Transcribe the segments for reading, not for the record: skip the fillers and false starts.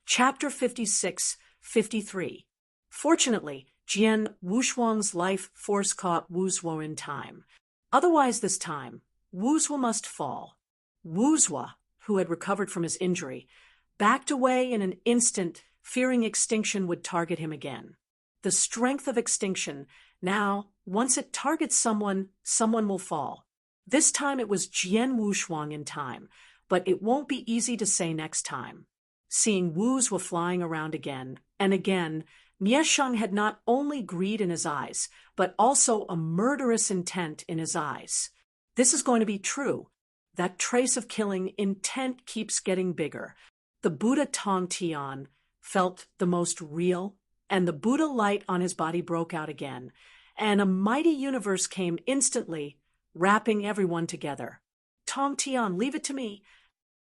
Chapter 56, 53. Fortunately, Jian Wushuang's life force caught Wu Zuo in time. Otherwise this time, Wu Zuo must fall. Wu Zuo, who had recovered from his injury, backed away in an instant, fearing extinction would target him again. The strength of extinction, now, once it targets someone, someone will fall. This time it was Jian Wushuang in time, but it won't be easy to say next time. Seeing Wu Zuo flying around again and again, Miesheng had not only greed in his eyes, but also a murderous intent in his eyes. This is going to be true. That trace of killing intent keeps getting bigger. The Buddha Tong Tian felt the most real, and the Buddha light on his body broke out again, and a mighty universe came instantly, wrapping everyone together. Tong Tian, leave it to me.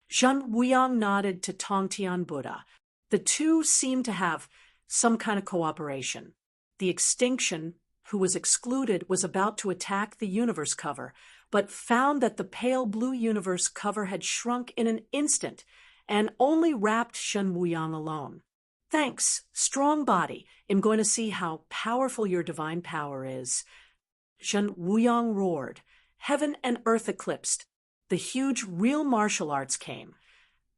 Zhen Wuyang nodded to Tong Tian Buddha. The two seemed to have some kind of cooperation. The extinction, who was excluded, was about to attack the universe cover, but found that the pale blue universe cover had shrunk in an instant and only wrapped Zhen Wuyang alone. Thanks, strong body. I'm going to see how powerful your divine power is. Zhen Wuyang roared. Heaven and earth eclipsed. The huge real martial arts came.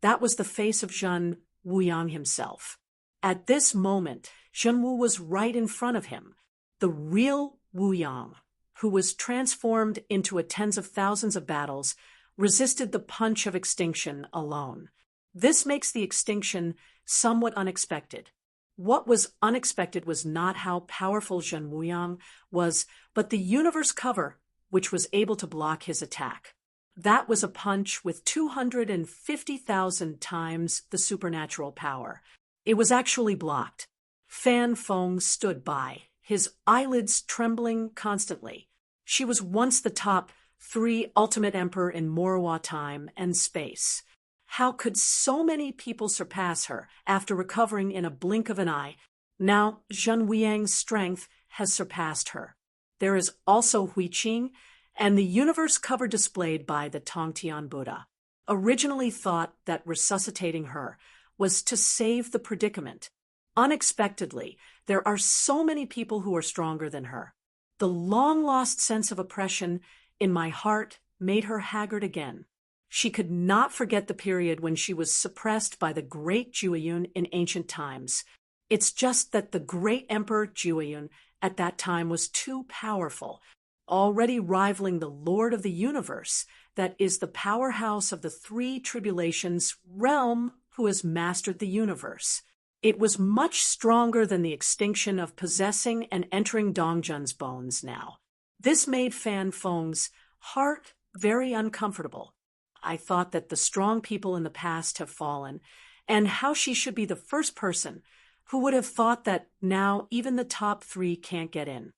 That was the face of Zhen Wuyang himself. At this moment, Zhen Wu was right in front of him. The real Wuyang, who was transformed into a tens of thousands of battles, resisted the punch of extinction alone. This makes the extinction somewhat unexpected. What was unexpected was not how powerful Zhen Wuyang was, but the universe cover, which was able to block his attack. That was a punch with 250,000 times the supernatural power. It was actually blocked. Fan Feng stood by, his eyelids trembling constantly. She was once the top 3 ultimate emperor in Morowa time and space. How could so many people surpass her after recovering in a blink of an eye? Now Zhen Wuyang's strength has surpassed her. There is also Hui Qing, and the universe cover displayed by the Tongtian Buddha. Originally thought that resuscitating her was to save the predicament. Unexpectedly, there are so many people who are stronger than her. The long-lost sense of oppression in my heart made her haggard again. She could not forget the period when she was suppressed by the great Jueyun in ancient times. It's just that the great Emperor Jueyun at that time was too powerful, already rivaling the Lord of the Universe, that is the powerhouse of the 3 tribulations realm who has mastered the universe. It was much stronger than the extinction of possessing and entering Dongjun's bones now. This made Fan Feng's heart very uncomfortable. I thought that the strong people in the past have fallen, and how she should be the first person who would have thought that now even the top 3 can't get in.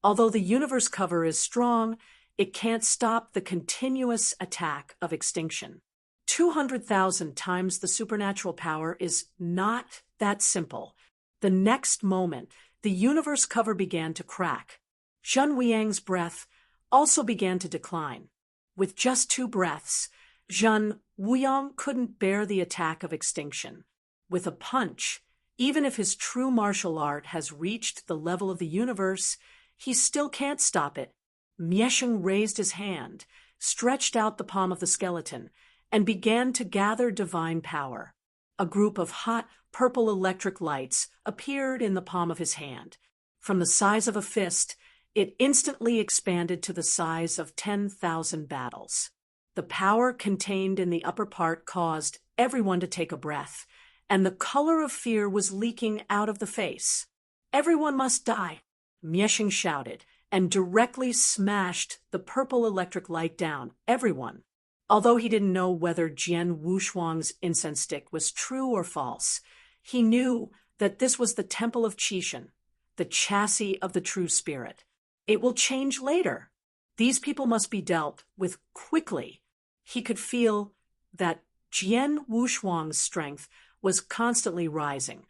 Although the universe cover is strong, it can't stop the continuous attack of extinction. 200,000 times the supernatural power is not that simple. The next moment, the universe cover began to crack. Zhen Wuyang's breath also began to decline. With just 2 breaths, Zhen Wuyang couldn't bear the attack of extinction. With a punch, even if his true martial art has reached the level of the universe, he still can't stop it. Miesheng raised his hand, stretched out the palm of the skeleton, and began to gather divine power. A group of hot, purple electric lights appeared in the palm of his hand. From the size of a fist, it instantly expanded to the size of 10,000 battles. The power contained in the upper part caused everyone to take a breath, and the color of fear was leaking out of the face. "Everyone must die," Miesheng shouted, and directly smashed the purple electric light down. Everyone. Although he didn't know whether Jian Wushuang's incense stick was true or false, he knew that this was the temple of Qishan, the chassis of the true spirit. It will change later. These people must be dealt with quickly. He could feel that Jian Wushuang's strength was constantly rising.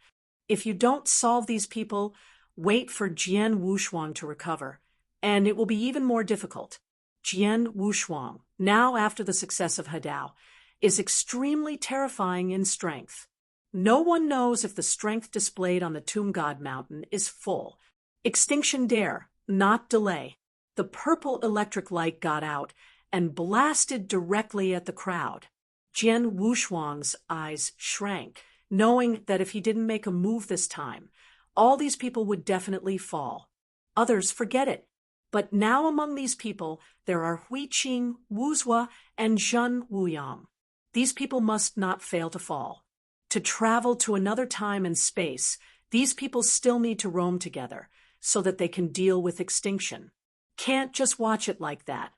If you don't solve these people, wait for Jian Wushuang to recover, and it will be even more difficult. Jian Wushuang, now after the success of Hadao, is extremely terrifying in strength. No one knows if the strength displayed on the Tomb God Mountain is full. Extinction dare, not delay. The purple electric light got out and blasted directly at the crowd. Jian Wushuang's eyes shrank, knowing that if he didn't make a move this time, all these people would definitely fall. Others forget it. But now among these people, there are Huiqing, Wu Zhuo, and Zhen Wuyang. These people must not fail to fall. To travel to another time and space, these people still need to roam together so that they can deal with extinction. Can't just watch it like that.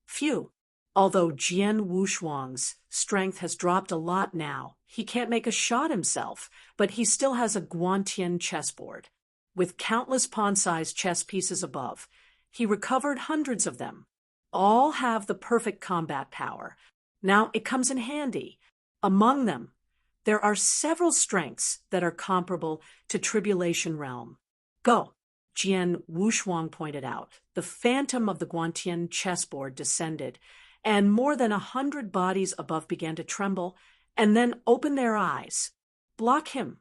Phew. Although Jian Wushuang's strength has dropped a lot now, he can't make a shot himself, but he still has a Guantian chessboard. With countless pawn-sized chess pieces above, he recovered hundreds of them. All have the perfect combat power. Now it comes in handy. Among them, there are several strengths that are comparable to Tribulation Realm. Go, Jian Wushuang pointed out. The phantom of the Guantian chessboard descended, and more than 100 bodies above began to tremble and then open their eyes. Block him.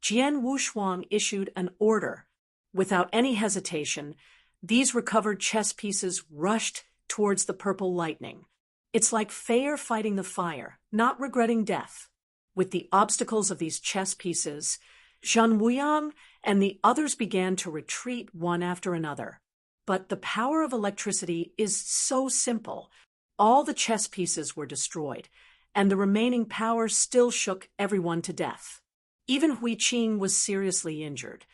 Jian Wushuang issued an order. Without any hesitation, these recovered chess pieces rushed towards the purple lightning. It's like fire fighting the fire, not regretting death. With the obstacles of these chess pieces, Zhen Wuyang and the others began to retreat one after another. But the power of electricity is so simple. All the chess pieces were destroyed, and the remaining power still shook everyone to death. Even Huiqing was seriously injured.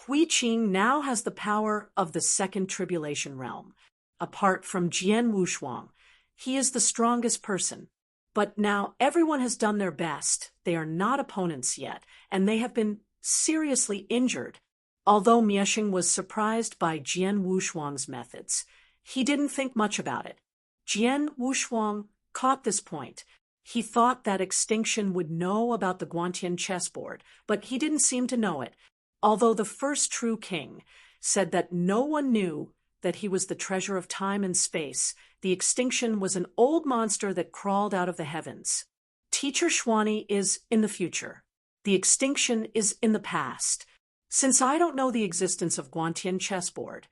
Huiqing now has the power of the second Tribulation Realm. Apart from Jian Wushuang, he is the strongest person. But now everyone has done their best. They are not opponents yet, and they have been seriously injured. Although Mieshing was surprised by Jian Wushuang's methods, he didn't think much about it. Jian Wushuang caught this point. He thought that extinction would know about the Guantian chessboard, but he didn't seem to know it. Although the first true king said that no one knew that he was the treasure of time and space, the extinction was an old monster that crawled out of the heavens. Teacher Xuani is in the future. The extinction is in the past. Since I don't know the existence of Guantian chessboard,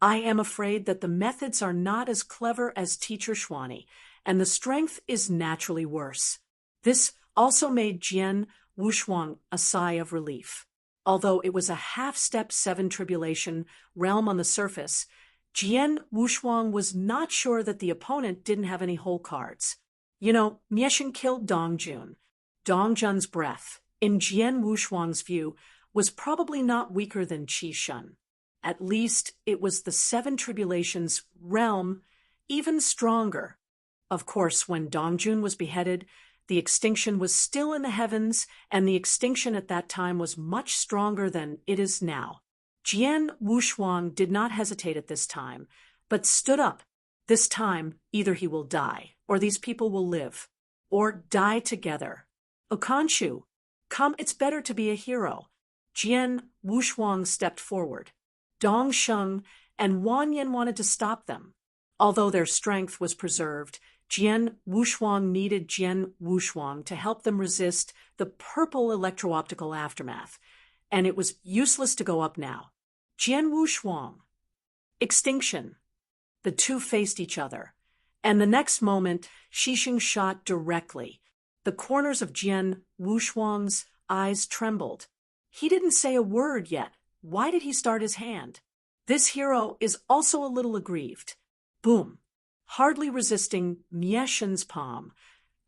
I am afraid that the methods are not as clever as Teacher Xuani, and the strength is naturally worse. This also made Jian Wushuang a sigh of relief. Although it was a half-step 7 Tribulation Realm on the surface, Jian Wushuang was not sure that the opponent didn't have any whole cards. Mieshing killed Dong Jun. Dong Jun's breath, in Jian Wushuang's view, was probably not weaker than Qi Shun. At least it was the 7 Tribulations realm, even stronger. Of course, when Dong Jun was beheaded, the extinction was still in the heavens, and the extinction at that time was much stronger than it is now. Jian Wushuang did not hesitate at this time, but stood up. This time, either he will die, or these people will live, or die together. Okanshu, come, it's better to be a hero. Jian Wushuang stepped forward. Dong Sheng and Wan Yin wanted to stop them. Although their strength was preserved, Jian Wushuang needed Jian Wushuang to help them resist the purple electro-optical aftermath, and it was useless to go up now. Jian Wushuang. Extinction. The two faced each other, and the next moment, Xixing shot directly. The corners of Jian Wushuang's eyes trembled. He didn't say a word yet. Why did he start his hand? This hero is also a little aggrieved. Boom. Hardly resisting Mieshing's palm,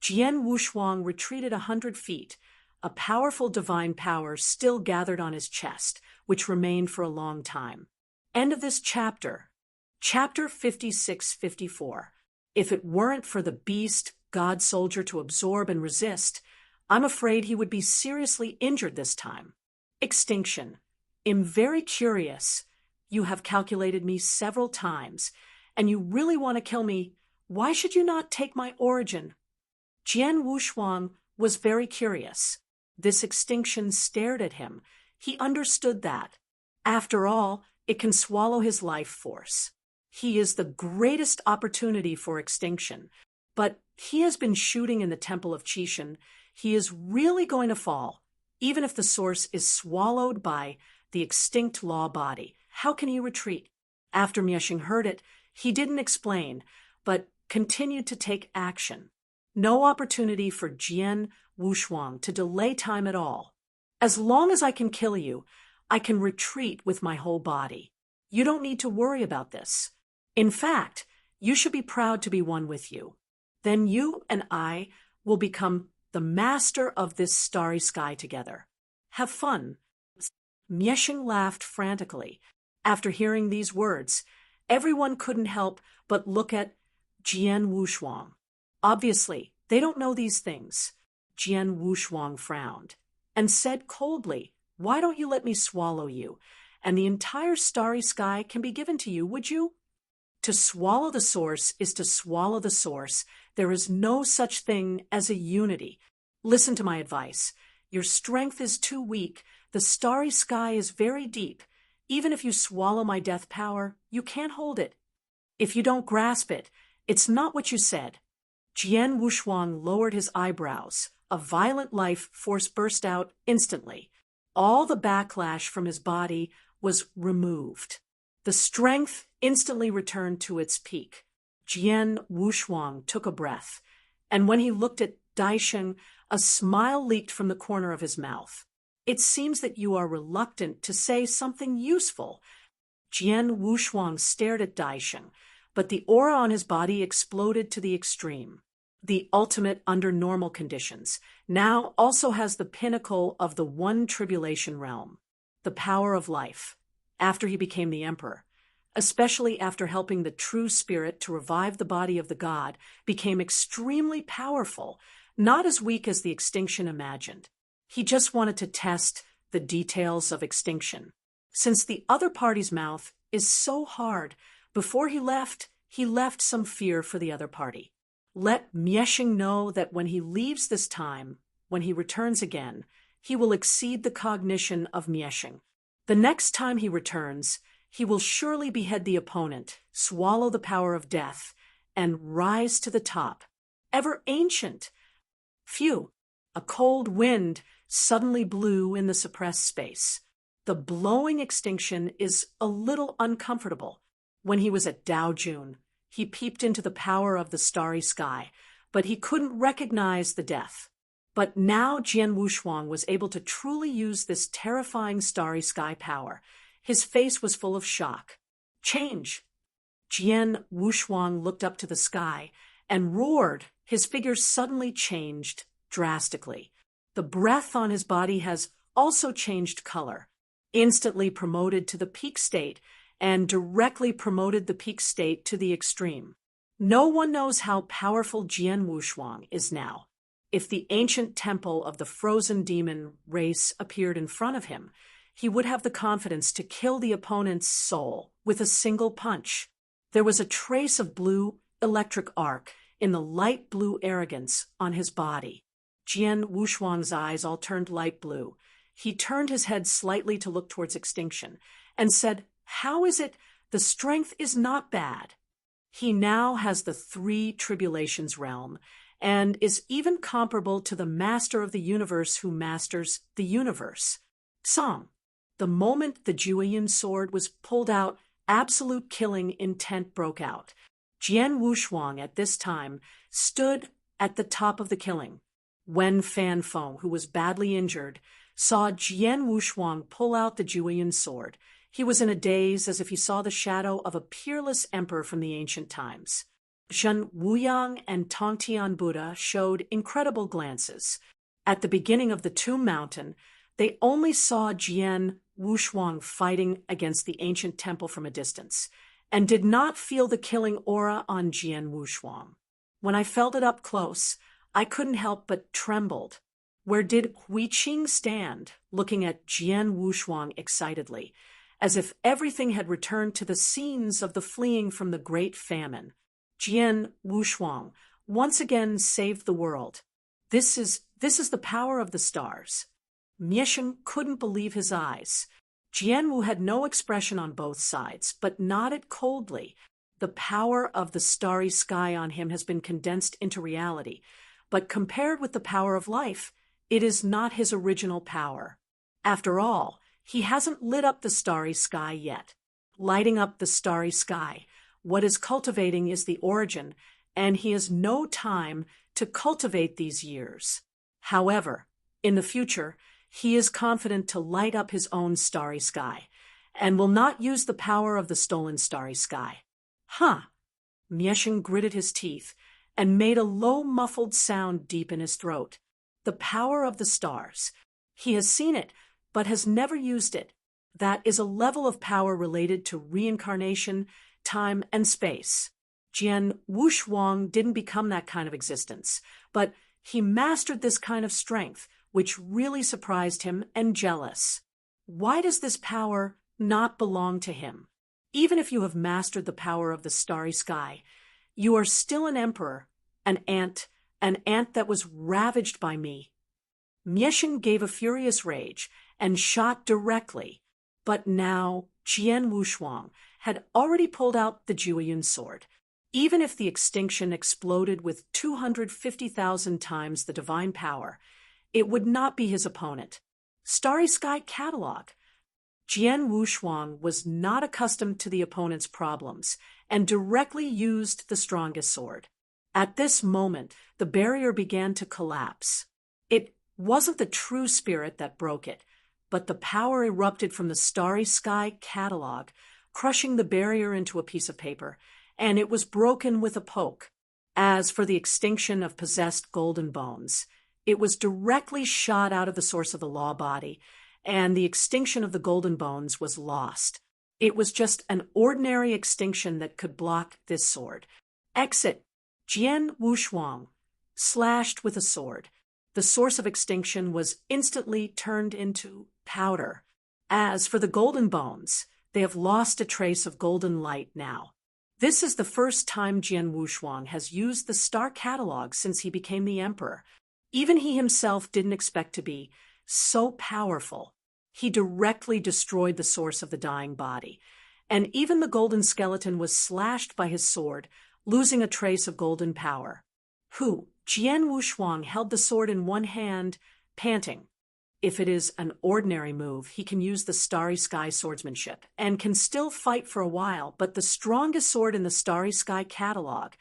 Jian Wushuang retreated 100 feet. A powerful divine power still gathered on his chest, which remained for a long time. End of this chapter. Chapter 56-54. If it weren't for the beast, God soldier to absorb and resist, I'm afraid he would be seriously injured this time. Extinction. I'm very curious. You have calculated me several times, and you really want to kill me. Why should you not take my origin? Jian Wushuang was very curious. This extinction stared at him. He understood that. After all, it can swallow his life force. He is the greatest opportunity for extinction. But he has been shooting in the temple of Qishan. He is really going to fall. even if the source is swallowed by the extinct law body. How can he retreat? After Mieshing heard it, he didn't explain, but continued to take action. No opportunity for Jian Wushuang to delay time at all. As long as I can kill you, I can retreat with my whole body. You don't need to worry about this. In fact, you should be proud to be one with you. Then you and I will become the master of this starry sky together. Have fun. Mieshing laughed frantically. After hearing these words, everyone couldn't help but look at Jian Wushuang. Obviously, they don't know these things. Jian Wushuang frowned and said coldly, "Why don't you let me swallow you, and the entire starry sky can be given to you, would you?" To swallow the source is to swallow the source. There is no such thing as a unity. Listen to my advice. Your strength is too weak. The starry sky is very deep. Even if you swallow my death power, you can't hold it. If you don't grasp it, it's not what you said. Jian Wushuang lowered his eyebrows. A violent life force burst out instantly. All the backlash from his body was removed. The strength instantly returned to its peak. Jian Wushuang took a breath, and when he looked at Daisheng, a smile leaked from the corner of his mouth. "It seems that you are reluctant to say something useful." Jian Wushuang stared at Daisheng, but the aura on his body exploded to the extreme. The ultimate under normal conditions now also has the pinnacle of the one tribulation realm, the power of life, after he became the emperor, especially after helping the true spirit to revive the body of the god, became extremely powerful, not as weak as the extinction imagined. He just wanted to test the details of extinction. Since the other party's mouth is so hard, before he left some fear for the other party. Let Mieshing know that when he leaves this time, when he returns again, he will exceed the cognition of Mieshing. The next time he returns, he will surely behead the opponent, swallow the power of death, and rise to the top. Ever ancient. Phew! A cold wind suddenly blew in the suppressed space. The blowing extinction is a little uncomfortable. When he was at Daojun, he peeped into the power of the starry sky, but he couldn't recognize the death. But now Jian Wushuang was able to truly use this terrifying starry sky power. His face was full of shock. Change! Jian Wushuang looked up to the sky and roared. His figure suddenly changed drastically. The breath on his body has also changed color, instantly promoted to the peak state, and directly promoted the peak state to the extreme. No one knows how powerful Jian Wushuang is now. If the ancient temple of the frozen demon race appeared in front of him, he would have the confidence to kill the opponent's soul with a single punch. There was a trace of blue electric arc in the light blue arrogance on his body. Jian Wushuang's eyes all turned light blue. He turned his head slightly to look towards extinction and said, "How is it the strength is not bad?" He now has the three tribulations realm and is even comparable to the master of the universe who masters the universe. Song. The moment the Jueyin sword was pulled out, absolute killing intent broke out. Jian Wushuang at this time stood at the top of the killing. Wen Fanfeng, who was badly injured, saw Jian Wushuang pull out the Jueyin sword. He was in a daze as if he saw the shadow of a peerless emperor from the ancient times. Zhen Wuyang and Tongtian Buddha showed incredible glances. At the beginning of the Tomb Mountain, they only saw Jian Wushuang fighting against the ancient temple from a distance, and did not feel the killing aura on Jian Wushuang. When I felt it up close, I couldn't help but trembled. Where did Huiqing stand, looking at Jian Wushuang excitedly, as if everything had returned to the scenes of the fleeing from the great famine? Jian Wushuang once again saved the world. This is the power of the stars. Mieshing couldn't believe his eyes. Jian Wu had no expression on both sides, but nodded coldly. The power of the starry sky on him has been condensed into reality, but compared with the power of life, it is not his original power. After all, he hasn't lit up the starry sky yet. Lighting up the starry sky, what is cultivating is the origin, and he has no time to cultivate these years. However, in the future, he is confident to light up his own starry sky, and will not use the power of the stolen starry sky. Huh! Mieshin gritted his teeth and made a low muffled sound deep in his throat. The power of the stars. He has seen it, but has never used it. That is a level of power related to reincarnation, time, and space. Jian Wushuang didn't become that kind of existence, but he mastered this kind of strength, which really surprised him and jealous. Why does this power not belong to him? Even if you have mastered the power of the starry sky, you are still an emperor, an ant that was ravaged by me. Mieshin gave a furious rage and shot directly, but now Jian Wushuang had already pulled out the Jueyun sword. Even if the extinction exploded with 250,000 times the divine power, it would not be his opponent. Starry Sky Catalog. Jian Wushuang was not accustomed to the opponent's problems and directly used the strongest sword. At this moment, the barrier began to collapse. It wasn't the true spirit that broke it, but the power erupted from the Starry Sky Catalog, crushing the barrier into a piece of paper, and it was broken with a poke. As for the extinction of possessed golden bones, it was directly shot out of the source of the law body, and the extinction of the golden bones was lost. It was just an ordinary extinction that could block this sword. Exit. Jian Wushuang slashed with a sword. The source of extinction was instantly turned into powder. As for the golden bones, they have lost a trace of golden light now. This is the first time Jian Wushuang has used the star catalog since he became the emperor. Even he himself didn't expect to be so powerful. He directly destroyed the source of the dying body, and even the golden skeleton was slashed by his sword, losing a trace of golden power. Jian Wushuang held the sword in one hand, panting. If it is an ordinary move, he can use the Starry Sky swordsmanship and can still fight for a while, but the strongest sword in the Starry Sky catalog,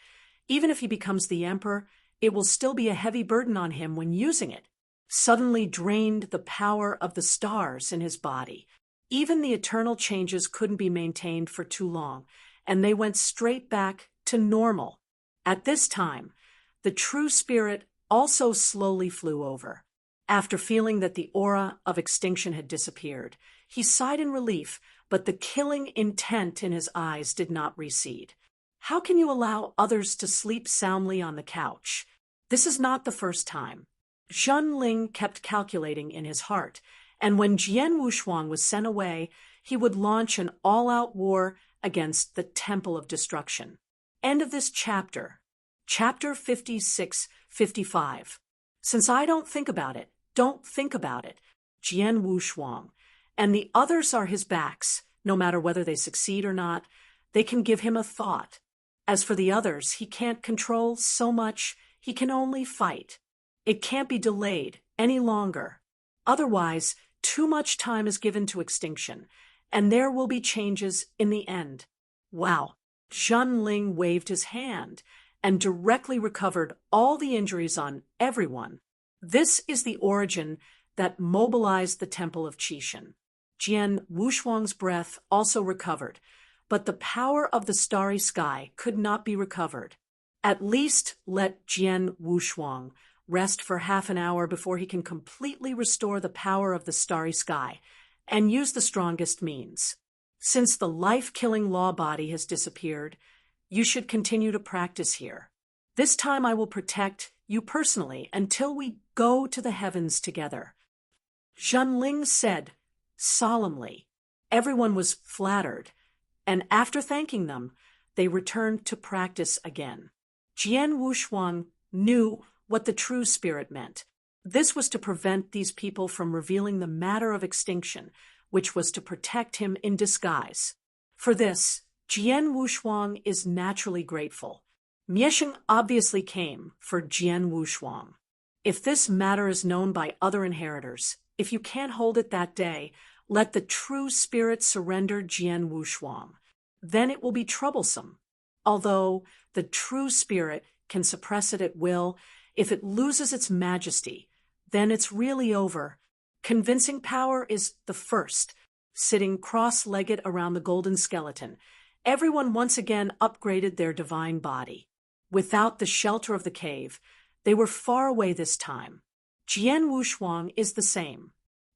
even if he becomes the emperor, it will still be a heavy burden on him when using it. Suddenly drained the power of the stars in his body. Even the eternal changes couldn't be maintained for too long, and they went straight back to normal. At this time, the true spirit also slowly flew over. After feeling that the aura of extinction had disappeared, he sighed in relief, but the killing intent in his eyes did not recede. How can you allow others to sleep soundly on the couch? This is not the first time. Zhen Ling kept calculating in his heart, and when Jian Wushuang was sent away, he would launch an all-out war against the Temple of Destruction. End of this chapter. Chapter 56-55. Since I don't think about it, Jian Wushuang, and the others are his backs, no matter whether they succeed or not, they can give him a thought. As for the others, he can't control so much, he can only fight. It can't be delayed any longer. Otherwise, too much time is given to extinction, and there will be changes in the end. Wow. Zhen Ling waved his hand and directly recovered all the injuries on everyone. This is the origin that mobilized the Temple of Qixin. Jian Wushuang's breath also recovered, but the power of the Starry Sky could not be recovered. At least let Jian Wushuang rest for half an hour before he can completely restore the power of the Starry Sky and use the strongest means. Since the life-killing law body has disappeared, you should continue to practice here. This time I will protect you personally until we go to the heavens together. Zhen Ling said solemnly. Everyone was flattered, and after thanking them, they returned to practice again. Jian Wushuang knew what the true spirit meant. This was to prevent these people from revealing the matter of extinction, which was to protect him in disguise. For this, Jian Wushuang is naturally grateful. Mieshin obviously came for Jian Wushuang. If this matter is known by other inheritors, if you can't hold it that day, let the true spirit surrender Jian Wushuang. Then it will be troublesome. Although the true spirit can suppress it at will, if it loses its majesty, then it's really over. Convincing power is the first. Sitting cross-legged around the golden skeleton, everyone once again upgraded their divine body. Without the shelter of the cave, they were far away this time. Jian Wushuang is the same.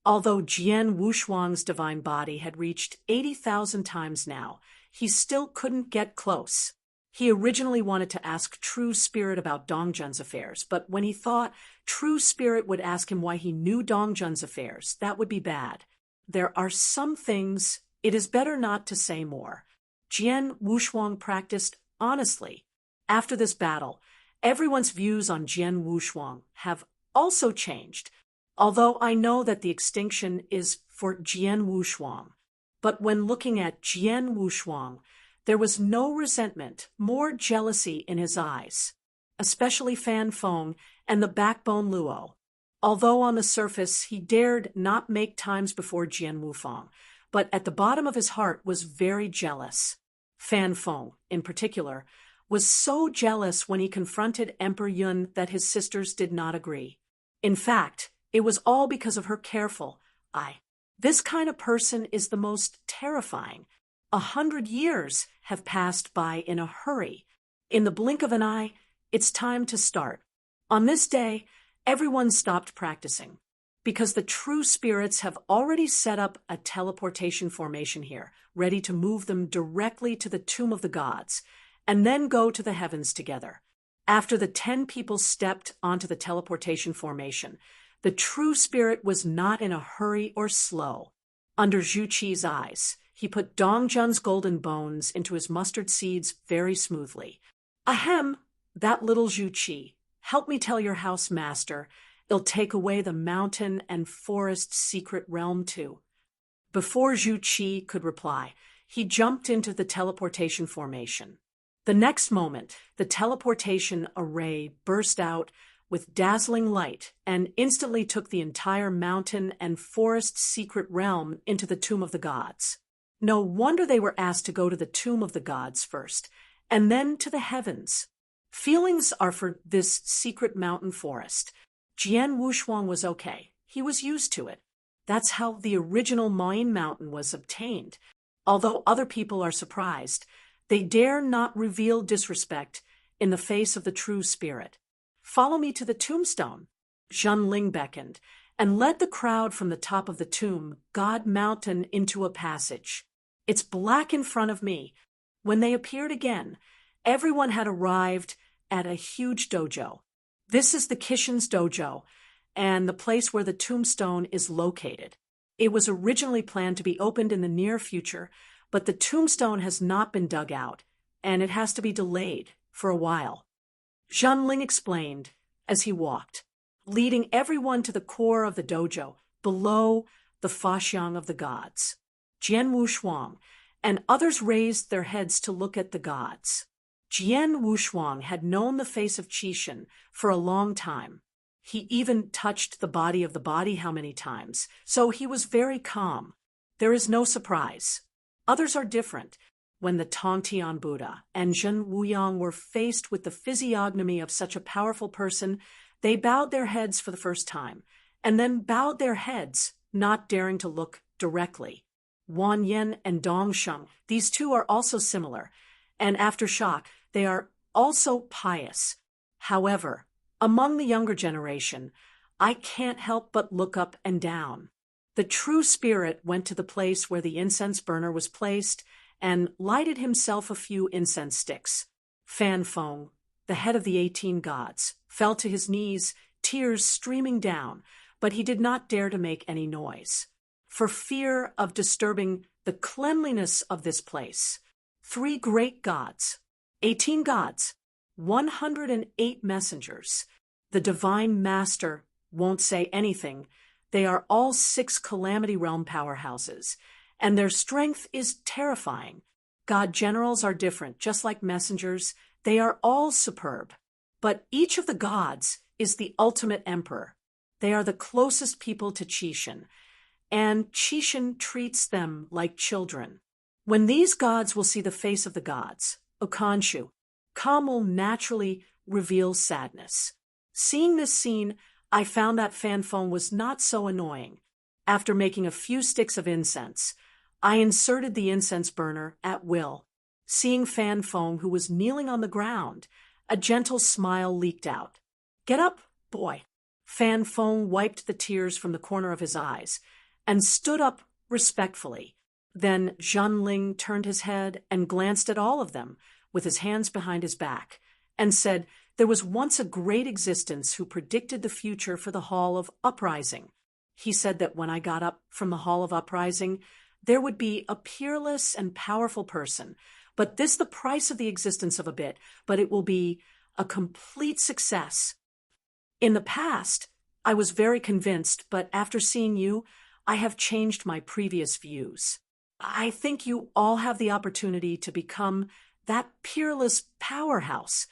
Although Jian Wushuang's divine body had reached 80,000 times now, he still couldn't get close. He originally wanted to ask True Spirit about Dongjun's affairs, but when he thought True Spirit would ask him why he knew Dongjun's affairs, that would be bad. There are some things it is better not to say more. Jian Wushuang practiced honestly. After this battle, everyone's views on Jian Wushuang have also changed, although I know that the extinction is for Jian Wushuang. But when looking at Jian Wushuang, there was no resentment, more jealousy in his eyes, especially Fan Feng and the backbone Luo. Although on the surface he dared not make times before Jian Wufang, but at the bottom of his heart was very jealous. Fan Feng, in particular, was so jealous when he confronted Emperor Yun that his sisters did not agree. In fact, it was all because of her careful eye. This kind of person is the most terrifying. 100 years have passed by in a hurry. In the blink of an eye, it's time to start. On this day, everyone stopped practicing, because the true spirits have already set up a teleportation formation here, ready to move them directly to the tomb of the gods, and then go to the heavens together. After the 10 people stepped onto the teleportation formation, the true spirit was not in a hurry or slow. Under Zhu Qi's eyes, he put Dongjun's golden bones into his mustard seeds very smoothly. Ahem, that little Zhu Qi, help me tell your house master, it'll take away the mountain and forest secret realm too. Before Zhu Qi could reply, he jumped into the teleportation formation. The next moment, the teleportation array burst out with dazzling light and instantly took the entire mountain and forest secret realm into the tomb of the gods. No wonder they were asked to go to the tomb of the gods first, and then to the heavens. Feelings are for this secret mountain forest. Jian Wushuang was okay. He was used to it. That's how the original Main Mountain was obtained. Although other people are surprised, they dare not reveal disrespect in the face of the true spirit. Follow me to the tombstone. Zhen Ling beckoned and led the crowd from the top of the tomb, God Mountain, into a passage. It's black in front of me. When they appeared again, everyone had arrived at a huge dojo. This is the Kishin's dojo, and the place where the tombstone is located. It was originally planned to be opened in the near future, but the tombstone has not been dug out, and it has to be delayed for a while. Zhen Ling explained as he walked, leading everyone to the core of the dojo, below the Faxiang of the gods. Jian Wushuang and others raised their heads to look at the gods. Jian Wushuang had known the face of Qixin for a long time. He even touched the body of the body how many times, so he was very calm. There is no surprise. Others are different. When the Tongtian Buddha and Zhen Wuyang were faced with the physiognomy of such a powerful person, they bowed their heads for the first time, and then bowed their heads, not daring to look directly. Wan Yen and Dong Sheng, these two are also similar, and after shock, they are also pious. However, among the younger generation, I can't help but look up and down. The true spirit went to the place where the incense burner was placed and lighted himself a few incense sticks. Fan Feng, the head of the 18 gods, fell to his knees, tears streaming down, but he did not dare to make any noise, for fear of disturbing the cleanliness of this place. 3 great gods, 18 gods, 108 messengers. The divine master won't say anything. They are all 6 Calamity Realm powerhouses, and their strength is terrifying. God generals are different, just like messengers. They are all superb. But each of the gods is the ultimate emperor. They are the closest people to Qixin, and Qixin treats them like children. When these gods will see the face of the gods, Okanshu, calm will naturally reveal sadness. Seeing this scene, I found that Fanfeng was not so annoying. After making a few sticks of incense, I inserted the incense burner at will. Seeing Fanfeng, who was kneeling on the ground, a gentle smile leaked out. "Get up, boy." Fanfeng wiped the tears from the corner of his eyes and stood up respectfully. Then Zhenling turned his head and glanced at all of them with his hands behind his back and said, "There was once a great existence who predicted the future for the Hall of Uprising. He said that when I got up from the Hall of Uprising, there would be a peerless and powerful person, but this the price of the existence of a bit, but it will be a complete success. In the past, I was very convinced, but after seeing you, I have changed my previous views. I think you all have the opportunity to become that peerless powerhouse."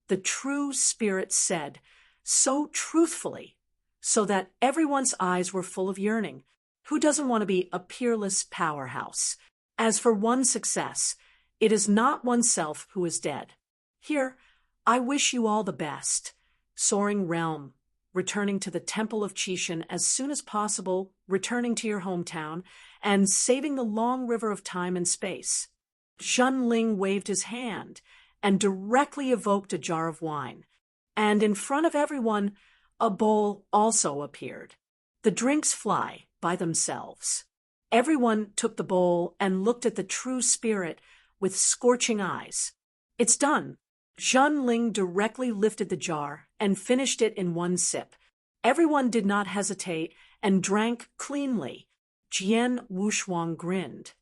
The true spirit said, so truthfully, so that everyone's eyes were full of yearning. Who doesn't want to be a peerless powerhouse? As for one's success, it is not oneself who is dead. Here, I wish you all the best. Soaring realm, returning to the Temple of Qixin as soon as possible, returning to your hometown, and saving the long river of time and space. Zhenling waved his hand and directly evoked a jar of wine, and in front of everyone, a bowl also appeared. The drinks fly by themselves. Everyone took the bowl and looked at the true spirit with scorching eyes. "It's done." Zhenling directly lifted the jar and finished it in one sip. Everyone did not hesitate and drank cleanly. Jian Wushuang grinned,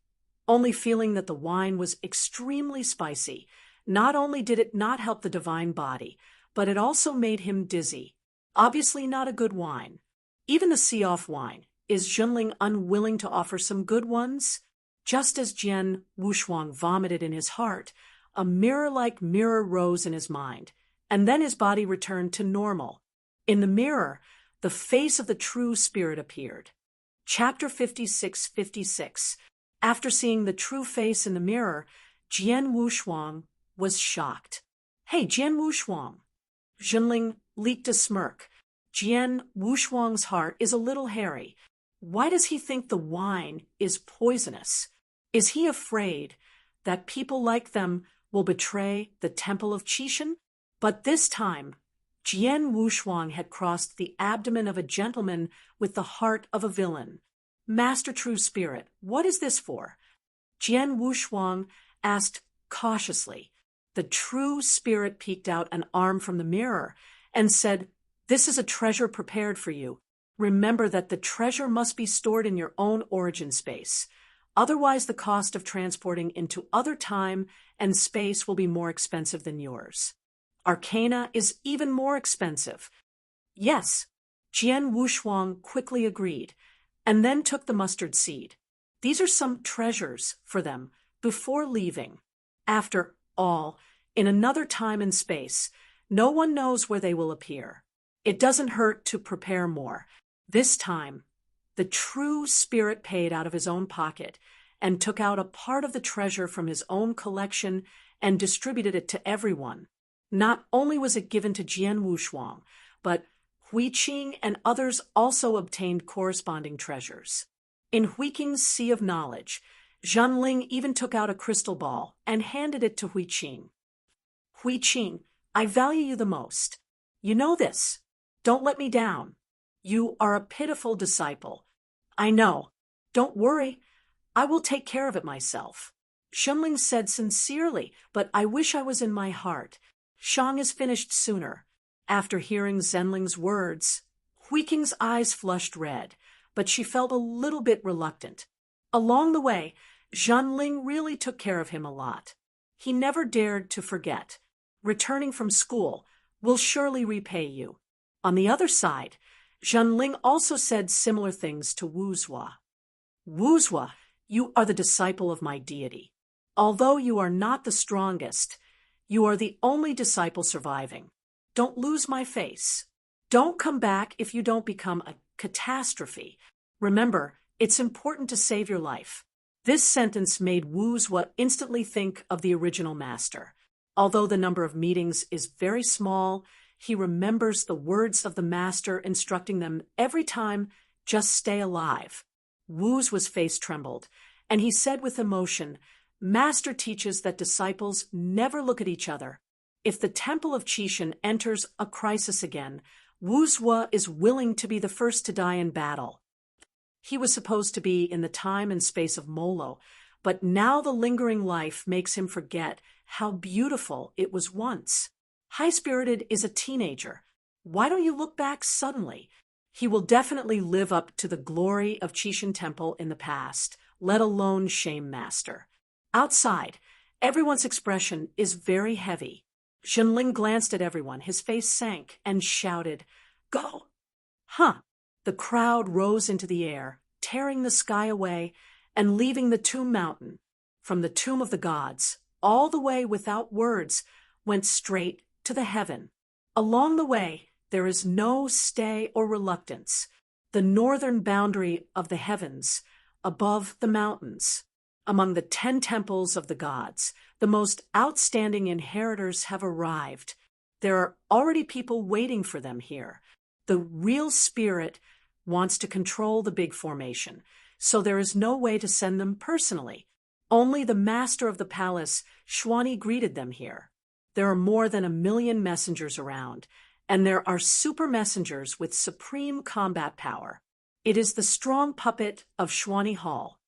only feeling that the wine was extremely spicy. Not only did it not help the divine body, but it also made him dizzy. Obviously not a good wine. Even the see-off wine. Is Zhenling unwilling to offer some good ones? Just as Jian Wushuang vomited in his heart, a mirror-like mirror rose in his mind, and then his body returned to normal. In the mirror, the face of the true spirit appeared. Chapter 56:56. After seeing the true face in the mirror, Jian Wushuang was shocked. "Hey, Jian Wushuang." Zhenling leaked a smirk. Jian Wushuang's heart is a little hairy. Why does he think the wine is poisonous? Is he afraid that people like them will betray the Temple of Qixin? But this time, Jian Wushuang had crossed the abdomen of a gentleman with the heart of a villain. "Master True Spirit, what is this for?" Jian Wushuang asked cautiously. The true spirit peeked out an arm from the mirror and said, "This is a treasure prepared for you. Remember that the treasure must be stored in your own origin space. Otherwise, the cost of transporting into other time and space will be more expensive than yours. Arcana is even more expensive." "Yes," Jian Wushuang quickly agreed, and then took the mustard seed. These are some treasures for them before leaving. After all, in another time and space, no one knows where they will appear. It doesn't hurt to prepare more. This time, the true spirit paid out of his own pocket and took out a part of the treasure from his own collection and distributed it to everyone. Not only was it given to Jian Wushuang, but Huiqing and others also obtained corresponding treasures. In Huiqing's sea of knowledge, Zhenling even took out a crystal ball and handed it to Huiqing. "Huiqing, I value you the most. You know this. Don't let me down. You are a pitiful disciple. I know. Don't worry. I will take care of it myself." Zhenling said sincerely, "But I wish I was in my heart. Shang is finished sooner." After hearing Zhenling's words, Huiqing's eyes flushed red, but she felt a little bit reluctant. Along the way, Zhenling really took care of him a lot. He never dared to forget. "Returning from school will surely repay you." On the other side, Zhenling also said similar things to Wuzhua. "Wuzhua, you are the disciple of my deity. Although you are not the strongest, you are the only disciple surviving. Don't lose my face." Don't come back if you don't become a catastrophe. Remember, it's important to save your life. This sentence made Wu Zhuo instantly think of the original master. Although the number of meetings is very small, he remembers the words of the master instructing them every time, just stay alive. Wu Zhuo's face trembled, and he said with emotion, Master teaches that disciples never look at each other. If the temple of Qixin enters a crisis again, Wu Zhuo is willing to be the first to die in battle. He was supposed to be in the time and space of Molo, but now the lingering life makes him forget how beautiful it was once. High-spirited is a teenager. Why don't you look back suddenly? He will definitely live up to the glory of Qixin Temple in the past, let alone shame Master. Outside, everyone's expression is very heavy. Zhenling glanced at everyone, his face sank, and shouted, Go! Huh! The crowd rose into the air, tearing the sky away and leaving the Tomb Mountain. From the Tomb of the Gods, all the way without words, went straight to the heaven. Along the way, there is no stay or reluctance. The northern boundary of the heavens, above the mountains. Among the 10 temples of the gods, the most outstanding inheritors have arrived. There are already people waiting for them here. The real spirit wants to control the big formation, so there is no way to send them personally. Only the master of the palace, Xuanyi, greeted them here. There are more than 1 million messengers around, and there are super messengers with supreme combat power. It is the strong puppet of Xuanyi Hall.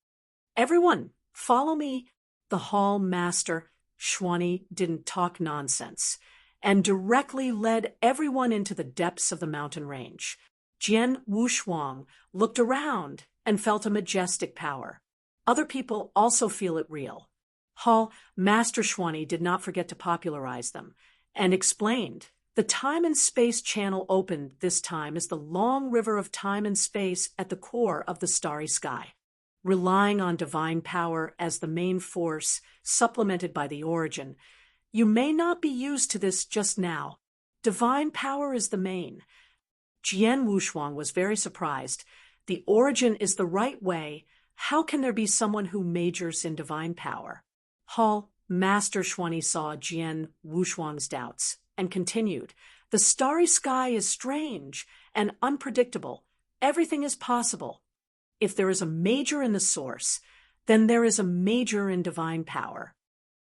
Everyone, follow me. The hall master, Xuanyi, didn't talk nonsense, and directly led everyone into the depths of the mountain range. Jian Wushuang looked around and felt a majestic power. Other people also feel it real. Hall Master Xuanyi did not forget to popularize them, and explained, the time and space channel opened this time is the long river of time and space at the core of the starry sky. Relying on divine power as the main force, supplemented by the origin, you may not be used to this just now. Divine power is the main. Jian Wushuang was very surprised. The origin is the right way. How can there be someone who majors in divine power? Hall Master Xuanyi saw Jian Wushuang's doubts and continued, the starry sky is strange and unpredictable. Everything is possible. If there is a major in the source, then there is a major in divine power.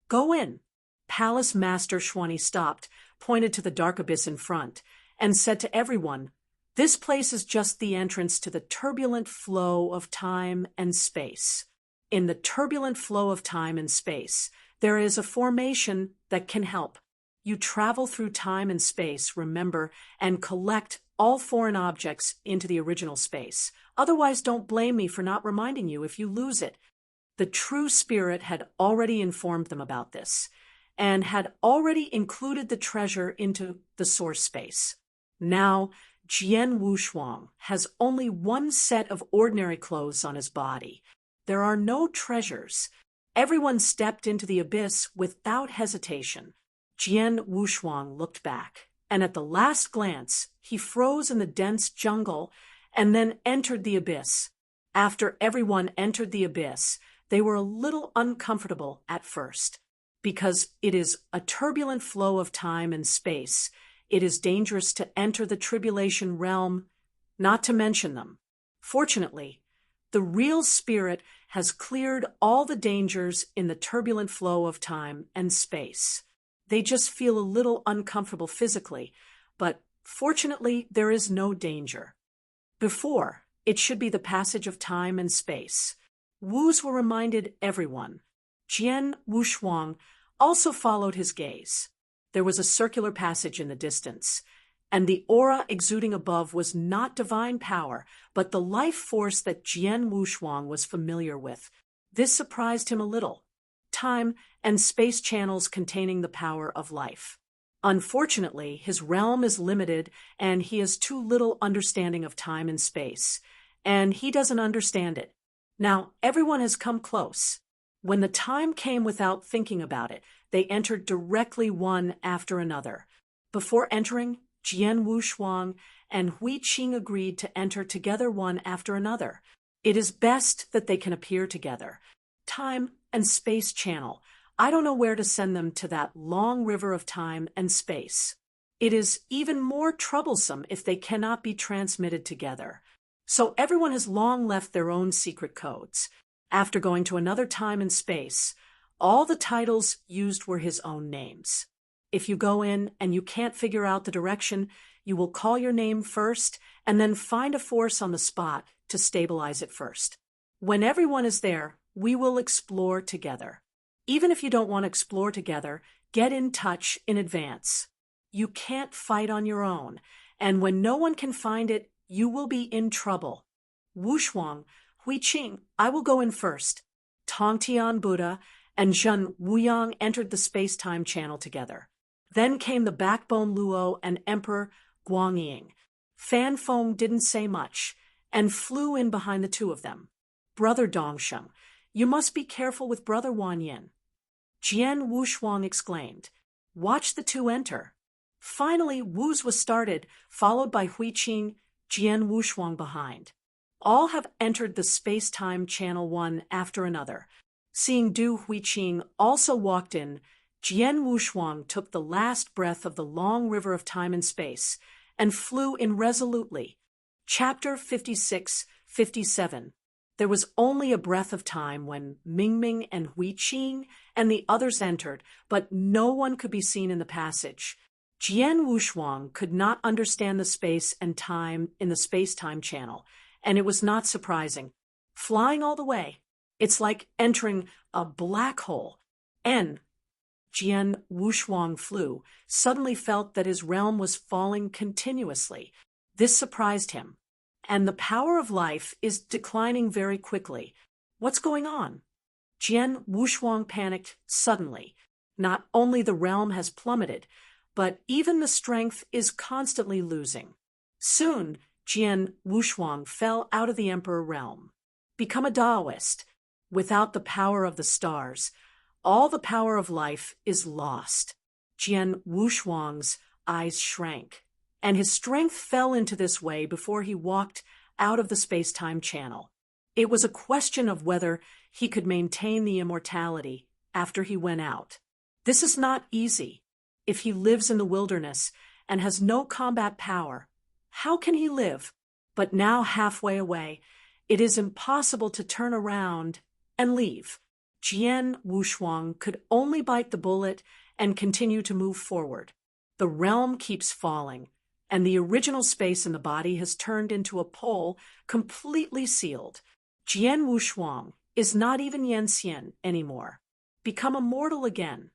Go in. Palace Master Xuanyi stopped, pointed to the dark abyss in front, and said to everyone, this place is just the entrance to the turbulent flow of time and space. In the turbulent flow of time and space, there is a formation that can help. You travel through time and space, remember, and collect all foreign objects into the original space. Otherwise, don't blame me for not reminding you if you lose it. The true spirit had already informed them about this, and had already included the treasure into the source space. Now, Jian Wushuang has only one set of ordinary clothes on his body. There are no treasures. Everyone stepped into the abyss without hesitation. Jian Wushuang looked back, and at the last glance, he froze in the dense jungle and then entered the abyss. After everyone entered the abyss, they were a little uncomfortable at first. Because it is a turbulent flow of time and space, it is dangerous to enter the tribulation realm, not to mention them. Fortunately, the real spirit has cleared all the dangers in the turbulent flow of time and space. They just feel a little uncomfortable physically, but fortunately there is no danger. Before, it should be the passage of time and space. Wu Zhuo reminded everyone. Jian Wushuang also followed his gaze. There was a circular passage in the distance, and the aura exuding above was not divine power, but the life force that Jian Wushuang was familiar with. This surprised him a little. Time and space channels containing the power of life. Unfortunately, his realm is limited, and he has too little understanding of time and space, and he doesn't understand it. Now, everyone has come close. When the time came without thinking about it, they entered directly one after another. Before entering, Jian Wushuang and Hui Qing agreed to enter together one after another. It is best that they can appear together. Time and space channel. I don't know where to send them to that long river of time and space. It is even more troublesome if they cannot be transmitted together. So everyone has long left their own secret codes. After going to another time and space, all the titles used were his own names. If you go in and you can't figure out the direction, you will call your name first and then find a force on the spot to stabilize it first. When everyone is there, we will explore together. Even if you don't want to explore together, get in touch in advance. You can't fight on your own, and when no one can find it, you will be in trouble. Wu Shuang, Hui Qing, I will go in first. Tong Tian Buddha and Zhen Wuyang entered the space-time channel together. Then came the Backbone Luo and Emperor Guangying. Fan Feng didn't say much and flew in behind the two of them. Brother Dongsheng, you must be careful with Brother Wanyin. Jian Wushuang exclaimed. Watch the two enter. Finally, Wu's was started, followed by Hui Qing, Jian Wushuang behind. All have entered the space-time channel one after another. Seeing Du Hui Qing also walked in, Jian Wushuang took the last breath of the long river of time and space and flew in resolutely. Chapter 56-57. There was only a breath of time when Mingming and Hui Qing and the others entered, but no one could be seen in the passage. Jian Wushuang could not understand the space and time in the space-time channel, and it was not surprising. Flying all the way, it's like entering a black hole. And Jian Wushuang flew, suddenly felt that his realm was falling continuously. This surprised him. And the power of life is declining very quickly. What's going on? Jian Wushuang panicked suddenly. Not only the realm has plummeted, but even the strength is constantly losing. Soon, Jian Wushuang fell out of the emperor realm. Become a Taoist. Without the power of the stars, all the power of life is lost. Jian Wushuang's eyes shrank, and his strength fell into this way before he walked out of the space-time channel. It was a question of whether he could maintain the immortality after he went out. This is not easy. If he lives in the wilderness and has no combat power, how can he live? But now halfway away, it is impossible to turn around and leave. Jian Wushuang could only bite the bullet and continue to move forward. The realm keeps falling, and the original space in the body has turned into a pole completely sealed. Jian Wushuang is not even Yanxian anymore. Become immortal again.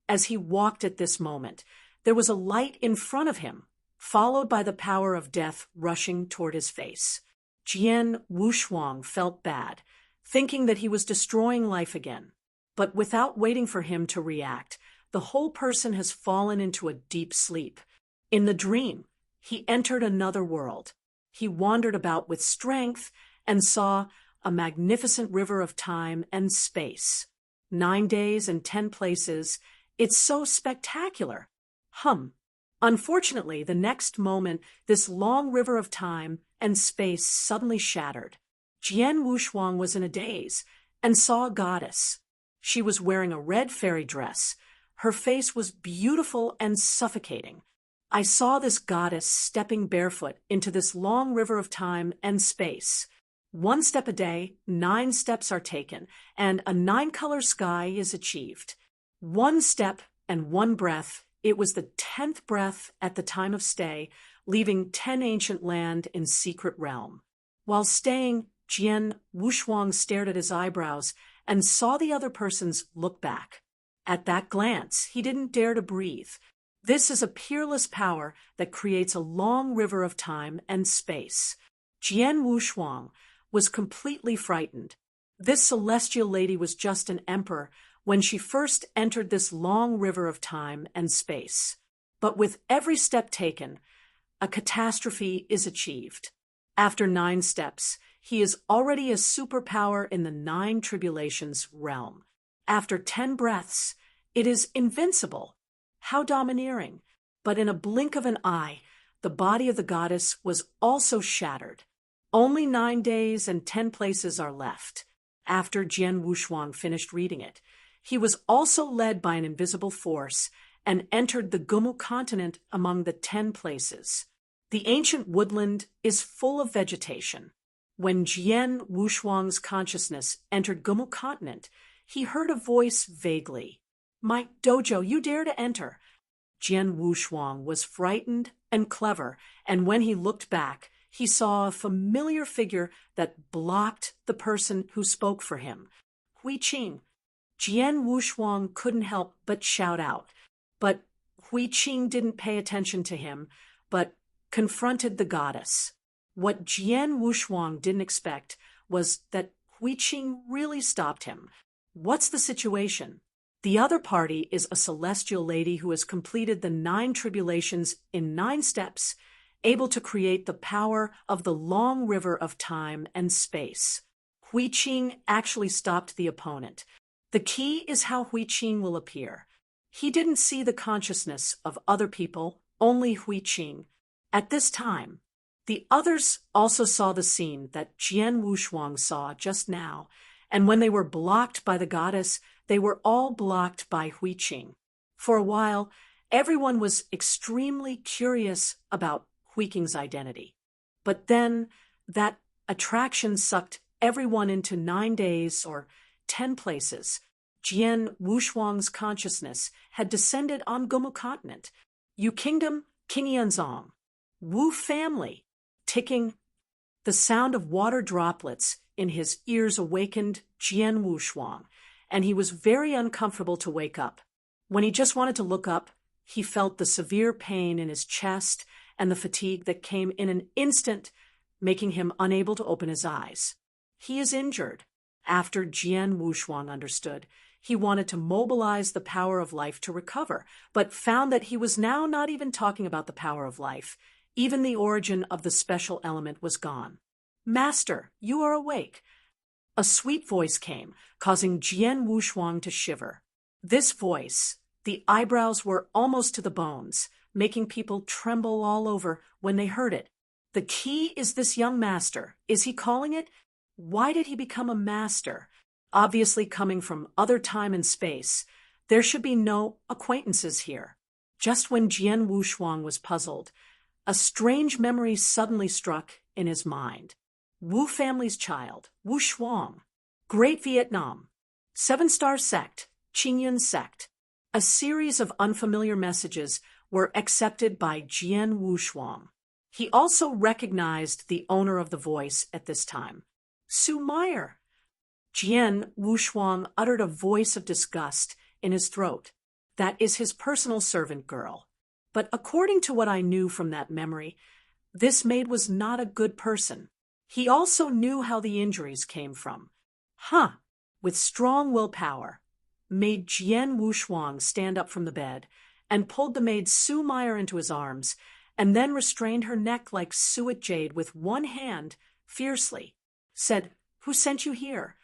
As he walked at this moment, there was a light in front of him, followed by the power of death rushing toward his face. Jian Wushuang felt bad, thinking that he was destroying life again. But without waiting for him to react, the whole person has fallen into a deep sleep. In the dream, he entered another world. He wandered about with strength and saw a magnificent river of time and space. 9 days and 10 places. It's so spectacular. Unfortunately, the next moment, this long river of time and space suddenly shattered. Jian Wushuang was in a daze and saw a goddess. She was wearing a red fairy dress. Her face was beautiful and suffocating. I saw this goddess stepping barefoot into this long river of time and space. 1 step a day, 9 steps are taken, and a 9-color sky is achieved. 1 step and 1 breath. It was the 10th breath at the time of stay, leaving 10 ancient land in secret realm. While staying, Jian Wushuang stared at his eyebrows and saw the other person's look back. At that glance, he didn't dare to breathe. This is a peerless power that creates a long river of time and space. Jian Wushuang was completely frightened. This celestial lady was just an emperor when she first entered this long river of time and space. But with every step taken, a catastrophe is achieved. After 9 steps, he is already a superpower in the 9 tribulations realm. After 10 breaths, it is invincible. How domineering! But in a blink of an eye, the body of the goddess was also shattered. Only 9 days and 10 places are left. After Jian Wushuang finished reading it, he was also led by an invisible force and entered the Gumu continent among the 10 places. The ancient woodland is full of vegetation. When Jian Wushuang's consciousness entered Gumu continent, he heard a voice vaguely. "My dojo, you dare to enter." Jian Wushuang was frightened and clever, and when he looked back, he saw a familiar figure that blocked the person who spoke for him. "Hui Qing." Jian Wushuang couldn't help but shout out, but Hui Qing didn't pay attention to him, but confronted the goddess. What Jian Wushuang didn't expect was that Hui Qing really stopped him. "What's the situation?" The other party is a celestial lady who has completed the 9 tribulations in 9 steps, able to create the power of the long river of time and space. Hui Qing actually stopped the opponent. The key is how Hui Qing will appear. He didn't see the consciousness of other people, only Hui Qing. At this time, the others also saw the scene that Jian Wushuang saw just now, and when they were blocked by the goddess, they were all blocked by Hui Qing. For a while, everyone was extremely curious about Hui Qing's identity. But then, that attraction sucked everyone into 9 days or 10 places. Jian Wushuang's consciousness had descended on Gumu continent. Yu Kingdom, Qingyanzong. Wu family, ticking. The sound of water droplets in his ears awakened Jian Wushuang, and he was very uncomfortable to wake up. When he just wanted to look up, he felt the severe pain in his chest and the fatigue that came in an instant, making him unable to open his eyes. He is injured. After Jian Wushuang understood, he wanted to mobilize the power of life to recover, but found that he was now not even talking about the power of life. Even the origin of the special element was gone. "Master, you are awake." A sweet voice came, causing Jian Wushuang to shiver. This voice, the eyebrows were almost to the bones, making people tremble all over when they heard it. The key is this young master. Is he calling it? Why did he become a master? Obviously coming from other time and space. There should be no acquaintances here. Just when Jian Wushuang was puzzled, a strange memory suddenly struck in his mind. Wu family's child, Wu Shuang, Great Vietnam, 7-star sect, Qingyun sect. A series of unfamiliar messages were accepted by Jian Wushuang. He also recognized the owner of the voice at this time, Su Meyer. Jian Wushuang uttered a voice of disgust in his throat. That is his personal servant girl. But according to what I knew from that memory, this maid was not a good person. He also knew how the injuries came from. With strong willpower, made Jian Wushuang stand up from the bed and pulled the maid Su Meyer into his arms, and then restrained her neck like suet jade with one hand fiercely. Said, "Who sent you here?"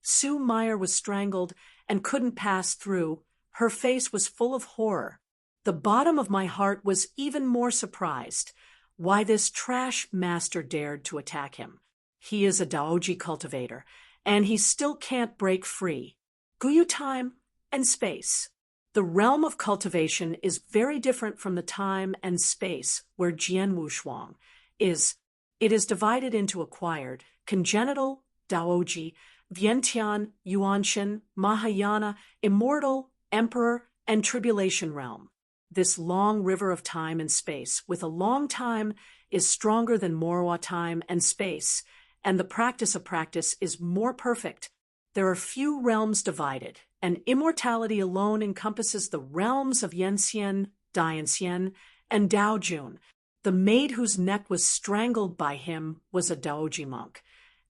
Su Meyer was strangled and couldn't pass through. Her face was full of horror. The bottom of my heart was even more surprised. Why this trash master dared to attack him. He is a Daoji cultivator, and he still can't break free. Guyu time and space. The realm of cultivation is very different from the time and space where Jian Wushuang is. It is divided into acquired, congenital, Daoji, Vientiane, Yuanshan, Mahayana, immortal, emperor, and tribulation realm. This long river of time and space with a long time is stronger than Morwa time and space, and the practice of practice is more perfect. There are few realms divided, and immortality alone encompasses the realms of Yanxian, Dianxian, and Daojun. The maid whose neck was strangled by him was a Daoji monk,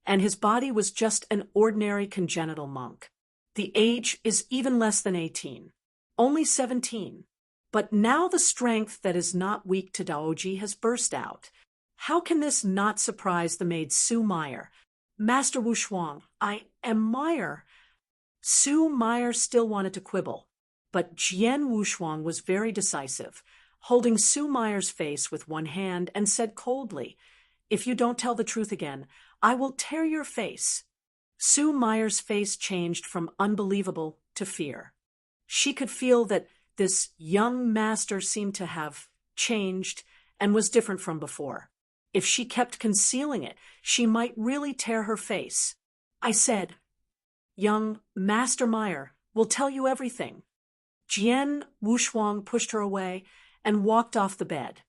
and his body was just an ordinary congenital monk. The age is even less than 18, only 17. But now the strength that is not weak to Daoji has burst out. How can this not surprise the maid Su Meyer? "Master Wushuang, I am Meyer." Su Meyer still wanted to quibble, but Jian Wushuang was very decisive. holding Sue Meyer's face with one hand, and said coldly, "If you don't tell the truth again, I will tear your face." Sue Meyer's face changed from unbelievable to fear. She could feel that this young master seemed to have changed and was different from before. If she kept concealing it, she might really tear her face. I said, "Young Master Meyer will tell you everything." Jian Wushuang pushed her away and walked off the bed.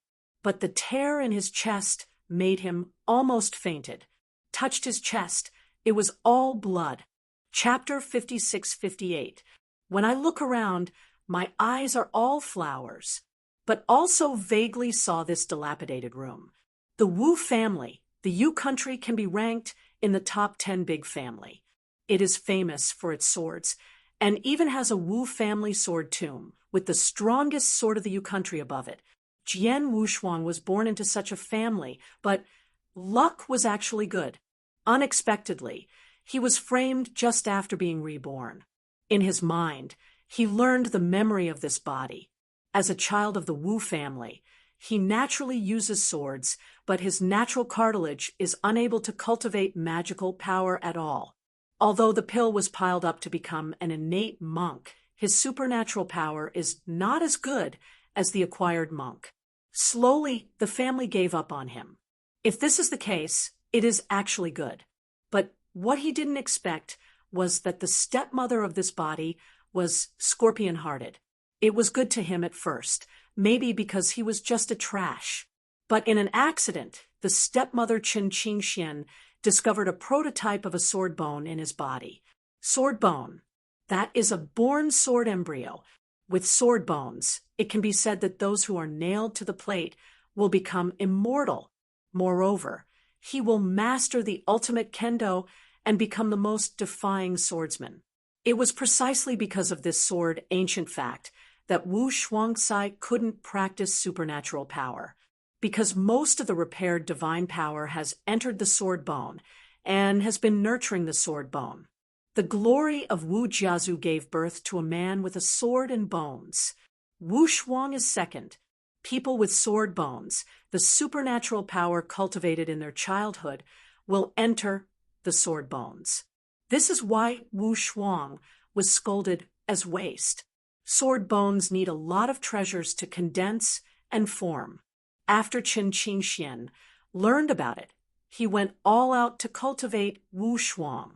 But the tear in his chest made him almost fainted. Touched his chest. It was all blood. Chapter 56-58. When I look around, my eyes are all flowers, but also vaguely saw this dilapidated room. The Wu family, the Yu country, can be ranked in the top 10 big family. It is famous for its swords, and even has a Wu family sword tomb, with the strongest sword of the Yu country above it. Jian Wushuang was born into such a family, but luck was actually good. Unexpectedly, he was framed just after being reborn. In his mind, he learned the memory of this body. As a child of the Wu family, he naturally uses swords, but his natural cartilage is unable to cultivate magical power at all. Although the pill was piled up to become an innate monk, his supernatural power is not as good as the acquired monk. Slowly, the family gave up on him. If this is the case, it is actually good. But what he didn't expect was that the stepmother of this body was scorpion-hearted. It was good to him at first, maybe because he was just a trash. But in an accident, the stepmother Chen Qingxian discovered a prototype of a sword bone in his body. Sword bone. That is a born sword embryo. With sword bones, it can be said that those who are nailed to the plate will become immortal. Moreover, he will master the ultimate kendo and become the most defying swordsman. It was precisely because of this sword ancient fact that Wu Shuangcai couldn't practice supernatural power, because most of the repaired divine power has entered the sword bone and has been nurturing the sword bone. The glory of Wu Jiazu gave birth to a man with a sword and bones. Wu Shuang is second. People with sword bones, the supernatural power cultivated in their childhood, will enter the sword bones. This is why Wu Shuang was scolded as waste. Sword bones need a lot of treasures to condense and form. After Chen Qingxian learned about it, he went all out to cultivate Wu Shuang.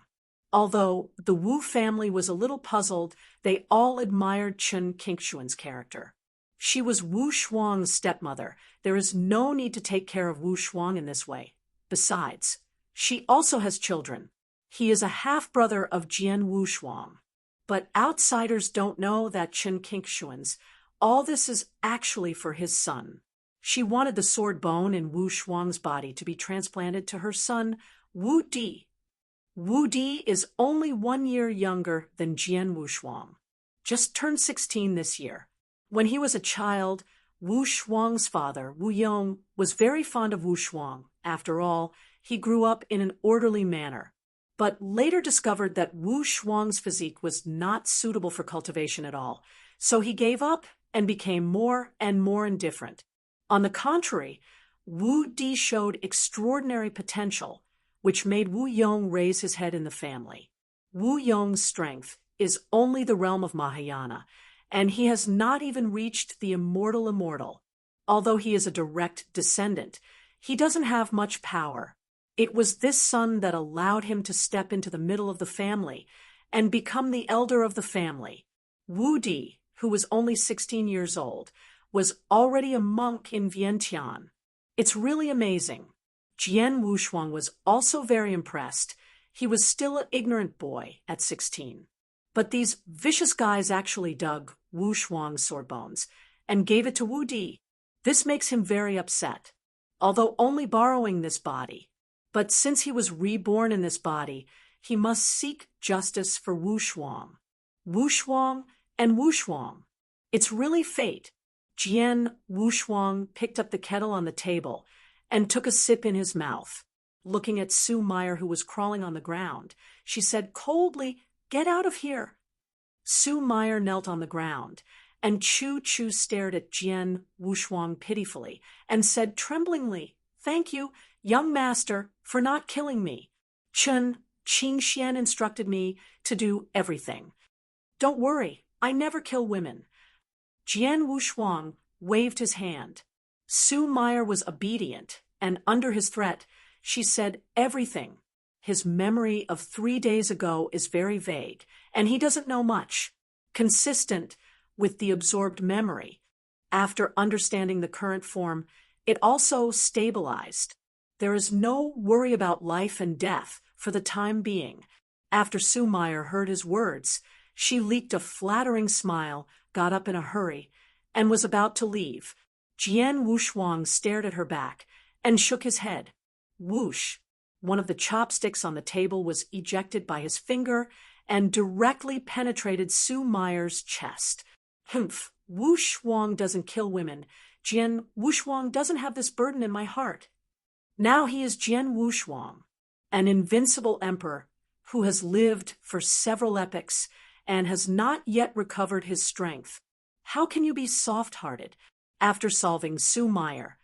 Although the Wu family was a little puzzled, they all admired Chen Qingxian's character. She was Wu Shuang's stepmother. There is no need to take care of Wu Shuang in this way. Besides, she also has children. He is a half-brother of Jian Wushuang. But outsiders don't know that Chen Qingxian's all this is actually for his son. She wanted the sword bone in Wu Shuang's body to be transplanted to her son, Wu Di. Wu Di is only 1 year younger than Jian Wushuang. Just turned 16 this year. When he was a child, Wu Shuang's father, Wu Yong, was very fond of Wu Shuang. After all, he grew up in an orderly manner, but later discovered that Wu Shuang's physique was not suitable for cultivation at all, so he gave up and became more and more indifferent. On the contrary, Wu Di showed extraordinary potential, which made Wu Yong raise his head in the family. Wu Yong's strength is only the realm of Mahayana, and he has not even reached the immortal. Although he is a direct descendant, he doesn't have much power. It was this son that allowed him to step into the middle of the family and become the elder of the family. Wu Di, who was only 16 years old, was already a monk in Vientiane. It's really amazing. Jian Wushuang was also very impressed. He was still an ignorant boy at 16. But these vicious guys actually dug Wu Shuang's sword bones and gave it to Wu Di. This makes him very upset, although only borrowing this body. But since he was reborn in this body, he must seek justice for Wu Shuang. Wu Shuang and Wu Shuang. It's really fate. Jian Wushuang picked up the kettle on the table and took a sip in his mouth. Looking at Sue Meyer, who was crawling on the ground, she said coldly, "Get out of here." Sue Meyer knelt on the ground and Chu Chu stared at Jian Wushuang pitifully and said tremblingly, "Thank you, young master, for not killing me. Chen Qingxian instructed me to do everything. Don't worry, I never kill women." Jian Wushuang waved his hand. Su Meyer was obedient, and under his threat, she said everything. His memory of 3 days ago is very vague, and he doesn't know much. Consistent with the absorbed memory. After understanding the current form, it also stabilized. There is no worry about life and death for the time being. After Su Meyer heard his words, she leaked a flattering smile, got up in a hurry, and was about to leave. Jian Wushuang stared at her back and shook his head. Whoosh! One of the chopsticks on the table was ejected by his finger and directly penetrated Su Meyer's chest. Humph! Wushuang doesn't kill women. Jian Wushuang doesn't have this burden in my heart. Now he is Jian Wushuang, an invincible emperor who has lived for several epochs and has not yet recovered his strength. How can you be soft-hearted? After solving Su Meyer,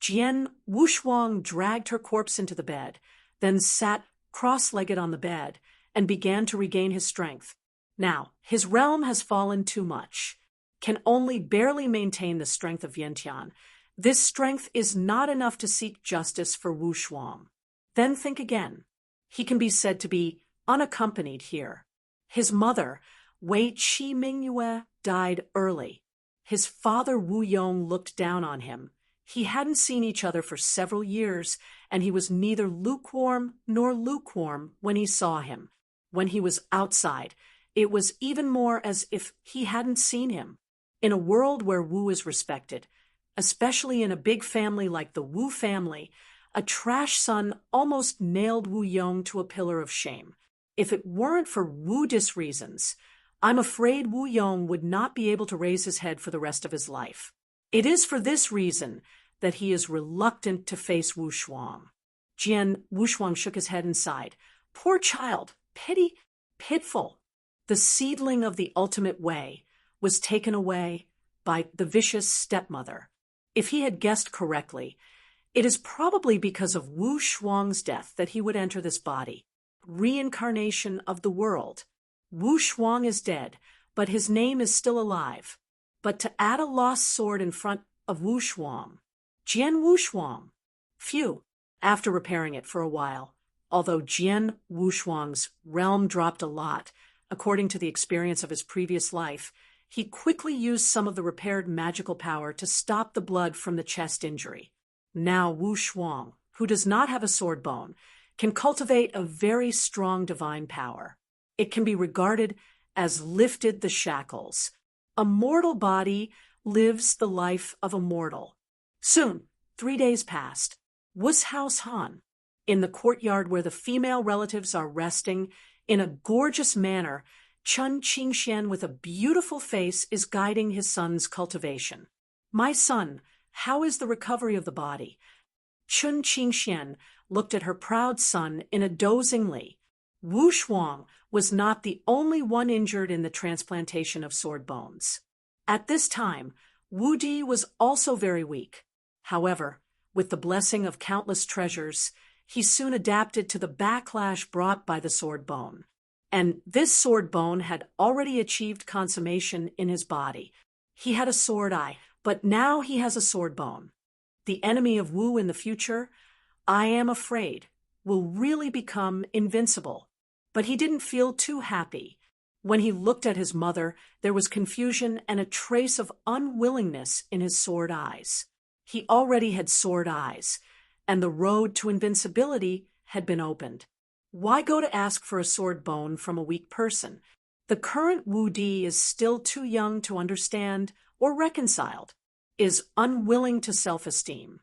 Jian Wushuang dragged her corpse into the bed, then sat cross-legged on the bed and began to regain his strength. Now, his realm has fallen too much, can only barely maintain the strength of Vientiane. This strength is not enough to seek justice for Wushuang. Then think again. He can be said to be unaccompanied here. His mother, Wei Qi Mingyue, died early. His father Wu Yong looked down on him. He hadn't seen each other for several years, and he was neither lukewarm nor lukewarm when he saw him. When he was outside, it was even more as if he hadn't seen him. In a world where Wu is respected, especially in a big family like the Wu family, a trash son almost nailed Wu Yong to a pillar of shame. If it weren't for Wu-dis reasons, I'm afraid Wu Yong would not be able to raise his head for the rest of his life. It is for this reason that he is reluctant to face Wushuang. Jian Wushuang shook his head and sighed. Poor child, pitiful. The seedling of the ultimate way was taken away by the vicious stepmother. If he had guessed correctly, it is probably because of Wushuang's death that he would enter this body. Reincarnation of the world. Wushuang is dead, but his name is still alive. But to add a lost sword in front of Wushuang, Jian Wushuang. Phew. After repairing it for a while, although Jian Wushuang's realm dropped a lot, according to the experience of his previous life, he quickly used some of the repaired magical power to stop the blood from the chest injury. Now Wushuang, who does not have a sword bone, can cultivate a very strong divine power. It can be regarded as lifted the shackles. A mortal body lives the life of a mortal. Soon, 3 days passed. Wushaus Han, in the courtyard where the female relatives are resting, in a gorgeous manner, Chen Qingxian with a beautiful face is guiding his son's cultivation. My son, how is the recovery of the body? Chen Qingxian looked at her proud son in a dozingly. Wushuang was not the only one injured in the transplantation of sword bones. At this time, Wu Di was also very weak. However, with the blessing of countless treasures, he soon adapted to the backlash brought by the sword bone. And this sword bone had already achieved consummation in his body. He had a sword eye, but now he has a sword bone. The enemy of Wu in the future, I am afraid, will really become invincible. But he didn't feel too happy. When he looked at his mother, there was confusion and a trace of unwillingness in his sword eyes. He already had sword eyes, and the road to invincibility had been opened. Why go to ask for a sword bone from a weak person? The current Wu Di is still too young to understand or reconciled, is unwilling to self-esteem.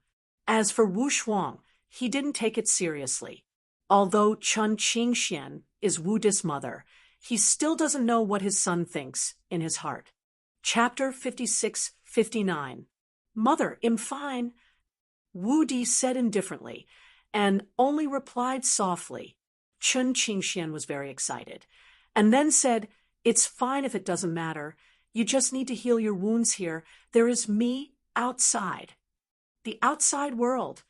As for Wushuang, he didn't take it seriously. Although Chen Qingxian is Wu-dis mother, he still doesn't know what his son thinks in his heart. Chapter 56-59. Mother, I'm fine. Wu Di said indifferently, and only replied softly. Chen Qingxian was very excited, and then said, It's fine if it doesn't matter. You just need to heal your wounds here. There is me outside. The outside world.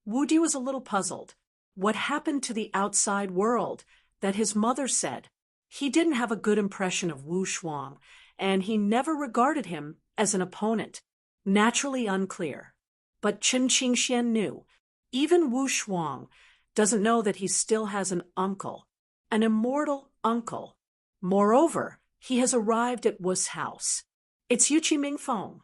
Wu Di was a little puzzled. What happened to the outside world that his mother said? He didn't have a good impression of Wu Shuang, and he never regarded him as an opponent. Naturally unclear. But Chen Qingxian knew. Even Wu Shuang doesn't know that he still has an uncle, an immortal uncle. Moreover, he has arrived at Wu's house. It's Yuqi Mingfeng.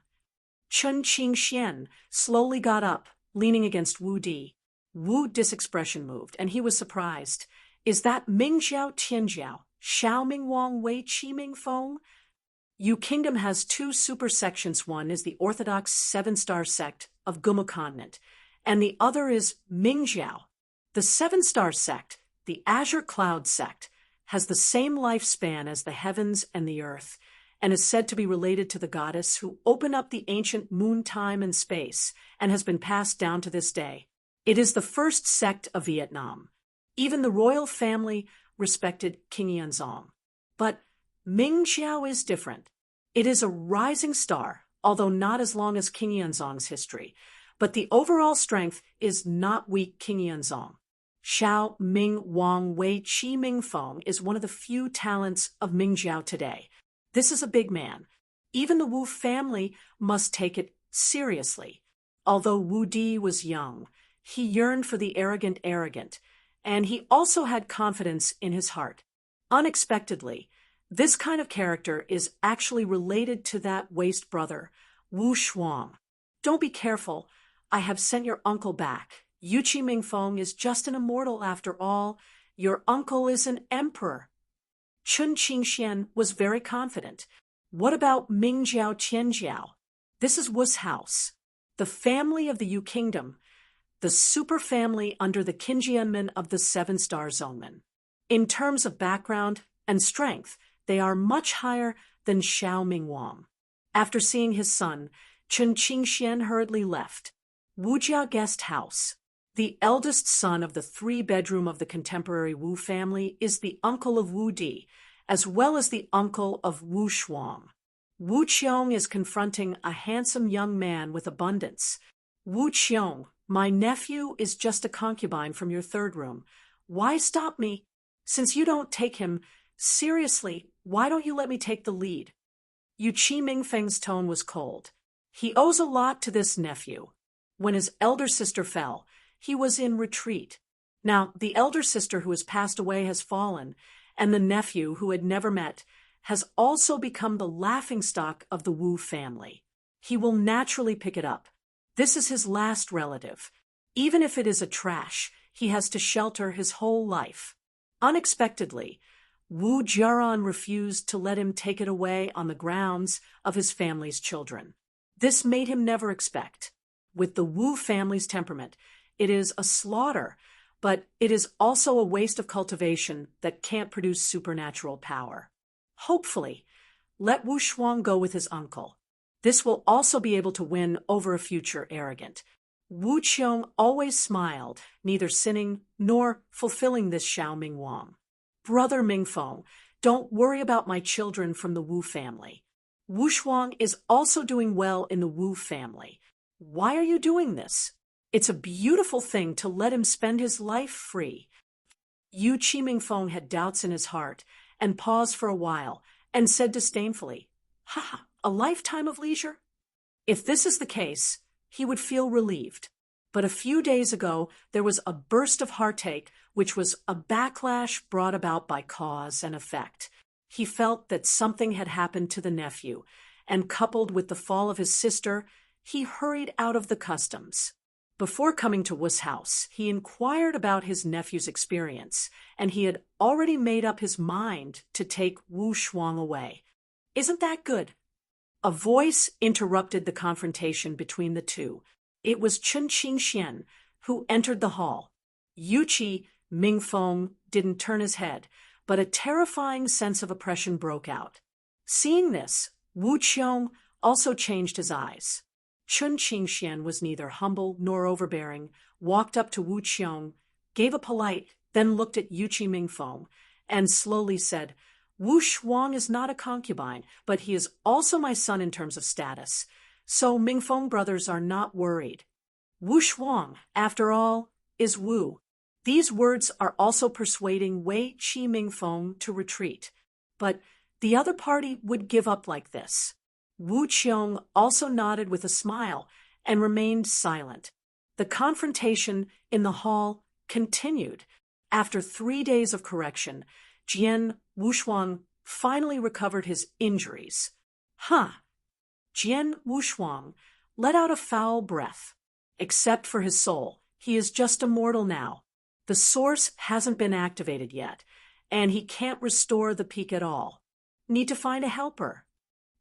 Chen Qingxian slowly got up, leaning against Wu Di. Wu's expression moved, and he was surprised. Is that Mingjiao Tianjiao, Xiao Mingwang Wei Qi Mingfeng? Yu Kingdom has two supersections. One is the Orthodox seven-star sect of Gumu Continent, and the other is Mingjiao. The seven-star sect, the Azure Cloud sect, has the same lifespan as the heavens and the earth, and is said to be related to the goddess who opened up the ancient moon time and space, and has been passed down to this day. It is the first sect of Vietnam. Even the royal family respected King Yanzong. But Mingjiao is different. It is a rising star, although not as long as King Yanzong's history. But the overall strength is not weak King Yanzong. Xiao Ming Wang Wei Qi Mingfeng is one of the few talents of Mingjiao today. This is a big man. Even the Wu family must take it seriously. Although Wu Di was young, he yearned for the arrogant, and he also had confidence in his heart. Unexpectedly, this kind of character is actually related to that waste brother, Wu Shuang. Don't be careful. I have sent your uncle back. Yuqi Mingfeng is just an immortal after all. Your uncle is an emperor. Chen Qingxian was very confident. What about Mingjiao Tianjiao? This is Wu's house. The family of the Yu Kingdom, the super family under the Qinjianmen of the seven-star Zongmen. In terms of background and strength, they are much higher than Xiao Mingwang. After seeing his son, Chen Qingxian hurriedly left. Wujia guest house. The eldest son of the three-bedroom of the contemporary Wu family is the uncle of Wu Di, as well as the uncle of Wu Shuang. Wu Qiong is confronting a handsome young man with abundance. Wu Qiong, my nephew is just a concubine from your third room. Why stop me? Since you don't take him seriously, why don't you let me take the lead? Yuqi Mingfeng's tone was cold. He owes a lot to this nephew. When his elder sister fell, he was in retreat. Now, the elder sister who has passed away has fallen, and the nephew, who had never met, has also become the laughingstock of the Wu family. He will naturally pick it up. This is his last relative. Even if it is a trash, he has to shelter his whole life. Unexpectedly, Wu Jiaran refused to let him take it away on the grounds of his family's children. This made him never expect. With the Wu family's temperament, it is a slaughter, but it is also a waste of cultivation that can't produce supernatural power. Hopefully, let Wu Shuang go with his uncle. This will also be able to win over a future arrogant. Wu Qiong always smiled, neither sinning nor fulfilling this Xiao Mingwang. Brother Mingfeng, don't worry about my children from the Wu family. Wu Shuang is also doing well in the Wu family. Why are you doing this? It's a beautiful thing to let him spend his life free. Yuqi Mingfeng had doubts in his heart and paused for a while and said disdainfully, "Ha, a lifetime of leisure?" If this is the case, he would feel relieved. But a few days ago, there was a burst of heartache, which was a backlash brought about by cause and effect. He felt that something had happened to the nephew, and coupled with the fall of his sister, he hurried out of the customs. Before coming to Wu's house, he inquired about his nephew's experience, and he had already made up his mind to take Wu Shuang away. Isn't that good? A voice interrupted the confrontation between the two. It was Chen Qingxian, who entered the hall. Yuqi Mingfeng didn't turn his head, but a terrifying sense of oppression broke out. Seeing this, Wu Qiong also changed his eyes. Chen Qingxian was neither humble nor overbearing, walked up to Wu Qiong, gave a polite, then looked at Yuqi Mingfeng, and slowly said, Wu Shuang is not a concubine, but he is also my son in terms of status, so Mingfeng brothers are not worried. Wu Shuang, after all, is Wu. These words are also persuading Wei Qi Mingfeng to retreat. But the other party would give up like this. Wu Qiong also nodded with a smile and remained silent. The confrontation in the hall continued. After 3 days of correction, Jian Wushuang finally recovered his injuries. Jian Wushuang let out a foul breath. Except for his soul, he is just a mortal now. The source hasn't been activated yet, and he can't restore the peak at all. Need to find a helper.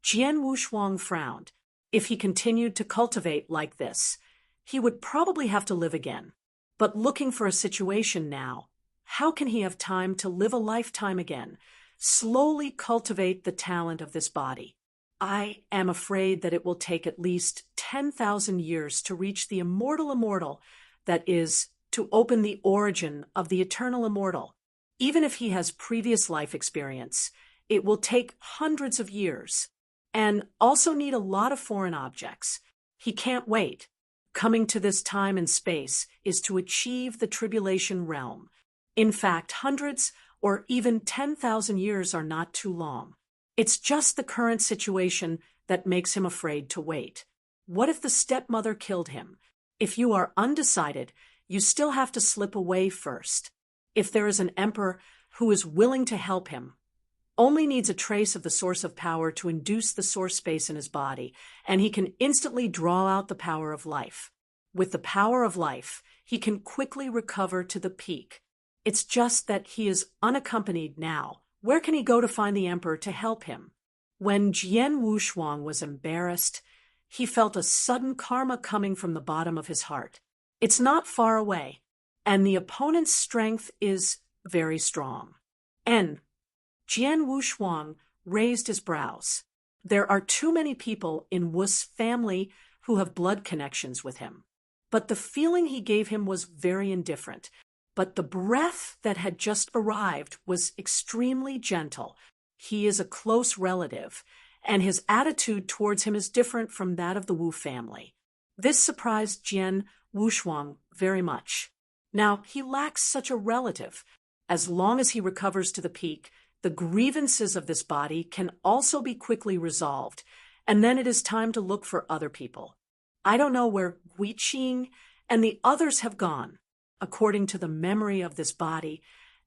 Jian Wushuang frowned. If he continued to cultivate like this, he would probably have to live again. But looking for a situation now, how can he have time to live a lifetime again, slowly cultivate the talent of this body? I am afraid that it will take at least 10,000 years to reach the immortal, that is, to open the origin of the eternal immortal. Even if he has previous life experience, it will take hundreds of years, and also need a lot of foreign objects. He can't wait. Coming to this time and space is to achieve the tribulation realm. In fact, hundreds or even 10,000 years are not too long. It's just the current situation that makes him afraid to wait. What if the stepmother killed him? If you are undecided, you still have to slip away first. If there is an emperor who is willing to help him, only needs a trace of the source of power to induce the source space in his body, and he can instantly draw out the power of life. With the power of life, he can quickly recover to the peak. It's just that he is unaccompanied now. Where can he go to find the emperor to help him? When Jian Wushuang was embarrassed, he felt a sudden karma coming from the bottom of his heart. It's not far away, and the opponent's strength is very strong. Jian Wushuang raised his brows. There are too many people in Wu's family who have blood connections with him. But the feeling he gave him was very indifferent. But the breath that had just arrived was extremely gentle. He is a close relative, and his attitude towards him is different from that of the Wu family. This surprised Jian Wushuang very much. Now, he lacks such a relative. As long as he recovers to the peak, the grievances of this body can also be quickly resolved, and then it is time to look for other people. I don't know where Hui Qing and the others have gone, according to the memory of this body,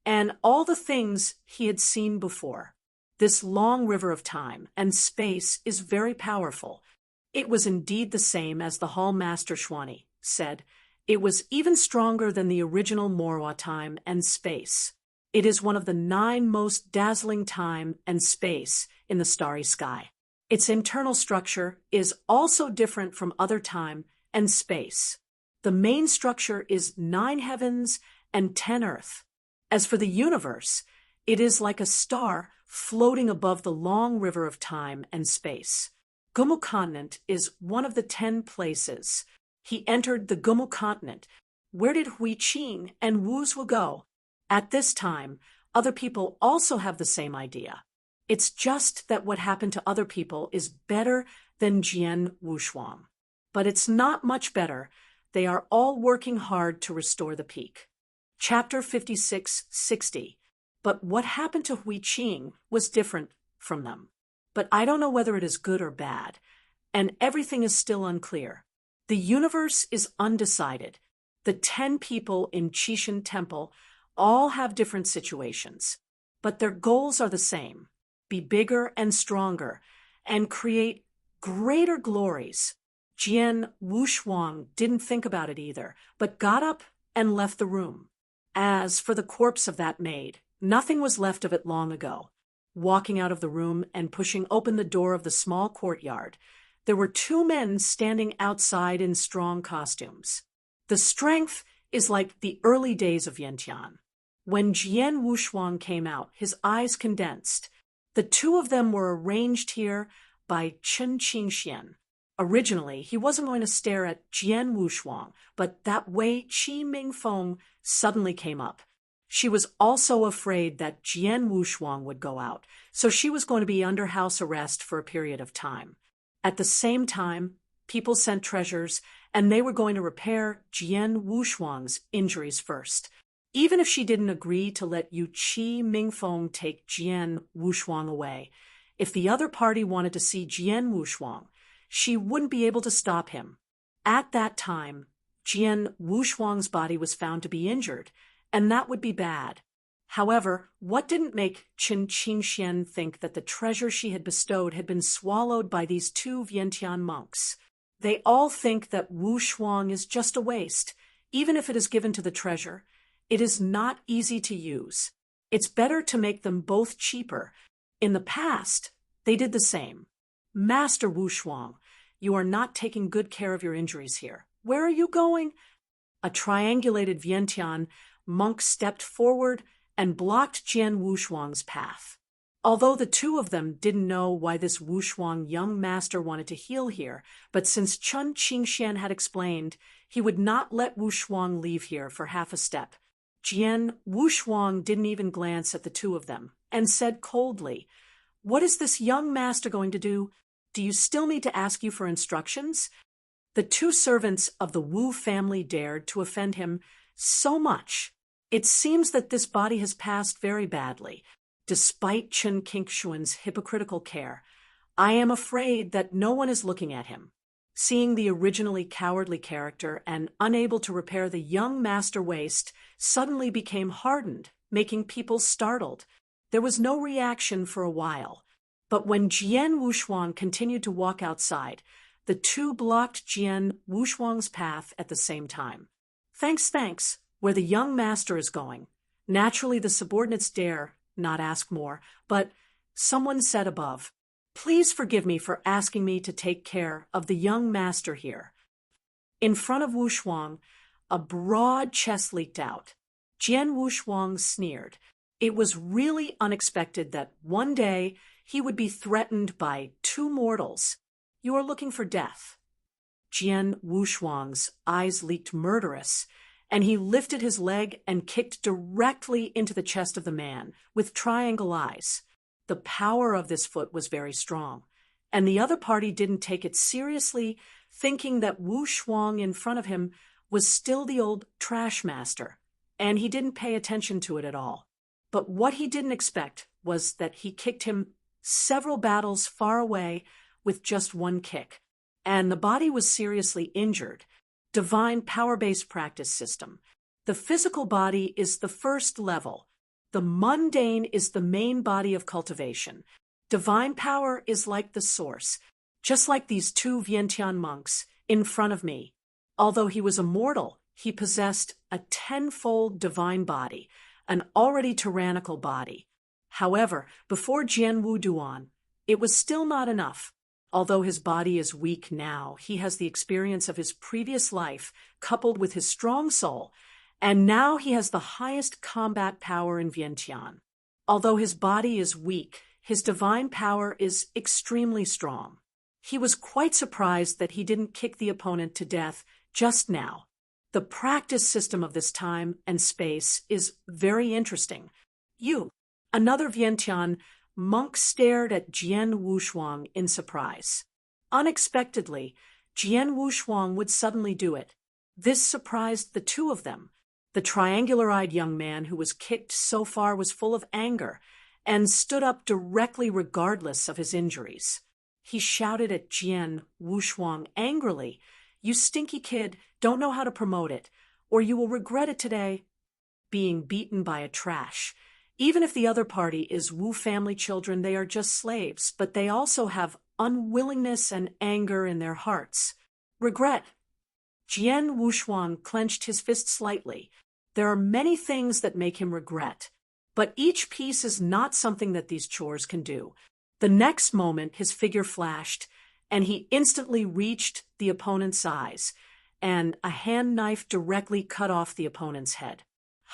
and all the things he had seen before. This long river of time and space is very powerful. It was indeed the same as the Hall Master Xuanyi said. It was even stronger than the original Morwa time and space. It is one of the 9 most dazzling time and space in the starry sky. Its internal structure is also different from other time and space. The main structure is 9 heavens and 10 earth. As for the universe, it is like a star floating above the long river of time and space. Gumu continent is one of the 10 places. He entered the Gumu continent. Where did Hui Qing and Wu's will go? At this time, other people also have the same idea. It's just that what happened to other people is better than Jian Wushuang. But it's not much better. They are all working hard to restore the peak. Chapter 56-60. But what happened to Hui Qing was different from them. But I don't know whether it is good or bad, and everything is still unclear. The universe is undecided. The 10 people in Qishan Temple all have different situations, but their goals are the same: be bigger and stronger, and create greater glories. Jian Wushuang didn't think about it either, but got up and left the room. As for the corpse of that maid, nothing was left of it long ago. Walking out of the room and pushing open the door of the small courtyard, there were 2 men standing outside in strong costumes. The strength is like the early days of Yantian. When Jian Wushuang came out, his eyes condensed. The 2 of them were arranged here by Chen Qingxian. Originally, he wasn't going to stare at Jian Wushuang, but that Wei Qi Mingfeng suddenly came up. She was also afraid that Jian Wushuang would go out, so she was going to be under house arrest for a period of time. At the same time, people sent treasures, and they were going to repair Jian Wushuang's injuries first. Even if she didn't agree to let Yu Qi Mingfeng take Jian Wushuang away, if the other party wanted to see Jian Wushuang, she wouldn't be able to stop him. At that time, Jian Wushuang's body was found to be injured, and that would be bad. However, what didn't make Qin Qingxian think that the treasure she had bestowed had been swallowed by these two Vientiane monks? They all think that Wushuang is just a waste, even if it is given to the treasure. It is not easy to use. It's better to make them both cheaper. In the past, they did the same. Master Wushuang, you are not taking good care of your injuries here. Where are you going? A triangulated Vientiane monk stepped forward and blocked Jian Wushuang's path. Although the two of them didn't know why this Wushuang young master wanted to heal here, but since Qin Qingxian had explained, he would not let Wushuang leave here for half a step. Jian Wushuang didn't even glance at the two of them and said coldly, "What is this young master going to do? Do you still need to ask you for instructions?" The two servants of the Wu family dared to offend him so much. It seems that this body has passed very badly. Despite Qin Qingxian's hypocritical care, I am afraid that no one is looking at him. Seeing the originally cowardly character and unable to repair the young master waist suddenly became hardened, making people startled. There was no reaction for a while. But when Jian Wushuang continued to walk outside, the two blocked Jian Wushuang's path at the same time. Thanks, where the young master is going. Naturally, the subordinates dare not ask more, but someone said above, "Please forgive me for asking me to take care of the young master here." In front of Wushuang, a broad chest leaked out. Jian Wushuang sneered. It was really unexpected that one day he would be threatened by two mortals. "You are looking for death." Jian Wushuang's eyes leaked murderous, and he lifted his leg and kicked directly into the chest of the man, with triangle eyes. The power of this foot was very strong, and the other party didn't take it seriously, thinking that Wushuang in front of him was still the old trash master, and he didn't pay attention to it at all. But what he didn't expect was that he kicked him several battles far away with just one kick, and the body was seriously injured. Divine power-based practice system. The physical body is the first level. The mundane is the main body of cultivation. Divine power is like the source, just like these two Vientiane monks in front of me. Although he was a mortal, he possessed a tenfold divine body, an already tyrannical body. However, before Jian Wuduan, it was still not enough. Although his body is weak now, he has the experience of his previous life coupled with his strong soul, and now he has the highest combat power in Vientiane. Although his body is weak, his divine power is extremely strong. He was quite surprised that he didn't kick the opponent to death just now. The practice system of this time and space is very interesting. Another Vientiane monk stared at Jian Wushuang in surprise. Unexpectedly, Jian Wushuang would suddenly do it. This surprised the two of them. The triangular-eyed young man who was kicked so far was full of anger and stood up directly regardless of his injuries. He shouted at Jian Wushuang angrily, "You stinky kid, don't know how to promote it, or you will regret it today." Being beaten by a trash. Even if the other party is Wu family children, they are just slaves, but they also have unwillingness and anger in their hearts. Regret. Jian Wushuang clenched his fist slightly. There are many things that make him regret, but each piece is not something that these chores can do. The next moment, his figure flashed, and he instantly reached the opponent's eyes, and a hand knife directly cut off the opponent's head.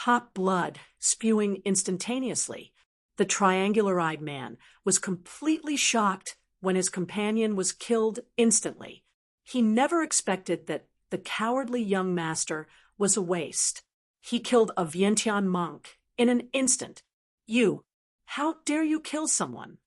Hot blood spewing instantaneously. The triangular-eyed man was completely shocked when his companion was killed instantly. He never expected that the cowardly young master was a waste. He killed a Vientiane monk In an instant. You, how dare you kill someone?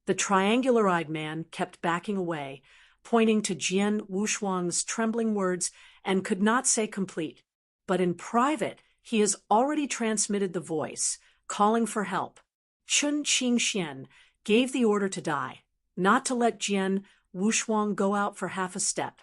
The triangular-eyed man kept backing away, pointing to Jian Wushuang's trembling words, and could not say complete. But in private, he has already transmitted the voice, calling for help. Chun Qingxian gave the order to die, not to let Jian Wushuang go out for half a step.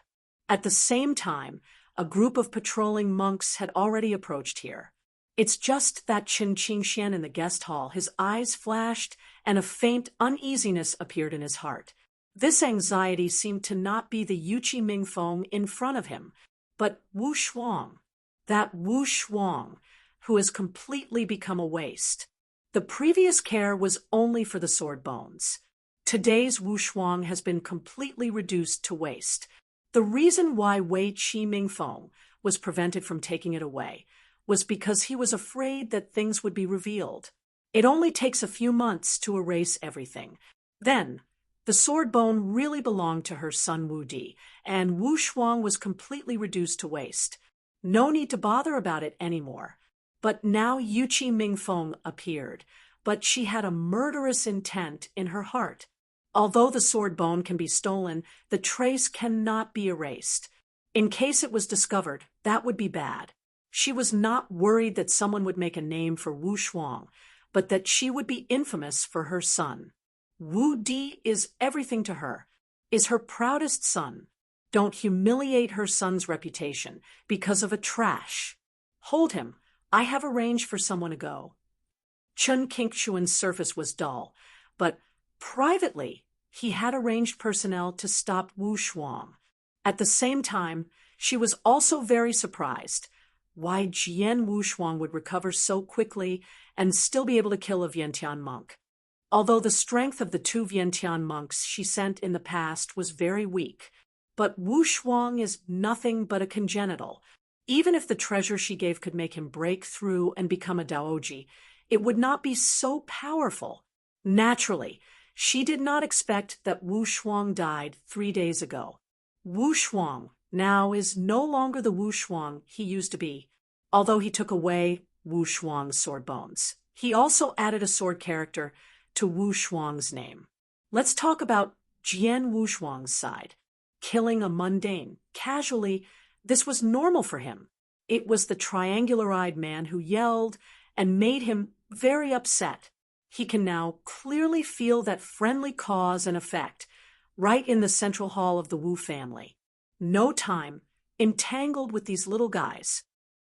At the same time, a group of patrolling monks had already approached here. It's just that Chun Qingxian in the guest hall, his eyes flashed, and a faint uneasiness appeared in his heart. This anxiety seemed to not be the Yuqi Mingfeng in front of him, but Wu Shuang, that Wu Shuang, who has completely become a waste. The previous care was only for the sword bones. Today's Wu Shuang has been completely reduced to waste. The reason why Wei Qi Mingfeng was prevented from taking it away was because he was afraid that things would be revealed. It only takes a few months to erase everything. Then, the sword bone really belonged to her son Wu Di, and Wu Shuang was completely reduced to waste. No need to bother about it anymore. But now Yuqi Mingfeng appeared, but she had a murderous intent in her heart. Although the sword bone can be stolen, the trace cannot be erased. In case it was discovered, that would be bad. She was not worried that someone would make a name for Wu Shuang, but that she would be infamous for her son. Wu Di is everything to her, is her proudest son. Don't humiliate her son's reputation because of a trash. Hold him. I have arranged for someone to go. Chun Qingshuan's surface was dull, but privately, he had arranged personnel to stop Wu Shuang. At the same time, she was also very surprised why Jian Wushuang would recover so quickly and still be able to kill a Vientiane monk. Although the strength of the 2 Vientiane monks she sent in the past was very weak, but Wu Shuang is nothing but a congenital. Even if the treasure she gave could make him break through and become a Daoji, it would not be so powerful. Naturally, she did not expect that Wu Shuang died 3 days ago. Wu Shuang now is no longer the Wu Shuang he used to be. Although he took away Wu Shuang's sword bones, he also added a sword character to Wu Shuang's name. Let's talk about Jian Wushuang's side. Killing a mundane, casually, this was normal for him. It was the triangular-eyed man who yelled and made him very upset. He can now clearly feel that friendly cause and effect right in the central hall of the Wu family. No time, entangled with these little guys.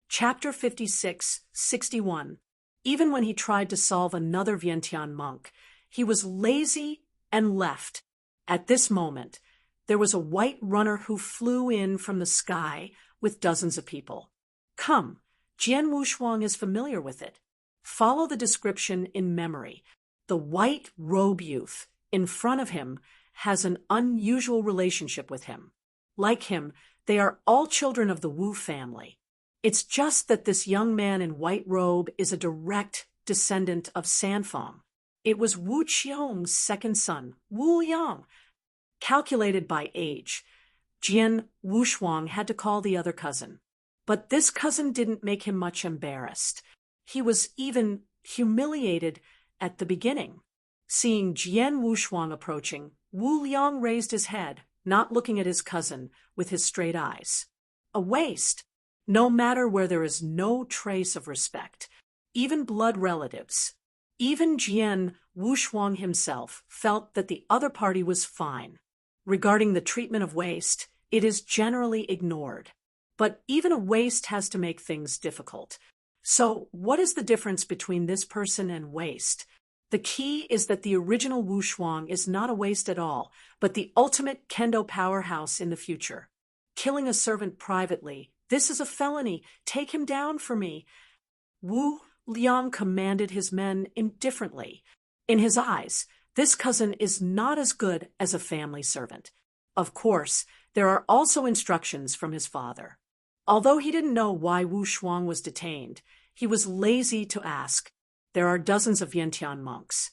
Chapter 56:61. Even when he tried to solve another Vientiane monk, he was lazy and left. At this moment, there was a white runner who flew in from the sky with dozens of people. Come, Jian Wushuang is familiar with it. Follow the description in memory. The white robe youth in front of him has an unusual relationship with him. Like him, they are all children of the Wu family. It's just that this young man in white robe is a direct descendant of Sanfeng. It was Wu Qiong's second son, Wu Yang. Calculated by age, Jian Wushuang had to call the other cousin. But this cousin didn't make him much embarrassed. He was even humiliated at the beginning. Seeing Jian Wushuang approaching, Wu Liang raised his head, not looking at his cousin with his straight eyes. A waste, no matter where there is no trace of respect, even blood relatives. Even Jian Wushuang himself felt that the other party was fine. Regarding the treatment of waste, it is generally ignored. But even a waste has to make things difficult. So what is the difference between this person and waste? The key is that the original Wu Shuang is not a waste at all, but the ultimate kendo powerhouse in the future. Killing a servant privately, this is a felony. Take him down for me. Wu Liang commanded his men indifferently. In his eyes, this cousin is not as good as a family servant. Of course, there are also instructions from his father. Although he didn't know why Wu Shuang was detained, he was lazy to ask. There are dozens of Vientiane monks,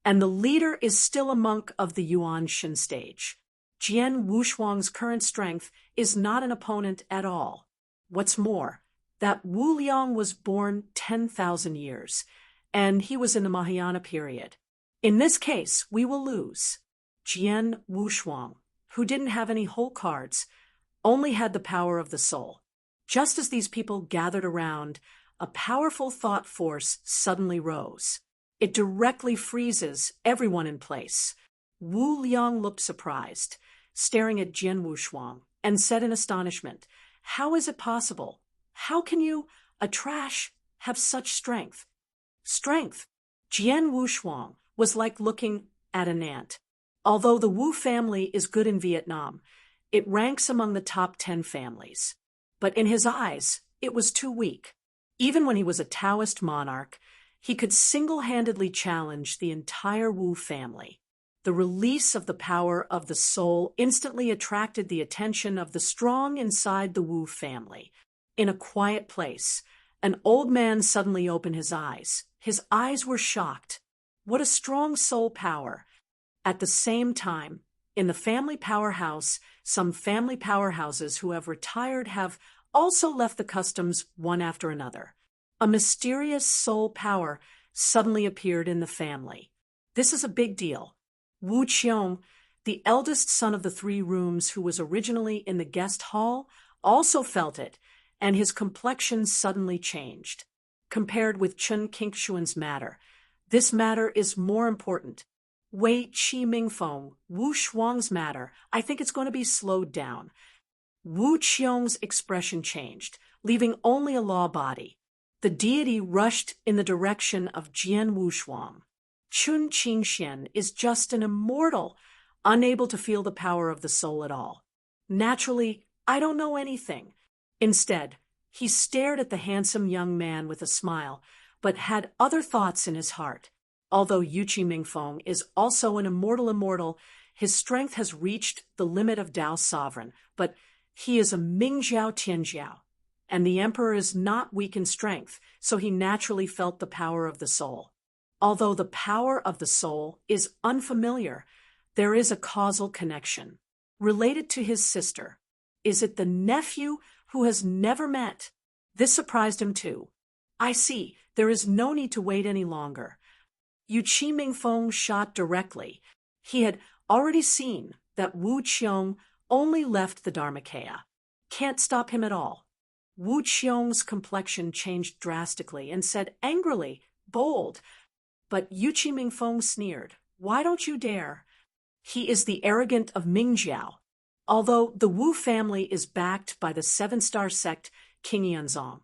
and the leader is still a monk of the Yuan Shin stage. Jian Wushuang's current strength is not an opponent at all. What's more, that Wu Liang was born 10,000 years, and he was in the Mahayana period. In this case, we will lose. Jian Wushuang, who didn't have any whole cards, only had the power of the soul. Just as these people gathered around, a powerful thought force suddenly rose. It directly freezes everyone in place. Wu Liang looked surprised, staring at Jian Wushuang, and said in astonishment, "How is it possible? How can you, a trash, have such strength?" Strength. Jian Wushuang was like looking at an ant. Although the Wu family is good in Vietnam, it ranks among the top 10 families. But in his eyes, it was too weak. Even when he was a Taoist monarch, he could single-handedly challenge the entire Wu family. The release of the power of the soul instantly attracted the attention of the strong inside the Wu family. In a quiet place, an old man suddenly opened his eyes. His eyes were shocked. What a strong soul power! At the same time, in the family powerhouse, some family powerhouses who have retired have also left the customs one after another. A mysterious soul power suddenly appeared in the family. This is a big deal. Wu Qiong, the eldest son of the 3 rooms who was originally in the guest hall, also felt it, and his complexion suddenly changed. Compared with Chen Qingshuan's matter, this matter is more important. Wei Qi Mingfeng, Wu Shuang's matter, I think it's going to be slowed down. Wu Qiong's expression changed, leaving only a law body. The deity rushed in the direction of Jian Wushuang. Chun Qingxian is just an immortal, unable to feel the power of the soul at all. Naturally, I don't know anything. Instead, he stared at the handsome young man with a smile, but had other thoughts in his heart. Although Yuqi Mingfeng is also an immortal, his strength has reached the limit of Tao's sovereign, but he is a Mingjiao Tianjiao, and the emperor is not weak in strength, so he naturally felt the power of the soul. Although the power of the soul is unfamiliar, there is a causal connection. Related to his sister. Is it the nephew who has never met? This surprised him too. I see, there is no need to wait any longer. Yuqi Mingfeng shot directly. He had already seen that Wu Qiong only left the Dharmakaya. Can't stop him at all. Wu Qiong's complexion changed drastically and said angrily, bold. But Yuqi Mingfeng sneered. Why don't you dare? He is the arrogant of Mingjiao. Although the Wu family is backed by the 7-star sect Qingyanzong,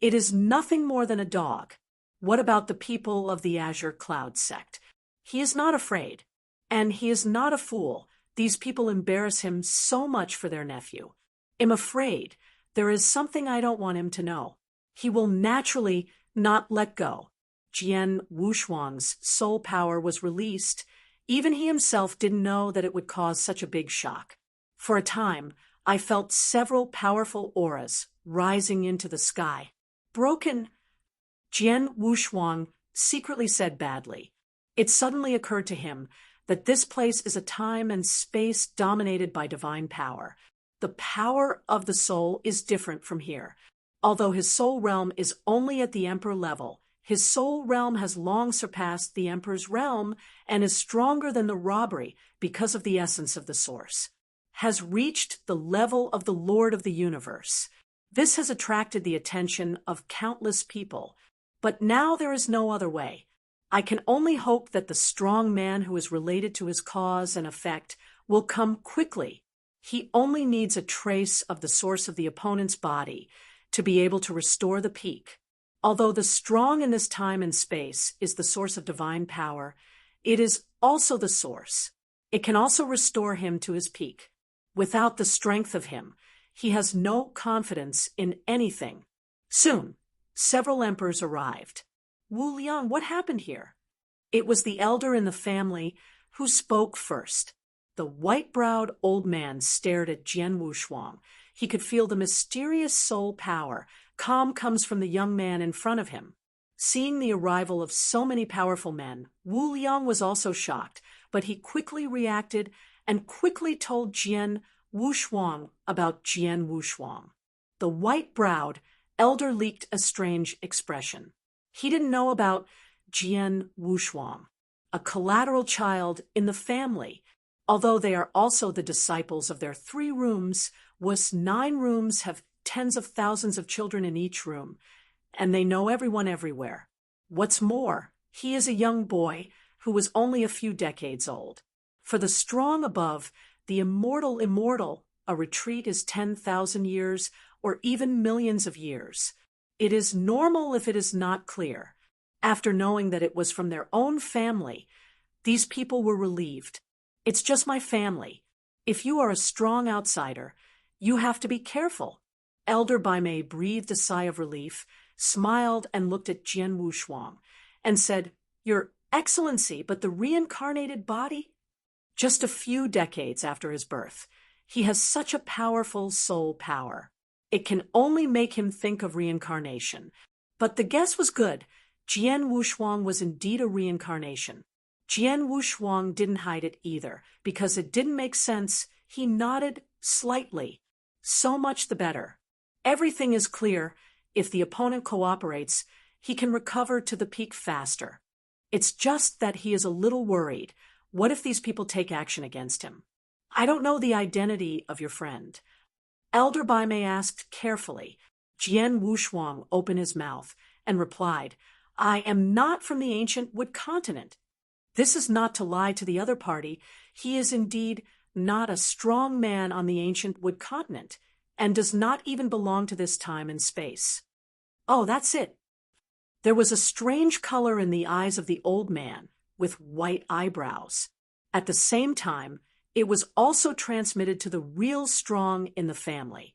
it is nothing more than a dog. What about the people of the Azure Cloud sect? He is not afraid. And he is not a fool. These people embarrass him so much for their nephew. I'm afraid there is something I don't want him to know. He will naturally not let go. Jian Wushuang's soul power was released. Even he himself didn't know that it would cause such a big shock. For a time, I felt several powerful auras rising into the sky. Broken. Jian Wushuang secretly said badly. It suddenly occurred to him that this place is a time and space dominated by divine power. The power of the soul is different from here. Although his soul realm is only at the emperor level, his soul realm has long surpassed the emperor's realm and is stronger than the robbery because of the essence of the source. Has reached the level of the Lord of the universe. This has attracted the attention of countless people. But now there is no other way. I can only hope that the strong man who is related to his cause and effect will come quickly. He only needs a trace of the source of the opponent's body to be able to restore the peak. Although the strong in this time and space is the source of divine power, it is also the source. It can also restore him to his peak. Without the strength of him, he has no confidence in anything. Soon, several emperors arrived. Wu Liang, what happened here? It was the elder in the family who spoke first. The white-browed old man stared at Jian Wushuang. He could feel the mysterious soul power. Calm comes from the young man in front of him. Seeing the arrival of so many powerful men, Wu Liang was also shocked, but he quickly reacted and quickly told Jian Wushuang about Jian Wushuang. The white-browed Elder leaked a strange expression. He didn't know about Jian Wushuang, a collateral child in the family, although they are also the disciples of their 3 rooms, was 9 rooms have tens of thousands of children in each room, and they know everyone everywhere. What's more, he is a young boy who was only a few decades old. For the strong above, the immortal, a retreat is 10,000 years or even millions of years. It is normal if it is not clear. After knowing that it was from their own family, these people were relieved. It's just my family. If you are a strong outsider, you have to be careful. Elder Baimei breathed a sigh of relief, smiled and looked at Jian Wushuang, and said, "Your Excellency, but the reincarnated body?" Just a few decades after his birth, he has such a powerful soul power. It can only make him think of reincarnation. But the guess was good. Jian Wushuang was indeed a reincarnation. Jian Wushuang didn't hide it either, because it didn't make sense. He nodded slightly. So much the better. Everything is clear. If the opponent cooperates, he can recover to the peak faster. It's just that he is a little worried. What if these people take action against him? I don't know the identity of your friend. Elder Baimei asked carefully. Jian Wushuang opened his mouth and replied, "I am not from the ancient Wood continent." This is not to lie to the other party. He is indeed not a strong man on the ancient Wood continent, and does not even belong to this time and space. Oh, that's it. There was a strange color in the eyes of the old man, with white eyebrows. At the same time, it was also transmitted to the real strong in the family.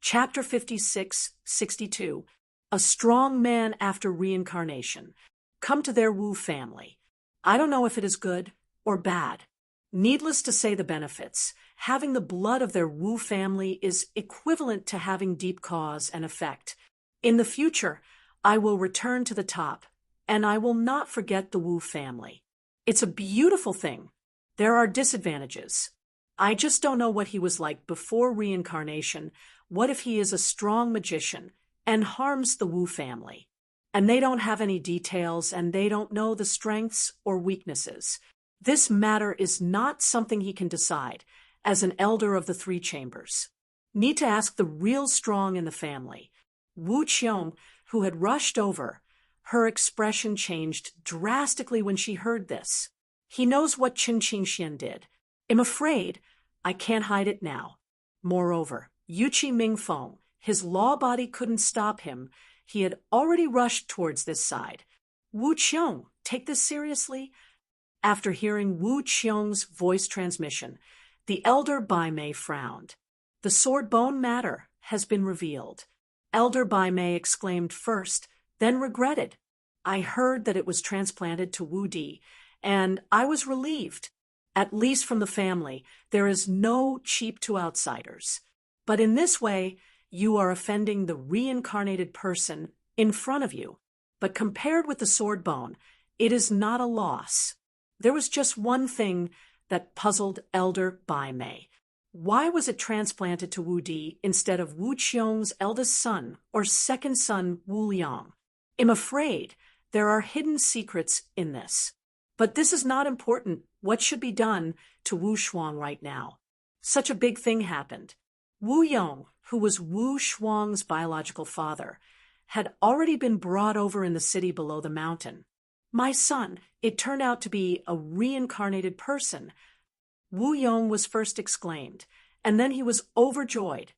Chapter 56-62, A Strong Man After Reincarnation. Come to their Wu family. I don't know if it is good or bad. Needless to say the benefits. Having the blood of their Wu family is equivalent to having deep cause and effect. In the future, I will return to the top, and I will not forget the Wu family. It's a beautiful thing. There are disadvantages. I just don't know what he was like before reincarnation. What if he is a strong magician and harms the Wu family? And they don't have any details, and they don't know the strengths or weaknesses. This matter is not something he can decide as an elder of the 3 chambers. Need to ask the real strong in the family. Wu Qiong, who had rushed over, her expression changed drastically when she heard this. He knows what Chen Qingxian did. I'm afraid I can't hide it now. Moreover, Yuqi Mingfeng, his law body couldn't stop him. He had already rushed towards this side. Wu Qiong, take this seriously? After hearing Wu Qiong's voice transmission, the elder Baimei frowned. The sword bone matter has been revealed. Elder Baimei exclaimed first, then regretted. I heard that it was transplanted to Wu Di, and I was relieved. At least from the family, there is no cheap to outsiders. But in this way, you are offending the reincarnated person in front of you. But compared with the sword bone, it is not a loss. There was just one thing that puzzled Elder Baimei. Why was it transplanted to Wu Di instead of Wu Qiong's eldest son or second son, Wu Liang? I'm afraid there are hidden secrets in this. But this is not important. What should be done to Wu Shuang right now? Such a big thing happened. Wu Yong, who was Wu Shuang's biological father, had already been brought over in the city below the mountain. My son, it turned out to be a reincarnated person. Wu Yong was first exclaimed, and then he was overjoyed.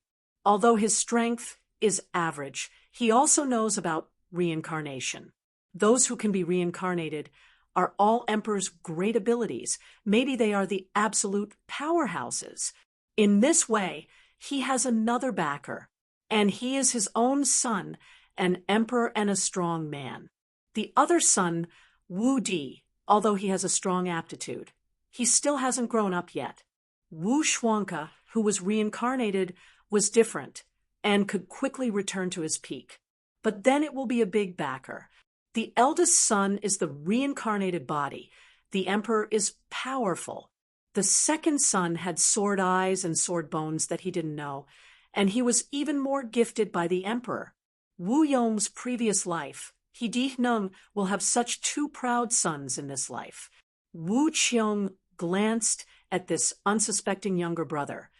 Although his strength is average, he also knows about reincarnation. Those who can be reincarnated are all Emperor's great abilities. Maybe they are the absolute powerhouses. In this way, he has another backer, and he is his own son, an emperor and a strong man. The other son, Wu Di, although he has a strong aptitude, he still hasn't grown up yet. Wu Shuangke, who was reincarnated, was different and could quickly return to his peak. But then it will be a big backer. The eldest son is the reincarnated body. The emperor is powerful. The second son had sword eyes and sword bones that he didn't know, and he was even more gifted by the emperor. Wu Yong's previous life, He Di Nung will have such two proud sons in this life. Wu Qiong glanced at this unsuspecting younger brother,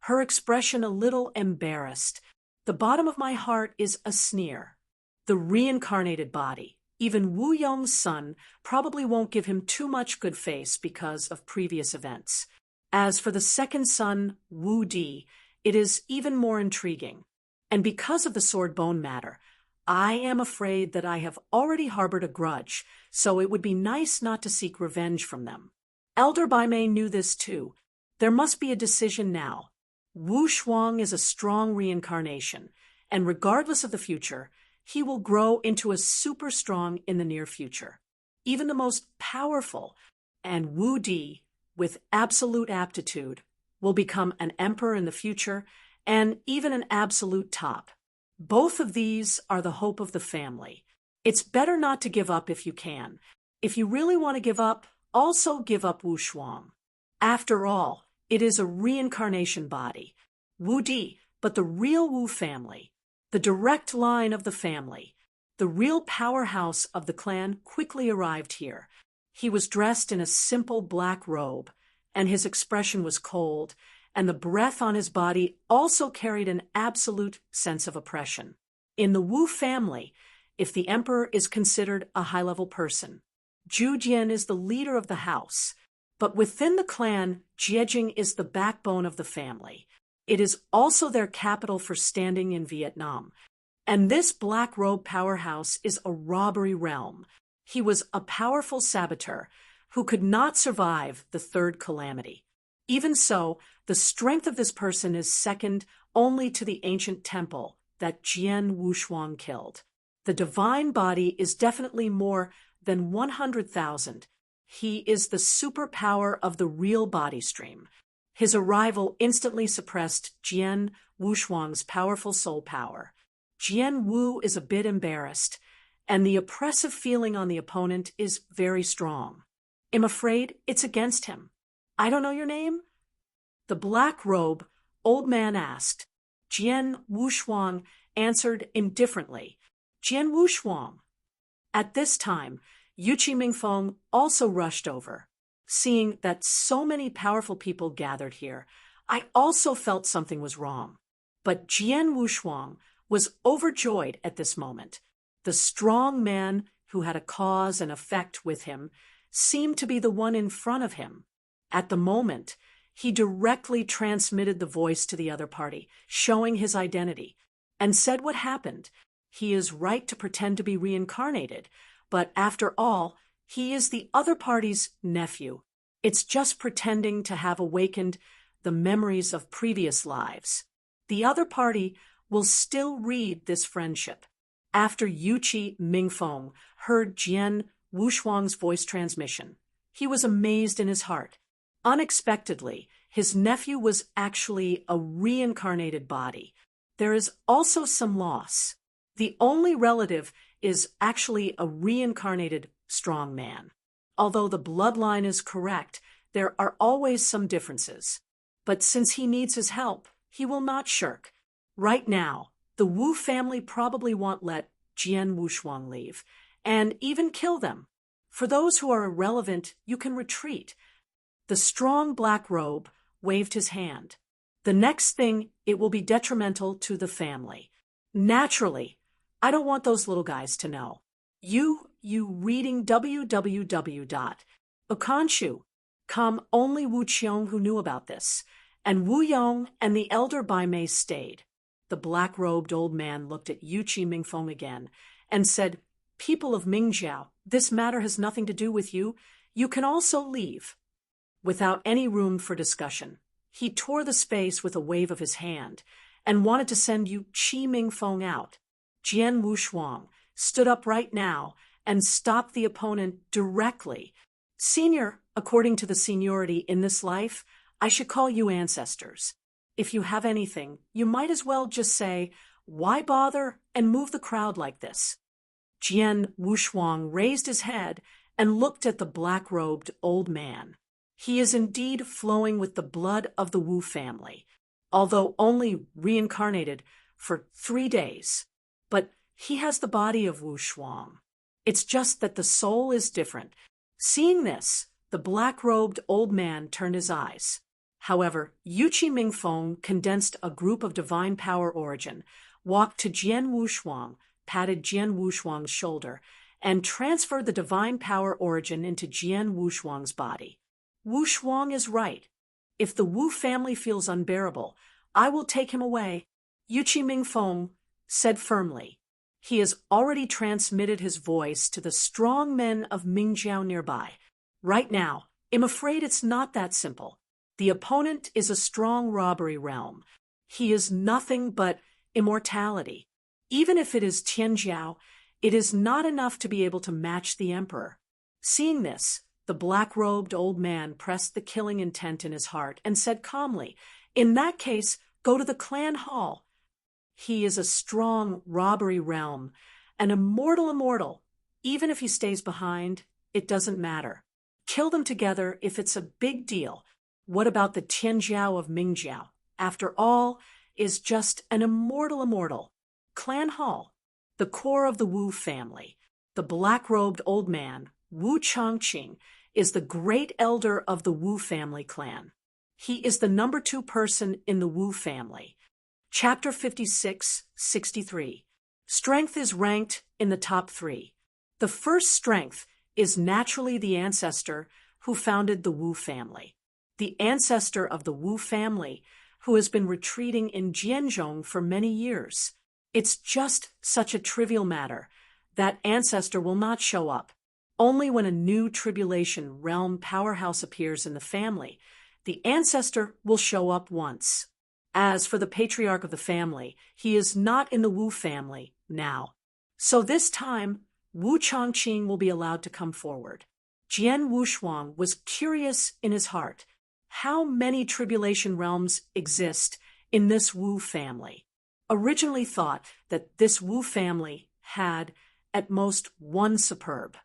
her expression a little embarrassed. The bottom of my heart is a sneer. The reincarnated body. Even Wu Yong's son probably won't give him too much good face because of previous events. As for the second son, Wu Di, it is even more intriguing. And because of the sword bone matter, I am afraid that I have already harbored a grudge, so it would be nice not to seek revenge from them. Elder Bai Mei knew this too. There must be a decision now. Wu Shuang is a strong reincarnation, and regardless of the future, he will grow into a super strong in the near future. Even the most powerful, and Wu Di, with absolute aptitude, will become an emperor in the future and even an absolute top. Both of these are the hope of the family. It's better not to give up if you can. If you really want to give up, also give up Wu Shuang. After all, it is a reincarnation body. Wu Di, but the real Wu family, the direct line of the family, the real powerhouse of the clan quickly arrived here. He was dressed in a simple black robe, and his expression was cold, and the breath on his body also carried an absolute sense of oppression. In the Wu family, if the emperor is considered a high-level person, Zhu Jian is the leader of the house, but within the clan, Jiejing is the backbone of the family. It is also their capital for standing in Vietnam. And this black robe powerhouse is a robbery realm. He was a powerful saboteur who could not survive the third calamity. Even so, the strength of this person is second only to the ancient temple that Jian Wushuang killed. The divine body is definitely more than 100,000. He is the superpower of the real body stream. His arrival instantly suppressed Jian Wushuang's powerful soul power. Jian Wu is a bit embarrassed, and the oppressive feeling on the opponent is very strong. I'm afraid it's against him. I don't know your name? The black robe old man asked. Jian Wushuang answered indifferently. Jian Wushuang. At this time, Yuqi Mingfeng also rushed over. Seeing that so many powerful people gathered here, I also felt something was wrong. But Jian Wushuang was overjoyed at this moment. The strong man who had a cause and effect with him seemed to be the one in front of him. At the moment, he directly transmitted the voice to the other party, showing his identity, and said what happened. He is right to pretend to be reincarnated, but after all, he is the other party's nephew. It's just pretending to have awakened the memories of previous lives. The other party will still read this friendship. After Yuqi Mingfeng heard Jian Wushuang's voice transmission, he was amazed in his heart. Unexpectedly, his nephew was actually a reincarnated body. There is also some loss. The only relative is actually a reincarnated strong man. Although the bloodline is correct, there are always some differences. But since he needs his help, he will not shirk. Right now, the Wu family probably won't let Jian Wushuang leave, and even kill them. For those who are irrelevant, you can retreat. The strong black robe waved his hand. The next thing, it will be detrimental to the family. Naturally, I don't want those little guys to know. You reading www.okanshu.com, only Wu Qiong who knew about this, and Wu Yong and the elder Bai Mei stayed. The black-robed old man looked at Yuqi Mingfeng again and said, "People of Mingjiao, this matter has nothing to do with you. You can also leave." Without any room for discussion, he tore the space with a wave of his hand and wanted to send Yuqi Mingfeng out. Jian Wushuang stood up right now and stopped the opponent directly. "Senior, according to the seniority in this life, I should call you ancestors. If you have anything, you might as well just say, 'Why bother?' and move the crowd like this." Jian Wushuang raised his head and looked at the black-robed old man. He is indeed flowing with the blood of the Wu family, although only reincarnated for 3 days. But He has the body of Wu Shuang. It's just that the soul is different. Seeing this, the black-robed old man turned his eyes. However, Yuqi Mingfeng condensed a group of divine power origin, walked to Jian Wushuang, patted Jian Wushuang's shoulder, and transferred the divine power origin into Jian Wushuang's body. Wushuang is right. If the Wu family feels unbearable, I will take him away, Yuqi Mingfeng said firmly. He has already transmitted his voice to the strong men of Mingjiao nearby. Right now, I'm afraid it's not that simple. The opponent is a strong robbery realm. He is nothing but immortality. Even if it is Tianjiao, it is not enough to be able to match the emperor. Seeing this, the black-robed old man pressed the killing intent in his heart and said calmly, "In that case, go to the clan hall." He is a strong robbery realm, an immortal. Even if he stays behind, it doesn't matter. Kill them together if it's a big deal. What about the Tianjiao of Mingjiao? After all, is just an immortal. Clan hall, the core of the Wu family. The black-robed old man, Wu Chongqing, is the great elder of the Wu family clan. He is the number 2 person in the Wu family. Chapter 56-63. Strength is ranked in the top 3. The first strength is naturally the ancestor who founded the Wu family. The ancestor of the Wu family who has been retreating in Jianzhong for many years. It's just such a trivial matter. That ancestor will not show up. Only when a new tribulation realm powerhouse appears in the family, the ancestor will show up once. As for the patriarch of the family, he is not in the Wu family now. So this time, Wu Chongqing will be allowed to come forward. Jian Wushuang was curious in his heart. How many tribulation realms exist in this Wu family? Originally thought that this Wu family had, at most, 1 superb.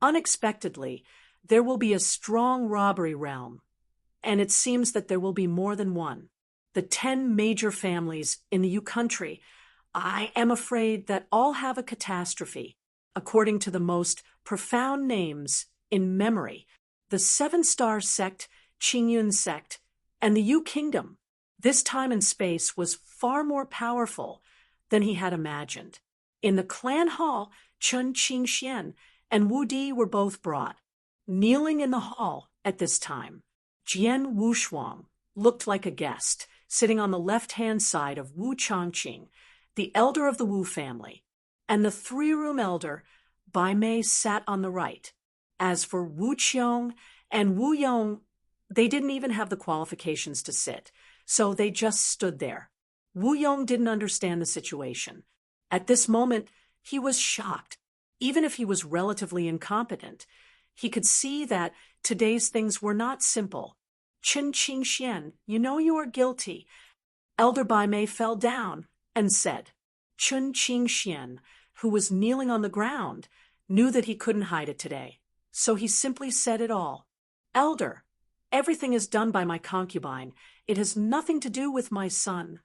Unexpectedly, there will be a strong robbery realm, and it seems that there will be more than 1. The 10 major families in the Yu country, I am afraid that all have a catastrophe, according to the most profound names in memory, the 7-star sect, Qingyun sect, and the Yu kingdom. This time and space was far more powerful than he had imagined. In the clan hall, Chen Qingxian and Wu Di were both brought. Kneeling in the hall at this time, Jian Wushuang looked like a guest, sitting on the left-hand side of Wu Chongqing, the elder of the Wu family, and the 3-room elder, Bai Mei, sat on the right. As for Wu Qiong and Wu Yong, they didn't even have the qualifications to sit, so they just stood there. Wu Yong didn't understand the situation. At this moment, he was shocked. Even if he was relatively incompetent, he could see that today's things were not simple. Chen Qingxian, you know you are guilty. Elder Bai Mei fell down and said. Chen Qingxian, who was kneeling on the ground, knew that he couldn't hide it today, so he simply said it all. Elder, everything is done by my concubine. It has nothing to do with my son.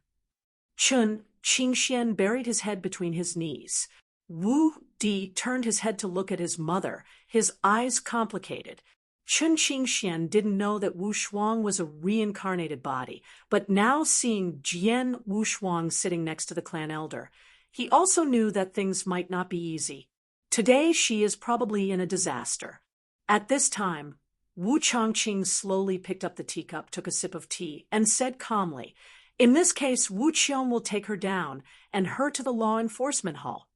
Chen Qingxian buried his head between his knees. Wu Di turned his head to look at his mother, his eyes complicated. Chen Qingxian didn't know that Wu Shuang was a reincarnated body, but now seeing Jian Wushuang sitting next to the clan elder, he also knew that things might not be easy. Today she is probably in a disaster. At this time, Wu Chongqing slowly picked up the teacup, took a sip of tea, and said calmly, "In this case, Wu Qiong will take her down and her to the law enforcement hall.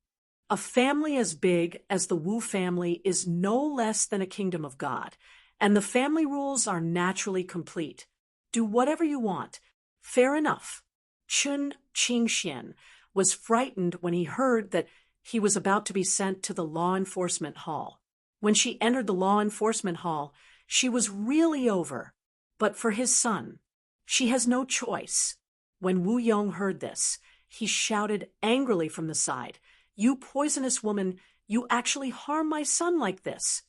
A family as big as the Wu family is no less than a kingdom of God, and the family rules are naturally complete. Do whatever you want. Fair enough." Chen Qingxian was frightened when he heard that he was about to be sent to the law enforcement hall. When she entered the law enforcement hall, she was really over. But for his son, she has no choice. When Wu Yong heard this, he shouted angrily from the side, "You poisonous woman, you actually harm my son like this."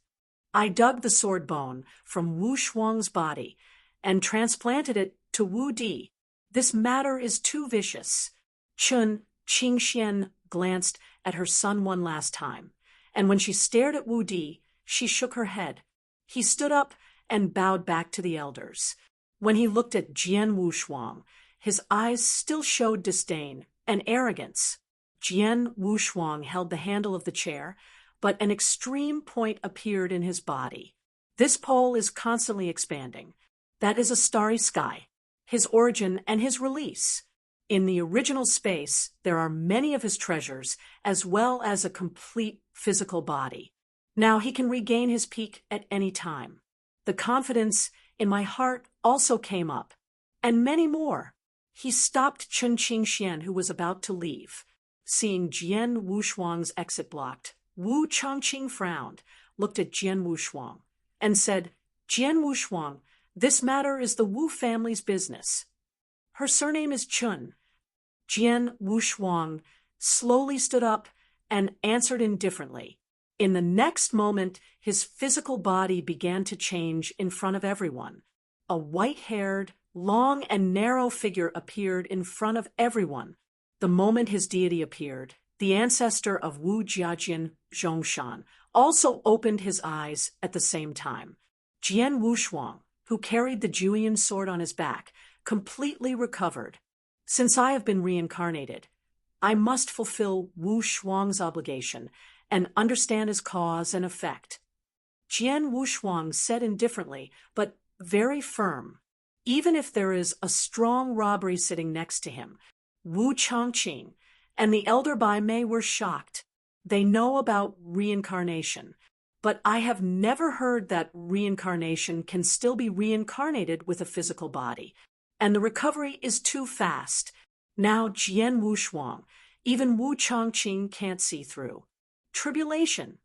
I dug the sword bone from Wu Shuang's body and transplanted it to Wu Di. This matter is too vicious. Chen Qingxian glanced at her son one last time, and when she stared at Wu Di, she shook her head. He stood up and bowed back to the elders. When he looked at Jian Wushuang, his eyes still showed disdain and arrogance. Jian Wushuang held the handle of the chair, but an extreme point appeared in his body. This pole is constantly expanding. That is a starry sky, his origin and his release. In the original space, there are many of his treasures, as well as a complete physical body. Now he can regain his peak at any time. The confidence in my heart also came up, and many more. He stopped Chen Qingxian, who was about to leave. Seeing Jian Wushuang's exit blocked, Wu Changqing frowned, looked at Jian Wushuang, and said, "Jian Wushuang, this matter is the Wu family's business." Her surname is Chun. Jian Wushuang slowly stood up and answered indifferently. In the next moment, his physical body began to change in front of everyone. A white-haired, long and narrow figure appeared in front of everyone. The moment his deity appeared, the ancestor of Wu Jiajin, Zhongshan, also opened his eyes at the same time. Jian Wushuang, who carried the Julian sword on his back, completely recovered. Since I have been reincarnated, I must fulfill Wu Shuang's obligation and understand his cause and effect. Jian Wushuang said indifferently, but very firm. Even if there is a strong robbery sitting next to him, Wu Changqing and the elder Bai Mei were shocked. They know about reincarnation, but I have never heard that reincarnation can still be reincarnated with a physical body, and the recovery is too fast. Now Jian Wushuang, even Wu Changqing can't see through. Tribulation.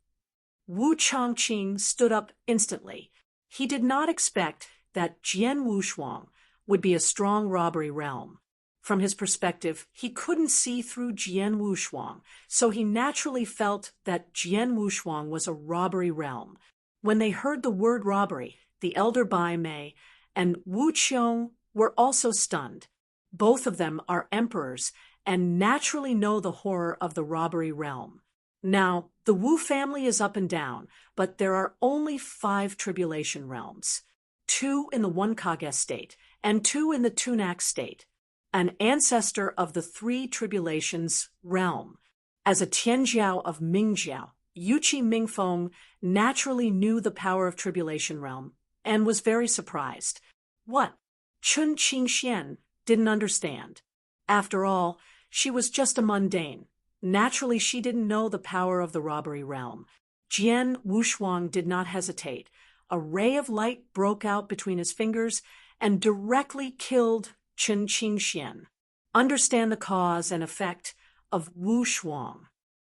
Wu Changqing stood up instantly. He did not expect that Jian Wushuang would be a strong robbery realm. From his perspective, he couldn't see through Jian Wushuang, so he naturally felt that Jian Wushuang was a robbery realm. When they heard the word robbery, the elder Bai Mei and Wu Qiong were also stunned. Both of them are emperors and naturally know the horror of the robbery realm. Now, the Wu family is up and down, but there are only 5 tribulation realms. 2 in the One Kage state, and 2 in the Tunak state, an ancestor of the 3 tribulations realm. As a Tianjiao of Mingjiao, Yuqi Mingfeng naturally knew the power of tribulation realm and was very surprised. What? Chun Qingxian didn't understand. After all, she was just a mundane. Naturally, she didn't know the power of the robbery realm. Jian Wushuang did not hesitate. A ray of light broke out between his fingers and directly killed Chen Qingxian. Understand the cause and effect of Wu Shuang.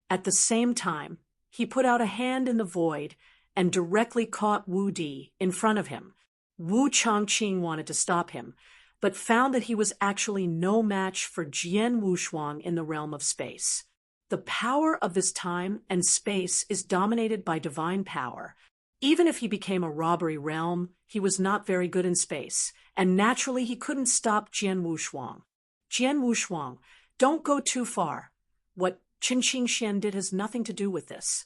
At the same time, he put out a hand in the void and directly caught Wu Di in front of him. Wu Changqing wanted to stop him, but found that he was actually no match for Jian Wushuang in the realm of space. The power of this time and space is dominated by divine power. Even if he became a robbery realm, he was not very good in space, and naturally he couldn't stop Jian Wushuang. Jian Wushuang, don't go too far. What Chen Qingxian did has nothing to do with this.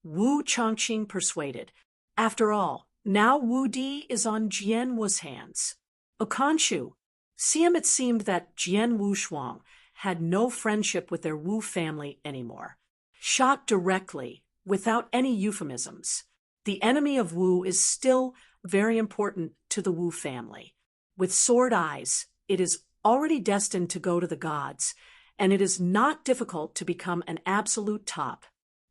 Wu Changqing persuaded. After all, now Wu Di is on Jian Wu's hands. Okanshu, see him, it seemed that Jian Wushuang had no friendship with their Wu family anymore. Shot directly, without any euphemisms. The enemy of Wu is still very important to the Wu family. With sword eyes, it is already destined to go to the gods, and it is not difficult to become an absolute top.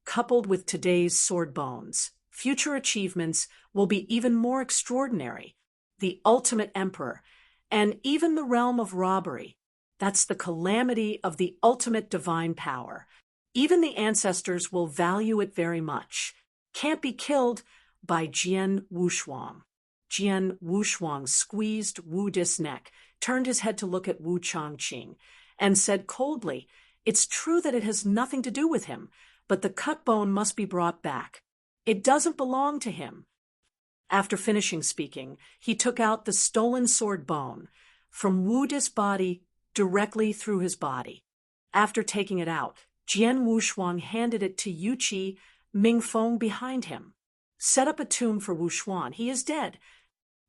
Coupled with today's sword bones, future achievements will be even more extraordinary. The ultimate emperor, and even the realm of robbery. That's the calamity of the ultimate divine power. Even the ancestors will value it very much. Can't be killed by Jian Wushuang. Jian Wushuang squeezed Wu Di's neck, turned his head to look at Wu Changqing, and said coldly, "It's true that it has nothing to do with him, but the cut bone must be brought back. It doesn't belong to him." After finishing speaking, he took out the stolen sword bone from Wu Di's body directly through his body. After taking it out, Jian Wushuang handed it to Yuqi Mingfeng behind him. Set up a tomb for Wushuan. He is dead.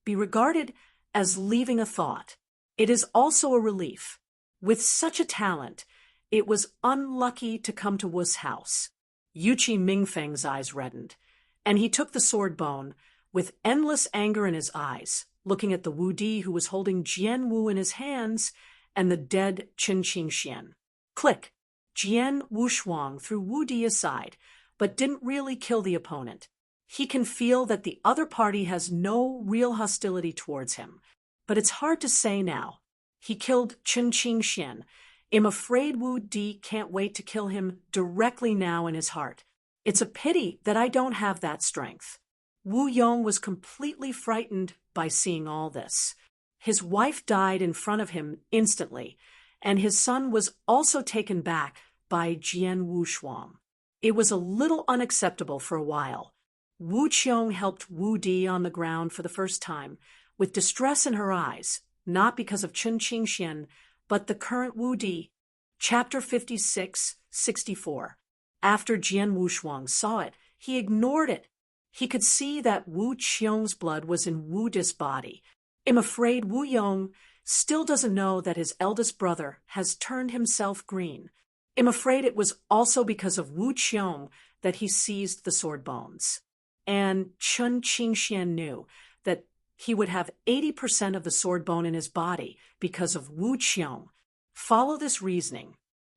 Be regarded as leaving a thought. It is also a relief. With such a talent, it was unlucky to come to Wu's house. Yuqi Mingfeng's eyes reddened, and he took the sword bone, with endless anger in his eyes, looking at the Wu Di who was holding Jian Wu in his hands and the dead Qin Qingxian. Click! Jian Wushuang threw Wu Di aside, but didn't really kill the opponent. He can feel that the other party has no real hostility towards him, but it's hard to say now. He killed Qin Qingxian. I'm afraid Wu Di can't wait to kill him directly now in his heart. It's a pity that I don't have that strength. Wu Yong was completely frightened by seeing all this. His wife died in front of him instantly, and his son was also taken back by Jian Wushuang. It was a little unacceptable for a while. Wu Qiong helped Wu Di on the ground for the first time, with distress in her eyes, not because of Qin Qingxian, but the current Wu Di. Chapter 56-64. After Jian Wushuang saw it, he ignored it. He could see that Wu Qiong's blood was in Wu Di's body. I'm afraid Wu Yong still doesn't know that his eldest brother has turned himself green. I'm afraid it was also because of Wu Qiong that he seized the sword bones. And Qin Qingxian knew that he would have 80% of the sword bone in his body because of Wu Qiong. Follow this reasoning.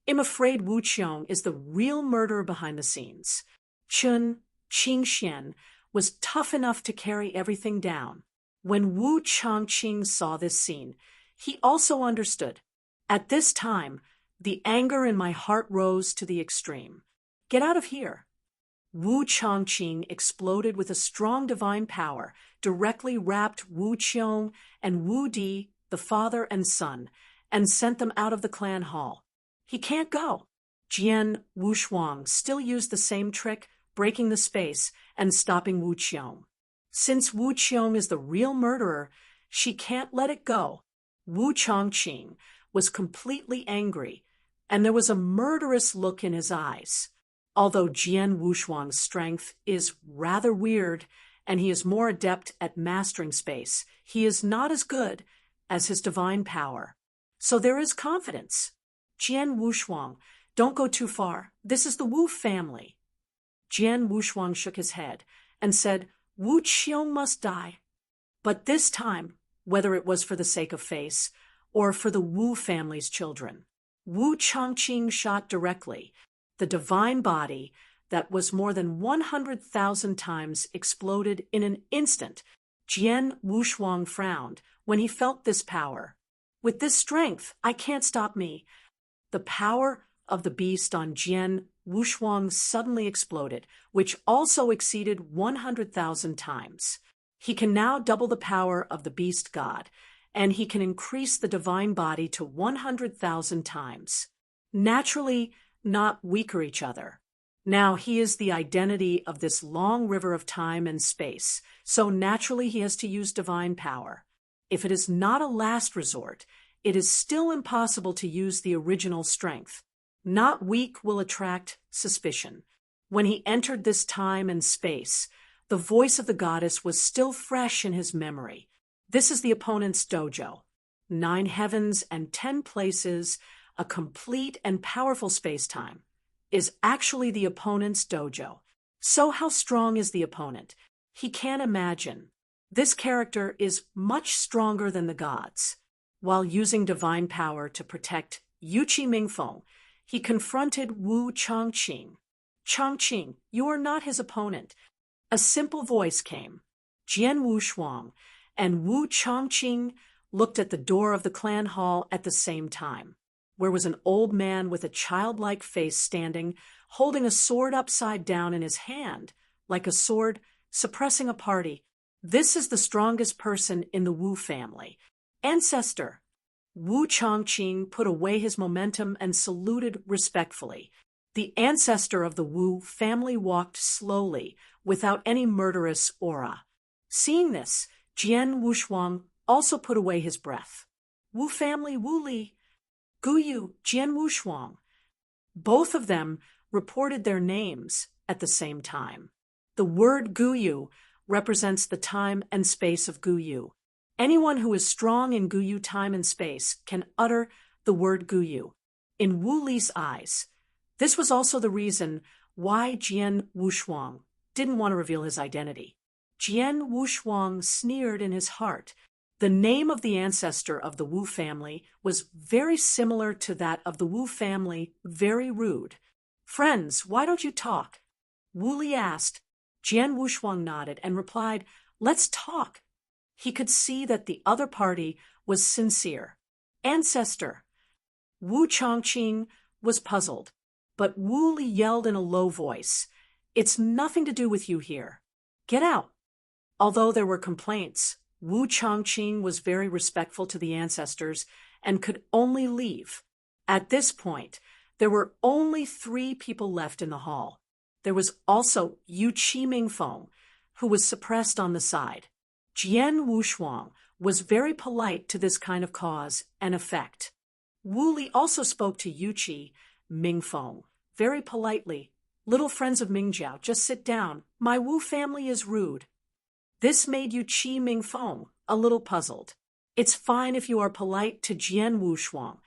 I'm afraid Wu Qiong is the real murderer behind the scenes. Qin Qingxian was tough enough to carry everything down. When Wu Chongqing saw this scene, he also understood. At this time, the anger in my heart rose to the extreme. Get out of here. Wu Chongqing exploded with a strong divine power, directly wrapped Wu Qiong and Wu Di, the father and son, and sent them out of the clan hall. He can't go. Jian Wushuang still used the same trick, breaking the space and stopping Wu Qiong. Since Wu Qiong is the real murderer, she can't let it go. Wu Chongqing was completely angry, and there was a murderous look in his eyes. Although Jian Wushuang's strength is rather weird, and he is more adept at mastering space, he is not as good as his divine power. So there is confidence. Jian Wushuang, don't go too far. This is the Wu family. Jian Wushuang shook his head and said, Wu Qiong must die. But this time, whether it was for the sake of face or for the Wu family's children, Wu Chongqing shot directly. The divine body that was more than 100,000 times exploded in an instant. Jian Wushuang frowned when he felt this power. With this strength, I can't stop me. The power of the beast on Jian Wushuang suddenly exploded, which also exceeded 100,000 times. He can now double the power of the beast god, and he can increase the divine body to 100,000 times. Naturally, not weaker each other. Now he is the identity of this long river of time and space, so naturally he has to use divine power. If it is not a last resort, it is still impossible to use the original strength. Not weak will attract suspicion. When he entered this time and space, the voice of the goddess was still fresh in his memory. This is the opponent's dojo. 9 heavens and 10 places, a complete and powerful space-time, is actually the opponent's dojo. So how strong is the opponent? He can't imagine. This character is much stronger than the gods. While using divine power to protect Yuqi Mingfeng, he confronted Wu Chongqing. Chongqing, you are not his opponent. A simple voice came. Jian Wushuang and Wu Chongqing looked at the door of the clan hall at the same time, where was an old man with a childlike face standing, holding a sword upside down in his hand, like a sword suppressing a party. This is the strongest person in the Wu family. Ancestor. Wu Chongqing put away his momentum and saluted respectfully. The ancestor of the Wu family walked slowly, without any murderous aura. Seeing this, Jian Wushuang also put away his breath. Wu family Wu Li. Guyu, Jian Wushuang, Both of them reported their names at the same time. The word Guyu represents the time and space of Guyu. Anyone who is strong in Guyu time and space can utter the word Guyu. In Wu Li's eyes, this was also the reason why Jian Wushuang didn't want to reveal his identity. Jian Wushuang sneered in his heart. The name of the ancestor of the Wu family was very similar to that of the Wu family, very rude. "Friends, why don't you talk?" Wu Li asked. Jian Wushuang nodded and replied, "Let's talk." He could see that the other party was sincere. "Ancestor." Wu Chongqing was puzzled, but Wu Li yelled in a low voice, "It's nothing to do with you here. Get out." Although there were complaints, Wu Chongqing was very respectful to the ancestors and could only leave. At this point, there were only 3 people left in the hall. There was also Yu Qi Mingfeng, who was suppressed on the side. Jian Wushuang was very polite to this kind of cause and effect. Wu Li also spoke to Yu Qi Mingfeng very politely. "Little friends of Mingjiao, just sit down. My Wu family is rude." This made Yu Qi Mingfeng a little puzzled. "It's fine if you are polite to Jian Wushuang.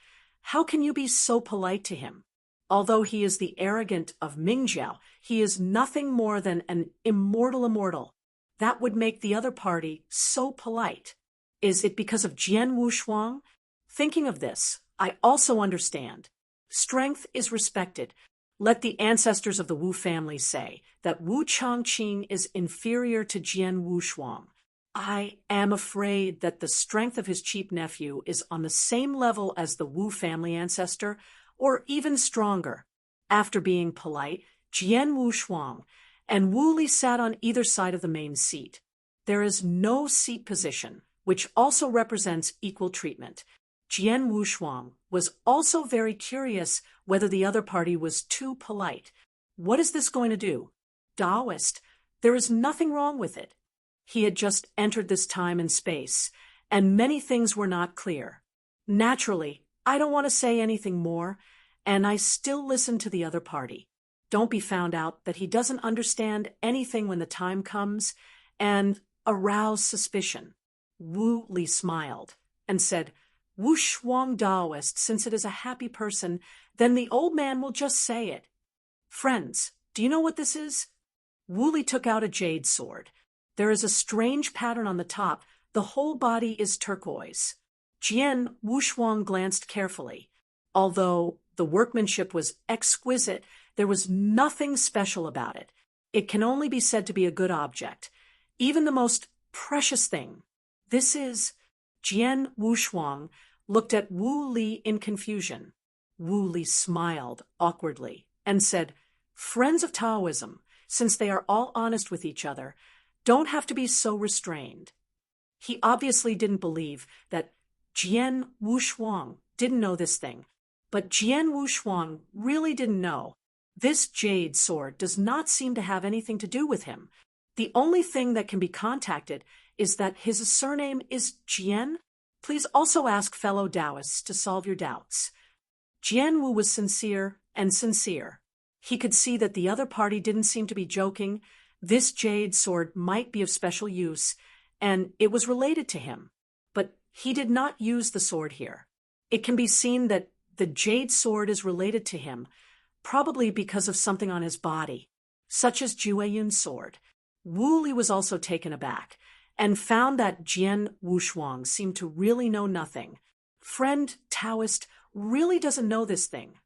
How can you be so polite to him? Although he is the arrogant of Mingjiao, he is nothing more than an immortal. That would make the other party so polite. Is it because of Jian Wushuang? Thinking of this, I also understand. Strength is respected. Let the ancestors of the Wu family say that Wu Chongqing is inferior to Jian Wushuang. I am afraid that the strength of his cheap nephew is on the same level as the Wu family ancestor, or even stronger." After being polite, Jian Wushuang and Wu Li sat on either side of the main seat. There is no seat position, which also represents equal treatment. Jian Wushuang was also very curious whether the other party was too polite. What is this going to do? Taoist, there is nothing wrong with it. He had just entered this time and space, and many things were not clear. Naturally, I don't want to say anything more, and I still listen to the other party. Don't be found out that he doesn't understand anything when the time comes, and arouse suspicion. Wu Li smiled and said, "Wushuang Taoist, since it is a happy person, then the old man will just say it. Friends, do you know what this is?" Wu Li took out a jade sword. There is a strange pattern on the top. The whole body is turquoise. Jian Wushuang glanced carefully. Although the workmanship was exquisite, there was nothing special about it. It can only be said to be a good object, even the most precious thing. This is... Jian Wushuang looked at Wu Li in confusion. Wu Li smiled awkwardly and said, "Friends of Taoism, since they are all honest with each other, don't have to be so restrained." He obviously didn't believe that Jian Wushuang didn't know this thing, but Jian Wushuang really didn't know. This jade sword does not seem to have anything to do with him. The only thing that can be contacted is that his surname is Jian. Please also ask fellow Taoists to solve your doubts. Jian Wu was sincere and sincere. He could see that the other party didn't seem to be joking. This jade sword might be of special use, and it was related to him. But he did not use the sword here. It can be seen that the jade sword is related to him, probably because of something on his body, such as Jueyun's sword. Wu Li was also taken aback, and found that Jian Wushuang seemed to really know nothing. Friend Taoist really doesn't know this thing.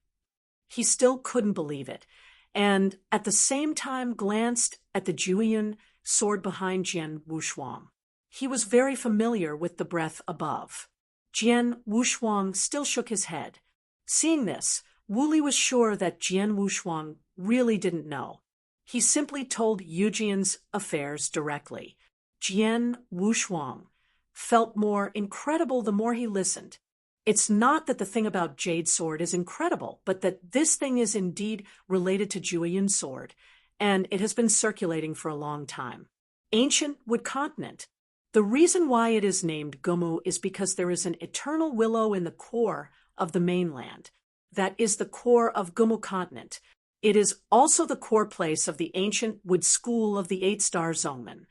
He still couldn't believe it, and at the same time glanced at the Jueyun sword behind Jian Wushuang. He was very familiar with the breath above. Jian Wushuang still shook his head. Seeing this, Wu Li was sure that Jian Wushuang really didn't know. He simply told Yujian's affairs directly. Jian Wushuang felt more incredible the more he listened. It's not that the thing about Jade Sword is incredible, but that this thing is indeed related to Jueyun's sword, and it has been circulating for a long time. Ancient Wood Continent. The reason why it is named Gumu is because there is an eternal willow in the core of the mainland. that is the core of Gumu continent. It is also the core place of the ancient Wood school of the eight-star Zongmen.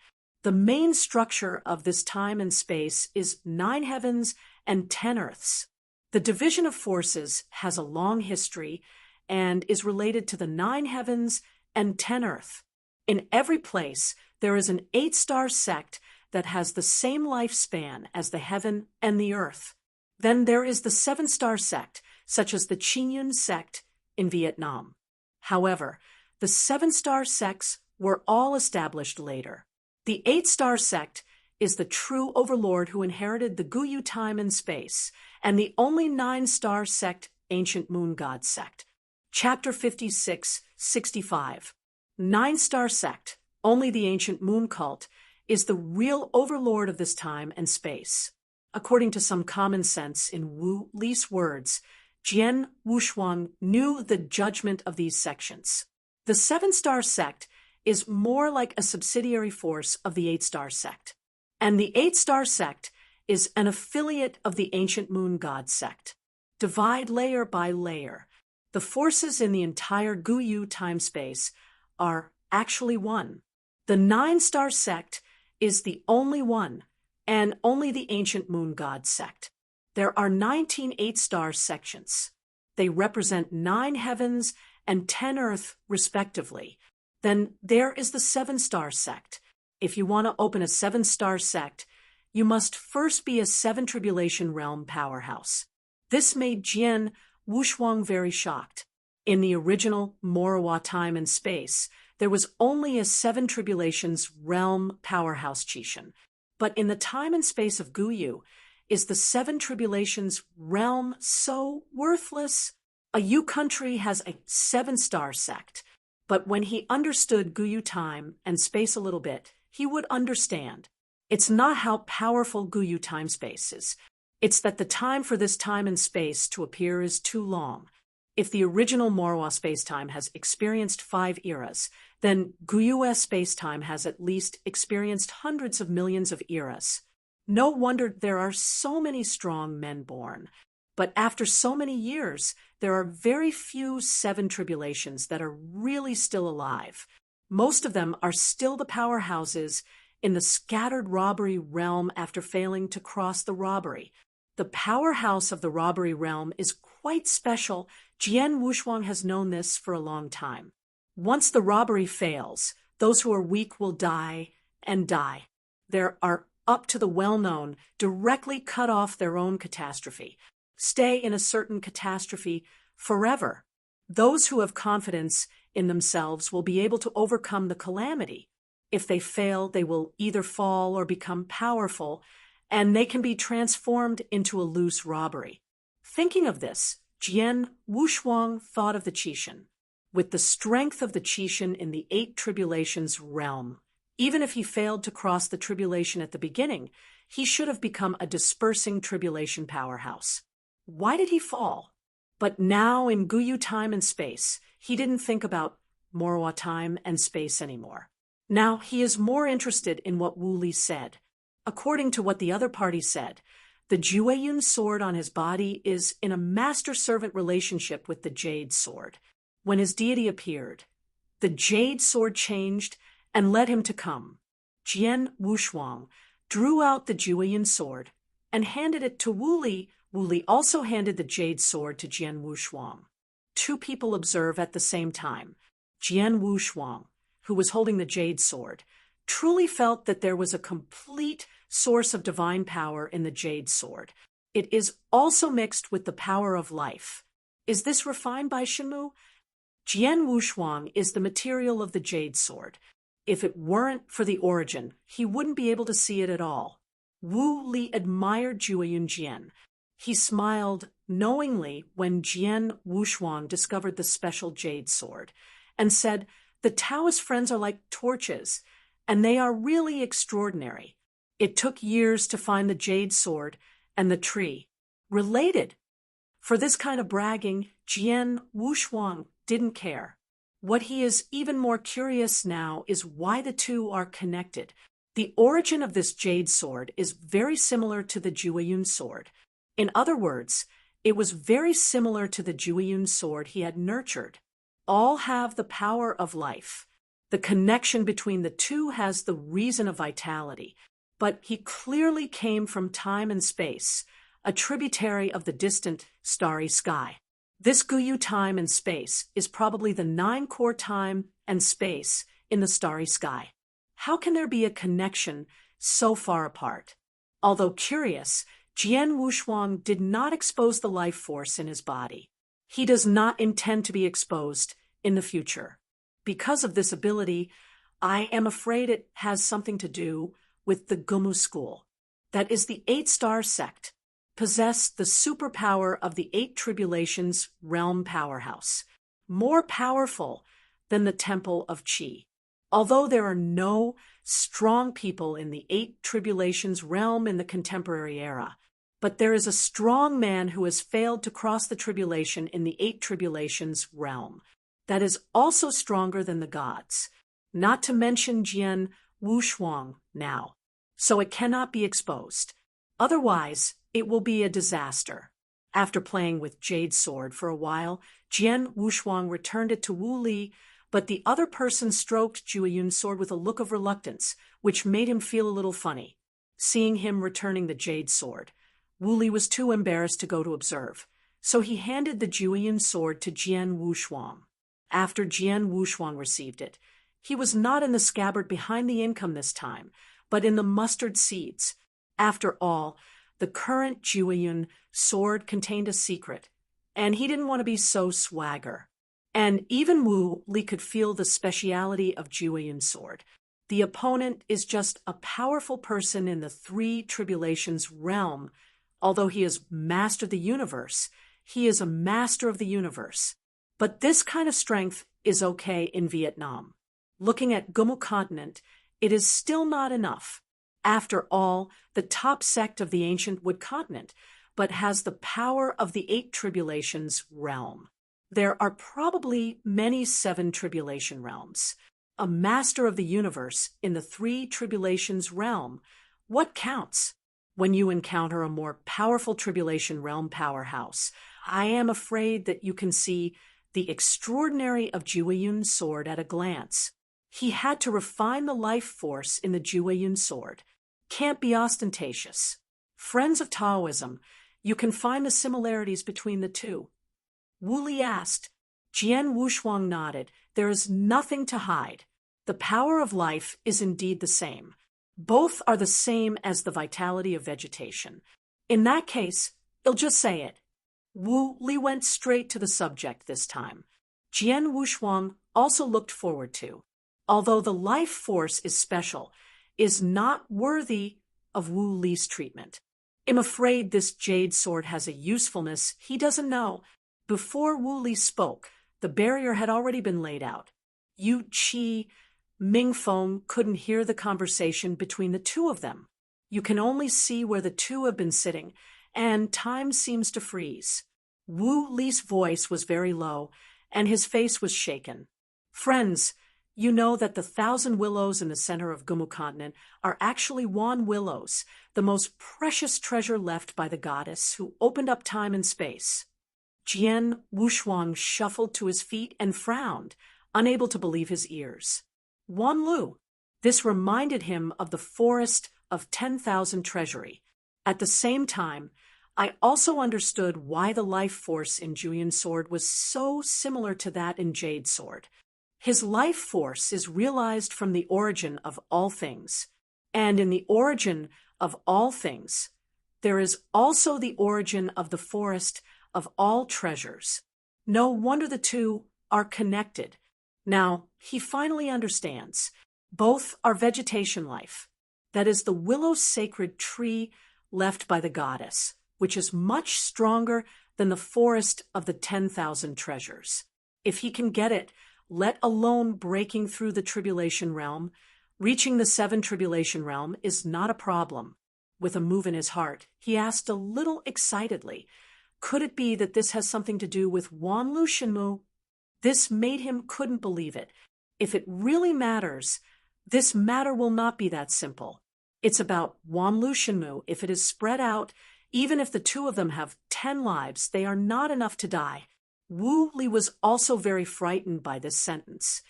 The main structure of this time and space is 9 heavens and 10 earths. The division of forces has a long history and is related to the 9 heavens and 10 earth. In every place, there is an 8-star sect that has the same lifespan as the heaven and the earth. Then there is the 7-star sect, such as the Qingyun sect in Vietnam. However, the 7-star sects were all established later. The 8-star sect is the true overlord who inherited the Guyu time and space, and the only 9-star sect, Ancient Moon God sect. Chapter 56-65. 9-star sect, only the Ancient Moon cult, is the real overlord of this time and space. According to some common sense in Wu Li's words, Jian Wushuang knew the judgment of these sections. The 7-star sect is more like a subsidiary force of the 8-star sect, and the 8-star sect is an affiliate of the Ancient Moon God sect. Divide layer by layer. The forces in the entire Guyu time-space are actually one. The 9-star sect is the only one, and only the Ancient Moon God sect. There are 19 8-star sections. They represent 9 heavens and 10 earth, respectively. Then there is the 7-star sect. If you want to open a 7-star sect, you must first be a 7 tribulation realm powerhouse. This made Jian Wushuang very shocked. In the original Morowa time and space, there was only a 7 tribulations realm powerhouse Qishan. But in the time and space of Guyu, is the 7 tribulations realm so worthless? A Yu country has a 7-star sect, but when he understood Guyu time and space a little bit, he would understand. It's not how powerful Guyu time space is. It's that the time for this time and space to appear is too long. If the original Morowa spacetime has experienced 5 eras, then Guyue spacetime has at least experienced hundreds of millions of eras. No wonder there are so many strong men born. But after so many years, there are very few 7 tribulations that are really still alive. Most of them are still the powerhouses in the scattered robbery realm after failing to cross the robbery. The powerhouse of the robbery realm is quite special. Jian Wushuang has known this for a long time. Once the robbery fails, those who are weak will die and die. There are up to the well-known directly cut off their own catastrophe, stay in a certain catastrophe forever. Those who have confidence in themselves will be able to overcome the calamity. If they fail, they will either fall or become powerful, and they can be transformed into a loose robbery. Thinking of this, Jian Wushuang thought of the Qishan. With the strength of the Qishan in the 8 tribulations realm, even if he failed to cross the tribulation at the beginning, he should have become a dispersing tribulation powerhouse. Why did he fall? But now in Guyu time and space, he didn't think about Morowa time and space anymore. Now he is more interested in what Wu Li said. According to what the other party said, the Jueyun sword on his body is in a master-servant relationship with the Jade sword. When his deity appeared, the Jade sword changed and led him to come. Jian Wushuang drew out the Jueyun sword and handed it to Wu Li. Wu Li also handed the Jade sword to Jian Wushuang. 2 people observe at the same time. Jian Wushuang, who was holding the Jade sword, truly felt that there was a complete source of divine power in the Jade sword. It is also mixed with the power of life. Is this refined by Shenmu? Jian Wushuang is the material of the Jade sword. If it weren't for the origin, he wouldn't be able to see it at all. Wu Li admired Jueyun Jian. He smiled knowingly when Jian Wushuang discovered the special Jade sword and said, "The Taoist friends are like torches, and they are really extraordinary." It took years to find the Jade sword and the tree. Related. For this kind of bragging, Jian Wushuang didn't care. What he is even more curious now is why the two are connected. The origin of this Jade sword is very similar to the Jueyun sword. In other words, It was very similar to the Jueyun sword he had nurtured. All have the power of life. The connection between the two has the reason of vitality, but he clearly came from time and space, a tributary of the distant, starry sky. This Guyu time and space is probably the 9-core time and space in the starry sky. How can there be a connection so far apart? Although curious, Jian Wushuang did not expose the life force in his body. He does not intend to be exposed in the future. Because of this ability, I am afraid it has something to do with the Gumu school. That is the 8-star sect, possessed the superpower of the 8 tribulations realm powerhouse, more powerful than the Temple of Qi. Although there are no strong people in the 8 tribulations realm in the contemporary era, but there is a strong man who has failed to cross the tribulation in the 8 tribulations realm that is also stronger than the gods, not to mention Jian Wushuang now. So it cannot be exposed. Otherwise, it will be a disaster. After playing with Jade Sword for a while, Jian Wushuang returned it to Wu Li, but the other person stroked Jueyun's sword with a look of reluctance, which made him feel a little funny. Seeing him returning the Jade Sword, Wu Li was too embarrassed to go to observe, so he handed the Jueyun sword to Jian Wushuang. After Jian Wushuang received it, he was not in the scabbard behind the income this time, but in the mustard seeds. After all, the current Jueyun sword contained a secret, and he didn't want to be so swagger. And even Wu Li could feel the speciality of Jueyun's sword. The opponent is just a powerful person in the 3 tribulations realm. Although he has mastered the universe, he is a master of the universe. But this kind of strength is okay in Vietnam. Looking at Gumu continent, it is still not enough. After all, the top sect of the ancient Wood continent, but has the power of the 8 tribulations realm. There are probably many 7 tribulation realms. A master of the universe in the 3 tribulations realm. What counts? When you encounter a more powerful tribulation realm powerhouse, I am afraid that you can see the extraordinary of Jueyun's sword at a glance. He had to refine the life force in the Jueyun sword. Can't be ostentatious. Friends of Taoism, you can find the similarities between the two. Wu Li asked. Jian Wushuang nodded. There is nothing to hide. The power of life is indeed the same. Both are the same as the vitality of vegetation. In that case, you'll just say it. Wu Li went straight to the subject this time. Jian Wushuang also looked forward to, although the life force is special, is not worthy of Wu Li's treatment. I'm afraid this jade sword has a usefulness he doesn't know. Before Wu Li spoke, the barrier had already been laid out. Yu Qi, Ming Feng couldn't hear the conversation between the two of them. You can only see where the two have been sitting, and time seems to freeze. Wu Li's voice was very low, and his face was shaken. Friends, you know that the 1,000 willows in the center of Gumu continent are actually wan willows, the most precious treasure left by the goddess who opened up time and space. Jian Wushuang shuffled to his feet and frowned, unable to believe his ears. Wan Lu. This reminded him of the forest of 10,000 treasury. At the same time, I also understood why the life force in Jueyun's sword was so similar to that in Jade's sword. His life force is realized from the origin of all things, and in the origin of all things, there is also the origin of the forest of all treasures. No wonder the two are connected. Now, he finally understands. Both are vegetation life. That is the willow sacred tree left by the goddess, which is much stronger than the forest of the 10,000 treasures. If he can get it, let alone breaking through the tribulation realm, reaching the 7 tribulation realm is not a problem. With a move in his heart, he asked a little excitedly, could it be that this has something to do with Wan Lu Shenmu? This made him couldn't believe it. If it really matters, this matter will not be that simple. It's about Wan Lu Shenmu. If it is spread out, Even if the two of them have 10 lives, they are not enough to die. Wu Li was also very frightened by this sentence.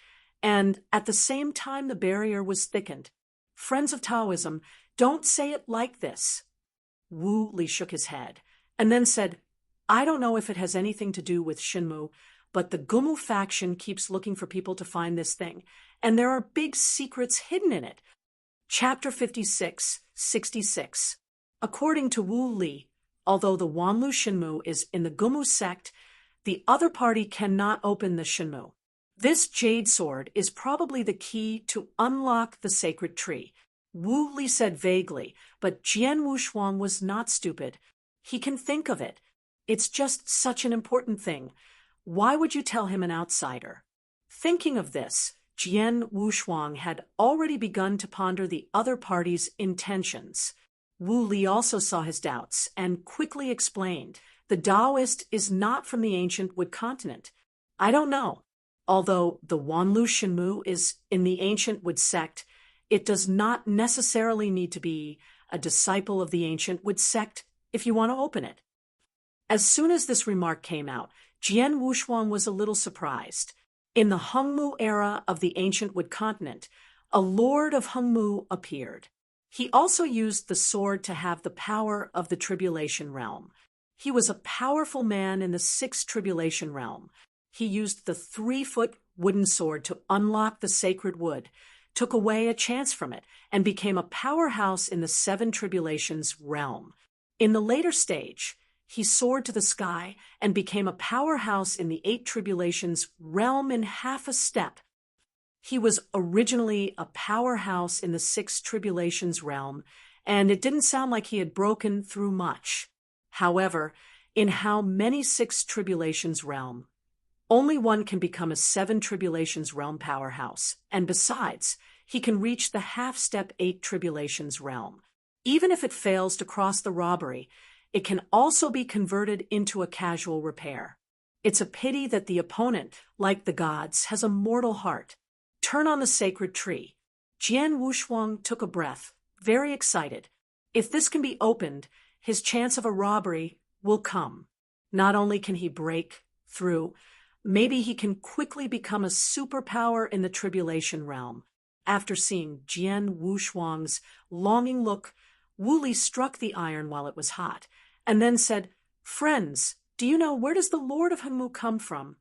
And at the same time, the barrier was thickened. Friends of Taoism, don't say it like this. Wu Li shook his head and then said, I don't know if it has anything to do with Shinmu, but the Gumu faction keeps looking for people to find this thing, and there are big secrets hidden in it. Chapter 56, 66. According to Wu Li, although the Wanlu Shinmu is in the Gumu sect, the other party cannot open the Shinmu. This jade sword is probably the key to unlock the sacred tree. Wu Li said vaguely, but Jian Wushuang was not stupid. He can think of it. It's just such an important thing. Why would you tell him an outsider? Thinking of this, Jian Wushuang had already begun to ponder the other party's intentions. Wu Li also saw his doubts and quickly explained, the Taoist is not from the ancient Wood continent. I don't know. Although the Wanlu Shinmu is in the ancient Wood sect, it does not necessarily need to be a disciple of the ancient Wood sect if you want to open it. As soon as this remark came out, Jian Wushuang was a little surprised. In the Hongmu era of the ancient Wood continent, a lord of Hongmu appeared. He also used the sword to have the power of the Tribulation Realm. He was a powerful man in the Sixth Tribulation Realm. He used the 3-foot wooden sword to unlock the sacred wood, took away a chance from it, and became a powerhouse in the 7 Tribulations realm. In the later stage, he soared to the sky and became a powerhouse in the 8 Tribulations realm in half a step. He was originally a powerhouse in the 6 Tribulations realm, and it didn't sound like he had broken through much. However, in how many 6 Tribulations realm? Only one can become a 7 Tribulations realm powerhouse, and besides, he can reach the half-step 8 Tribulations realm. Even if it fails to cross the robbery, it can also be converted into a casual repair. It's a pity that the opponent, like the gods, has a mortal heart. Turn on the sacred tree. Jian Wushuang took a breath, very excited. If this can be opened, his chance of a robbery will come. Not only can he break through, maybe he can quickly become a superpower in the Tribulation realm. After seeing Jian Wushuang's longing look, Wu Li struck the iron while it was hot, and then said, Friends, do you know where does the Lord of Hongmu come from?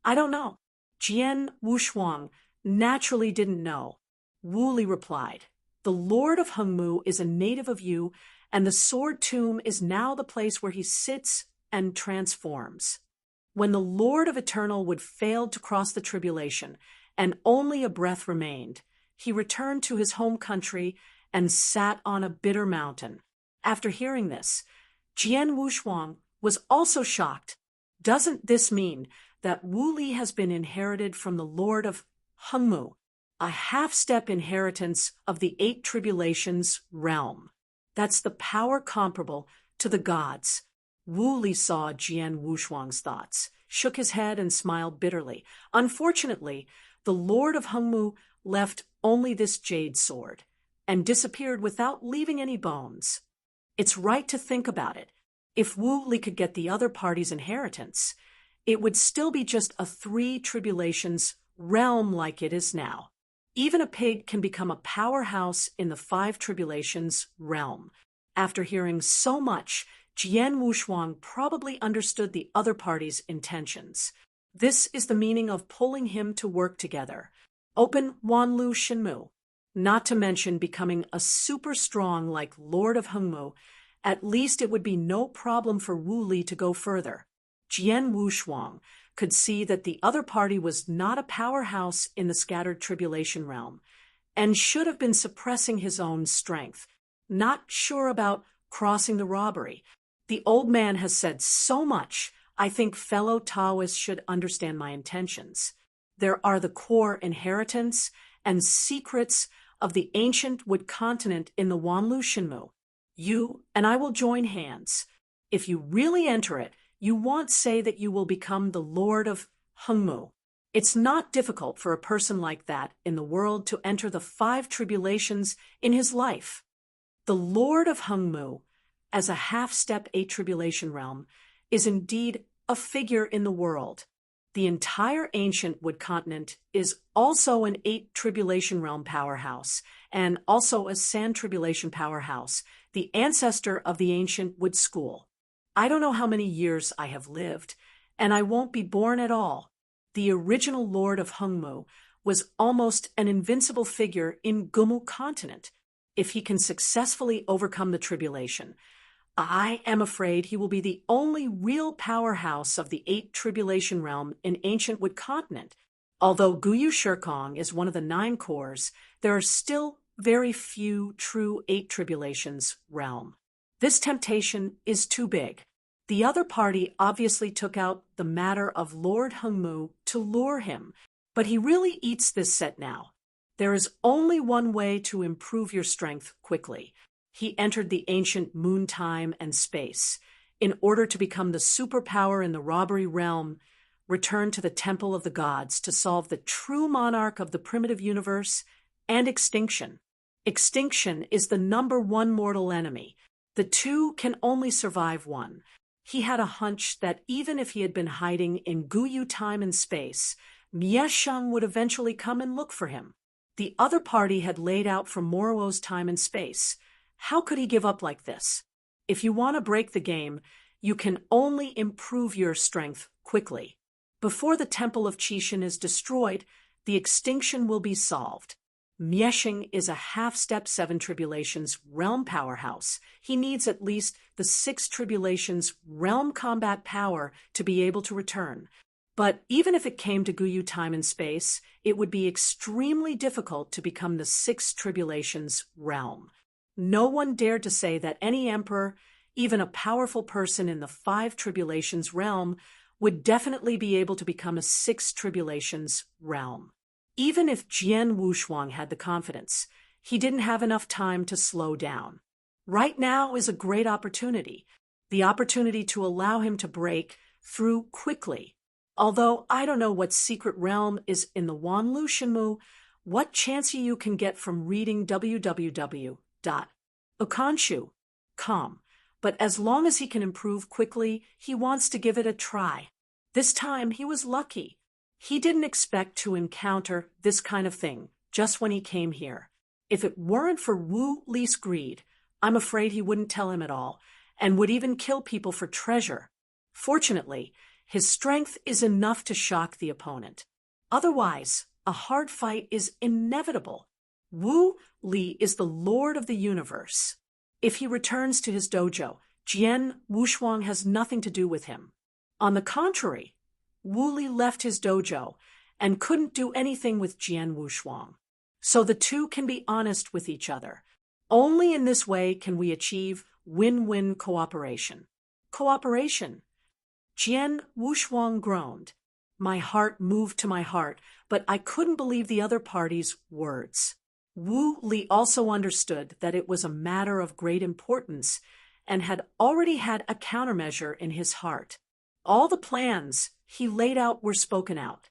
I don't know. Jian Wushuang naturally didn't know. Wu Li replied, The Lord of Hongmu is a native of you, and the sword tomb is now the place where he sits and transforms. When the Lord of Eternal Wood failed to cross the tribulation, and only a breath remained, he returned to his home country and sat on a bitter mountain. After hearing this, Jian Wushuang was also shocked. Doesn't this mean that Wu Li has been inherited from the Lord of Hongmu, a half-step inheritance of the 8 Tribulations realm? That's the power comparable to the gods. Wu Li saw Jian Wushuang's thoughts, shook his head, and smiled bitterly. Unfortunately, the Lord of Hongmu left only this jade sword and disappeared without leaving any bones. It's right to think about it. If Wu Li could get the other party's inheritance, it would still be just a 3 Tribulations realm like it is now. Even a pig can become a powerhouse in the 5 Tribulations realm. After hearing so much, Jian Wushuang probably understood the other party's intentions. This is the meaning of pulling him to work together. Open Wanlu Shinmu. Not to mention becoming a super strong like Lord of Hongmu. At least it would be no problem for Wu Li to go further. Jian Wushuang could see that the other party was not a powerhouse in the scattered tribulation realm, and should have been suppressing his own strength. Not sure about crossing the robbery. The old man has said so much, I think fellow Taoists should understand my intentions. There are the core inheritance and secrets of the ancient Wood continent in the Wanlu Shinmu. You and I will join hands. If you really enter it, you won't say that you will become the Lord of Hongmu. It's not difficult for a person like that in the world to enter the 5 tribulations in his life. The Lord of Hongmu, as a half-step 8 tribulation realm, is indeed a figure in the world. The entire ancient Wood continent is also an 8 tribulation realm powerhouse, and also a sand tribulation powerhouse, the ancestor of the ancient Wood school. I don't know how many years I have lived, and I won't be born at all. The original Lord of Hungmu was almost an invincible figure in Gumu continent. If he can successfully overcome the tribulation, I am afraid he will be the only real powerhouse of the 8 tribulation realm in ancient Wood continent. Although Guyu Shirkong is one of the 9 cores, there are still very few true 8 tribulations realm. This temptation is too big. The other party obviously took out the matter of Lord Hungmu to lure him, but he really eats this set now. There is only one way to improve your strength quickly. He entered the ancient moon time and space. In order to become the superpower in the robbery realm, return to the Temple of the Gods to solve the true monarch of the primitive universe and extinction. Extinction is the #1 mortal enemy. The two can only survive one. He had a hunch that even if he had been hiding in Guyu time and space, Miesheng would eventually come and look for him. The other party had laid out for Moro's time and space. How could he give up like this? If you want to break the game, you can only improve your strength quickly. Before the Temple of Qishan is destroyed, the extinction will be solved. Miesheng is a half-step 7 tribulations realm powerhouse. He needs at least the 6 tribulations realm combat power to be able to return. But even if it came to Guyu time and space, it would be extremely difficult to become the 6 tribulations realm. No one dared to say that any emperor, even a powerful person in the 5 tribulations realm, would definitely be able to become a 6 tribulations realm. Even if Jian Wushuang had the confidence, he didn't have enough time to slow down. Right now is a great opportunity, the opportunity to allow him to break through quickly. Although I don't know what secret realm is in the Wanlu Shenmu, what chance you can get from reading www.okanshu.com. But as long as he can improve quickly, he wants to give it a try. This time he was lucky. He didn't expect to encounter this kind of thing just when he came here. If it weren't for Wu Li's greed, I'm afraid he wouldn't tell him at all, and would even kill people for treasure. Fortunately, his strength is enough to shock the opponent. Otherwise, a hard fight is inevitable. Wu Li is the Lord of the universe. If he returns to his dojo, Jian Wushuang has nothing to do with him. On the contrary, Wu Li left his dojo and couldn't do anything with Jian Wushuang. So the two can be honest with each other. Only in this way can we achieve win-win cooperation. Cooperation. Jian Wushuang groaned. My heart moved to my heart, but I couldn't believe the other party's words. Wu Li also understood that it was a matter of great importance and had already had a countermeasure in his heart. All the plans he laid out were spoken out.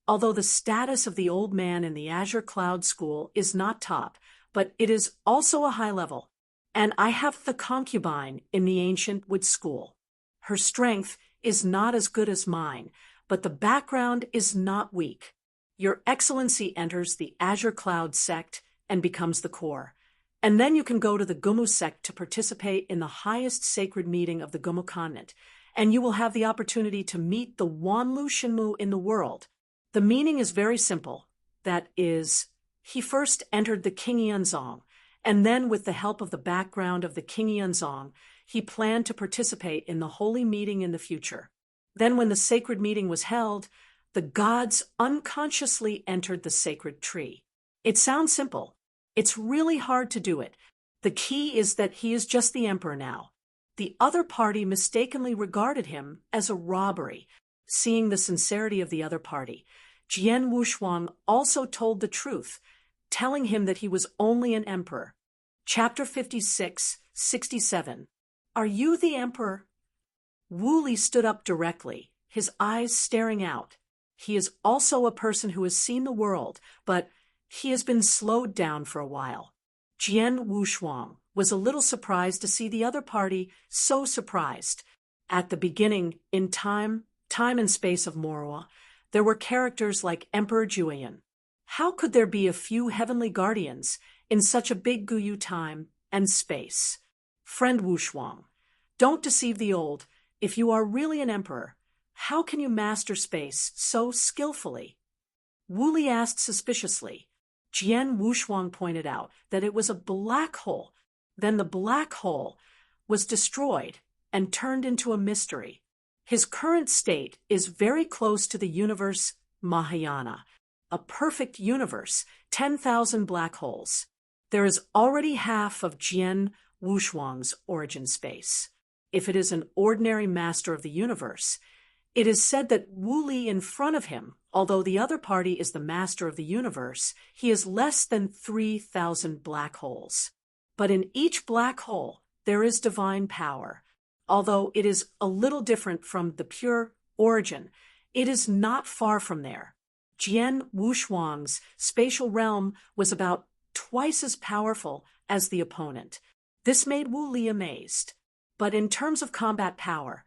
Although the status of the old man in the Azure Cloud School is not top, but it is also a high level, and I have the concubine in the ancient Wood School. Her strength is not as good as mine, but the background is not weak. Your Excellency enters the Azure Cloud sect and becomes the core. And then you can go to the Gumu sect to participate in the highest sacred meeting of the Gumu continent, and you will have the opportunity to meet the Wanlu Shenmu in the world. The meaning is very simple. That is, he first entered the King Yanzong, and then with the help of the background of the King Yanzong, he planned to participate in the holy meeting in the future. Then when the sacred meeting was held, the gods unconsciously entered the sacred tree. It sounds simple. It's really hard to do it. The key is that he is just the emperor now. The other party mistakenly regarded him as a robbery. Seeing the sincerity of the other party, Jian Wushuang also told the truth, telling him that he was only an emperor. Chapter 56-67. Are you the emperor? Wu Li stood up directly, his eyes staring out. He is also a person who has seen the world, but he has been slowed down for a while. Jian Wushuang, was a little surprised to see the other party so surprised. At the beginning, in time and space of Morwa, there were characters like Emperor Julian. How could there be a few heavenly guardians in such a big Guyu time and space? Friend Wushuang, don't deceive the old. If you are really an emperor, how can you master space so skillfully? Wu Li asked suspiciously. Jian Wushuang pointed out that it was a black hole. Then the black hole was destroyed and turned into a mystery. His current state is very close to the universe Mahayana, a perfect universe, 10,000 black holes. There is already half of Jian Wushuang's origin space. If it is an ordinary master of the universe, it is said that Wu Li in front of him, although the other party is the master of the universe, he is less than 3,000 black holes. But in each black hole, there is divine power. Although it is a little different from the pure origin, it is not far from there. Jian Wushuang's spatial realm was about twice as powerful as the opponent. This made Wu Li amazed. But in terms of combat power,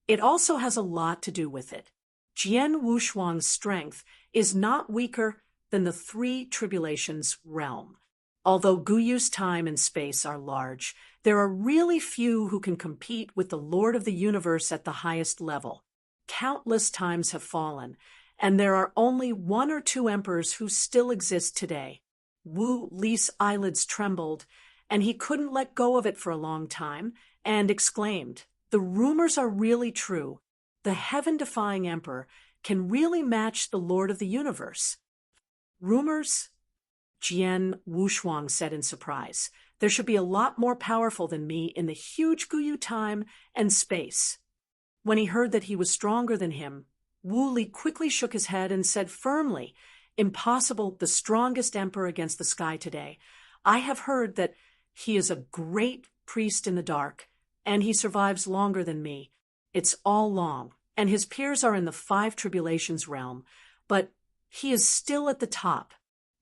it also has a lot to do with it. Jian Wushuang's strength is not weaker than the three tribulations realm. Although Guyu's time and space are large, there are really few who can compete with the Lord of the Universe at the highest level. Countless times have fallen, and there are only one or two emperors who still exist today. Wu Li's eyelids trembled, and he couldn't let go of it for a long time, and exclaimed, "The rumors are really true. The heaven-defying emperor can really match the Lord of the Universe." Rumors? Jian Wushuang said in surprise. There should be a lot more powerful than me in the huge Guyu time and space. When he heard that he was stronger than him, Wu Li quickly shook his head and said firmly, "Impossible, the strongest emperor against the sky today. I have heard that he is a great priest in the dark, and he survives longer than me. It's all long, and his peers are in the five tribulations realm, but he is still at the top.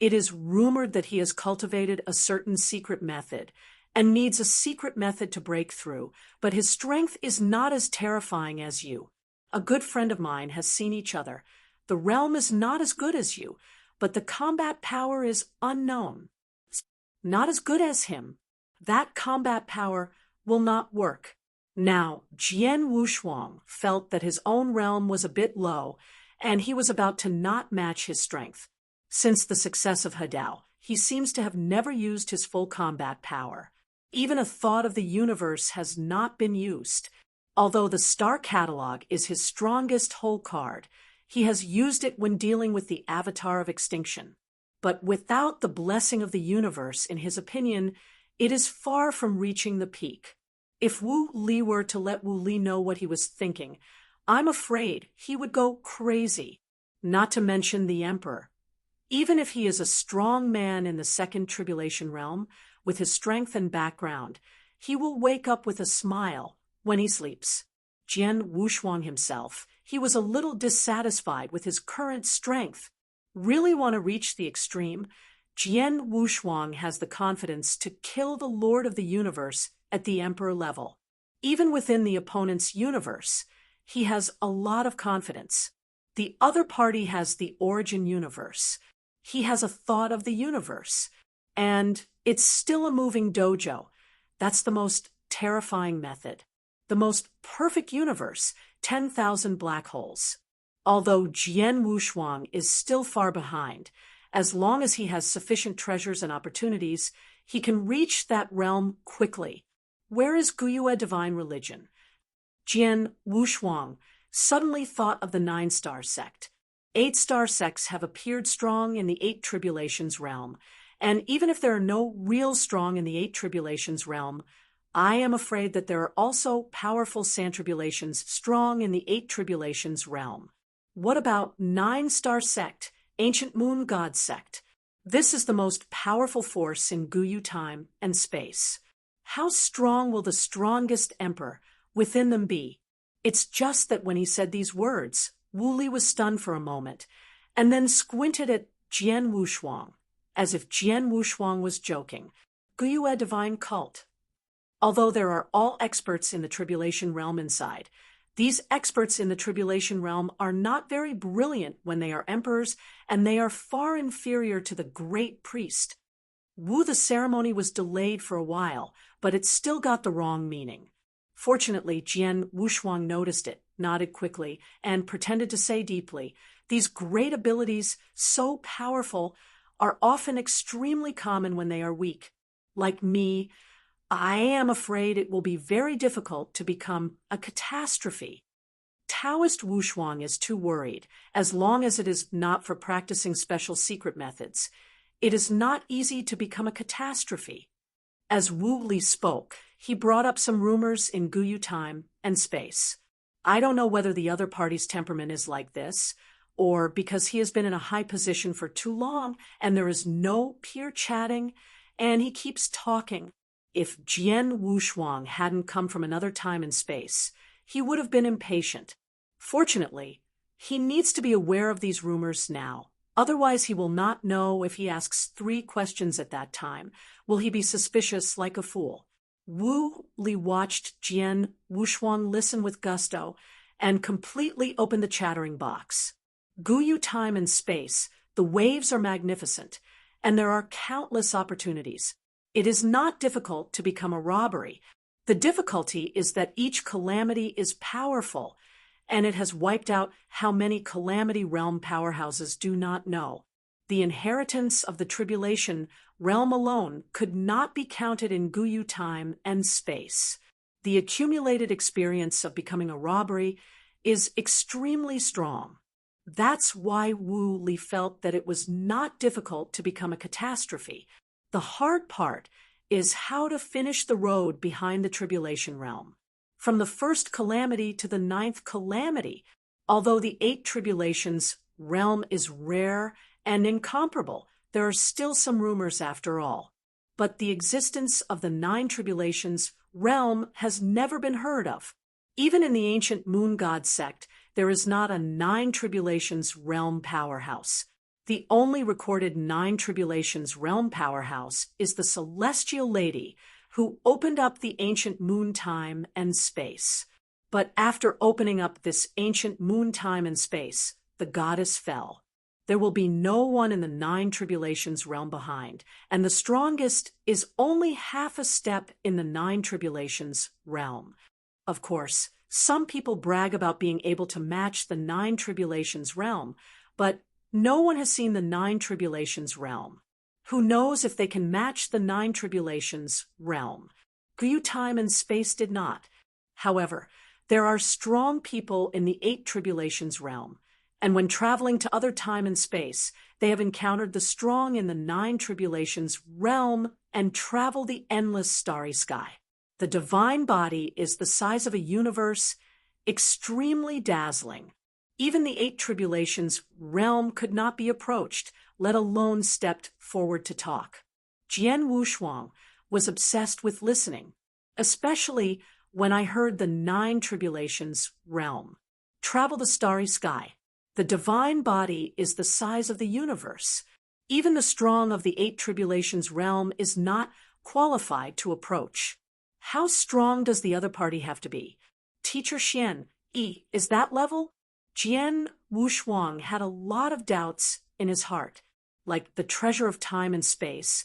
It is rumored that he has cultivated a certain secret method and needs a secret method to break through, but his strength is not as terrifying as you. A good friend of mine has seen each other. The realm is not as good as you, but the combat power is unknown. Not as good as him. That combat power will not work." Now, Jian Wushuang felt that his own realm was a bit low, and he was about to not match his strength. Since the success of Hadao, he seems to have never used his full combat power. Even a thought of the universe has not been used. Although the Star Catalog is his strongest whole card, he has used it when dealing with the Avatar of Extinction. But without the blessing of the universe, in his opinion, it is far from reaching the peak. If Wu Li were to let Wu Li know what he was thinking, I'm afraid he would go crazy. Not to mention the Emperor. Even if he is a strong man in the second tribulation realm, with his strength and background, he will wake up with a smile when he sleeps. Jian Wushuang himself, he was a little dissatisfied with his current strength. Really want to reach the extreme? Jian Wushuang has the confidence to kill the Lord of the Universe at the Emperor level. Even within the opponent's universe, he has a lot of confidence. The other party has the origin universe. He has a thought of the universe. And it's still a moving dojo. That's the most terrifying method. The most perfect universe, 10,000 black holes. Although Jian Wushuang is still far behind, as long as he has sufficient treasures and opportunities, he can reach that realm quickly. Where is Guyue divine religion? Jian Wushuang suddenly thought of the 9-star sect. 8-star sects have appeared strong in the 8 tribulations realm, and even if there are no real strong in the 8 tribulations realm, I am afraid that there are also powerful Sand-tribulations strong in the 8 tribulations realm. What about 9-star sect, ancient moon god sect? This is the most powerful force in Guyu time and space. How strong will the strongest emperor within them be? It's just that when he said these words, Wu Li was stunned for a moment, and then squinted at Jian Wushuang, as if Jian Wushuang was joking. Guyue divine cult, Although there are all experts in the tribulation realm inside, these experts in the tribulation realm are not very brilliant when they are emperors, and they are far inferior to the great priest. The ceremony was delayed for a while, but it still got the wrong meaning. Fortunately, Jian Wushuang noticed it, nodded quickly, and pretended to say deeply, "These great abilities, so powerful, are often extremely common when they are weak. Like me, I am afraid it will be very difficult to become a catastrophe." Taoist Wushuang is too worried, as long as it is not for practicing special secret methods. It is not easy to become a catastrophe. As Wu Li spoke, he brought up some rumors in Guyu time and space. I don't know whether the other party's temperament is like this, or because he has been in a high position for too long and there is no peer chatting, and he keeps talking. If Jian Wushuang hadn't come from another time and space, he would have been impatient. Fortunately, he needs to be aware of these rumors now. Otherwise, he will not know if he asks 3 questions at that time. Will he be suspicious like a fool? Wu Li watched Jian Wushuang listen with gusto and completely opened the chattering box. Guyu time and space, the waves are magnificent, and there are countless opportunities. It is not difficult to become a robbery. The difficulty is that each calamity is powerful, and it has wiped out how many calamity realm powerhouses do not know. The inheritance of the tribulation realm alone could not be counted in Guyu time and space. The accumulated experience of becoming a robbery is extremely strong. That's why Wu Li felt that it was not difficult to become a catastrophe. The hard part is how to finish the road behind the tribulation realm. From the first calamity to the 9th calamity, although the 8 tribulations realm is rare and incomparable, there are still some rumors after all. But the existence of the 9 tribulations realm has never been heard of. Even in the ancient moon god sect, there is not a 9 tribulations realm powerhouse. The only recorded 9 tribulations realm powerhouse is the celestial lady who opened up the ancient moon time and space. But after opening up this ancient moon time and space, the goddess fell. There will be no one in the 9 tribulations realm behind, and the strongest is only half a step in the 9 tribulations realm. Of course, some people brag about being able to match the 9 tribulations realm, but no one has seen the 9 tribulations realm. Who knows if they can match the 9 tribulations realm? Guyu time and space did not. However, there are strong people in the 8 tribulations realm, and when traveling to other time and space, they have encountered the strong in the 9 tribulations realm and travel the endless starry sky. The divine body is the size of a universe, extremely dazzling. Even the 8 tribulations realm could not be approached, let alone stepped forward to talk. Jian Wushuang was obsessed with listening, especially when I heard the 9 tribulations realm. Travel the starry sky. The divine body is the size of the universe. Even the strong of the 8 tribulations realm is not qualified to approach. How strong does the other party have to be? Teacher Xian, is that level? Jian Wushuang had a lot of doubts in his heart, like the treasure of time and space.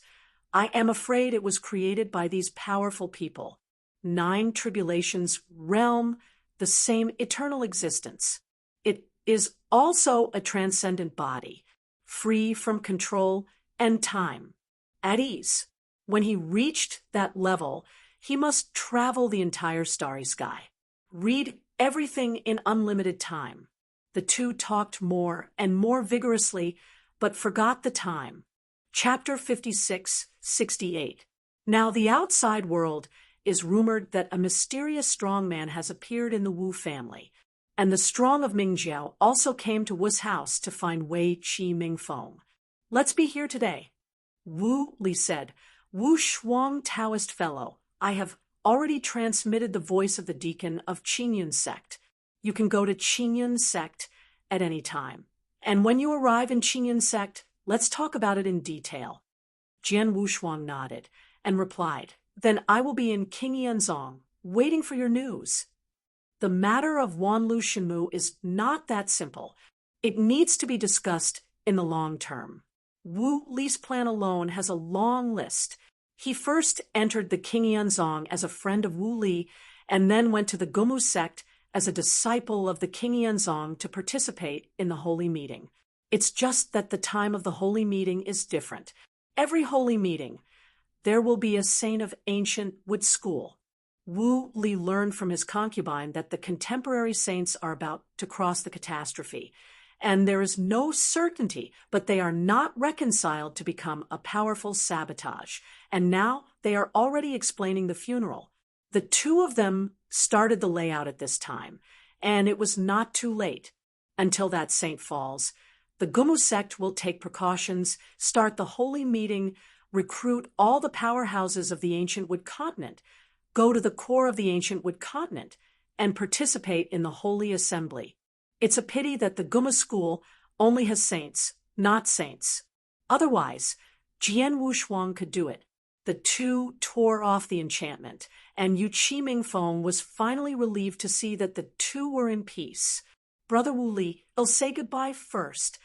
I am afraid it was created by these powerful people. 9 tribulations realm, the same eternal existence. It is also a transcendent body, free from control and time, at ease. When he reached that level, he must travel the entire starry sky, read everything in unlimited time. The two talked more and more vigorously, but forgot the time. Chapter 56-68. Now the outside world is rumored that a mysterious strong man has appeared in the Wu family, and the strong of Mingjiao also came to Wu's house to find Wei Qi Mingfeng. Let's be here today. Wu Li said, Wu Shuang Taoist fellow, I have already transmitted the voice of the deacon of Qingyun sect. You can go to Qingyun sect at any time. And when you arrive in Qingyun sect, let's talk about it in detail. Jian Wushuang nodded and replied, Then I will be in Qingyanzong, waiting for your news. The matter of Wanlu Shenmu is not that simple. It needs to be discussed in the long term. Wu Li's plan alone has a long list. He first entered the Qingyanzong as a friend of Wu Li and then went to the Gumu sect as a disciple of the Qingyanzong to participate in the holy meeting. It's just that the time of the holy meeting is different. Every holy meeting, there will be a saint of ancient wood school. Wu Li learned from his concubine that the contemporary saints are about to cross the catastrophe, and there is no certainty, but they are not reconciled to become a powerful sabotage. And now they are already explaining the funeral. The two of them started the layout at this time, and it was not too late. Until that saint falls, the Gumu sect will take precautions, start the holy meeting, recruit all the powerhouses of the ancient wood continent, go to the core of the ancient wood continent, and participate in the holy assembly. It's a pity that the Guma school only has saints, not saints. Otherwise, Jian Wushuang could do it. The two tore off the enchantment, and Yu Qimingfeng was finally relieved to see that the two were in peace. Brother Wu Li, I'll say goodbye first.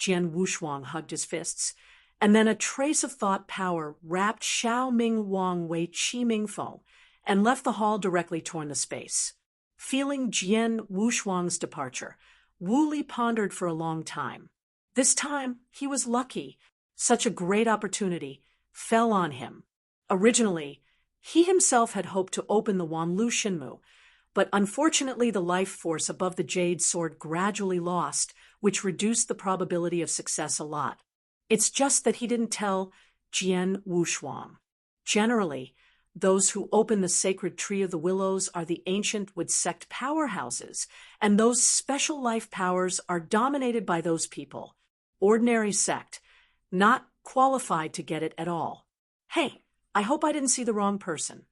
Jian Wushuang hugged his fists, and then a trace of thought power wrapped Xiao Ming Wang Wei Qimingfeng and left the hall directly toward the space. Feeling Jian Wushuang's departure, Wu Li pondered for a long time. This time, he was lucky. Such a great opportunity fell on him. Originally, he himself had hoped to open the Wanlu Shenmu, but unfortunately the life force above the jade sword gradually lost, which reduced the probability of success a lot. It's just that he didn't tell Jian Wushuang. Generally, those who open the sacred tree of the willows are the ancient wood sect powerhouses, and those special life powers are dominated by those people. Ordinary sect, not qualified to get it at all. Hey, I hope I didn't see the wrong person.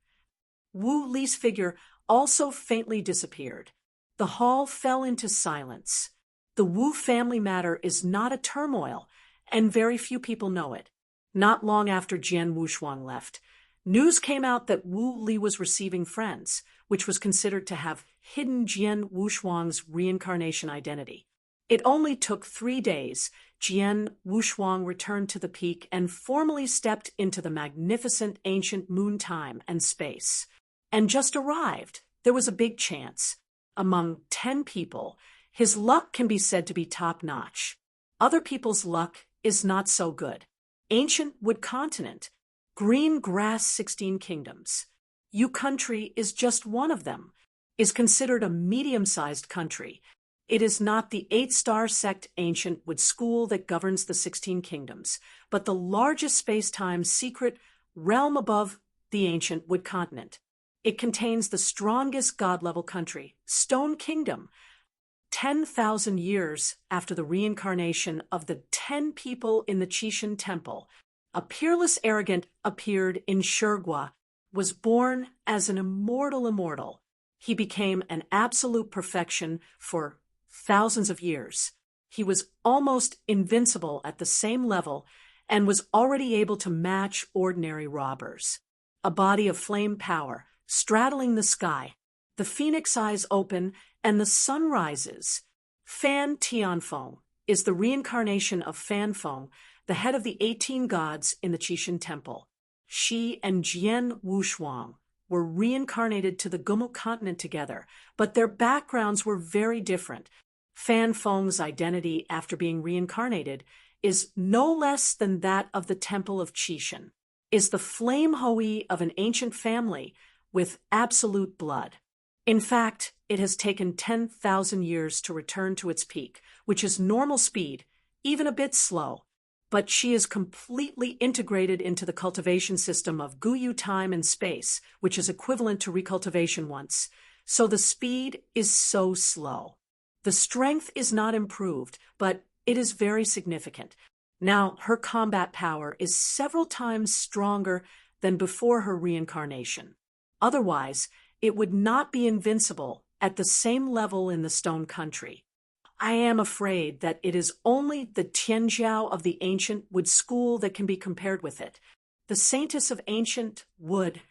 Wu Li's figure also faintly disappeared. The hall fell into silence. The Wu family matter is not a turmoil, and very few people know it. Not long after Jian Wushuang left, news came out that Wu Li was receiving friends, which was considered to have hidden Jian Wushuang's reincarnation identity. It only took 3 days. Jian Wushuang returned to the peak and formally stepped into the magnificent ancient moon time and space. And just arrived. There was a big chance. Among 10 people, his luck can be said to be top-notch. Other people's luck is not so good. Ancient wood continent, green grass 16 kingdoms. Yu country is just one of them, is considered a medium-sized country. It is not the 8-star sect ancient wood school that governs the 16 kingdoms, but the largest space-time secret realm above the ancient wood continent. It contains the strongest god-level country, Stone Kingdom. 10,000 years after the reincarnation of the 10 people in the Qishan temple, a peerless arrogant appeared in Shurgua, was born as an immortal. He became an absolute perfection for thousands of years. He was almost invincible at the same level and was already able to match ordinary robbers. A body of flame power, straddling the sky, the phoenix eyes open, and the sun rises. Fan Tianfeng is the reincarnation of Fanfeng, the head of the 18 gods in the Qishan temple. She and Jian Wushuang were reincarnated to the Gumu continent together, but their backgrounds were very different. Fanfeng's identity after being reincarnated is no less than that of the temple of Qishan, is the flame Hui of an ancient family with absolute blood. In fact, it has taken 10,000 years to return to its peak, which is normal speed, even a bit slow. But she is completely integrated into the cultivation system of Guyu time and space, which is equivalent to recultivation once. So the speed is so slow. The strength is not improved, but it is very significant. Now, her combat power is several times stronger than before her reincarnation. Otherwise, it would not be invincible at the same level in the Stone Country. I am afraid that it is only the Tianjiao of the ancient wood school that can be compared with it. the saintess of ancient wood.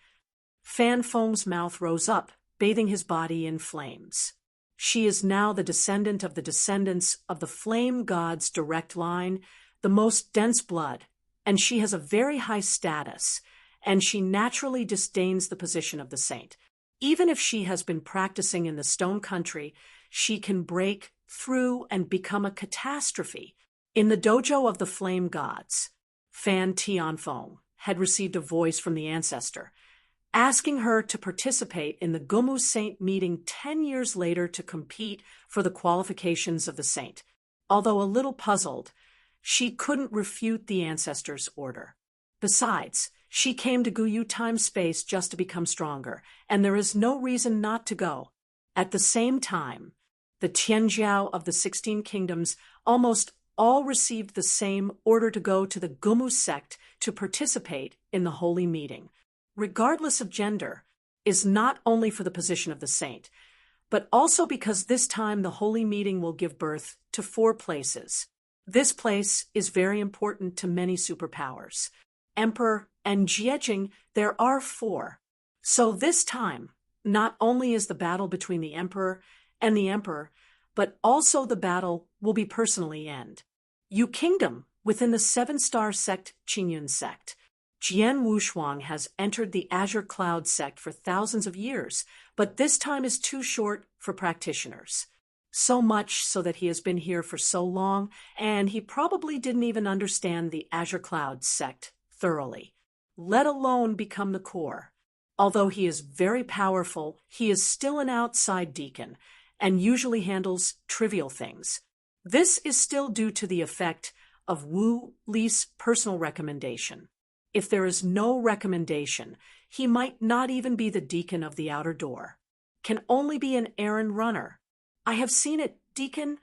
Fan Feng's mouth rose up, bathing his body in flames. She is now the descendant of the descendants of the flame god's direct line, the most dense blood, and she has a very high status, and she naturally disdains the position of the saint. Even if she has been practicing in the stone country, she can break through and become a catastrophe. In the dojo of the flame gods, Fan Tianfeng had received a voice from the ancestor, asking her to participate in the Gumu Saint meeting 10 years later to compete for the qualifications of the saint. Although a little puzzled, she couldn't refute the ancestor's order. Besides, she came to Guyu time-space just to become stronger, and there is no reason not to go. At the same time, the Tianjiao of the 16 kingdoms almost all received the same order to go to the Gumu sect to participate in the holy meeting, regardless of gender, is not only for the position of the saint, but also because this time the holy meeting will give birth to 4 places. This place is very important to many superpowers. Emperor and Jiejing, there are 4. So this time, not only is the battle between the emperor, but also the battle will be personally end. Yu Kingdom, within the 7-star sect Qingyun sect, Jian Wushuang has entered the Azure Cloud sect for thousands of years, but this time is too short for practitioners. So much so that he has been here for so long, and he probably didn't even understand the Azure Cloud sect thoroughly, let alone become the core. Although he is very powerful, he is still an outside deacon, and usually handles trivial things. This is still due to the effect of Wu Li's personal recommendation. If there is no recommendation, he might not even be the deacon of the outer door. Can only be an errand runner. I have seen it, deacon.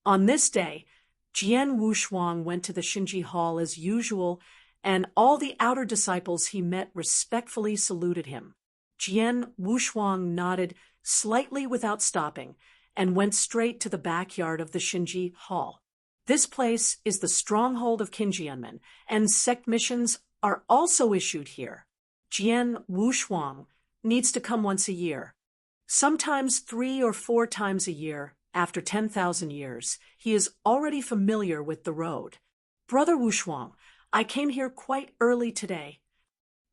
On this day, Jian Wushuang went to the Xinji Hall as usual, and all the outer disciples he met respectfully saluted him. Jian Wushuang nodded slightly without stopping, and went straight to the backyard of the Xinji Hall. This place is the stronghold of Qinjianmen, and sect missions are also issued here. Jian Wushuang needs to come once a year. Sometimes 3 or 4 times a year, after 10,000 years, he is already familiar with the road. Brother Wushuang, I came here quite early today.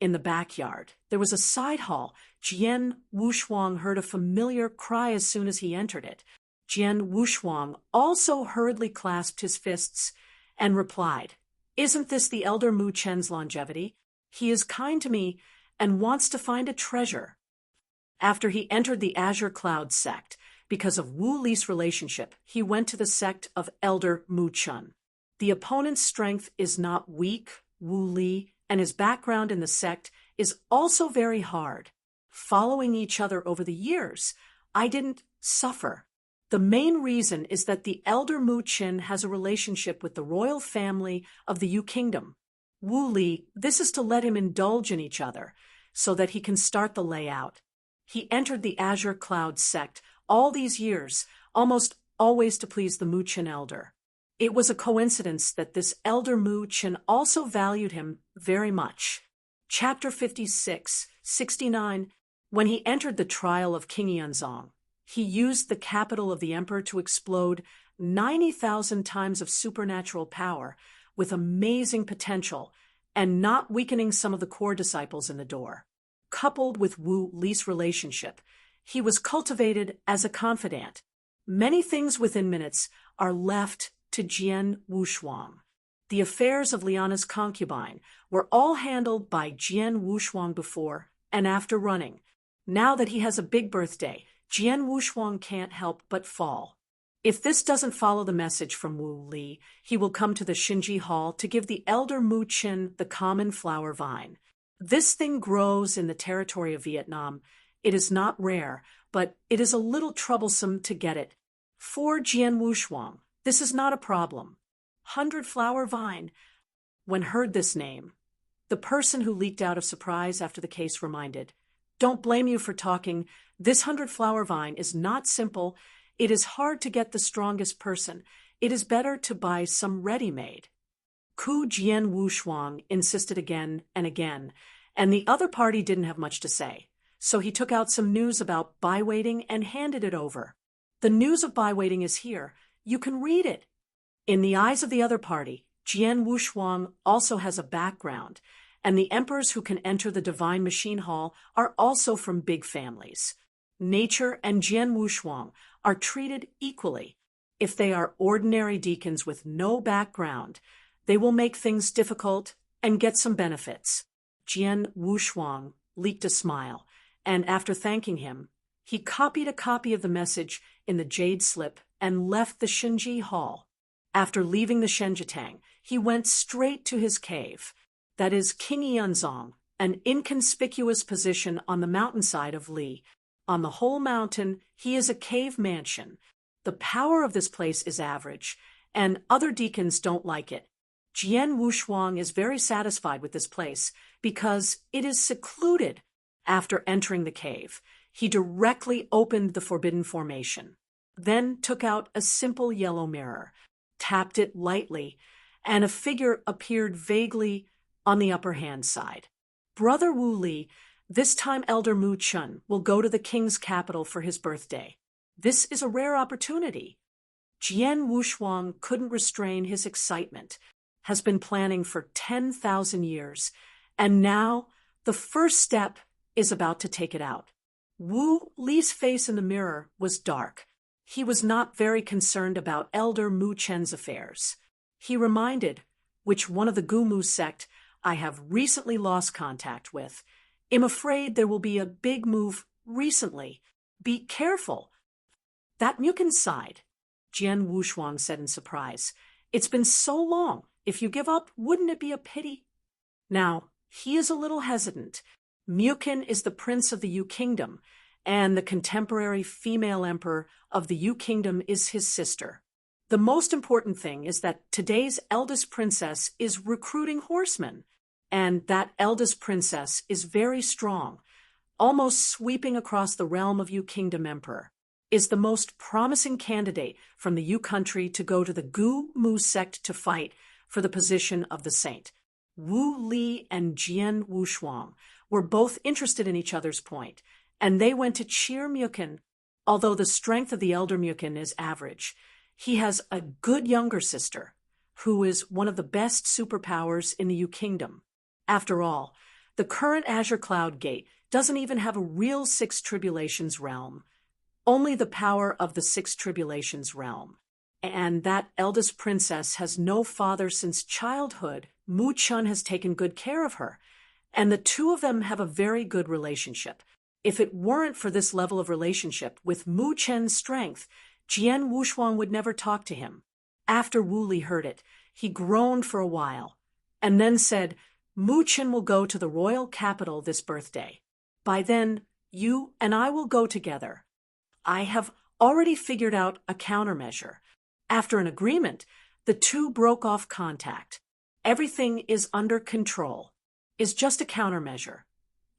In the backyard, there was a side hall. Jian Wushuang heard a familiar cry as soon as he entered it. Jian Wushuang also hurriedly clasped his fists and replied, "Isn't this the elder Mu Chen's longevity? He is kind to me and wants to find a treasure." After he entered the Azure Cloud sect, because of Wu Li's relationship, he went to the sect of Elder Mu Chen. The opponent's strength is not weak, Wu Li, and his background in the sect is also very hard. Following each other over the years, I didn't suffer. The main reason is that the elder Mu Chen has a relationship with the royal family of the Yu Kingdom. Wu Li, this is to let him indulge in each other, so that he can start the layout. He entered the Azure Cloud sect all these years, almost always to please the Mu Chen elder. It was a coincidence that this elder Mu Chen also valued him very much. Chapter 56-69. When he entered the trial of King Yanzong, he used the capital of the emperor to explode 90,000 times of supernatural power with amazing potential and not weakening some of the core disciples in the door. Coupled with Wu Li's relationship, he was cultivated as a confidant. Many things within minutes are left to Jian Wushuang. The affairs of Liana's concubine were all handled by Jian Wushuang before and after running. Now that he has a big birthday, Jian Wushuang can't help but fall. If this doesn't follow the message from Wu Li, he will come to the Xinji Hall to give the elder Mu Chen the common flower vine. This thing grows in the territory of Vietnam. It is not rare, but it is a little troublesome to get it. For Jian Wushuang, this is not a problem. 100-flower vine. When heard this name, the person who leaked out of surprise after the case reminded, "Don't blame you for talking. This 100-flower vine is not simple. It is hard to get the strongest person. It is better to buy some ready-made." Ku Jian Wushuang insisted again and again, and the other party didn't have much to say. So he took out some news about buy waiting and handed it over. The news of buy waiting is here. You can read it. In the eyes of the other party, Jian Wushuang also has a background, and the emperors who can enter the divine machine hall are also from big families. Nature and Jian Wushuang are treated equally. If they are ordinary deacons with no background, they will make things difficult and get some benefits. Jian Wushuang leaked a smile, and after thanking him, he copied a copy of the message in the jade slip and left the Shenji hall. After leaving the Shenjitang, he went straight to his cave. That is King Yanzong, an inconspicuous position on the mountainside of Li. On the whole mountain, he is a cave mansion. The power of this place is average, and other deacons don't like it. Jian Wushuang is very satisfied with this place because it is secluded. After entering the cave, he directly opened the forbidden formation, then took out a simple yellow mirror, tapped it lightly, and a figure appeared vaguely on the upper hand side. Brother Wu Li, this time Elder Mu Chun, will go to the king's capital for his birthday. This is a rare opportunity. Jian Wushuang couldn't restrain his excitement, has been planning for 10,000 years, and now the first step is about to take it out. Wu Li's face in the mirror was dark. He was not very concerned about Elder Mu Chen's affairs. He reminded, which one of the Gumu sect I have recently lost contact with. I'm afraid there will be a big move recently. Be careful. That Mukin sighed. Jian Wushuang said in surprise. It's been so long. If you give up, wouldn't it be a pity? Now, he is a little hesitant. Mukin is the prince of the Yu Kingdom, and the contemporary female emperor of the Yu Kingdom is his sister. The most important thing is that today's eldest princess is recruiting horsemen, and that eldest princess is very strong, almost sweeping across the realm of Yu Kingdom emperor, is the most promising candidate from the Yu country to go to the Gu Mu sect to fight for the position of the saint. Wu Li and Jian Wushuang were both interested in each other's point, and they went to cheer Mukin. Although the strength of the elder Mukin is average, he has a good younger sister, who is one of the best superpowers in the Yu Kingdom. After all, the current Azure Cloud Gate doesn't even have a real Six Tribulations realm, only the power of the Six Tribulations realm. And that eldest princess has no father since childhood. Mu Chun has taken good care of her, and the two of them have a very good relationship. If it weren't for this level of relationship with Mu Chen's strength, Jian Wushuang would never talk to him. After Wu Li heard it, he groaned for a while, and then said, Mu Chen will go to the royal capital this birthday. By then, you and I will go together. I have already figured out a countermeasure. After an agreement, the two broke off contact. Everything is under control. Is just a countermeasure.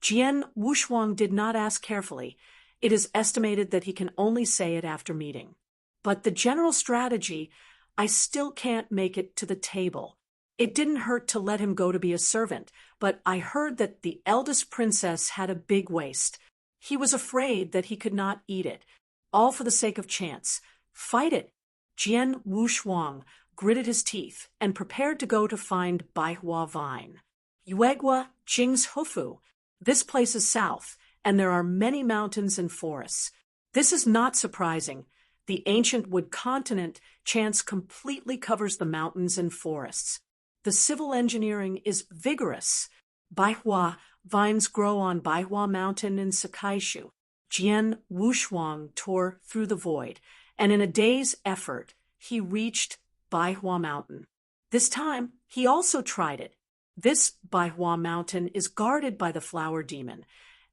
Jian Wushuang did not ask carefully. It is estimated that he can only say it after meeting. But the general strategy, I still can't make it to the table. It didn't hurt to let him go to be a servant, but I heard that the eldest princess had a big waist. He was afraid that he could not eat it, all for the sake of chance. Fight it. Jian Wushuang gritted his teeth and prepared to go to find Baihua Vine. Yuegua Jing's Hufu. This place is south, and there are many mountains and forests. This is not surprising. The ancient wood continent chance completely covers the mountains and forests. The civil engineering is vigorous. Baihua vines grow on Baihua Mountain in Sakaishu. Jian Wushuang tore through the void, and in a day's effort, he reached Baihua Mountain. This time, he also tried it. This Baihua Mountain is guarded by the flower demon,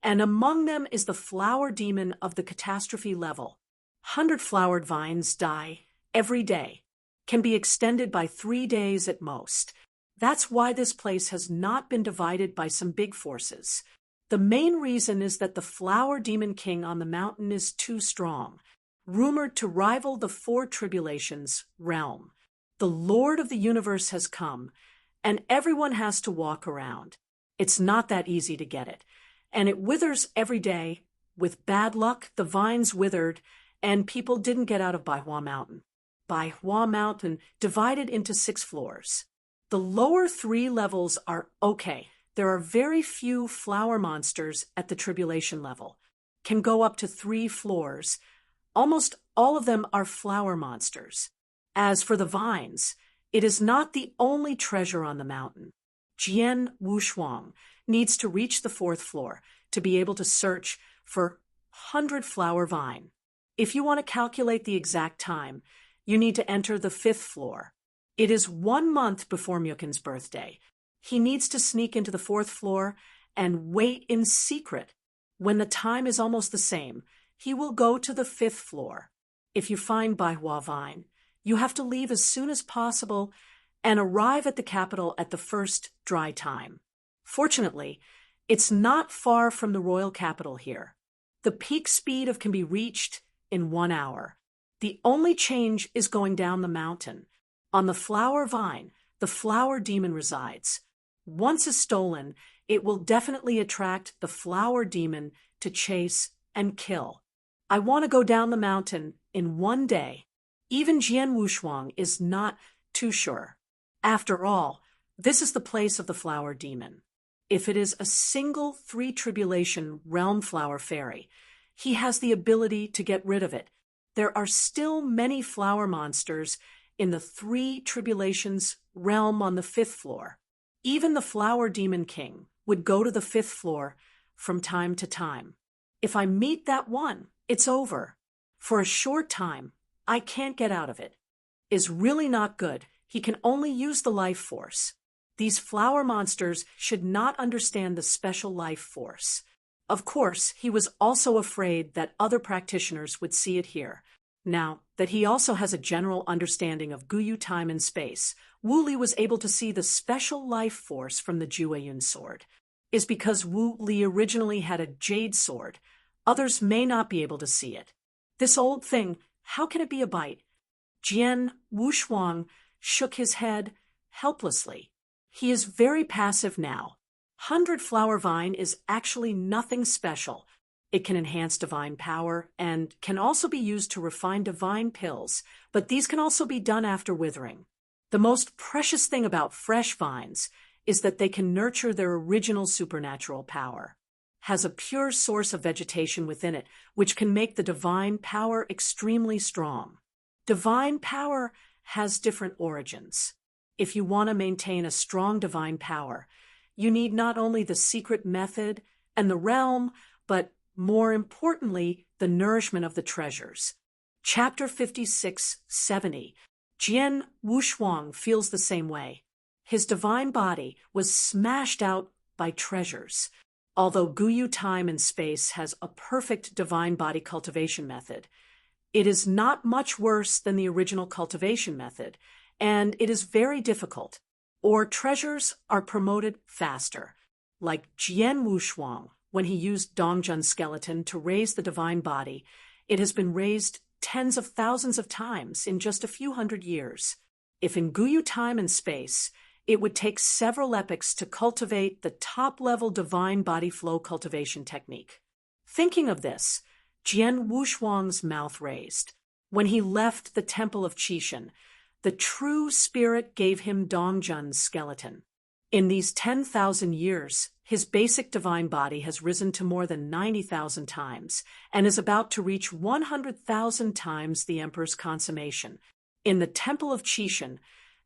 and among them is the flower demon of the catastrophe level. 100-flowered vines die every day, can be extended by 3 days at most. That's why this place has not been divided by some big forces. The main reason is that the flower demon king on the mountain is too strong, rumored to rival the Four Tribulations realm. The Lord of the universe has come, and everyone has to walk around. It's not that easy to get it, and it withers every day. With bad luck, the vines withered, and people didn't get out of Baihua Mountain. Baihua Mountain divided into 6 floors. The lower 3 levels are okay. There are very few flower monsters at the tribulation level. Can go up to 3 floors. Almost all of them are flower monsters. As for the vines, it is not the only treasure on the mountain. Jian Wushuang needs to reach the 4th floor to be able to search for 100 flower vine. If you want to calculate the exact time, you need to enter the 5th floor. It is 1 month before Myokin's birthday. He needs to sneak into the 4th floor and wait in secret. When the time is almost the same, he will go to the 5th floor. If you find Baihua Vine, you have to leave as soon as possible and arrive at the capital at the first dry time. Fortunately, it's not far from the royal capital here. The peak speed can be reached in 1 hour. The only change is going down the mountain. On the flower vine, the flower demon resides. Once it's stolen, it will definitely attract the flower demon to chase and kill. I want to go down the mountain in 1 day. Even Jian Wushuang is not too sure. After all, this is the place of the flower demon. If it is a single 3 tribulation realm flower fairy, he has the ability to get rid of it. There are still many flower monsters in the 3 tribulations realm on the 5th floor. Even the flower demon king would go to the 5th floor from time to time. If I meet that one, it's over. For a short time, I can't get out of it. Is really not good. He can only use the life force. These flower monsters should not understand the special life force. Of course, he was also afraid that other practitioners would see it here. Now that he also has a general understanding of Guyu time and space, Wu Li was able to see the special life force from the Jueyun sword. Is because Wu Li originally had a jade sword. Others may not be able to see it. This old thing, how can it be a bite? Jian Wushuang shook his head helplessly. He is very passive now. 100 flower vine is actually nothing special. It can enhance divine power and can also be used to refine divine pills, but these can also be done after withering. The most precious thing about fresh vines is that they can nurture their original supernatural power. Has a pure source of vegetation within it, which can make the divine power extremely strong. Divine power has different origins. If you want to maintain a strong divine power, you need not only the secret method and the realm, but more importantly, the nourishment of the treasures. Chapter 56-70. Jian Wushuang feels the same way. His divine body was smashed out by treasures. Although Guyu time and space has a perfect divine body cultivation method, it is not much worse than the original cultivation method, and it is very difficult, or treasures are promoted faster. Like Jian Wushuang, when he used Dongjun's skeleton to raise the divine body, it has been raised tens of thousands of times in just a few hundred years. If in Guyu time and space, it would take several epochs to cultivate the top-level divine body flow cultivation technique. Thinking of this, Jian Wushuang's mouth raised. When he left the temple of Qishan, the true spirit gave him Dongjun's skeleton. In these 10,000 years, his basic divine body has risen to more than 90,000 times and is about to reach 100,000 times the emperor's consummation. In the temple of Qishan,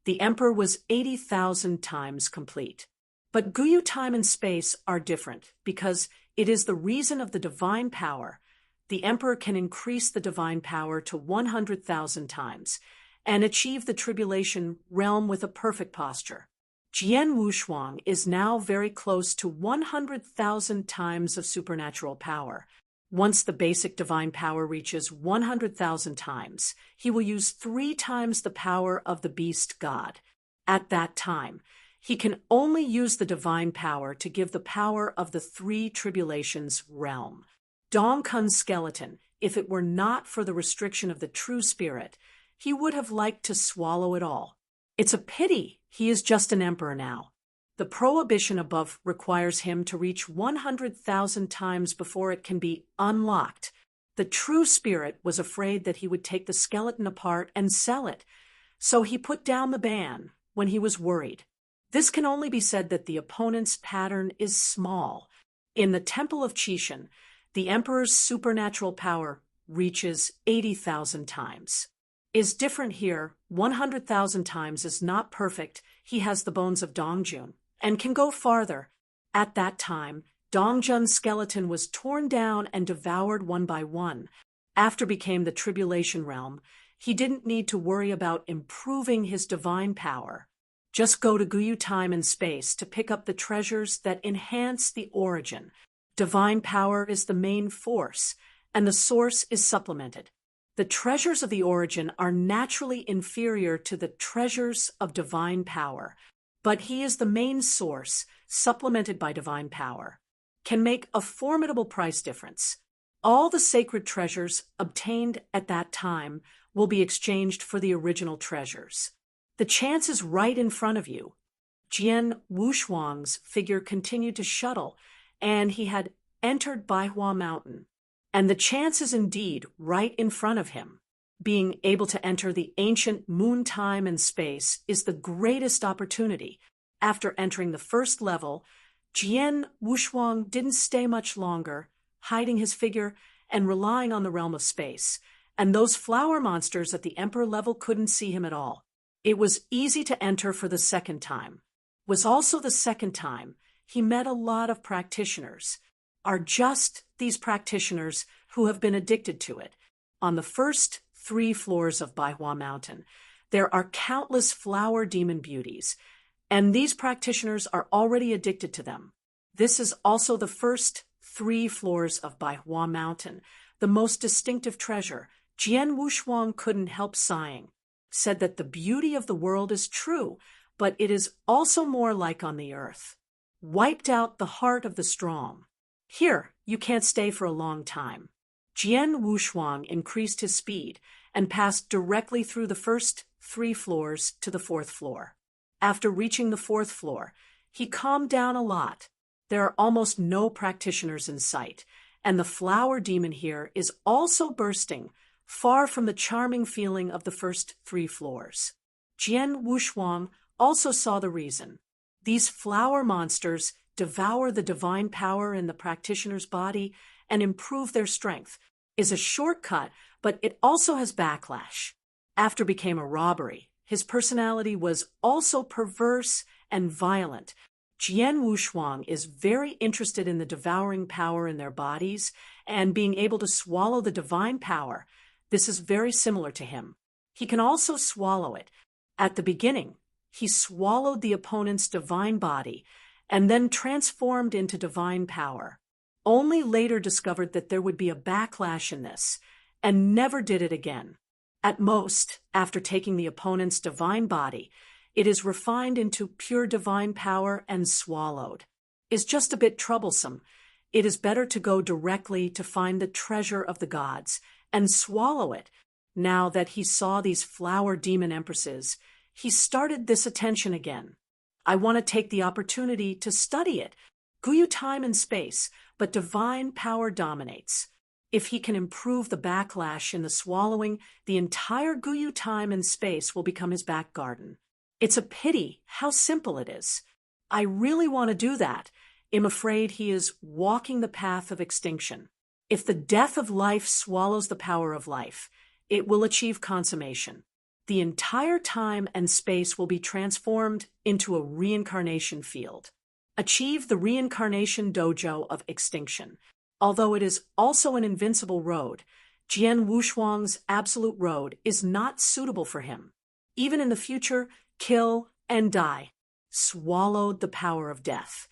the emperor was 80,000 times complete. But Guyu time and space are different because it is the reason of the divine power. The emperor can increase the divine power to 100,000 times and achieve the tribulation realm with a perfect posture. Jian Wushuang is now very close to 100,000 times of supernatural power. Once the basic divine power reaches 100,000 times, he will use 3 times the power of the beast god. At that time, he can only use the divine power to give the power of the 3 tribulations realm. Dongkun's skeleton, if it were not for the restriction of the true spirit, he would have liked to swallow it all. It's a pity He is just an emperor now. The prohibition above requires him to reach 100,000 times before it can be unlocked. The true spirit was afraid that he would take the skeleton apart and sell it, so he put down the ban when he was worried. This can only be said that the opponent's pattern is small. In the Temple of Chishan, the emperor's supernatural power reaches 80,000 times. Is different here. 100,000 times is not perfect. He has the bones of Dongjun and can go farther. At that time, Dongjun's skeleton was torn down and devoured one by one. After became the tribulation realm, he didn't need to worry about improving his divine power. Just go to Guyu time and space to pick up the treasures that enhance the origin. Divine power is the main force, and the source is supplemented. The treasures of the origin are naturally inferior to the treasures of divine power, but he is the main source, supplemented by divine power, can make a formidable price difference. All the sacred treasures obtained at that time will be exchanged for the original treasures. The chance is right in front of you. Jian Wushuang's figure continued to shuttle, and he had entered Baihua Mountain. And the chance is indeed right in front of him. Being able to enter the ancient moon time and space is the greatest opportunity. After entering the first level, Jian Wushuang didn't stay much longer, hiding his figure and relying on the realm of space. And those flower monsters at the emperor level couldn't see him at all. It was easy to enter for the second time. Was also the second time he met a lot of practitioners. Are just these practitioners who have been addicted to it. On the first 3 floors of Baihua Mountain, there are countless flower demon beauties, and these practitioners are already addicted to them. This is also the first 3 floors of Baihua Mountain, the most distinctive treasure. Jian Wushuang couldn't help sighing, said that the beauty of the world is true, but it is also more like on the earth. Wiped out the heart of the strong. Here, you can't stay for a long time. Jian Wushuang increased his speed and passed directly through the first 3 floors to the 4th floor. After reaching the 4th floor, he calmed down a lot. There are almost no practitioners in sight, and the flower demon here is also bursting, far from the charming feeling of the first 3 floors. Jian Wushuang also saw the reason. These flower monsters devour the divine power in the practitioner's body and improve their strength, is a shortcut, but it also has backlash. After became a robbery, his personality was also perverse and violent. Jian Wushuang is very interested in the devouring power in their bodies and being able to swallow the divine power. This is very similar to him. He can also swallow it. At the beginning, he swallowed the opponent's divine body and then transformed into divine power. Only later discovered that there would be a backlash in this, and never did it again. At most, after taking the opponent's divine body, it is refined into pure divine power and swallowed. Is just a bit troublesome. It is better to go directly to find the treasure of the gods and swallow it. Now that he saw these flower demon empresses, he started this attention again. I want to take the opportunity to study it. Guyu time and space, but divine power dominates. If he can improve the backlash in the swallowing, the entire Guyu time and space will become his back garden. It's a pity how simple it is. I really want to do that. I'm afraid he is walking the path of extinction. If the death of life swallows the power of life, it will achieve consummation. The entire time and space will be transformed into a reincarnation field. Achieve the reincarnation dojo of extinction. Although it is also an invincible road, Jian Wushuang's absolute road is not suitable for him. Even in the future, kill and die. Swallowed the power of death.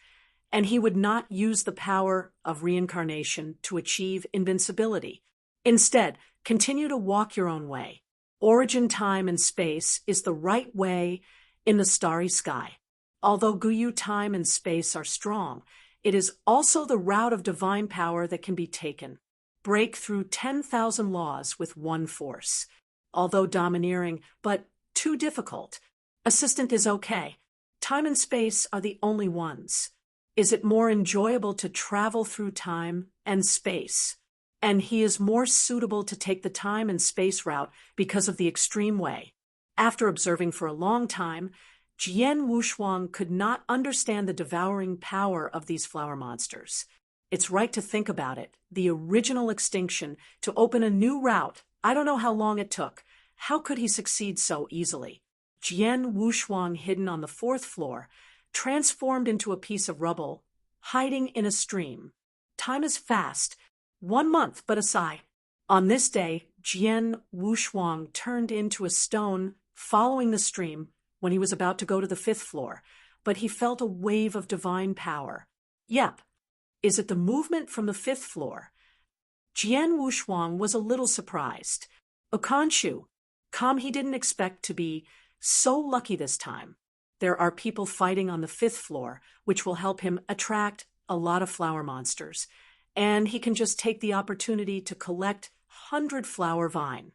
And he would not use the power of reincarnation to achieve invincibility. Instead, continue to walk your own way. Origin time and space is the right way in the starry sky. Although Guyu time and space are strong, it is also the route of divine power that can be taken. Break through 10,000 laws with one force. Although domineering, but too difficult. Assistant is okay. Time and space are the only ones. Is it more enjoyable to travel through time and space? And he is more suitable to take the time and space route because of the extreme way. After observing for a long time, Jian Wushuang could not understand the devouring power of these flower monsters. It's right to think about it. The original extinction, to open a new route. I don't know how long it took. How could he succeed so easily? Jian Wushuang, hidden on the 4th floor, transformed into a piece of rubble, hiding in a stream. Time is fast. 1 month but a sigh. On this day, Jian Wushuang turned into a stone following the stream when he was about to go to the 5th floor, but he felt a wave of divine power. Yep. Is it the movement from the 5th floor? Jian Wushuang was a little surprised. Okanshu, calm, he didn't expect to be so lucky this time. There are people fighting on the 5th floor, which will help him attract a lot of flower monsters, and he can just take the opportunity to collect 100 flower vine.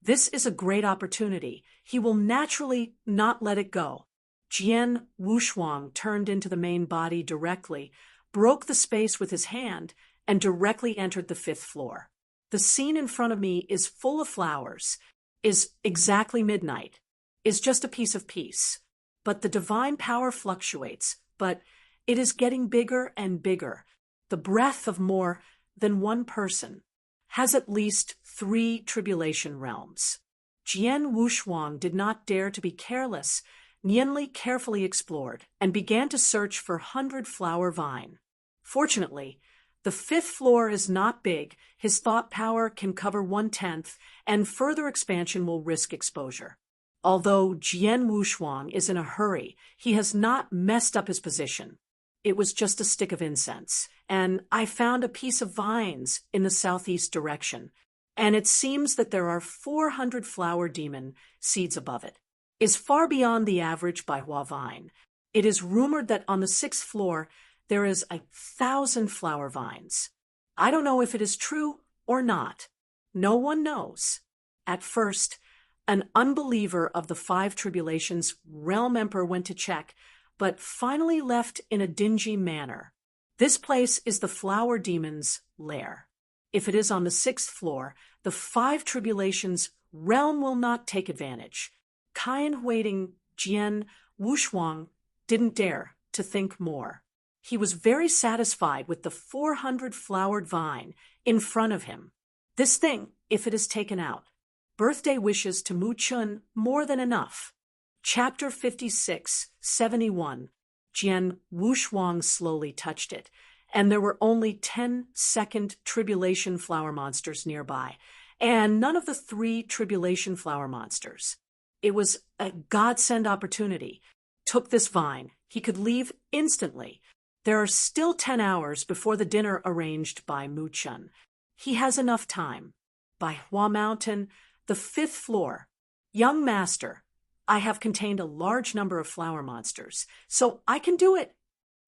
This is a great opportunity. He will naturally not let it go. Jian Wushuang turned into the main body directly, broke the space with his hand, and directly entered the 5th floor. The scene in front of me is full of flowers, is exactly midnight, is just a piece of peace. But the divine power fluctuates, but it is getting bigger and bigger. The breath of more than one person has at least 3 tribulation realms. Jian Wushuang did not dare to be careless. Nianli carefully explored and began to search for 100 flower vine. Fortunately, the 5th floor is not big. His thought power can cover 1/10, and further expansion will risk exposure. Although Jian Wushuang is in a hurry, he has not messed up his position. It was just a stick of incense, and I found a piece of vines in the southeast direction, and it seems that there are 400 flower demon seeds above it. Is far beyond the average by Hua vine. It is rumored that on the 6th floor there is 1,000 flower vines. I don't know if it is true or not. No one knows. At first, an unbeliever of the 5 tribulations realm emperor went to check, but finally left in a dingy manner. This place is the flower demon's lair. If it is on the 6th floor, the 5 tribulations realm will not take advantage. Kind-waiting Jian Wushuang didn't dare to think more. He was very satisfied with the 400 flowered vine in front of him. This thing, if it is taken out, birthday wishes to Mu Chun more than enough. Chapter 56-71. Jian Wushuang slowly touched it, and there were only 10 second tribulation flower monsters nearby, and none of the 3 tribulation flower monsters. It was a godsend opportunity. Took this vine. He could leave instantly. There are still 10 hours before the dinner arranged by Mu Chun. He has enough time. By Hua Mountain, the 5th floor. Young master, I have contained a large number of flower monsters, so I can do it.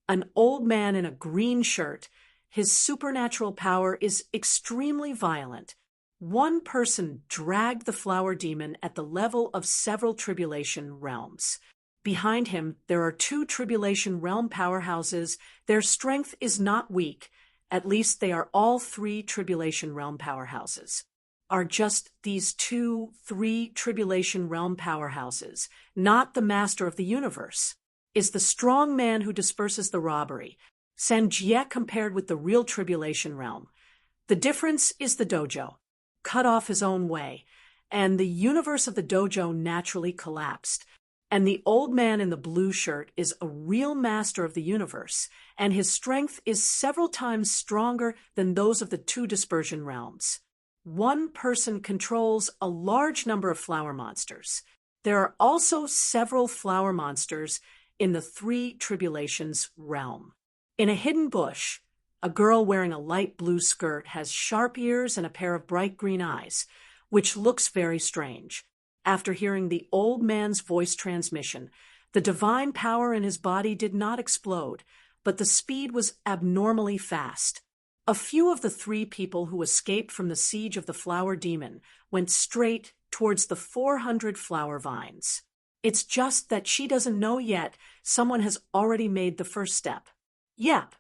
An old man in a green shirt. His supernatural power is extremely violent. One person dragged the flower demon at the level of several tribulation realms. Behind him, there are 2 tribulation realm powerhouses. Their strength is not weak. At least they are all 3 tribulation realm powerhouses. Are just these 3 tribulation realm powerhouses, not the master of the universe. Is the strong man who disperses the robbery. Sanjie compared with the real tribulation realm. The difference is the dojo. Cut off his own way, and the universe of the dojo naturally collapsed. And the old man in the blue shirt is a real master of the universe, and his strength is several times stronger than those of the 2 dispersion realms. One person controls a large number of flower monsters. There are also several flower monsters in the 3 tribulations realm. In a hidden bush, a girl wearing a light blue skirt has sharp ears and a pair of bright green eyes, which looks very strange. After hearing the old man's voice transmission, the divine power in his body did not explode, but the speed was abnormally fast. A few of the 3 people who escaped from the siege of the flower demon went straight towards the 400 flower vines. It's just that she doesn't know yet someone has already made the first step. Yep.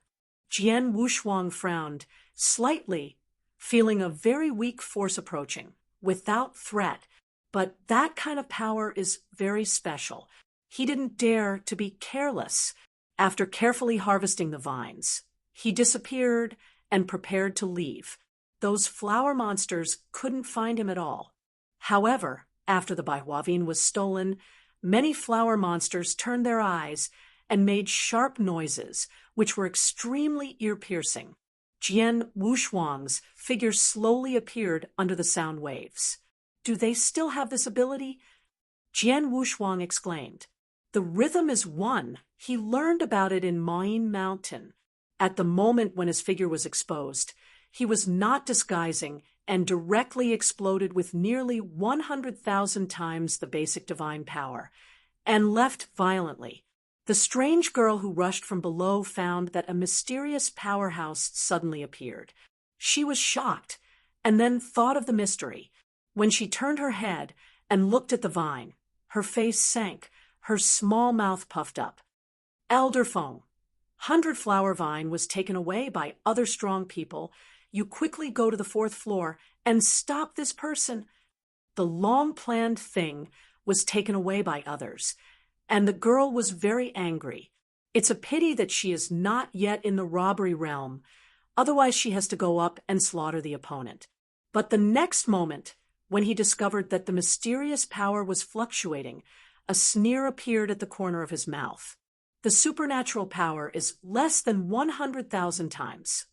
Jian Wushuang frowned slightly, feeling a very weak force approaching, without threat. But that kind of power is very special. He didn't dare to be careless. After carefully harvesting the vines, he disappeared and prepared to leave. Those flower monsters couldn't find him at all. However, after the Baihuavine was stolen, many flower monsters turned their eyes and made sharp noises, which were extremely ear-piercing. Jian Wushuang's figure slowly appeared under the sound waves. Do they still have this ability? Jian Wushuang exclaimed. The rhythm is one. He learned about it in Mayin Mountain. At the moment when his figure was exposed, he was not disguising and directly exploded with nearly 100,000 times the basic divine power, and left violently. The strange girl who rushed from below found that a mysterious powerhouse suddenly appeared. She was shocked, and then thought of the mystery. When she turned her head and looked at the vine, her face sank, her small mouth puffed up. Elderfong. 100-flower vine was taken away by other strong people. You quickly go to the 4th floor and stop this person. The long-planned thing was taken away by others, and the girl was very angry. It's a pity that she is not yet in the robbery realm, otherwise she has to go up and slaughter the opponent. But the next moment, when he discovered that the mysterious power was fluctuating, a sneer appeared at the corner of his mouth. The supernatural power is less than 100,000 times.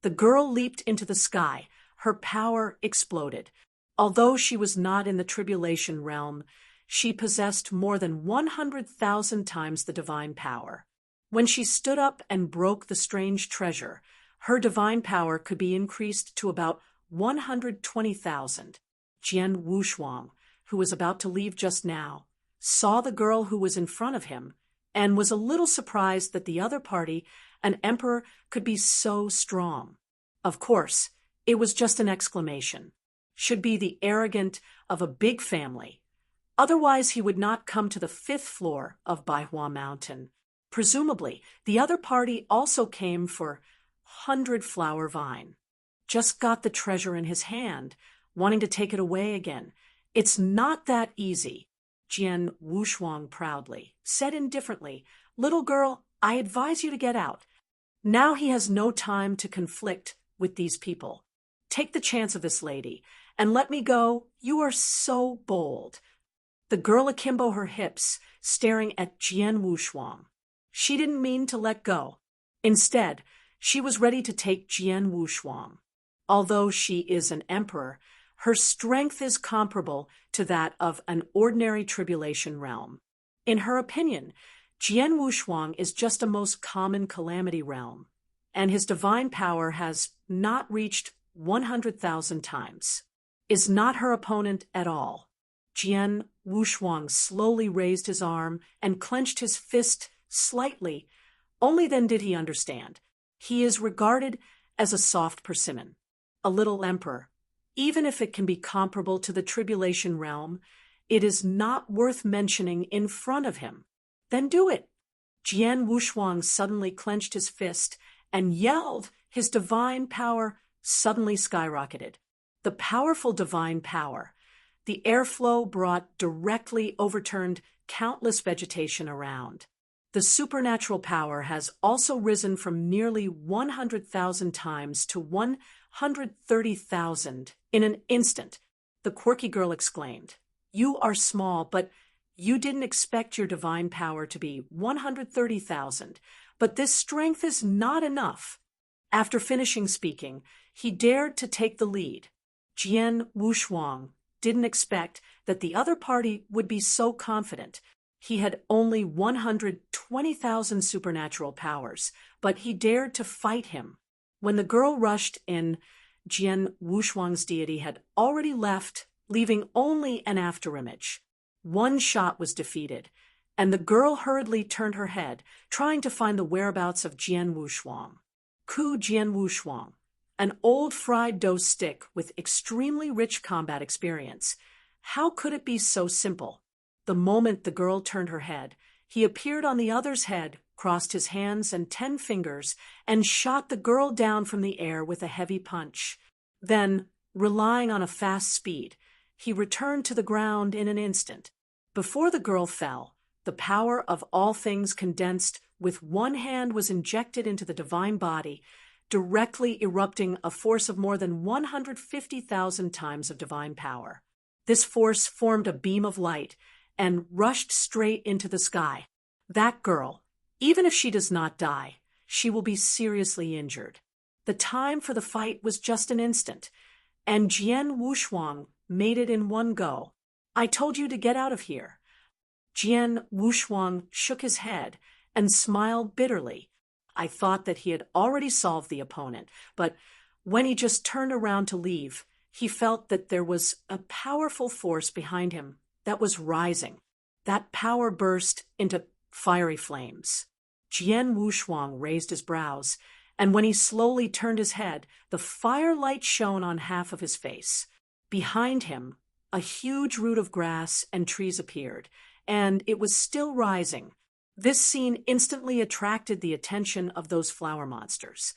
The girl leaped into the sky. Her power exploded. Although she was not in the tribulation realm, she possessed more than 100,000 times the divine power. When she stood up and broke the strange treasure, her divine power could be increased to about 120,000. Jian Wushuang, who was about to leave just now, saw the girl who was in front of him and was a little surprised that the other party, an emperor, could be so strong. Of course, it was just an exclamation. Should be the arrogant of a big family. Otherwise, he would not come to the 5th floor of Baihua Mountain. Presumably, the other party also came for 100-flower vine. Just got the treasure in his hand, wanting to take it away again. It's not that easy. Jian Wushuang proudly said indifferently, Little girl, I advise you to get out. Now he has no time to conflict with these people. Take the chance of this lady, and let me go. You are so bold. The girl akimbo her hips, staring at Jian Wushuang. She didn't mean to let go. Instead, she was ready to take Jian Wushuang. Although she is an emperor, her strength is comparable to that of an ordinary tribulation realm. In her opinion, Jian Wushuang is just a most common calamity realm, and his divine power has not reached 100,000 times. Is not her opponent at all. Jian Wushuang slowly raised his arm and clenched his fist slightly. Only then did he understand. He is regarded as a soft persimmon, a little emperor. Even if it can be comparable to the tribulation realm, it is not worth mentioning in front of him. Then do it. Jian Wushuang suddenly clenched his fist and yelled. His divine power suddenly skyrocketed. The powerful divine power. The airflow brought directly overturned countless vegetation around. The supernatural power has also risen from nearly 100,000 times to 130,000 in an instant. The quirky girl exclaimed, You are small, but you didn't expect your divine power to be 130,000. But this strength is not enough. After finishing speaking, he dared to take the lead. Jian Wushuang didn't expect that the other party would be so confident. He had only 120,000 supernatural powers, but he dared to fight him. When the girl rushed in, Jian Wushuang's deity had already left, leaving only an afterimage. One shot was defeated, and the girl hurriedly turned her head, trying to find the whereabouts of Jian Wushuang. Jian Wushuang, an old fried dough stick with extremely rich combat experience. How could it be so simple? The moment the girl turned her head, he appeared on the other's head, crossed his hands and 10 fingers, and shot the girl down from the air with a heavy punch. Then, relying on a fast speed, he returned to the ground in an instant. Before the girl fell, the power of all things condensed with one hand was injected into the divine body, directly erupting a force of more than 150,000 times of divine power. This force formed a beam of light and rushed straight into the sky. That girl, even if she does not die, she will be seriously injured. The time for the fight was just an instant, and Jian Wushuang made it in one go. I told you to get out of here. Jian Wushuang shook his head and smiled bitterly. I thought that he had already solved the opponent, but when he just turned around to leave, he felt that there was a powerful force behind him that was rising. That power burst into fiery flames. Jian Wushuang raised his brows, and when he slowly turned his head, the firelight shone on half of his face. Behind him, a huge root of grass and trees appeared, and it was still rising. This scene instantly attracted the attention of those flower monsters.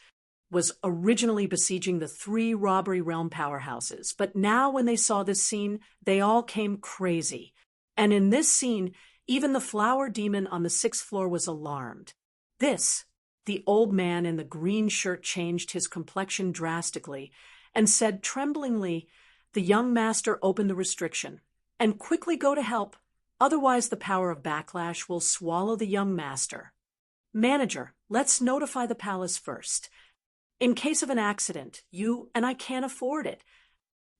Was originally besieging the 3 robbery realm powerhouses, but now when they saw this scene, they all came crazy. And in this scene, even the flower demon on the 6th floor was alarmed. The old man in the green shirt changed his complexion drastically and said tremblingly, "The young master opened the restriction, and quickly go to help, otherwise the power of backlash will swallow the young master. Manager, let's notify the palace first. In case of an accident, you and I can't afford it."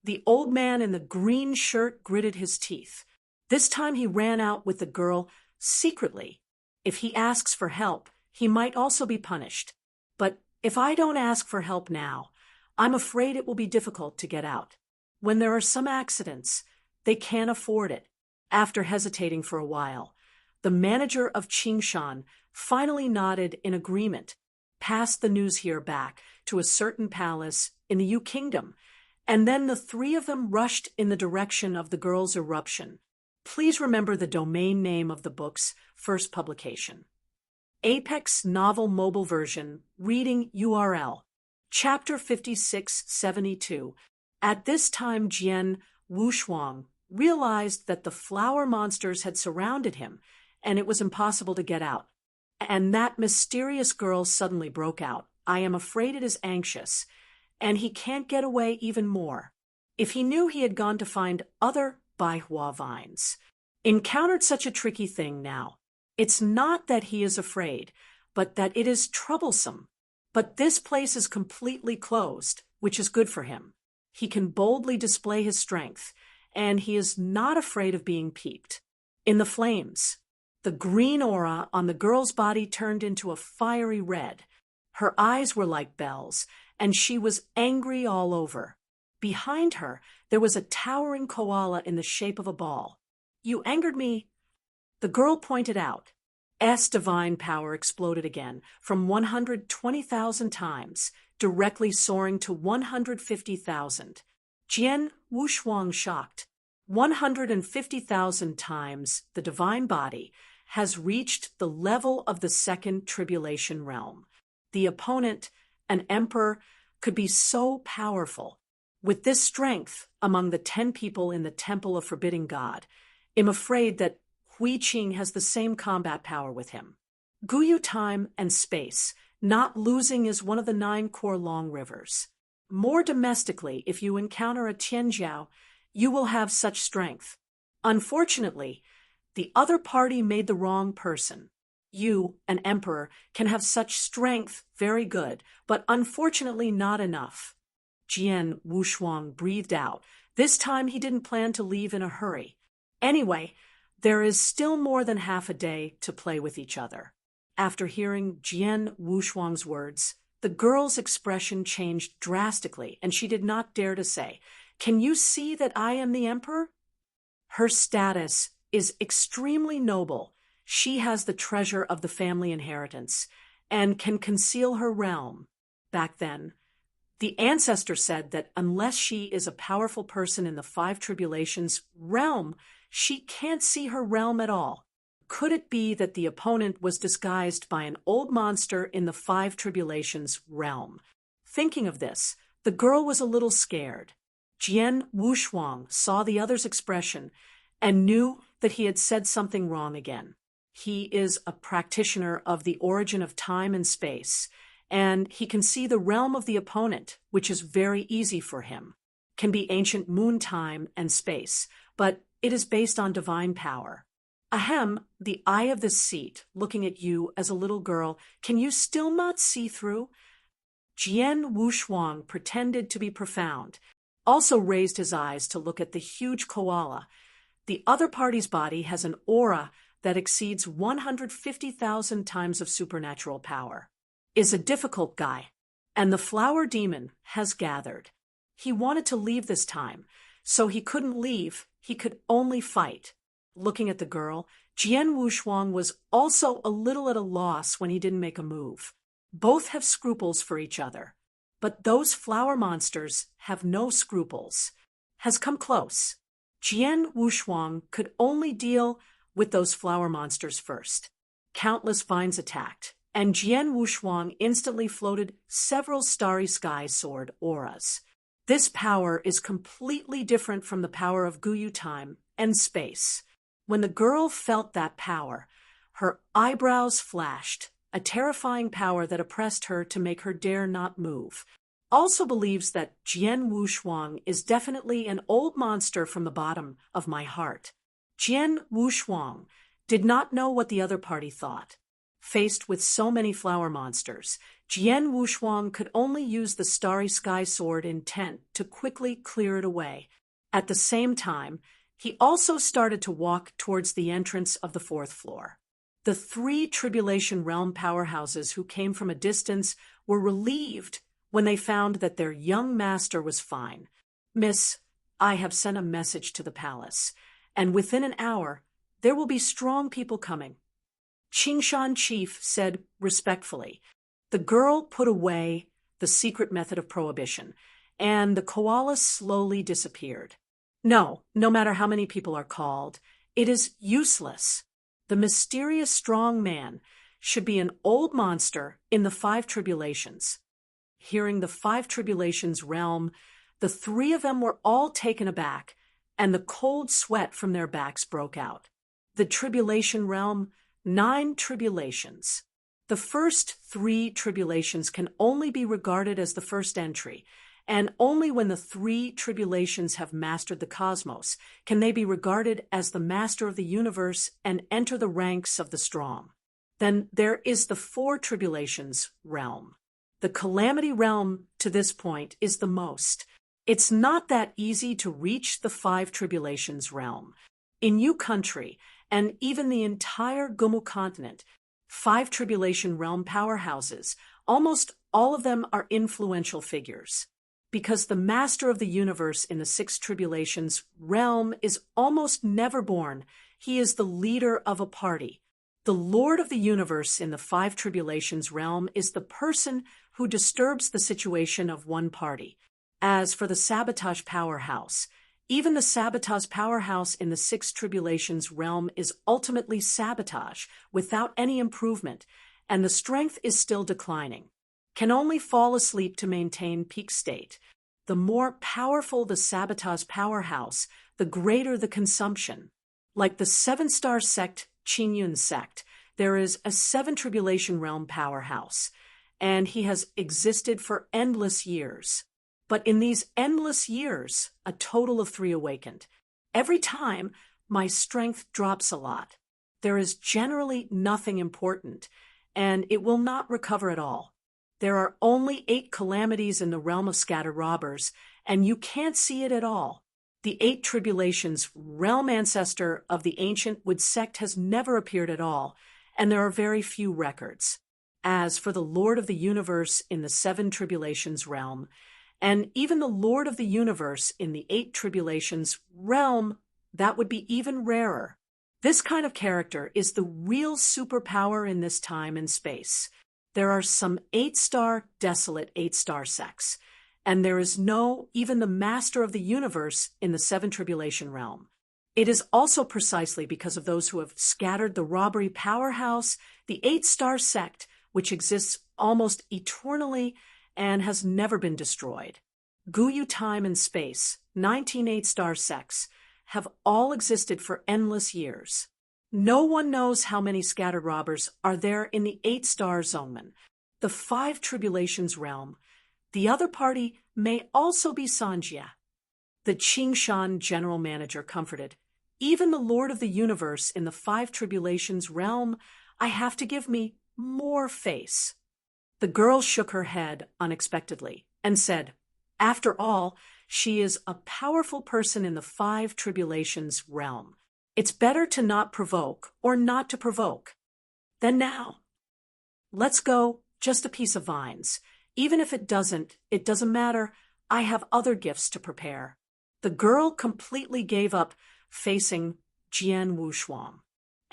The old man in the green shirt gritted his teeth. This time he ran out with the girl secretly. If he asks for help, he might also be punished. But if I don't ask for help now, I'm afraid it will be difficult to get out. When there are some accidents, they can't afford it. After hesitating for a while, the manager of Qingshan finally nodded in agreement, passed the news here back to a certain palace in the Yu Kingdom, and then the 3 of them rushed in the direction of the girl's eruption. Please remember the domain name of the book's first publication. Apex Novel Mobile Version, Reading URL, Chapter 5672. At this time, Jian Wushuang realized that the flower monsters had surrounded him, and it was impossible to get out. And that mysterious girl suddenly broke out, "I am afraid it is anxious," and he can't get away even more. If he knew he had gone to find other Baihua vines, encountered such a tricky thing now, it's not that he is afraid, but that it is troublesome. But this place is completely closed, which is good for him. He can boldly display his strength, and he is not afraid of being peeped. In the flames, the green aura on the girl's body turned into a fiery red. Her eyes were like bells, and she was angry all over. Behind her, there was a towering koala in the shape of a ball. "You angered me," the girl pointed out. S divine power exploded again from 120,000 times, directly soaring to 150,000. Jian Wushuang shocked. 150,000 times the divine body has reached the level of the 2nd tribulation realm. The opponent, an emperor, could be so powerful. With this strength among the 10 people in the Temple of Forbidding God, I'm afraid that Hui Qing has the same combat power with him. Guyu time and space, not losing is one of the 9 core long rivers. More domestically, if you encounter a Tianjiao, you will have such strength. Unfortunately, the other party made the wrong person. You, an emperor, can have such strength, very good, but unfortunately not enough. Jian Wushuang breathed out. This time he didn't plan to leave in a hurry. Anyway, there is still more than half a day to play with each other. After hearing Jian Wushuang's words, the girl's expression changed drastically, and she did not dare to say, "Can you see that I am the emperor?" Her status is extremely noble. She has the treasure of the family inheritance and can conceal her realm. Back then, the ancestor said that unless she is a powerful person in the 5 tribulations realm, She can't see her realm at all. Could it be that the opponent was disguised by an old monster in the Five Tribulations realm? Thinking of this, the girl was a little scared. Jian Wushuang saw the other's expression and knew that he had said something wrong again. He is a practitioner of the origin of time and space, and he can see the realm of the opponent, which is very easy for him. Can be ancient moon time and space, but it is based on divine power. Ahem, the eye of this seat, looking at you as a little girl, can you still not see through? Jian Wushuang pretended to be profound, also raised his eyes to look at the huge koala. The other party's body has an aura that exceeds 150,000 times of supernatural power. Is a difficult guy, and the flower demon has gathered. He wanted to leave this time, so he couldn't leave, he could only fight. Looking at the girl, Jian Wushuang was also a little at a loss when he didn't make a move. Both have scruples for each other, but those flower monsters have no scruples. Has come close. Jian Wushuang could only deal with those flower monsters first. Countless vines attacked, and Jian Wushuang instantly floated several starry sky sword auras. This power is completely different from the power of Guyu time and space. When the girl felt that power, her eyebrows flashed, a terrifying power that oppressed her to make her dare not move. Also believes that Jian Wushuang is definitely an old monster from the bottom of my heart. Jian Wushuang did not know what the other party thought. Faced with so many flower monsters, Jian Wushuang could only use the starry sky sword intent to quickly clear it away. At the same time, he also started to walk towards the entrance of the fourth floor. The three Tribulation Realm powerhouses who came from a distance were relieved when they found that their young master was fine. Miss, I have sent a message to the palace, and within an hour, there will be strong people coming. Qingshan Chief said respectfully. The girl put away the secret method of prohibition, and the koala slowly disappeared. No matter how many people are called, it is useless. The mysterious strong man should be an old monster in the Five Tribulations. Hearing the Five Tribulations realm, the three of them were all taken aback, and the cold sweat from their backs broke out. The Tribulation realm, 9 tribulations. The first 3 tribulations can only be regarded as the first entry, and only when the 3 tribulations have mastered the cosmos can they be regarded as the master of the universe and enter the ranks of the strong. Then there is the 4 tribulations realm. The calamity realm to this point is the most. It's not that easy to reach the 5 tribulations realm. In Yu country, and even the entire Gumu continent, 5 tribulation realm powerhouses, almost all of them are influential figures. Because the master of the universe in the 6 tribulations realm is almost never born, he is the leader of a party. The Lord of the universe in the 5 tribulations realm is the person who disturbs the situation of one party. As for the sabotage powerhouse, even the sabotage powerhouse in the 6 tribulations realm is ultimately sabotage without any improvement, and the strength is still declining. Can only fall asleep to maintain peak state. The more powerful the sabotage powerhouse, the greater the consumption. Like the 7-star sect, Qingyun sect, there is a 7 tribulation realm powerhouse, and he has existed for endless years. But in these endless years, a total of 3 awakened. Every time, my strength drops a lot. There is generally nothing important, and it will not recover at all. There are only 8 calamities in the realm of scatter robbers, and you can't see it at all. The 8 tribulations realm ancestor of the ancient Wood sect has never appeared at all, and there are very few records. As for the Lord of the universe in the 7 tribulations realm, and even the Lord of the universe in the 8 tribulations realm, that would be even rarer. This kind of character is the real superpower in this time and space. There are some 8-star desolate 8-star sects, and there is no even the master of the universe in the 7 tribulation realm. It is also precisely because of those who have scattered the robbery powerhouse, the 8-star sect, which exists almost eternally and has never been destroyed. Guyu time and space, 19 8-star sects, have all existed for endless years. No one knows how many scattered robbers are there in the 8-star Zongmen, the 5 tribulations realm. The other party may also be Sanjia. The Qingshan general manager comforted. Even the Lord of the Universe in the 5 tribulations realm, I have to give me more face. The girl shook her head unexpectedly and said, after all, she is a powerful person in the 5 tribulations realm. It's better to not provoke or not to provoke. Then now, let's go, just a piece of vines. Even if it doesn't matter. I have other gifts to prepare. The girl completely gave up facing Jian Wushuang.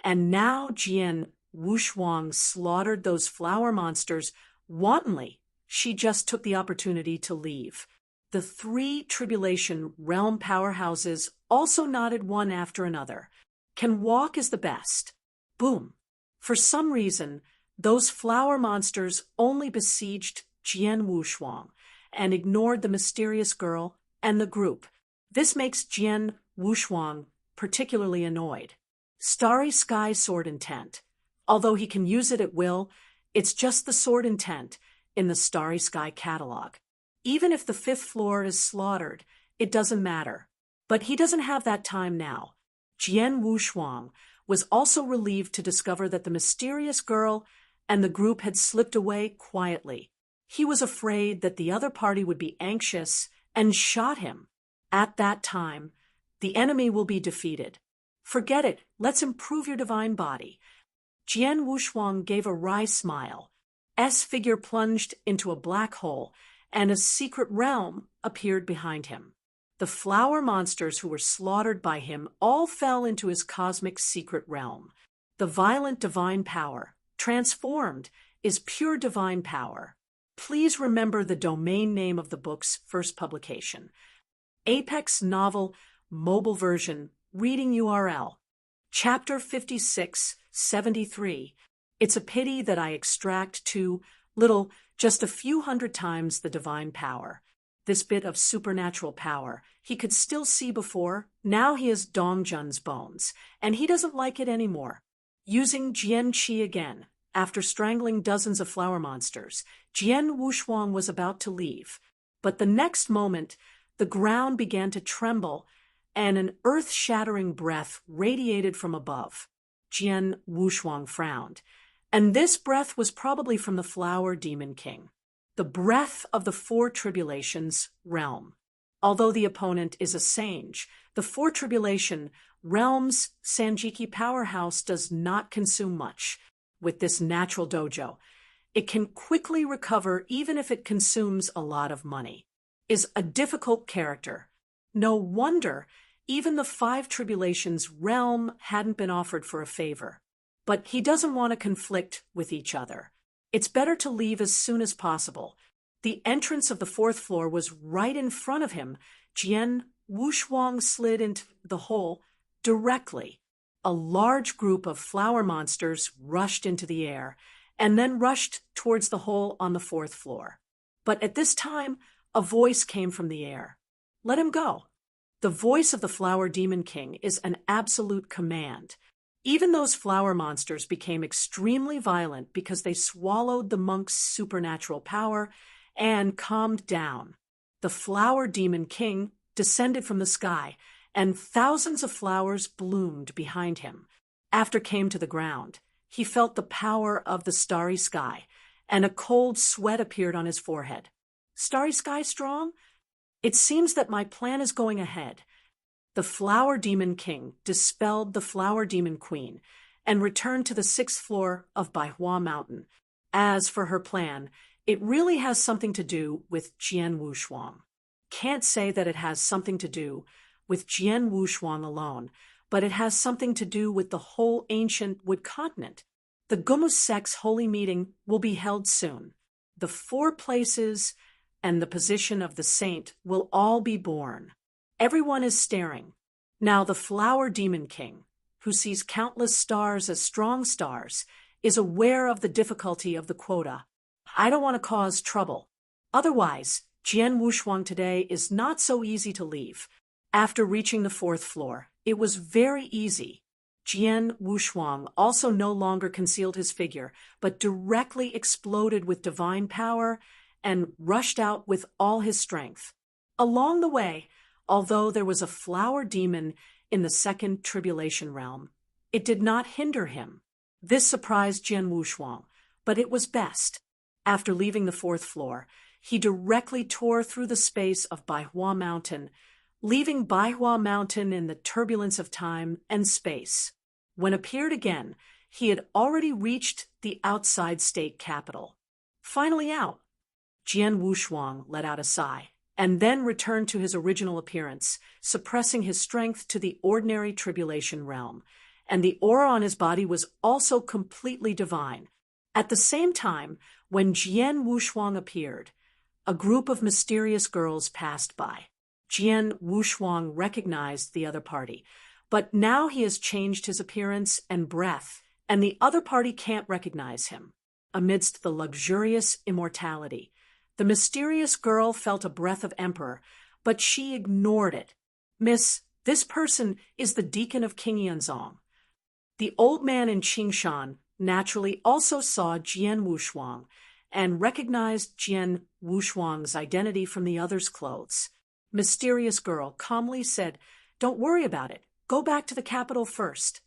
And now Jian Wushuang slaughtered those flower monsters wantonly. She just took the opportunity to leave. The 3 tribulation realm powerhouses also nodded one after another. Can walk is the best. Boom. For some reason, those flower monsters only besieged Jian Wushuang and ignored the mysterious girl and the group. This makes Jian Wushuang particularly annoyed. Starry Sky Sword Intent. Although he can use it at will, it's just the sword intent in the Starry Sky catalog. Even if the 5th floor is slaughtered, it doesn't matter. But he doesn't have that time now. Jian Wushuang was also relieved to discover that the mysterious girl and the group had slipped away quietly. He was afraid that the other party would be anxious and shot him. At that time, the enemy will be defeated. Forget it, let's improve your divine body. Jian Wushuang gave a wry smile. S figure plunged into a black hole, and a secret realm appeared behind him. The flower monsters who were slaughtered by him all fell into his cosmic secret realm. The violent divine power, transformed, is pure divine power. Please remember the domain name of the book's first publication. Apex Novel Mobile Version Reading URL. Chapter 5673. It's a pity that I extract too little, just a few hundred times the divine power. This bit of supernatural power he could still see before. Now he has Dongjun's bones, and he doesn't like it anymore. Using Jian Qi again, after strangling dozens of flower monsters, Jian Wushuang was about to leave. But the next moment, the ground began to tremble, and an earth-shattering breath radiated from above. Jian Wushuang frowned, and this breath was probably from the Flower Demon King, the breath of the 4 tribulations realm. Although the opponent is a sage, the 4 tribulation realm's Sanjiki powerhouse does not consume much. With this natural dojo, it can quickly recover even if it consumes a lot of money. Is a difficult character. No wonder even the 5 tribulations realm hadn't been offered for a favor. But he doesn't want to conflict with each other. It's better to leave as soon as possible. The entrance of the 4th floor was right in front of him. Jian Wushuang slid into the hole directly. A large group of flower monsters rushed into the air and then rushed towards the hole on the 4th floor. But at this time, a voice came from the air. Let him go. The voice of the Flower Demon King is an absolute command. Even those flower monsters became extremely violent because they swallowed the monk's supernatural power and calmed down. The Flower Demon King descended from the sky, and thousands of flowers bloomed behind him. After came to the ground, he felt the power of the starry sky, and a cold sweat appeared on his forehead. Starry sky strong? It seems that my plan is going ahead. The Flower Demon King dispelled the Flower Demon Queen and returned to the 6th floor of Baihua Mountain. As for her plan, it really has something to do with Jian Wushuang. Can't say that it has something to do with Jian Wushuang alone, but it has something to do with the whole ancient Wood continent. The Gumu sect's holy meeting will be held soon. The 4 places and the position of the saint will all be born. Everyone is staring. Now the Flower Demon King, who sees countless stars as strong stars, is aware of the difficulty of the quota. I don't want to cause trouble. Otherwise, Jian Wushuang today is not so easy to leave. After reaching the fourth floor, it was very easy. Jian Wushuang also no longer concealed his figure, but directly exploded with divine power and rushed out with all his strength. Along the way, although there was a flower demon in the second tribulation realm, it did not hinder him. This surprised Jian Wushuang, but it was best. After leaving the fourth floor, he directly tore through the space of Baihua Mountain, leaving Baihua Mountain in the turbulence of time and space. When appeared again, he had already reached the outside state capital. Finally out, Jian Wushuang let out a sigh, and then returned to his original appearance, suppressing his strength to the ordinary tribulation realm, and the aura on his body was also completely divine. At the same time, when Jian Wushuang appeared, a group of mysterious girls passed by. Jian Wushuang recognized the other party, but now he has changed his appearance and breath, and the other party can't recognize him. Amidst the luxurious immortality, the mysterious girl felt a breath of emperor, but she ignored it. "Miss, this person is the deacon of King Yanzong." The old man in Qingshan naturally also saw Jian Wushuang and recognized Jian Wushuang's identity from the other's clothes. Mysterious girl calmly said, "Don't worry about it. Go back to the capital first."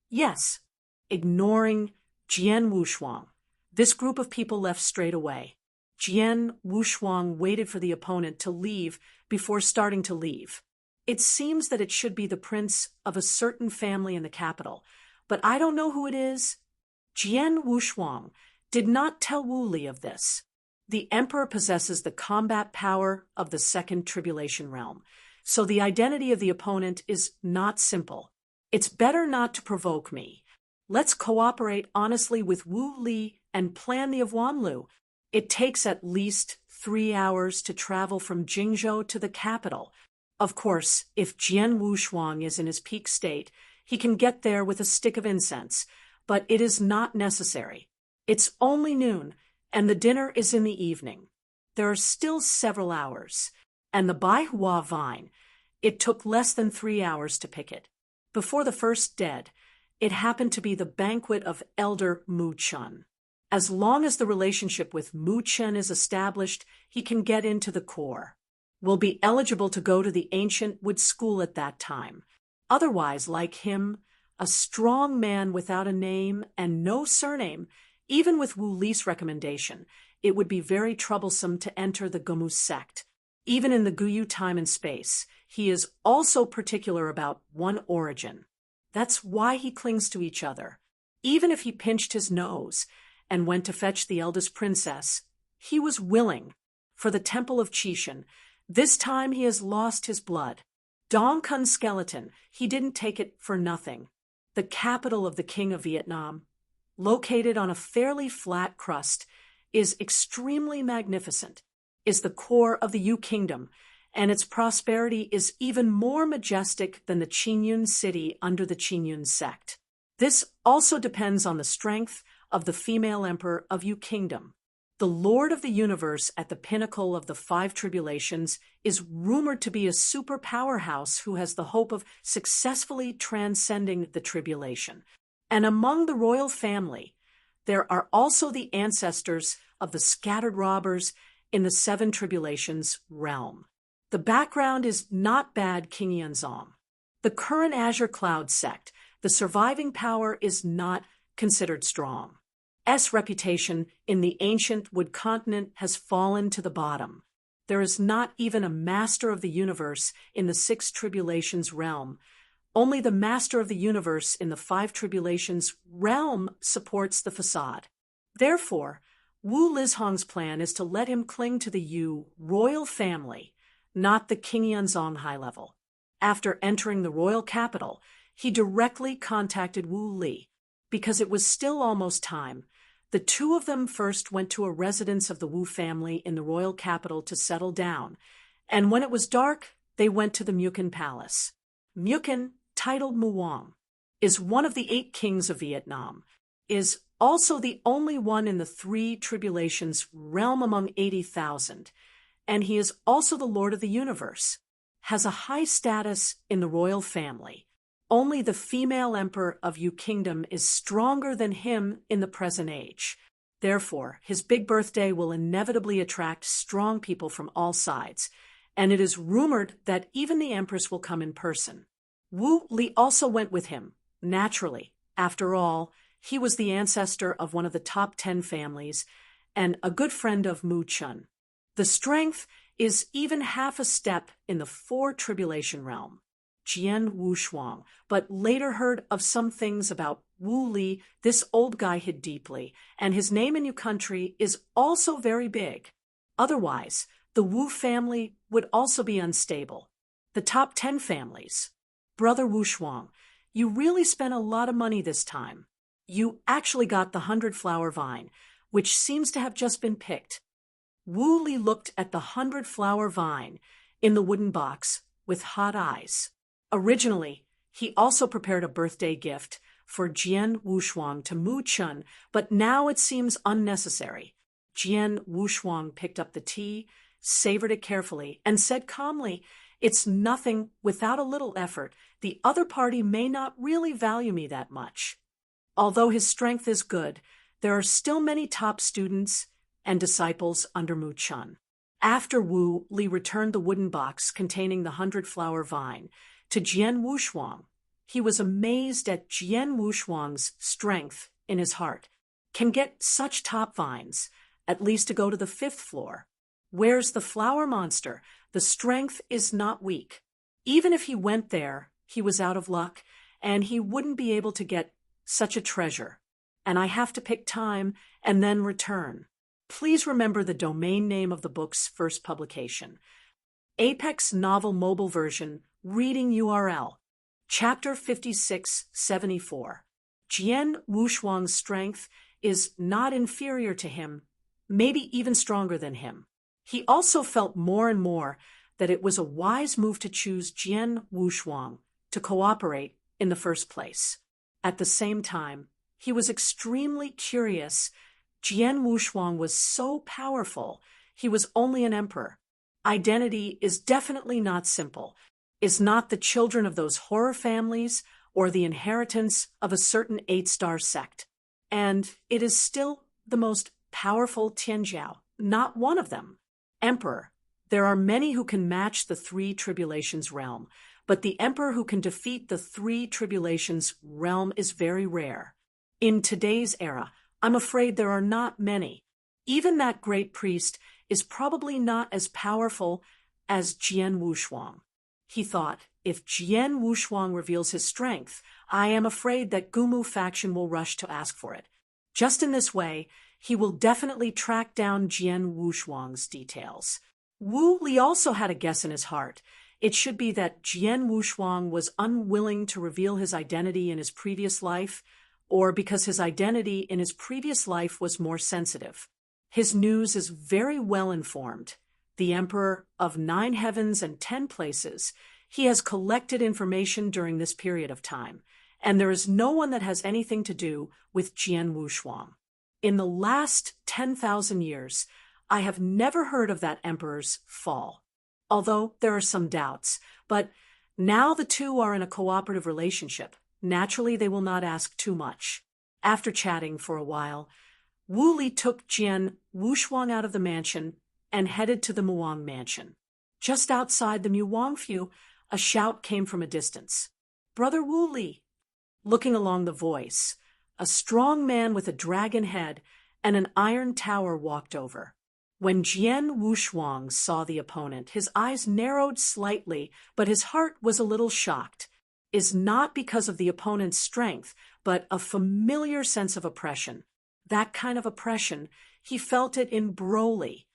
Yes, ignoring Jian Wushuang, this group of people left straight away. Jian Wushuang waited for the opponent to leave before starting to leave. It seems that it should be the prince of a certain family in the capital, but I don't know who it is. Jian Wushuang did not tell Wu Li of this. The emperor possesses the combat power of the second tribulation realm, so the identity of the opponent is not simple. It's better not to provoke me. Let's cooperate honestly with Wu Li and plan the Avanlu. It takes at least 3 hours to travel from Jingzhou to the capital. Of course, if Jian Wushuang is in his peak state, he can get there with a stick of incense, but it is not necessary. It's only noon, and the dinner is in the evening. There are still several hours, and the Baihua vine, it took less than 3 hours to pick it. Before the first dead, it happened to be the banquet of Elder Mu Chun. As long as the relationship with Mu Chun is established, he can get into the core. Will be eligible to go to the ancient wood school at that time. Otherwise, like him, a strong man without a name and no surname, even with Wu Li's recommendation, it would be very troublesome to enter the Gomu sect. Even in the Guyu time and space, he is also particular about one origin. That's why he clings to each other. Even if he pinched his nose and went to fetch the eldest princess, he was willing. For the temple of Qishan, this time he has lost his blood. Dong Kun's skeleton, he didn't take it for nothing. The capital of the King of Vietnam, located on a fairly flat crust, is extremely magnificent, is the core of the Yu Kingdom, and its prosperity is even more majestic than the Qingyun city under the Qingyun sect. This also depends on the strength of the female emperor of Yu Kingdom. The Lord of the Universe at the pinnacle of the 5 tribulations is rumored to be a super powerhouse who has the hope of successfully transcending the tribulation. And among the royal family, there are also the ancestors of the scattered robbers in the 7 tribulations realm. The background is not bad King Yanzong. The current Azure Cloud sect, the surviving power is not considered strong. S reputation in the ancient wood continent has fallen to the bottom. There is not even a master of the universe in the 6 tribulations realm. Only the master of the universe in the 5 tribulations realm supports the facade. Therefore, Wu Lizhong's plan is to let him cling to the Yu royal family, not the King Yanzong high level. After entering the royal capital, he directly contacted Wu Li. Because it was still almost time, the two of them first went to a residence of the Wu family in the royal capital to settle down, and when it was dark, they went to the Mukin Palace. Nguyen, titled Muong, is one of the 8 kings of Vietnam, is also the only one in the 3 tribulations realm among 80,000, and he is also the Lord of the universe, has a high status in the royal family. Only the female emperor of Yu Kingdom is stronger than him in the present age. Therefore, his big birthday will inevitably attract strong people from all sides, and it is rumored that even the empress will come in person. Wu Li also went with him, naturally. After all, he was the ancestor of one of the top 10 families and a good friend of Mu Chun. The strength is even half a step in the 4 tribulation realm. Jian Wushuang, but later heard of some things about Wu Li this old guy hid deeply, and his name in Yu country is also very big. Otherwise, the Wu family would also be unstable. The top 10 families. Brother Wushuang, you really spent a lot of money this time. You actually got the 100-flower vine, which seems to have just been picked. Wu Li looked at the 100-flower vine in the wooden box with hot eyes. Originally, he also prepared a birthday gift for Jian Wushuang to Mu Chun, but now it seems unnecessary. Jian Wushuang picked up the tea, savored it carefully, and said calmly, "It's nothing. Without a little effort, the other party may not really value me that much." Although his strength is good, there are still many top students and disciples under Mu Chun. After Wu Li returned the wooden box containing the 100-flower vine to Jian Wushuang, he was amazed at Jian Wushuang's strength in his heart. Can get such top vines, at least to go to the 5th floor. Where's the flower monster? The strength is not weak. Even if he went there, he was out of luck, and he wouldn't be able to get such a treasure. And I have to pick time and then return. Please remember the domain name of the book's first publication. Apex Novel Mobile Version, Reading URL. Chapter 5674. Jian Wushuang's strength is not inferior to him, maybe even stronger than him. He also felt more and more that it was a wise move to choose Jian Wushuang to cooperate in the first place. At the same time, he was extremely curious. Jian Wushuang was so powerful. He was only an emperor. Identity is definitely not simple, is not the children of those horror families or the inheritance of a certain 8-star sect. And it is still the most powerful Tianjiao, not one of them. Emperor. There are many who can match the 3 tribulations realm, but the emperor who can defeat the 3 tribulations realm is very rare. In today's era, I'm afraid there are not many. Even that great priest is probably not as powerful as Jian Wushuang. He thought, if Jian Wushuang reveals his strength, I am afraid that Gumu faction will rush to ask for it. Just in this way, he will definitely track down Jian Wushuang's details. Wu Li also had a guess in his heart. It should be that Jian Wushuang was unwilling to reveal his identity in his previous life, or because his identity in his previous life was more sensitive. His news is very well informed. The Emperor of 9 heavens and 10 places, he has collected information during this period of time, and there is no one that has anything to do with Jian Wushuang. In the last 10,000 years, I have never heard of that emperor's fall, although there are some doubts. But now the two are in a cooperative relationship. Naturally, they will not ask too much. After chatting for a while, Wu Li took Jian Wushuang out of the mansion and headed to the Muong mansion. Just outside the Muongfu, a shout came from a distance. "Brother Wu Li!" Looking along the voice, a strong man with a dragon head and an iron tower walked over. When Jian Wushuang saw the opponent, his eyes narrowed slightly, but his heart was a little shocked. Is not because of the opponent's strength, but a familiar sense of oppression. That kind of oppression, he felt it in Broly.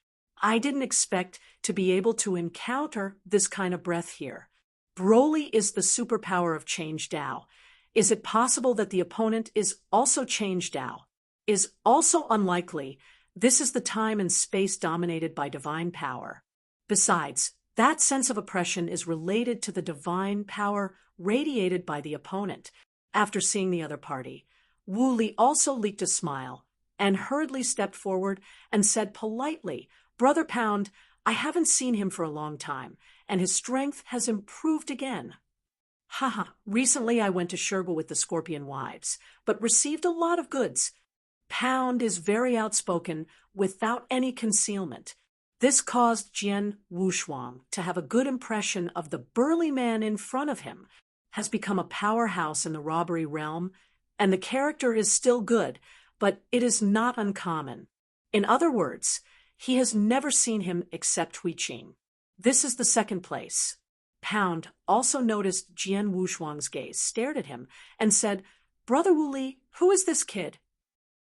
I didn't expect to be able to encounter this kind of breath here. Broly is the superpower of Change Dao. Is it possible that the opponent is also Change Dao? Is also unlikely. This is the time and space dominated by divine power. Besides, That sense of oppression is related to the divine power radiated by the opponent. After seeing the other party, Wu Li also leaked a smile and hurriedly stepped forward and said politely, "Brother Pound, I haven't seen him for a long time, and his strength has improved again." Haha, recently I went to Shergwa with the Scorpion Wives, but received a lot of goods. Pound is very outspoken without any concealment. This caused Jian Wushuang to have a good impression of the burly man in front of him, has become a powerhouse in the robbery realm, and the character is still good, but it is not uncommon. In other words, he has never seen him except Hui Qing. This is the second place. Pound also noticed Jian Wushuang's gaze, stared at him, and said, "Brother Wu Li, who is this kid?"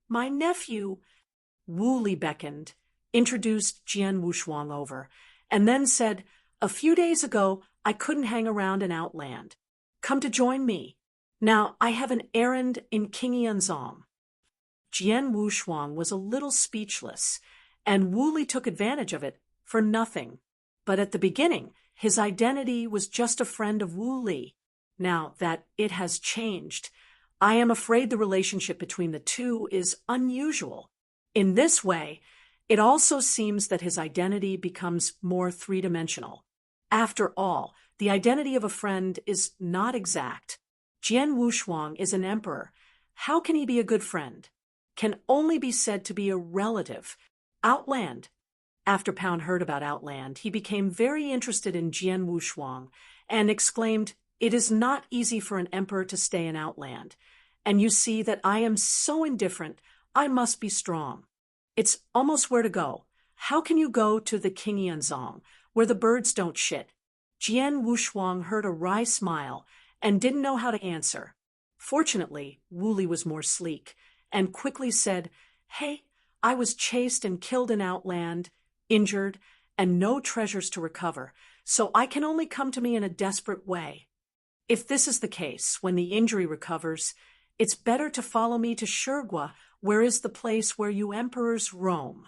"My nephew." Wu Li beckoned, introduced Jian Wushuang over, and then said, "A few days ago, I couldn't hang around in Outland. Come to join me. Now, I have an errand in Qingyanzong." Jian Wushuang was a little speechless, and Wu Li took advantage of it for nothing. But at the beginning, his identity was just a friend of Wu Li. Now that it has changed, I am afraid the relationship between the two is unusual. In this way, it also seems that his identity becomes more three-dimensional. After all, the identity of a friend is not exact. Jian Wushuang is an emperor. How can he be a good friend? Can only be said to be a relative. Outland. After Pound heard about Outland, he became very interested in Jian Wushuang and exclaimed, "It is not easy for an emperor to stay in Outland. And you see that I am so indifferent, I must be strong. It's almost where to go. How can you go to the Qingyanzong, where the birds don't shit?" Jian Wushuang heard a wry smile and didn't know how to answer. Fortunately, Wu Li was more sleek and quickly said, "Hey, I was chased and killed in Outland, injured, and no treasures to recover, so I can only come to me in a desperate way. If this is the case, when the injury recovers, it's better to follow me to Shergwa, where is the place where you emperors roam."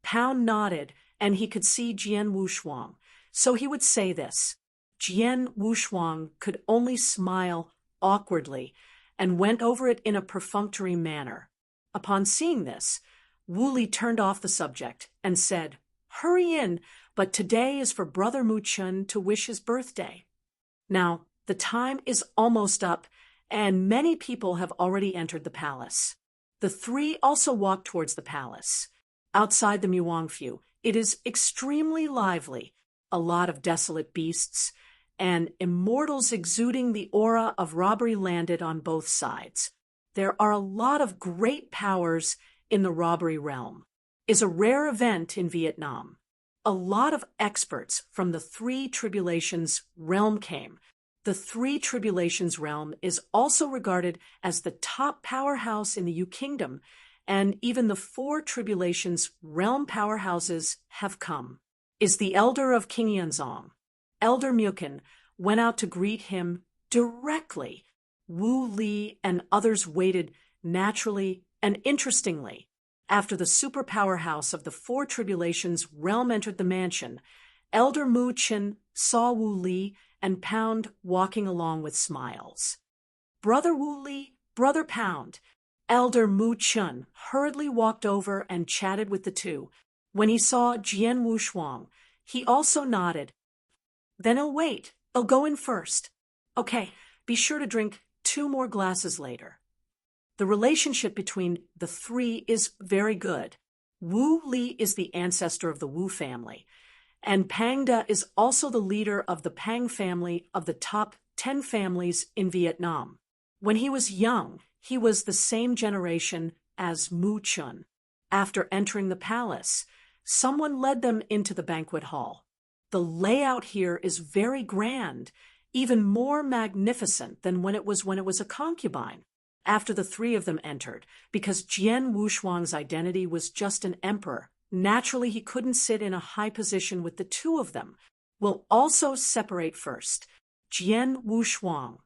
Pound nodded, and he could see Jian Wushuang, so he would say this. Jian Wushuang could only smile awkwardly and went over it in a perfunctory manner. Upon seeing this, Wu Li turned off the subject and said, "Hurry in, but today is for Brother Mu Chun to wish his birthday." Now, the time is almost up, and many people have already entered the palace. The three also walked towards the palace. Outside the Muangfu, it is extremely lively, a lot of desolate beasts, and immortals exuding the aura of robbery landed on both sides. There are a lot of great powers in the robbery realm. Is a rare event in Vietnam. A lot of experts from the Three Tribulations realm came. The Three Tribulations realm is also regarded as the top powerhouse in the U Kingdom, and even the Four Tribulations realm powerhouses have come. Is the elder of Qingyanzong. Elder Mukin went out to greet him directly. Wu Li and others waited naturally and interestingly. After the super powerhouse of the Four Tribulations realm entered the mansion, Elder Mu Chin saw Wu Li and Pound walking along with smiles. "Brother Wu Li, Brother Pound." Elder Mu Chun hurriedly walked over and chatted with the two. When he saw Jian Wushuang, he also nodded. "Then he'll wait. I'll go in first." "Okay, be sure to drink 2 more glasses later." The relationship between the three is very good. Wu Li is the ancestor of the Wu family, and Pang Da is also the leader of the Pang family of the top 10 families in Vietnam. When he was young, he was the same generation as Mu Chun. After entering the palace, someone led them into the banquet hall. The layout here is very grand, even more magnificent than when it was a concubine. After the three of them entered, because Jian Wushuang's identity was just an emperor, naturally he couldn't sit in a high position with the two of them. We'll also separate first. Jian Wushuang,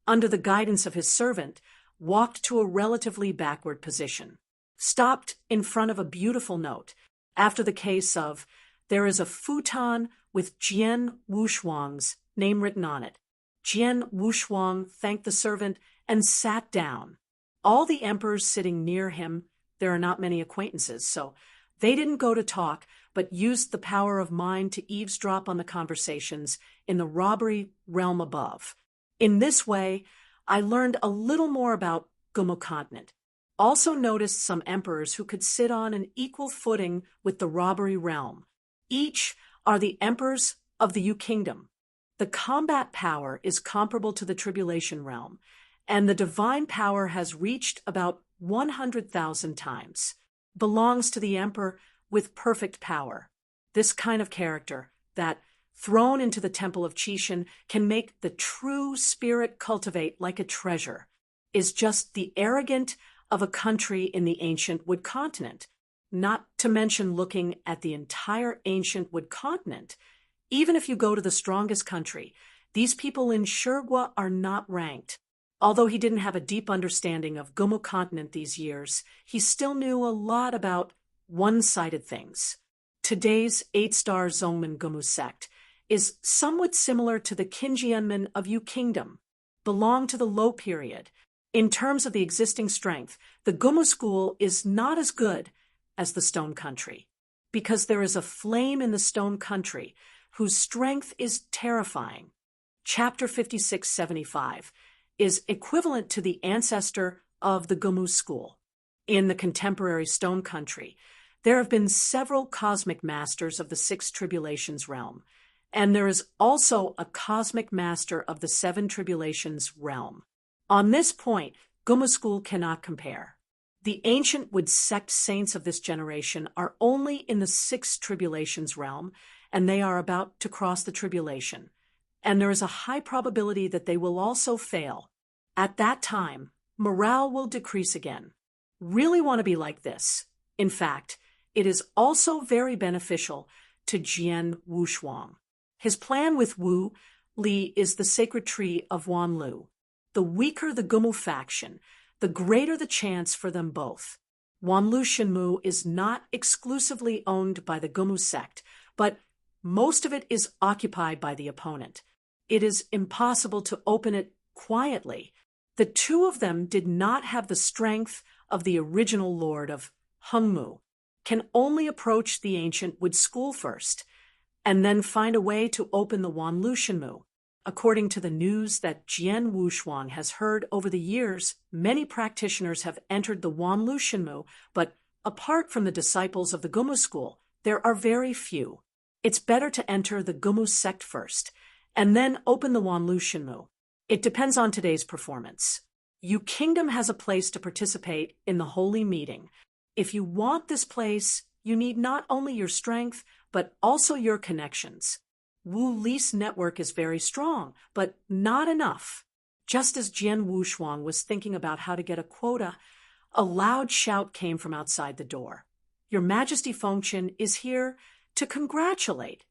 under the guidance of his servant, walked to a relatively backward position, stopped in front of a beautiful note. After the case of There is a futon with Jian Wushuang's name written on it. Jian Wushuang thanked the servant and sat down. All the emperors sitting near him, there are not many acquaintances, so they didn't go to talk, but used the power of mind to eavesdrop on the conversations in the robbery realm above. In this way, I learned a little more about Gumu continent. Also noticed some emperors who could sit on an equal footing with the robbery realm. Each are the emperors of the Yu kingdom. The combat power is comparable to the tribulation realm, and the divine power has reached about 100,000 times. Belongs to the emperor with perfect power. This kind of character, that thrown into the temple of Qixin, can make the true spirit cultivate like a treasure, is just the arrogant of a country in the ancient Wood continent, not to mention looking at the entire ancient Wood continent. Even if you go to the strongest country, these people in Shurgwa are not ranked. Although he didn't have a deep understanding of Gumu continent these years, he still knew a lot about one-sided things. Today's 8-star Zongmen Gumu sect is somewhat similar to the Kinjianmen of Yu Kingdom, belong to the low period. In terms of the existing strength, the Gumu school is not as good as the Stone Country, because there is a flame in the Stone Country whose strength is terrifying. Chapter 5675 is equivalent to the ancestor of the Gumu school. In the contemporary Stone Country, there have been several cosmic masters of the Six Tribulations realm, and there is also a cosmic master of the Seven Tribulations realm. On this point, Gumu school cannot compare. The ancient Wood sect saints of this generation are only in the Six Tribulations realm, and they are about to cross the tribulation. And there is a high probability that they will also fail. At that time, morale will decrease again. Really want to be like this. In fact, it is also very beneficial to Jian Wushuang. His plan with Wu Li is the sacred tree of Wanlu. The weaker the Gumu faction, the greater the chance for them both. Wanlu Shenmu is not exclusively owned by the Gumu sect, but most of it is occupied by the opponent. It is impossible to open it quietly. The two of them did not have the strength of the original lord of Hengmu, can only approach the ancient Wood school first, and then find a way to open the Wanlu Shenmu. According to the news that Jian Wushuang has heard over the years, many practitioners have entered the Wanlu Shenmu, but apart from the disciples of the Gumu school, there are very few. It's better to enter the Gumu sect first, and then open the Wanlu Shenmu. It depends on today's performance. Yu Kingdom has a place to participate in the holy meeting. If you want this place, you need not only your strength, but also your connections. Wu Li's network is very strong, but not enough. Just as Jian Wushuang was thinking about how to get a quota, a loud shout came from outside the door. Your Majesty Fengqian is here to congratulate.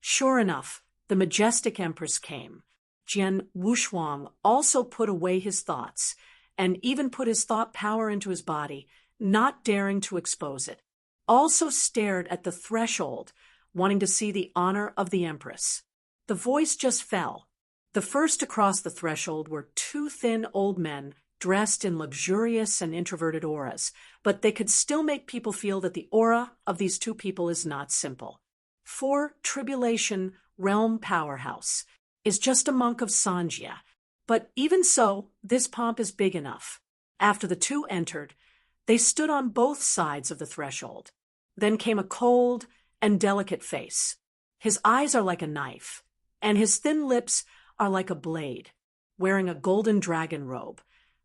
Sure enough, the majestic empress came. Jian Wushuang also put away his thoughts, and even put his thought power into his body, not daring to expose it. Also stared at the threshold, wanting to see the honor of the empress. The voice just fell. The first to cross the threshold were two thin old men dressed in luxurious and introverted auras, but they could still make people feel that the aura of these two people is not simple. For Tribulation Realm Powerhouse is just a monk of Sanjia, but even so, this pomp is big enough. After the two entered, they stood on both sides of the threshold. Then came a cold and delicate face. His eyes are like a knife, and his thin lips are like a blade, wearing a golden dragon robe.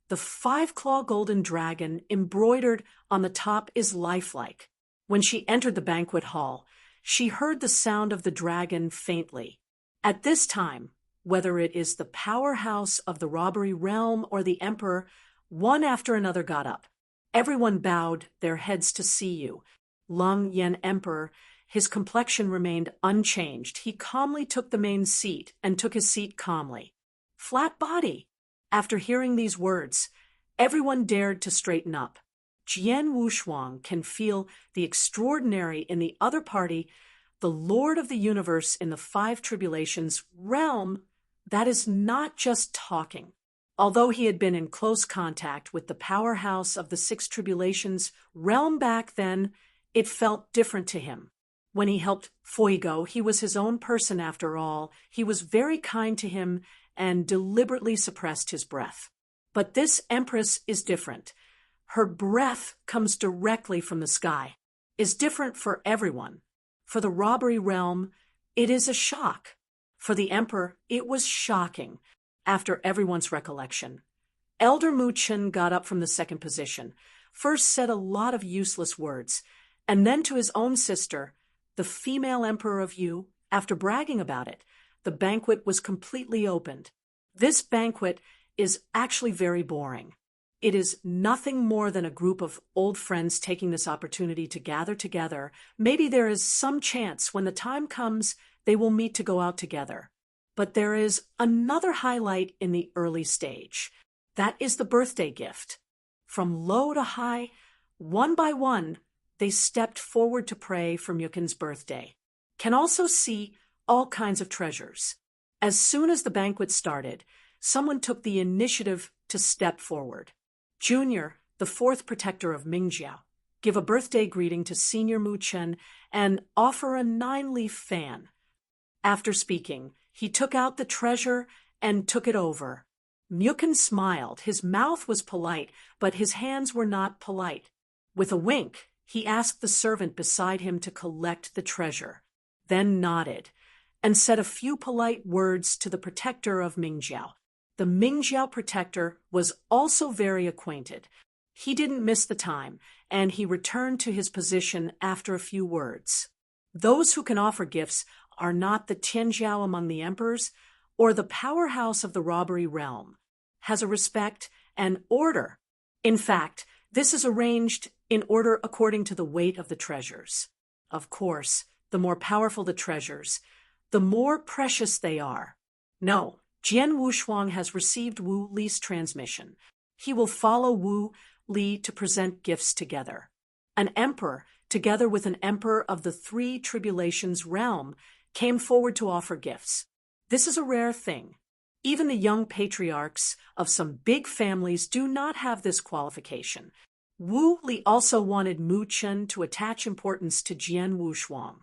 The 5-claw golden dragon embroidered on the top is lifelike. When she entered the banquet hall, she heard the sound of the dragon faintly. At this time, whether it is the powerhouse of the robbery realm or the emperor, one after another got up. Everyone bowed their heads to see you. Lung Yen Emperor, his complexion remained unchanged. He calmly took the main seat and took his seat calmly. Flat body. After hearing these words, everyone dared to straighten up. Jian Wushuang can feel the extraordinary in the other party, the Lord of the universe in the five tribulations realm, that is not just talking. Although he had been in close contact with the powerhouse of the six tribulations realm back then, it felt different to him. When he helped Fuego, he was his own person after all. He was very kind to him and deliberately suppressed his breath. But this empress is different. Her breath comes directly from the sky, is different for everyone. For the robbery realm, it is a shock. For the emperor, it was shocking. After everyone's recollection, Elder Mu Chen got up from the second position, first said a lot of useless words, and then to his own sister, the female emperor of Yu, after bragging about it, the banquet was completely opened. This banquet is actually very boring. It is nothing more than a group of old friends taking this opportunity to gather together. Maybe there is some chance when the time comes they will meet to go out together. But there is another highlight in the early stage. That is the birthday gift. From low to high, one by one, they stepped forward to pray for Mukken's birthday. Can also see all kinds of treasures. As soon as the banquet started, someone took the initiative to step forward. Junior, the fourth protector of Mingjiao, give a birthday greeting to Senior Mu Chen and offer a 9-leaf fan. After speaking, he took out the treasure and took it over. Mukken smiled. His mouth was polite, but his hands were not polite. With a wink, he asked the servant beside him to collect the treasure, then nodded, and said a few polite words to the protector of Mingjiao. The Mingjiao protector was also very acquainted. He didn't miss the time, and he returned to his position after a few words. Those who can offer gifts are not the Tianjiao among the emperors, or the powerhouse of the robbery realm, has a respect and order. In fact, this is arranged in order according to the weight of the treasures. Of course, the more powerful the treasures, the more precious they are. No, Jian Wushuang has received Wu Li's transmission. He will follow Wu Li to present gifts together. An emperor, together with an emperor of the three tribulations realm, came forward to offer gifts. This is a rare thing. Even the young patriarchs of some big families do not have this qualification. Wu Li also wanted Mu Chen to attach importance to Jian Wushuang.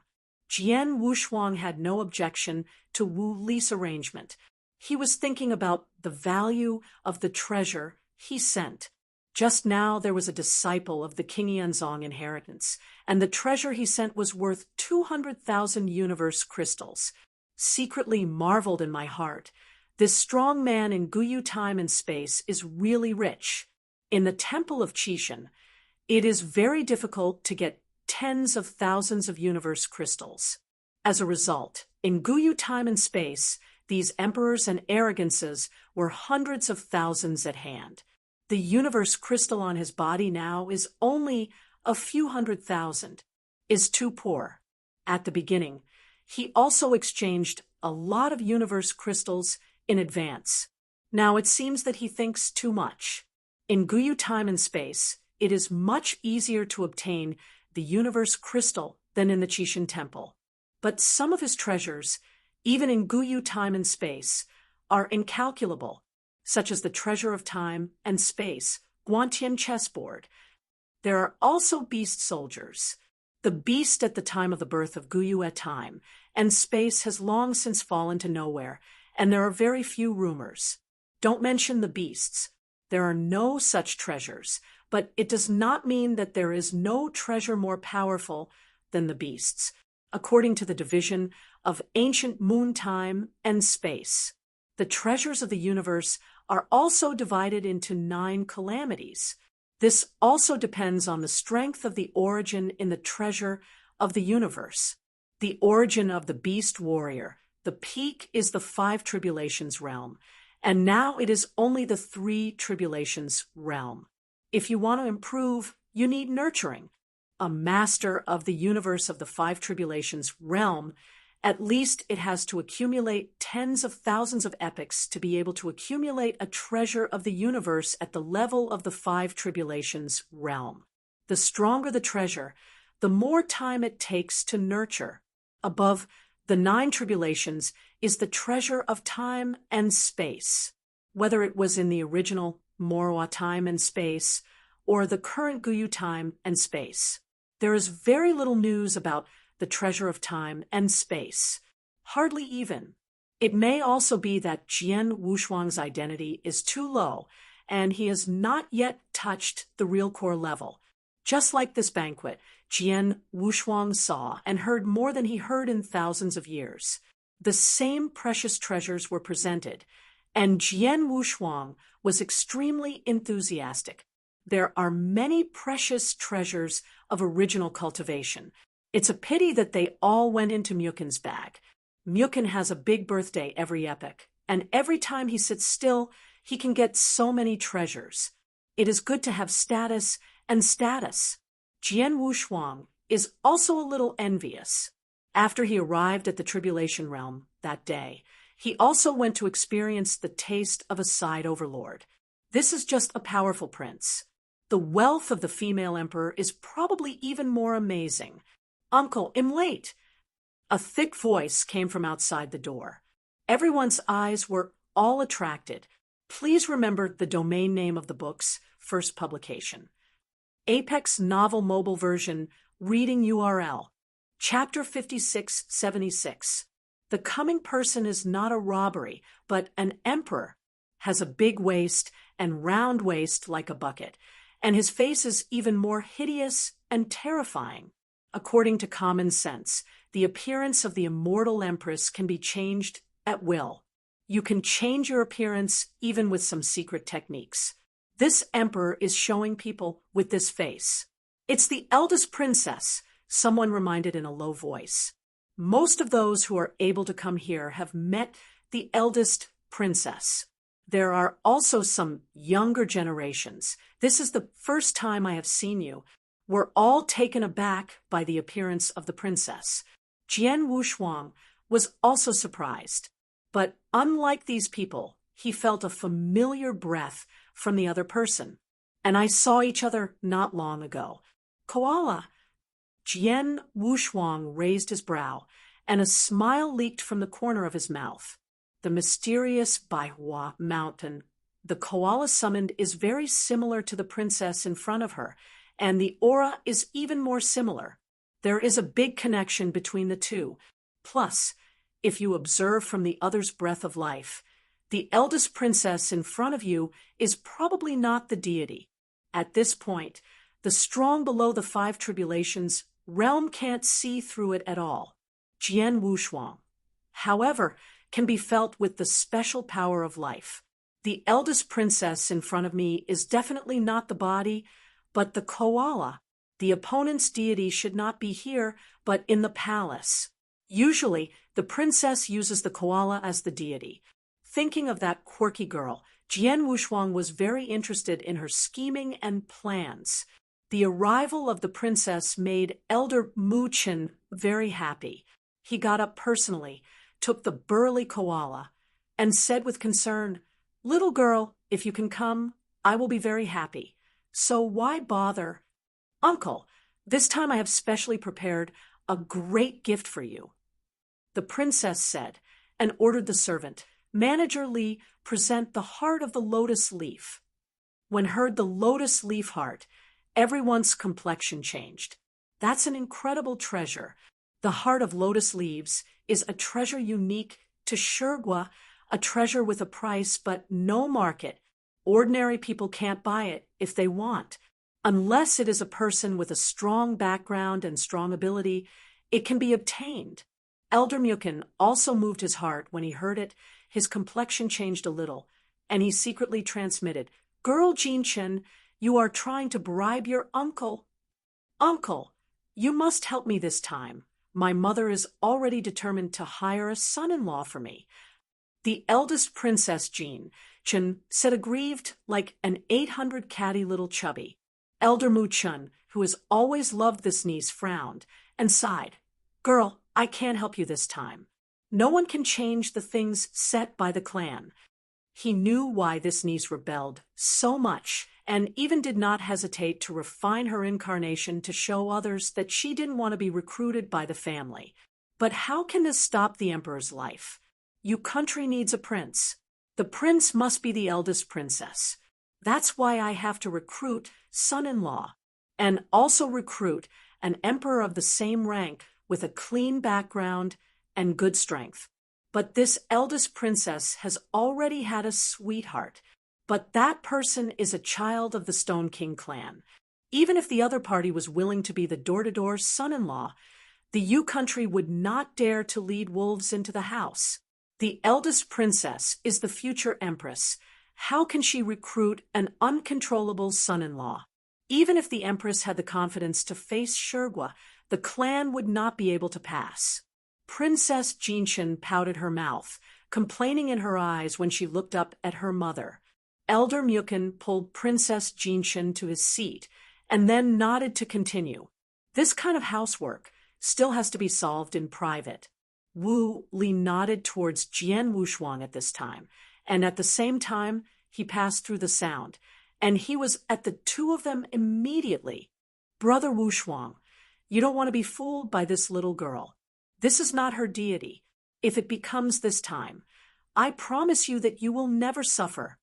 Jian Wushuang had no objection to Wu Li's arrangement. He was thinking about the value of the treasure he sent. Just now there was a disciple of the King Yanzong inheritance, and the treasure he sent was worth 200,000 universe crystals. Secretly marveled in my heart, this strong man in Guyu time and space is really rich. In the temple of Qishan, it is very difficult to get tens of thousands of universe crystals. As a result, in Guyu time and space, these emperors and arrogances were hundreds of thousands at hand. The universe crystal on his body now is only a few 100,000, is too poor. At the beginning, he also exchanged a lot of universe crystals in advance. Now it seems that he thinks too much. In Guyu time and space, it is much easier to obtain the universe crystal than in the Qishan temple. But some of his treasures, even in Guyu time and space, are incalculable, such as the treasure of time and space, Guantian chessboard. There are also beast soldiers. The beast at the time of the birth of Guyu at time and space has long since fallen to nowhere, and there are very few rumors. Don't mention the beasts. There are no such treasures, but it does not mean that there is no treasure more powerful than the beasts, according to the division of ancient moon time and space. The treasures of the universe are also divided into 9 calamities. This also depends on the strength of the origin in the treasure of the universe. The origin of the beast warrior, the peak is the 5 tribulations realm, and now it is only the 3 tribulations realm. If you want to improve, you need nurturing. A master of the universe of the 5 tribulations realm, at least it has to accumulate tens of thousands of epochs to be able to accumulate a treasure of the universe at the level of the 5 tribulations realm. The stronger the treasure, the more time it takes to nurture. above the 9 tribulations is the treasure of time and space. Whether it was in the original Morwa time and space or the current Guyu time and space, there is very little news about the treasure of time and space. Hardly even. It may also be that Jian Wushuang's identity is too low, and he has not yet touched the real core level. Just like this banquet, Jian Wushuang saw and heard more than he heard in thousands of years. The same precious treasures were presented, and Jian Wushuang was extremely enthusiastic. There are many precious treasures of original cultivation. It's a pity that they all went into Mukin's bag. Mukin has a big birthday every epoch, and every time he sits still, he can get so many treasures. It is good to have status and status. Jian Wushuang is also a little envious. After he arrived at the Tribulation Realm that day, he also went to experience the taste of a side overlord. This is just a powerful prince. The wealth of the female emperor is probably even more amazing. "Uncle, I'm late." A thick voice came from outside the door. Everyone's eyes were all attracted. Please remember the domain name of the book's first publication. Apex Novel Mobile Version Reading URL. Chapter 5676. The coming person is not a robbery, but an emperor. Has a big waist and round waist like a bucket, and his face is even more hideous and terrifying. According to common sense, the appearance of the immortal empress can be changed at will. You can change your appearance even with some secret techniques. This emperor is showing people with this face. "It's the eldest princess," someone reminded in a low voice. Most of those who are able to come here have met the eldest princess. There are also some younger generations. "This is the first time I have seen you." We're all taken aback by the appearance of the princess. Jian Wushuang was also surprised. But unlike these people, he felt a familiar breath from the other person. "And I saw each other not long ago." "Koala." Jian Wushuang raised his brow, and a smile leaked from the corner of his mouth. The mysterious Baihua mountain the koala summoned is very similar to the princess in front of her, and the aura is even more similar. There is a big connection between the two. Plus, if you observe from the other's breath of life, the eldest princess in front of you is probably not the deity. At this point, the strong below the 5 tribulations realm can't see through it at all. Jian Wushuang, however, can be felt with the special power of life. The eldest princess in front of me is definitely not the body, but the koala. The opponent's deity should not be here, but in the palace. Usually, the princess uses the koala as the deity. Thinking of that quirky girl, Jian Wushuang was very interested in her scheming and plans. The arrival of the princess made Elder Mu Chen very happy. He got up personally, took the burly koala, and said with concern, "Little girl, if you can come, I will be very happy. So why bother?" "Uncle, this time I have specially prepared a great gift for you," the princess said, and ordered the servant, Manager Li, present the heart of the lotus leaf. When heard the lotus leaf heart, everyone's complexion changed. That's an incredible treasure. The heart of lotus leaves is a treasure unique to Shurgua, a treasure with a price but no market. Ordinary people can't buy it if they want. Unless it is a person with a strong background and strong ability, it can be obtained. Elder Mukin also moved his heart when he heard it. His complexion changed a little, and he secretly transmitted, "Girl Jinchen, you are trying to bribe your uncle." "Uncle, you must help me this time. My mother is already determined to hire a son-in-law for me." The eldest princess, Jean Chen, said aggrieved like an 800 catty little chubby. Elder Mu Chun, who has always loved this niece, frowned and sighed. "Girl, I can't help you this time. No one can change the things set by the clan." He knew why this niece rebelled so much, and even did not hesitate to refine her incarnation to show others that she didn't want to be recruited by the family. But how can this stop the emperor's life? Your country needs a prince. The prince must be the eldest princess. That's why I have to recruit son-in-law and also recruit an emperor of the same rank with a clean background and good strength. But this eldest princess has already had a sweetheart, but that person is a child of the Stone King clan. Even if the other party was willing to be the door-to-door son-in-law, the Yu country would not dare to lead wolves into the house. The eldest princess is the future empress. How can she recruit an uncontrollable son-in-law? Even if the empress had the confidence to face Shirgua, the clan would not be able to pass. Princess Jinshin pouted her mouth, complaining in her eyes when she looked up at her mother. Elder Mukin pulled Princess Jinshin to his seat and then nodded to continue. This kind of housework still has to be solved in private. Wu Li nodded towards Jian Wushuang at this time, and at the same time he passed through the sound, and he was at the two of them immediately. Brother Wushuang, you don't want to be fooled by this little girl. This is not her deity. If it becomes this time, I promise you that you will never suffer.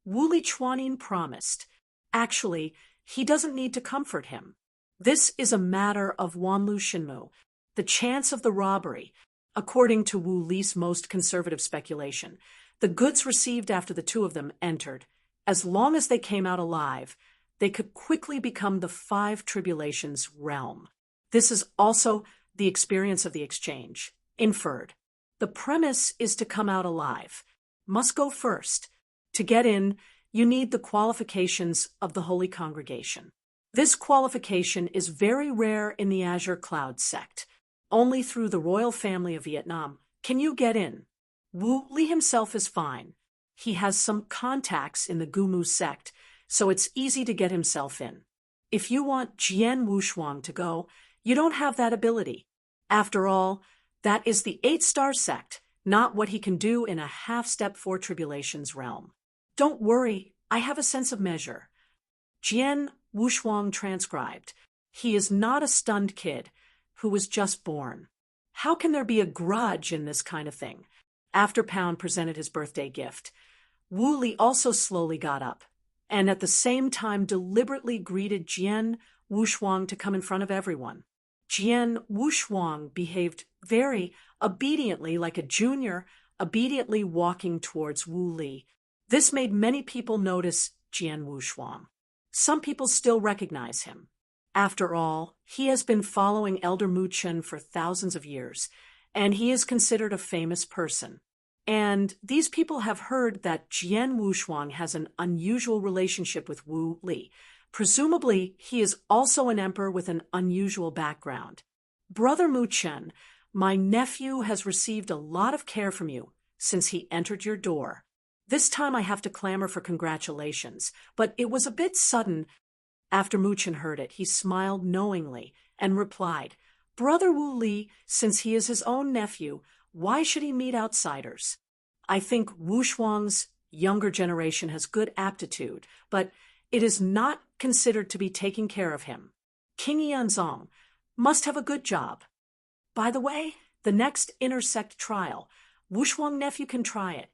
Wu Li Chuanin promised. Actually, he doesn't need to comfort him. This is a matter of Wanlu Shinmu, the chance of the robbery. According to Wu Li's most conservative speculation, the goods received after the two of them entered, as long as they came out alive, they could quickly become the five tribulations realm. This is also the experience of the exchange. Inferred. The premise is to come out alive. Must go first. To get in, you need the qualifications of the Holy Congregation. This qualification is very rare in the Azure Cloud sect. Only through the royal family of Vietnam can you get in. Wu Li himself is fine. He has some contacts in the Gumu sect, so it's easy to get himself in. If you want Jian Wushuang to go, you don't have that ability. After all, that is the 8-star sect, not what he can do in a half-step 4 tribulations realm. Don't worry, I have a sense of measure. Jian Wushuang transcribed. He is not a stunned kid who was just born. How can there be a grudge in this kind of thing? After Pound presented his birthday gift, Wu Li also slowly got up, and at the same time deliberately greeted Jian Wushuang to come in front of everyone. Jian Wushuang behaved very obediently, like a junior, obediently walking towards Wu Li. This made many people notice Jian Wushuang. Some people still recognize him. After all, he has been following Elder Mu Chen for thousands of years, and he is considered a famous person. And these people have heard that Jian Wushuang has an unusual relationship with Wu Li. Presumably, he is also an emperor with an unusual background. Brother Mu Chen, my nephew has received a lot of care from you since he entered your door. This time I have to clamor for congratulations, but it was a bit sudden. After Mu Chen heard it, he smiled knowingly and replied, Brother Wu Li, since he is his own nephew, why should he meet outsiders? I think Wushuang's younger generation has good aptitude, but it is not considered to be taking care of him. King Yanzong must have a good job. By the way, the next intersect trial, Wushuang nephew can try it.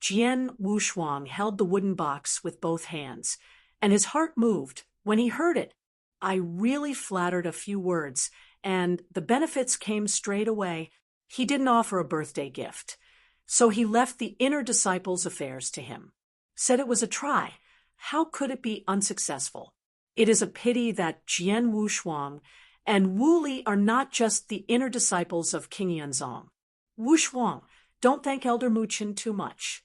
Jian Wushuang held the wooden box with both hands, and his heart moved when he heard it. I really flattered a few words, and the benefits came straight away. He didn't offer a birthday gift, so he left the inner disciples' affairs to him. Said it was a try. How could it be unsuccessful? It is a pity that Jian Wushuang and Wu Li are not just the inner disciples of King Yanzong. Wushuang, don't thank Elder Mu Chen too much.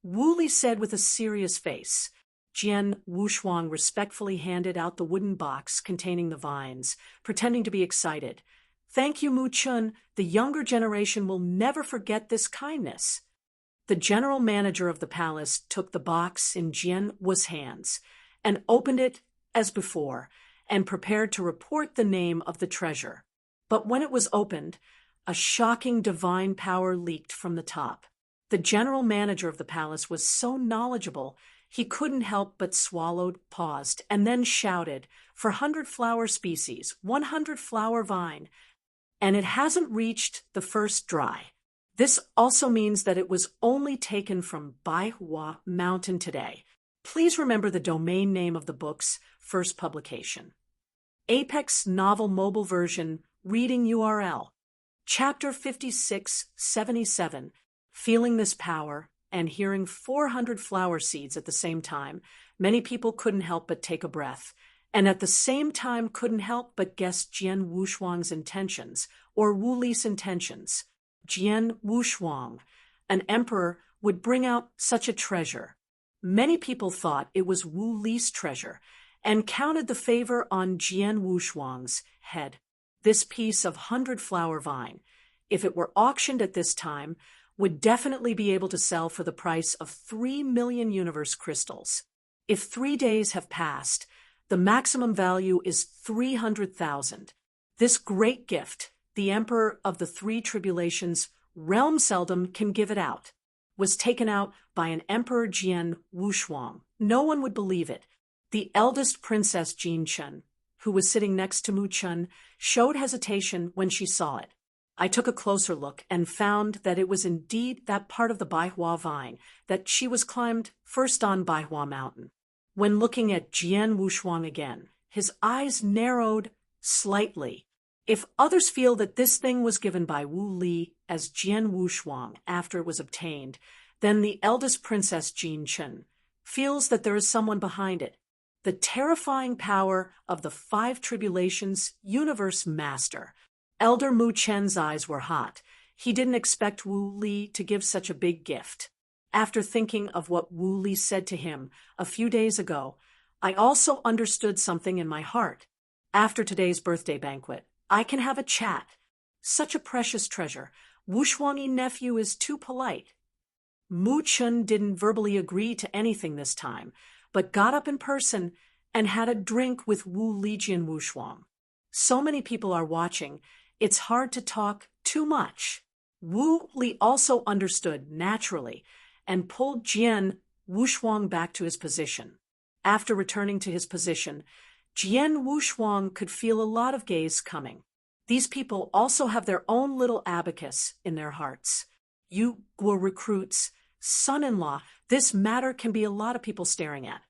Wu Li said with a serious face. Jian Wushuang respectfully handed out the wooden box containing the vines, pretending to be excited. Thank you, Mu Chen. The younger generation will never forget this kindness. The general manager of the palace took the box in Jian Wu's hands and opened it as before and prepared to report the name of the treasure. But when it was opened, a shocking divine power leaked from the top. The general manager of the palace was so knowledgeable he couldn't help but swallowed, paused, and then shouted, for 100 flower species, 100 flower vine. and it hasn't reached the first dry. This also means that it was only taken from Baihua Mountain today. Please remember the domain name of the book's first publication. Apex Novel Mobile Version Reading URL. Chapter 5677, Feeling This Power, and hearing 400 flower seeds at the same time, many people couldn't help but take a breath, and at the same time couldn't help but guess Jian Wushuang's intentions, or Wu Li's intentions. Jian Wushuang, an emperor, would bring out such a treasure. Many people thought it was Wu Li's treasure, and counted the favor on Jian Wushuang's head. This piece of 100-flower vine, if it were auctioned at this time, would definitely be able to sell for the price of 3 million universe crystals. If 3 days have passed, the maximum value is 300,000. This great gift, the Emperor of the Three Tribulations, realm seldom can give it out, was taken out by an Emperor Jian Wushuang. No one would believe it. The eldest princess Jin Chen, who was sitting next to Mu Chen, showed hesitation when she saw it. I took a closer look and found that it was indeed that part of the Baihua vine that she was climbed first on Baihua Mountain. When looking at Jian Wushuang again, his eyes narrowed slightly. If others feel that this thing was given by Wu Li as Jian Wushuang after it was obtained, then the eldest princess Jin Chen feels that there is someone behind it. The terrifying power of the Five Tribulations Universe Master. Elder Mu Chen's eyes were hot. He didn't expect Wu Li to give such a big gift. After thinking of what Wu Li said to him a few days ago, I also understood something in my heart. After today's birthday banquet, I can have a chat. Such a precious treasure. Wushuangi nephew is too polite. Mu Chen didn't verbally agree to anything this time, but got up in person and had a drink with Wu Li Jian Wushuang. So many people are watching, it's hard to talk too much. Wu Li also understood naturally and pulled Jian Wushuang back to his position. After returning to his position, Jian Wushuang could feel a lot of gaze coming. These people also have their own little abacus in their hearts. You Guo recruits, son-in-law, this matter can be a lot of people staring at.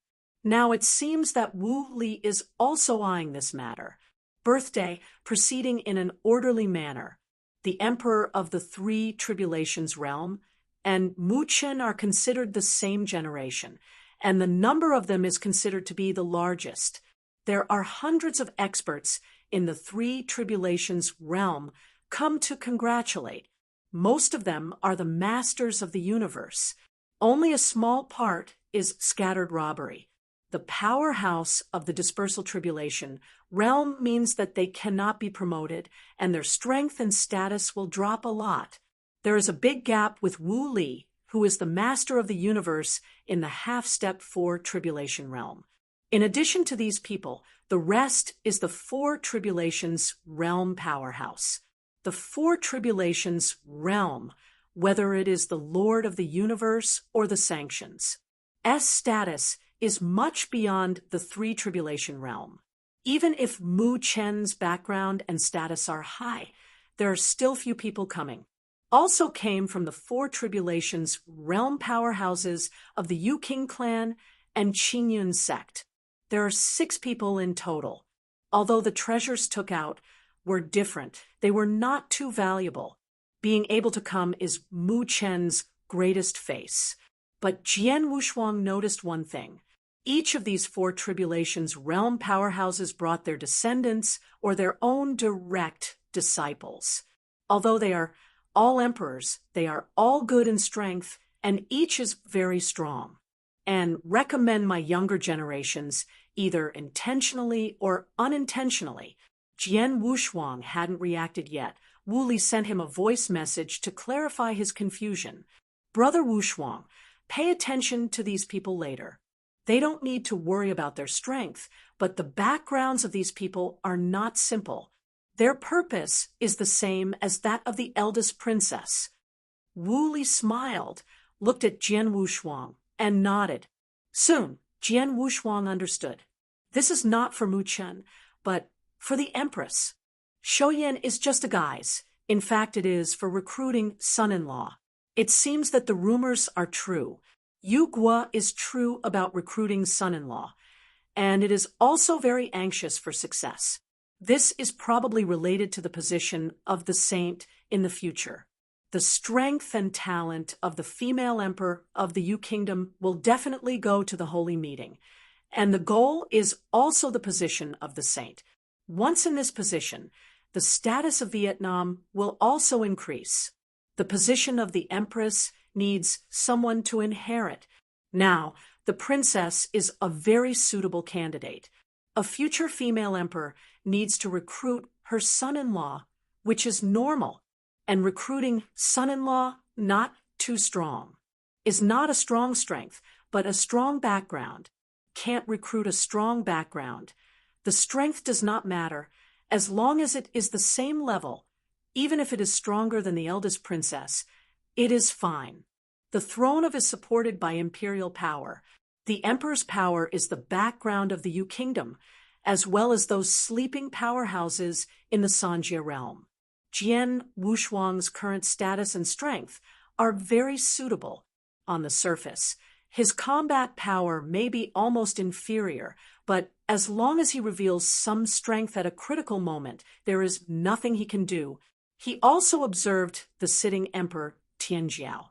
Now it seems that Wu Li is also eyeing this matter. Birthday proceeding in an orderly manner. The Emperor of the Three Tribulations realm and Mu Chen are considered the same generation, and the number of them is considered to be the largest. There are hundreds of experts in the Three Tribulations realm come to congratulate. Most of them are the masters of the universe. Only a small part is scattered robbery. The powerhouse of the dispersal tribulation realm means that they cannot be promoted, and their strength and status will drop a lot. There is a big gap with Wu Li, who is the master of the universe in the half-step 4 tribulation realm. In addition to these people, the rest is the 4 tribulations realm powerhouse. The 4 tribulations realm, whether it is the Lord of the universe or the sanctions. S status is much beyond the 3 tribulation realm. Even if Mu Chen's background and status are high, there are still few people coming. Also came from the 4 tribulations realm powerhouses of the Yu King clan and Qingyun sect. There are 6 people in total. Although the treasures took out were different, they were not too valuable. Being able to come is Mu Chen's greatest face. But Jian Wushuang noticed one thing. Each of these 4 tribulations realm powerhouses brought their descendants or their own direct disciples. Although they are all emperors, they are all good in strength, and each is very strong. And recommend my younger generations, either intentionally or unintentionally. Jian Wushuang hadn't reacted yet. Wu Li sent him a voice message to clarify his confusion. Brother Wushuang, pay attention to these people later. They don't need to worry about their strength, but the backgrounds of these people are not simple. Their purpose is the same as that of the eldest princess. Wu Li smiled, looked at Jian Wushuang, and nodded. Soon, Jian Wushuang understood. This is not for Mu Chen, but for the Empress. Shoyan is just a guise. In fact, it is for recruiting son-in-law. It seems that the rumors are true. Yu Guo is true about recruiting son-in-law, and it is also very anxious for success. This is probably related to the position of the saint in the future. The strength and talent of the female emperor of the Yu Kingdom will definitely go to the holy meeting, and the goal is also the position of the saint. Once in this position, the status of Vietnam will also increase. The position of the empress needs someone to inherit. Now, the princess is a very suitable candidate. A future female emperor needs to recruit her son-in-law, which is normal, and recruiting son-in-law not too strong is not a strong strength, but a strong background. Can't recruit a strong background. The strength does not matter as long as it is the same level. Even if it is stronger than the eldest princess, it is fine. The throne of is supported by imperial power. The emperor's power is the background of the Yu Kingdom, as well as those sleeping powerhouses in the Sanjia realm. Jian Wushuang's current status and strength are very suitable. On the surface, his combat power may be almost inferior, but as long as he reveals some strength at a critical moment, there is nothing he can do. He also observed the sitting emperor Tianjiao,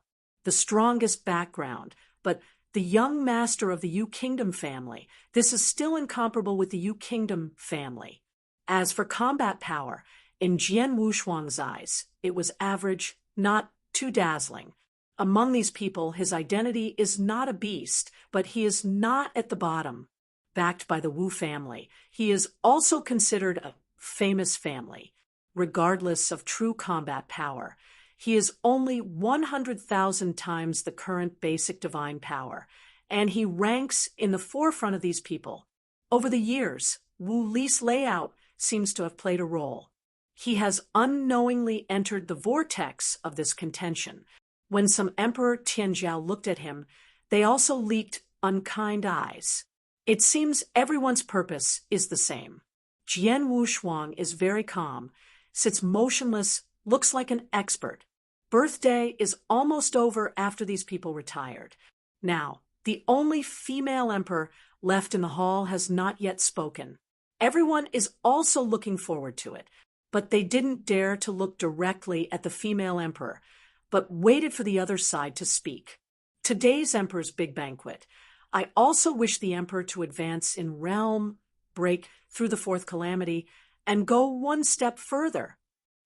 the strongest background, but the young master of the Yu Kingdom family. This is still incomparable with the Yu Kingdom family. As for combat power, in Jian Wushuang's eyes, it was average, not too dazzling. Among these people, his identity is not a beast, but he is not at the bottom. Backed by the Wu family, he is also considered a famous family. Regardless of true combat power, he is only 100,000 times the current basic divine power, and he ranks in the forefront of these people. Over the years, Wu Li's layout seems to have played a role. He has unknowingly entered the vortex of this contention. When some Emperor Tianjiao looked at him, they also leaked unkind eyes. It seems everyone's purpose is the same. Jian Wushuang is very calm, sits motionless, looks like an expert. Birthday is almost over after these people retired. Now, the only female emperor left in the hall has not yet spoken. Everyone is also looking forward to it, but they didn't dare to look directly at the female emperor, but waited for the other side to speak. Today's emperor's big banquet. I also wish the emperor to advance in realm, break through the fourth calamity, and go one step further.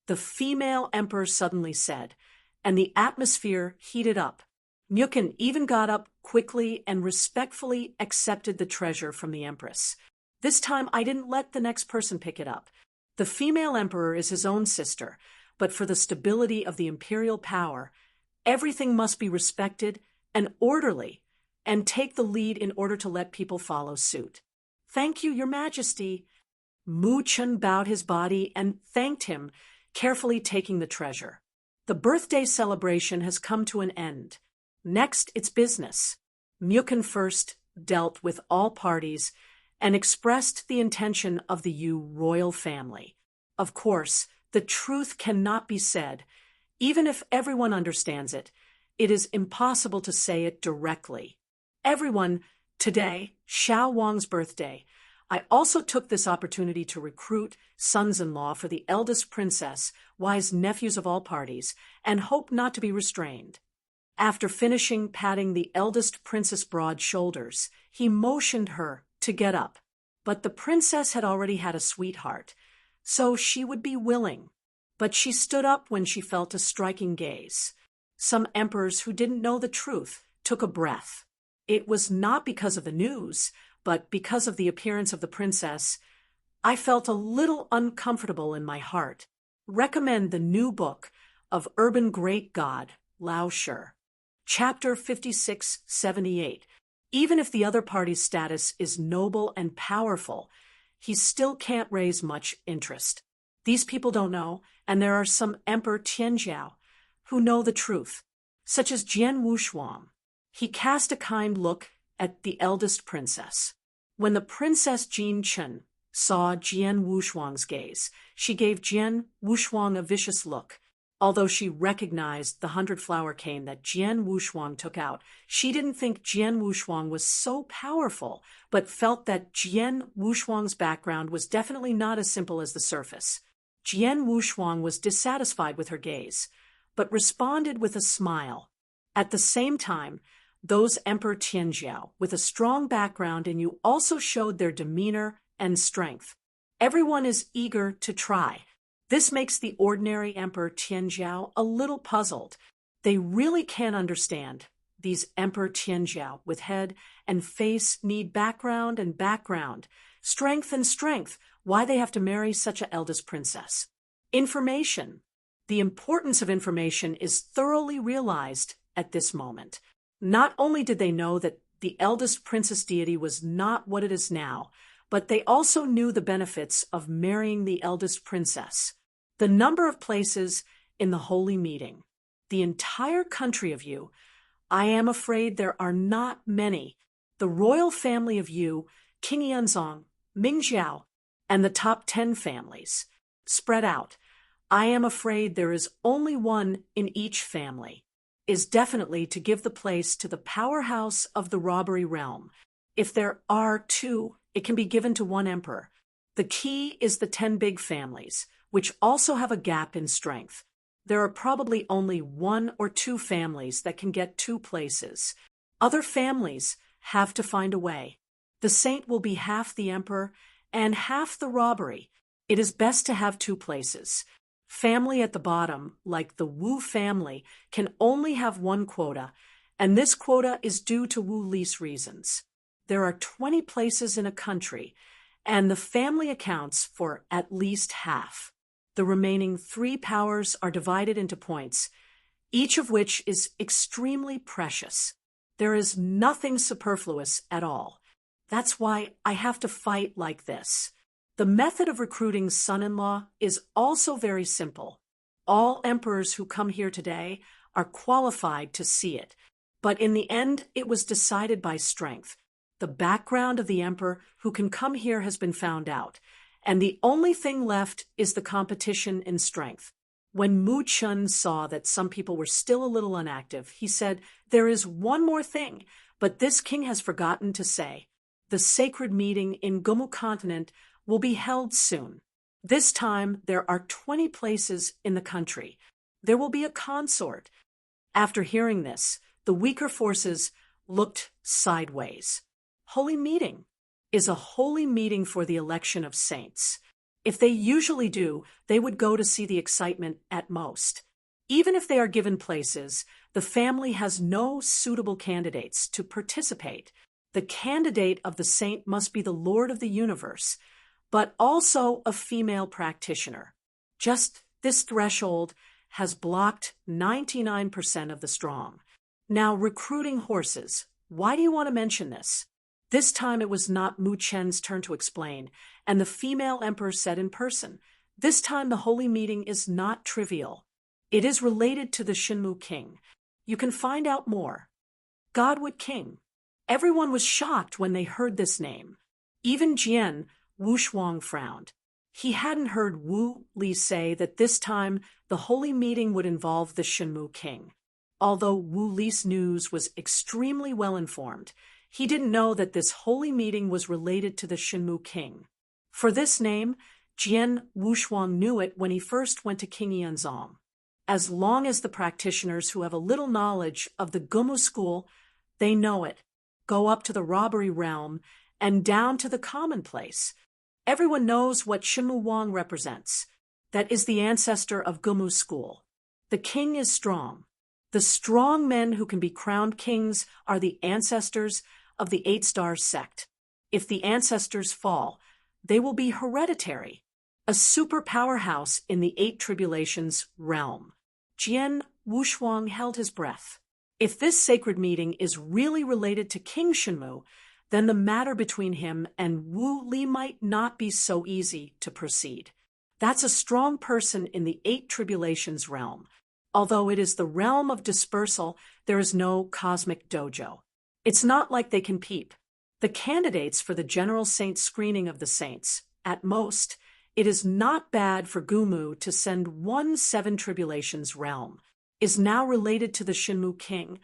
The female emperor suddenly said, and the atmosphere heated up. Myukin even got up quickly and respectfully accepted the treasure from the empress. This time I didn't let the next person pick it up. The female emperor is his own sister, but for the stability of the imperial power, everything must be respected and orderly, and take the lead in order to let people follow suit. Thank you, Your Majesty. Mu Chun bowed his body and thanked him, carefully taking the treasure. The birthday celebration has come to an end. Next, it's business. Myukin first dealt with all parties and expressed the intention of the Yu royal family. Of course, the truth cannot be said. Even if everyone understands it, it is impossible to say it directly. Everyone, today, Xiao Wang's birthday. I also took this opportunity to recruit sons-in-law for the eldest princess, wise nephews of all parties, and hope not to be restrained. After finishing patting the eldest princess' broad shoulders, he motioned her to get up. But the princess had already had a sweetheart, so she would be willing. But she stood up when she felt a striking gaze. Some emperors who didn't know the truth took a breath. It was not because of the news, but because of the appearance of the princess. I felt a little uncomfortable in my heart. Recommend the new book of urban great god, Lao Shi. Chapter 5678. Even if the other party's status is noble and powerful, he still can't raise much interest. These people don't know, and there are some Emperor Tianjiao who know the truth, such as Jian Wushuang. He cast a kind look at the eldest princess. When the Princess Jean Chen saw Jian Wushuang's gaze. She gave Jian Wushuang a vicious look. Although she recognized the 100-flower cane that Jian Wushuang took out, she didn't think Jian Wushuang was so powerful, but felt that Jian Wushuang's background was definitely not as simple as the surface. Jian Wushuang was dissatisfied with her gaze, but responded with a smile. At the same time, those Emperor Tianjiao, with a strong background in you, also showed their demeanor and strength. Everyone is eager to try. This makes the ordinary Emperor Tianjiao a little puzzled. They really can't understand. These Emperor Tianjiao with head and face need background and background, strength and strength, why they have to marry such an eldest princess. Information. The importance of information is thoroughly realized at this moment. Not only did they know that the eldest princess deity was not what it is now, but they also knew the benefits of marrying the eldest princess. The number of places in the holy meeting. The entire country of you. I am afraid there are not many. The royal family of you, King Yanzong, Ming Jiao, and the top 10 families. Spread out. I am afraid there is only one in each family. Is definitely to give the place to the powerhouse of the robbery realm. If there are two, it can be given to one emperor. The key is the 10 big families, which also have a gap in strength. There are probably only 1 or 2 families that can get 2 places. Other families have to find a way. The saint will be half the emperor and half the robbery. It is best to have 2 places. Family at the bottom, like the Wu family, can only have 1 quota, and this quota is due to Wu Li's reasons. There are 20 places in a country, and the family accounts for at least half. The remaining 3 powers are divided into points, each of which is extremely precious. There is nothing superfluous at all. That's why I have to fight like this. The method of recruiting son-in-law is also very simple. All emperors who come here today are qualified to see it, but in the end it was decided by strength. The background of the emperor who can come here has been found out, and the only thing left is the competition in strength. When Mu Chun saw that some people were still a little inactive, he said, "There is one more thing, but this king has forgotten to say. The sacred meeting in Gomu continent will be held soon. This time there are 20 places in the country. There will be a consort." After hearing this, the weaker forces looked sideways. Holy meeting is a holy meeting for the election of saints. If they usually do, they would go to see the excitement at most. Even if they are given places, the family has no suitable candidates to participate. The candidate of the saint must be the Lord of the universe, but also a female practitioner. Just this threshold has blocked 99% of the strong. Now, recruiting horses. Why do you want to mention this? This time it was not Mu Chen's turn to explain, and the female emperor said in person, "This time the holy meeting is not trivial. It is related to the Shenmu king. You can find out more." Godwood King. Everyone was shocked when they heard this name. Even Jian Wushuang frowned. He hadn't heard Wu Li say that this time the holy meeting would involve the Shenmu king. Although Wu Li's news was extremely well informed, he didn't know that this holy meeting was related to the Shenmu king. For this name, Jian Wushuang knew it when he first went to King Yanzong. As long as the practitioners who have a little knowledge of the Gumu school, they know it, go up to the robbery realm and down to the commonplace. Everyone knows what Shenmu Wang represents. That is the ancestor of Gumu school. The king is strong. The strong men who can be crowned kings are the ancestors of the 8-star sect. If the ancestors fall, they will be hereditary, a super powerhouse in the 8 tribulations realm. Jian Wushuang held his breath. If this sacred meeting is really related to King Shenmu, then the matter between him and Wu Li might not be so easy to proceed. That's a strong person in the 8 tribulations realm. Although it is the realm of dispersal, there is no cosmic dojo. It's not like they can peep. The candidates for the general saint screening of the saints, At most, it is not bad for Gumu to send one seven tribulations realm, is now related to the Shinmu king.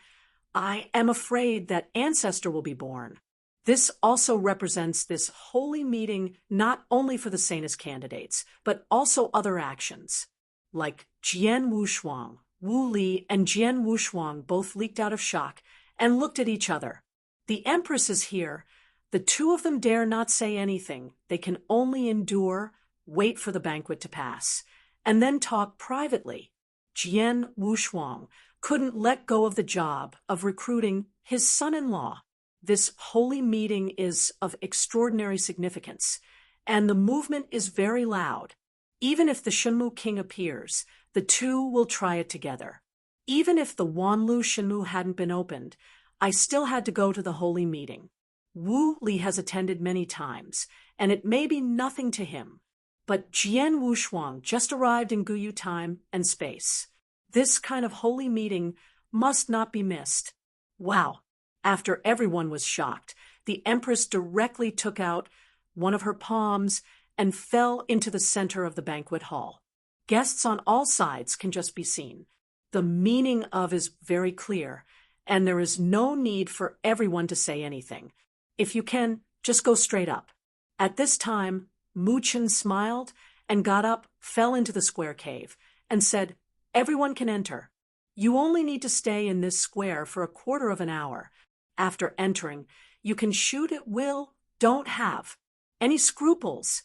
I am afraid that ancestor will be born. This also represents this holy meeting not only for the Sanus candidates, but also other actions. Like Jian Wushuang, Wu Li, and Jian Wushuang both leaked out of shock and looked at each other. The Empress is here. The two of them dare not say anything. They can only endure, wait for the banquet to pass, and then talk privately. Jian Wushuang couldn't let go of the job of recruiting his son-in-law. This holy meeting is of extraordinary significance, and the movement is very loud. Even if the Shinmu king appears, the two will try it together. Even if the Wanlu Shinmu hadn't been opened, I still had to go to the holy meeting. Wu Li has attended many times, and it may be nothing to him. But Jian Wushuang just arrived in Guyu time and space. This kind of holy meeting must not be missed. Wow! After everyone was shocked, the Empress directly took out one of her palms and fell into the center of the banquet hall. Guests on all sides can just be seen. The meaning of is very clear, and there is no need for everyone to say anything. If you can, just go straight up. At this time, Mu Chen smiled and got up, fell into the square cave, and said, "Everyone can enter. You only need to stay in this square for a quarter of an hour. After entering, you can shoot at will, don't have any scruples."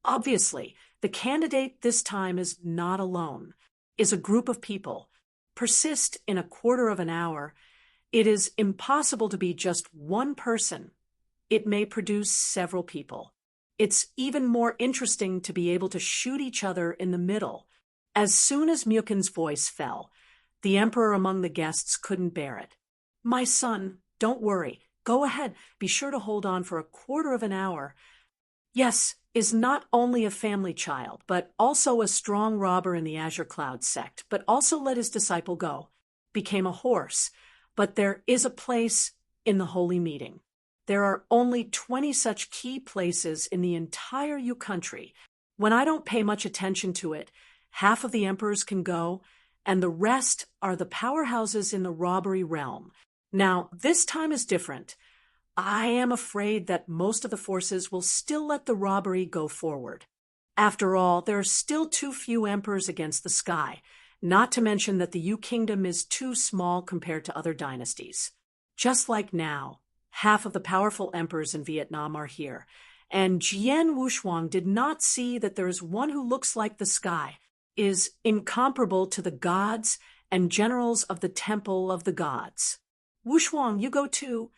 Obviously, the candidate this time is not alone, is a group of people. Persist in a quarter of an hour. It is impossible to be just one person. It may produce several people. It's even more interesting to be able to shoot each other in the middle. As soon as Mukken's voice fell, the emperor among the guests couldn't bear it. "My son, don't worry. Go ahead. Be sure to hold on for a quarter of an hour." Yes, is not only a family child, but also a strong robber in the Azure Cloud sect, but also let his disciple go. Became a horse. But there is a place in the holy meeting. There are only 20 such key places in the entire Yu country. When I don't pay much attention to it, half of the emperors can go, and the rest are the powerhouses in the robbery realm. Now, this time is different. I am afraid that most of the forces will still let the robbery go forward. After all, there are still too few emperors against the sky, not to mention that the Yu kingdom is too small compared to other dynasties. Just like now, half of the powerful emperors in Vietnam are here, and Jian Wushuang did not see that there is one who looks like the sky, is incomparable to the gods and generals of the Temple of the Gods. "Wushuang, you go too,"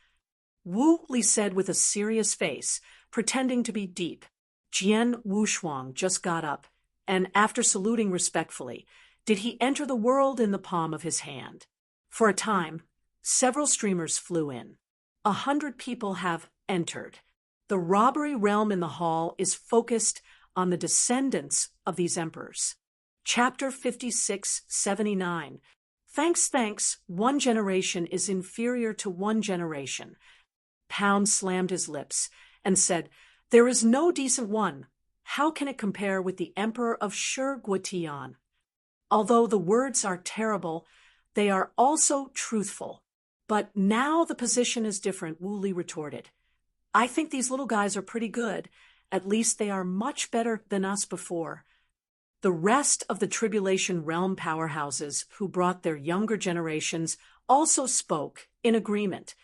Wu Li said with a serious face, pretending to be deep. Jian Wushuang just got up, and after saluting respectfully, did he enter the world in the palm of his hand. For a time, several streamers flew in. 100 people have entered. The robbery realm in the hall is focused on the descendants of these emperors. Chapter 5679. Thanks, one generation is inferior to one generation. Pound slammed his lips and said, "There is no decent one. How can it compare with the Emperor of Shur-Guotian? Although the words are terrible, they are also truthful. But now the position is different," Wu Li retorted. "I think these little guys are pretty good. At least they are much better than us before." The rest of the Tribulation Realm powerhouses who brought their younger generations also spoke in agreement.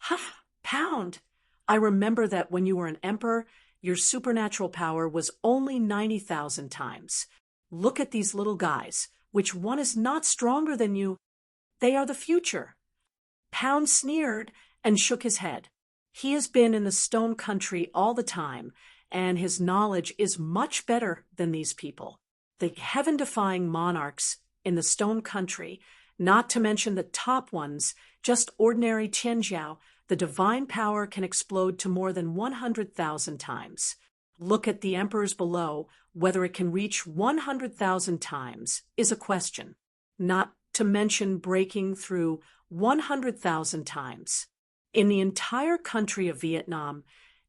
"Ha! Pound! I remember that when you were an emperor, your supernatural power was only 90,000 times. Look at these little guys. Which one is not stronger than you? They are the future." Pound sneered and shook his head. He has been in the Stone Country all the time, and his knowledge is much better than these people. The heaven-defying monarchs in the Stone Country, not to mention the top ones, just ordinary Tianjiao, the divine power can explode to more than 100,000 times. Look at the emperors below. Whether it can reach 100,000 times is a question, not to mention breaking through 100,000 times. In the entire country of Vietnam,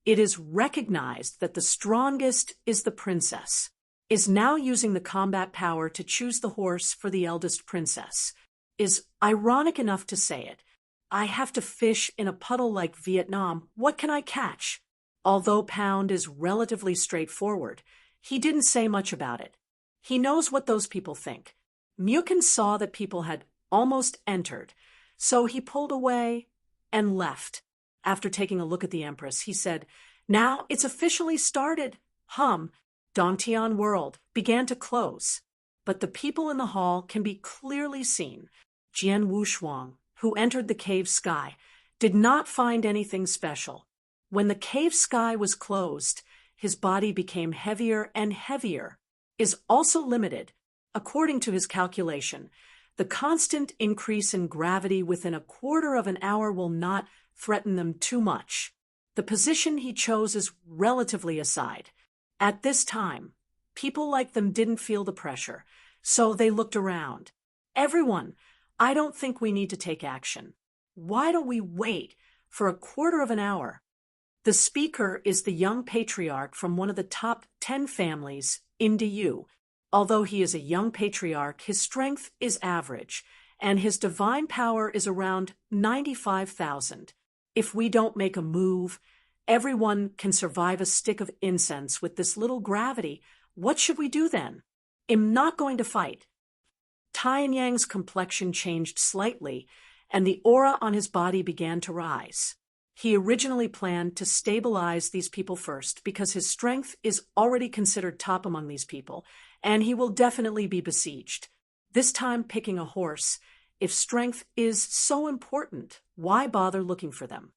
It is recognized that the strongest is the princess, is now using the combat power to choose the horse for the eldest princess, is ironic enough to say it. I have to fish in a puddle like Vietnam. What can I catch? Although Pound is relatively straightforward, he didn't say much about it. He knows what those people think. Mukun saw that people had almost entered, so he pulled away and left. After taking a look at the Empress, he said, "Now it's officially started." Dongtian world began to close, but the people in the hall can be clearly seen. Jian Wushuang, who entered the cave sky, did not find anything special. When the cave sky was closed, his body became heavier and heavier, is also limited. According to his calculation, the constant increase in gravity within a quarter of an hour will not threaten them too much. The position he chose is relatively aside. At this time, people like them didn't feel the pressure, so they looked around. "Everyone, I don't think we need to take action. Why don't we wait for a quarter of an hour?" The speaker is the young patriarch from one of the top 10 families in DU. Although he is a young patriarch, his strength is average, and his divine power is around 95,000. If we don't make a move, everyone can survive a stick of incense with this little gravity. What should we do then? I'm not going to fight. Tianyang's complexion changed slightly, and the aura on his body began to rise. He originally planned to stabilize these people first because his strength is already considered top among these people, and he will definitely be besieged. This time picking a horse. If strength is so important, why bother looking for them?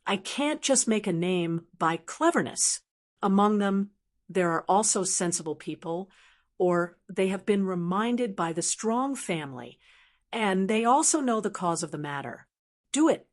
I can't just make a name by cleverness. Among them, there are also sensible people, or they have been reminded by the strong family, and they also know the cause of the matter. Do it.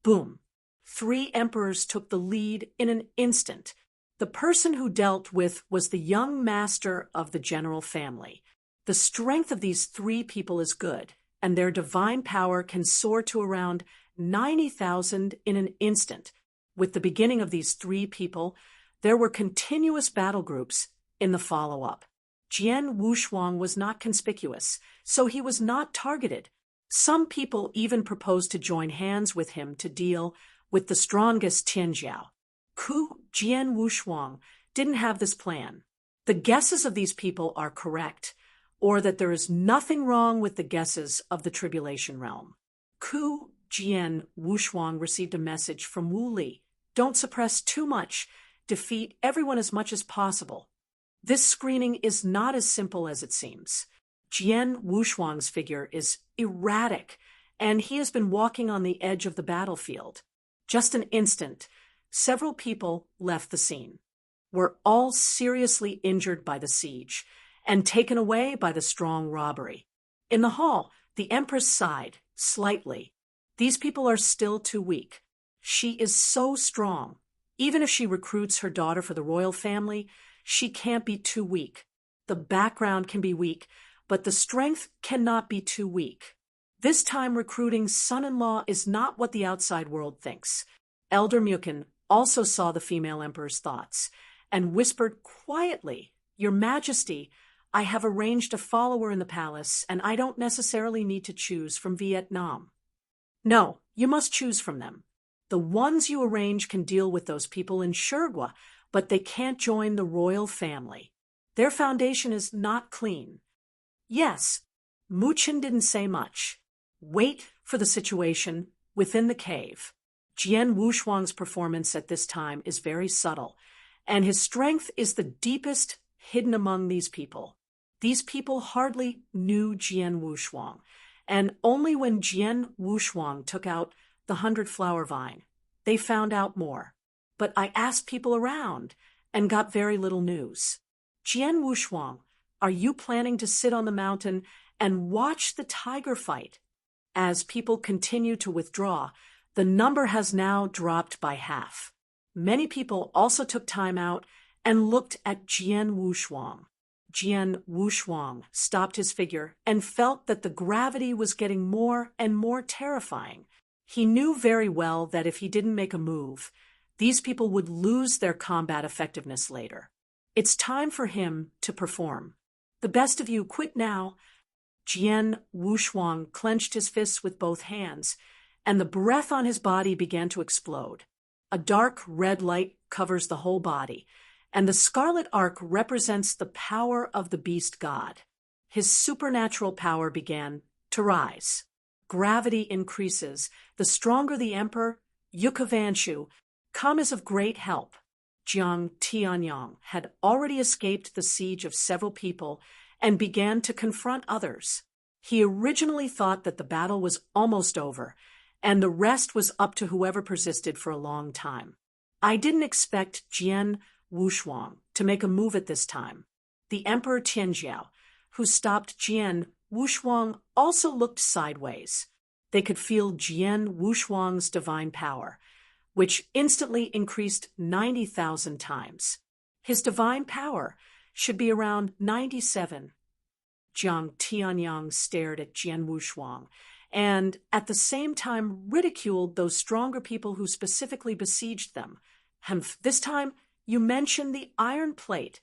Boom. 3 emperors took the lead in an instant. The person who dealt with was the young master of the general family. The strength of these 3 people is good, and their divine power can soar to around 90,000 in an instant. With the beginning of these 3 people, there were continuous battle groups in the follow-up. Jian Wushuang was not conspicuous, so he was not targeted. Some people even proposed to join hands with him to deal with the strongest Tianjiao. Jian Wushuang didn't have this plan. The guesses of these people are correct, or that there is nothing wrong with the guesses of the Tribulation Realm. Jian Wushuang received a message from Wu Li. Don't suppress too much. Defeat everyone as much as possible. This screening is not as simple as it seems. Jian Wushuang's figure is erratic, and he has been walking on the edge of the battlefield. Just an instant, several people left the scene, were all seriously injured by the siege, and taken away by the strong robbery. In the hall, the Empress sighed, slightly. These people are still too weak. She is so strong. Even if she recruits her daughter for the royal family, she can't be too weak. The background can be weak, but the strength cannot be too weak. This time recruiting son-in-law is not what the outside world thinks. Elder Mukun also saw the female emperor's thoughts and whispered quietly, "Your Majesty, I have arranged a follower in the palace, and I don't necessarily need to choose from Vietnam." "No, you must choose from them. The ones you arrange can deal with those people in Shurgua, but they can't join the royal family. Their foundation is not clean." Yes, Muchin didn't say much. Wait for the situation within the cave. Jian Wushuang's performance at this time is very subtle, and his strength is the deepest hidden among these people. These people hardly knew Jian Wushuang, and only when Jian Wushuang took out the 100-flower vine, they found out more. But I asked people around and got very little news. Jian Wushuang, are you planning to sit on the mountain and watch the tiger fight? As people continue to withdraw, the number has now dropped by half. Many people also took time out and looked at Jian Wushuang. Jian Wushuang stopped his figure and felt that the gravity was getting more and more terrifying. He knew very well that if he didn't make a move, These people would lose their combat effectiveness later. It's time for him to perform. The best of you, quit now. Jian Wushuang clenched his fists with both hands, and the breath on his body began to explode. A dark red light covers the whole body, and the scarlet arc represents the power of the beast god. His supernatural power began to rise. Gravity increases. The stronger the emperor, Yukavanchu, come is of great help. Jiang Tianyang had already escaped the siege of several people and began to confront others. He originally thought that the battle was almost over, and the rest was up to whoever persisted for a long time. I didn't expect Jian Wushuang to make a move at this time. The Emperor Tianjiao, who stopped Jian Wushuang, also looked sideways. They could feel Jian Wushuang's divine power, which instantly increased 90,000 times. His divine power should be around 97. Jiang Tianyang stared at Jian Wushuang and at the same time ridiculed those stronger people who specifically besieged them. This time, you mentioned the iron plate.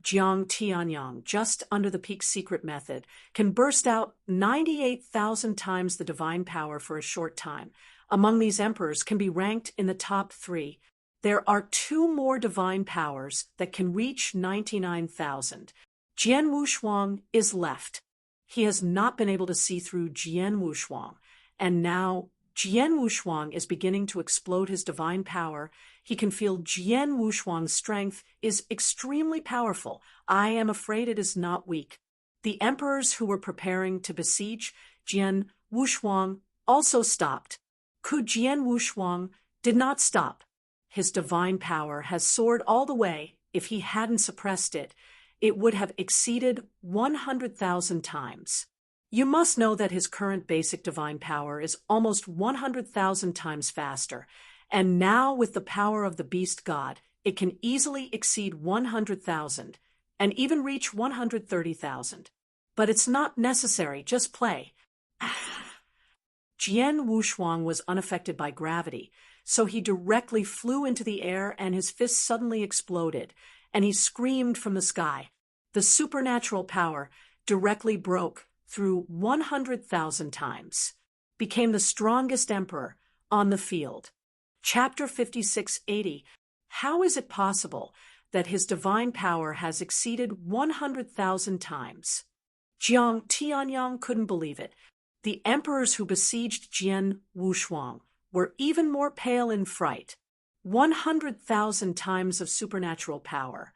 Jiang Tianyang, just under the peak secret method, can burst out 98,000 times the divine power for a short time. Among these emperors can be ranked in the top 3. There are 2 more divine powers that can reach 99,000. Jian Wushuang is left. He has not been able to see through Jian Wushuang, and now Jian Wushuang is beginning to explode his divine power. He can feel Jian Wushuang's strength is extremely powerful. I am afraid it is not weak. The emperors who were preparing to besiege Jian Wushuang also stopped. Jian Wushuang did not stop. His divine power has soared all the way. If he hadn't suppressed it, it would have exceeded 100,000 times. You must know that his current basic divine power is almost 100,000 times faster, and now with the power of the beast god, it can easily exceed 100,000 and even reach 130,000. But it's not necessary, just play. Jian Wushuang was unaffected by gravity, so he directly flew into the air and his fist suddenly exploded, and he screamed from the sky. The supernatural power directly broke through 100,000 times, became the strongest emperor on the field. Chapter 5680. How is it possible that his divine power has exceeded 100,000 times? Jiang Tianyang couldn't believe it. The emperors who besieged Jian Wushuang were even more pale in fright. 100,000 times of supernatural power.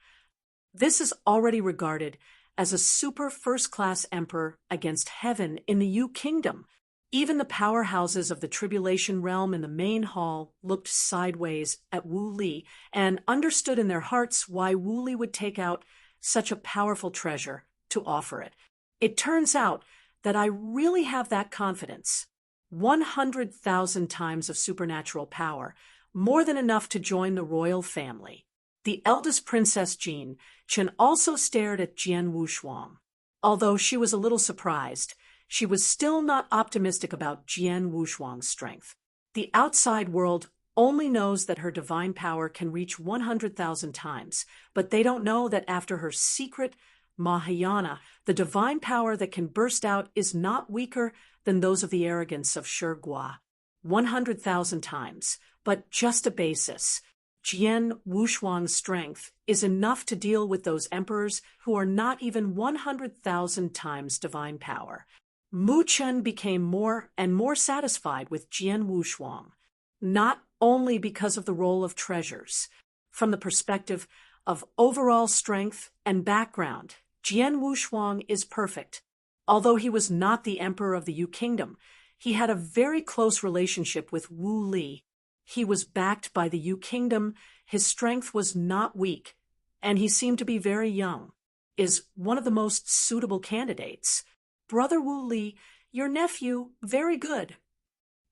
This is already regarded as a super first-class emperor against heaven in the Yu Kingdom. Even the powerhouses of the tribulation realm in the main hall looked sideways at Wu Li and understood in their hearts why Wu Li would take out such a powerful treasure to offer it. It turns out that I really have that confidence. 100,000 times of supernatural power, more than enough to join the royal family. The eldest princess Jean Chen also stared at Jian Wushuang. Although she was a little surprised, she was still not optimistic about Jian Wushuang's strength. The outside world only knows that her divine power can reach 100,000 times, but they don't know that after her secret Mahayana, the divine power that can burst out is not weaker than those of the arrogance of Shirgua. 100,000 times, but just a basis. Jian Wushuang's strength is enough to deal with those emperors who are not even 100,000 times divine power. Mu Chen became more and more satisfied with Jian Wushuang, not only because of the role of treasures. From the perspective of overall strength and background, Jian Wushuang is perfect. Although he was not the emperor of the Yu Kingdom, he had a very close relationship with Wu Li. He was backed by the Yu Kingdom, his strength was not weak, and he seemed to be very young, is one of the most suitable candidates. Brother Wu Li, your nephew, very good.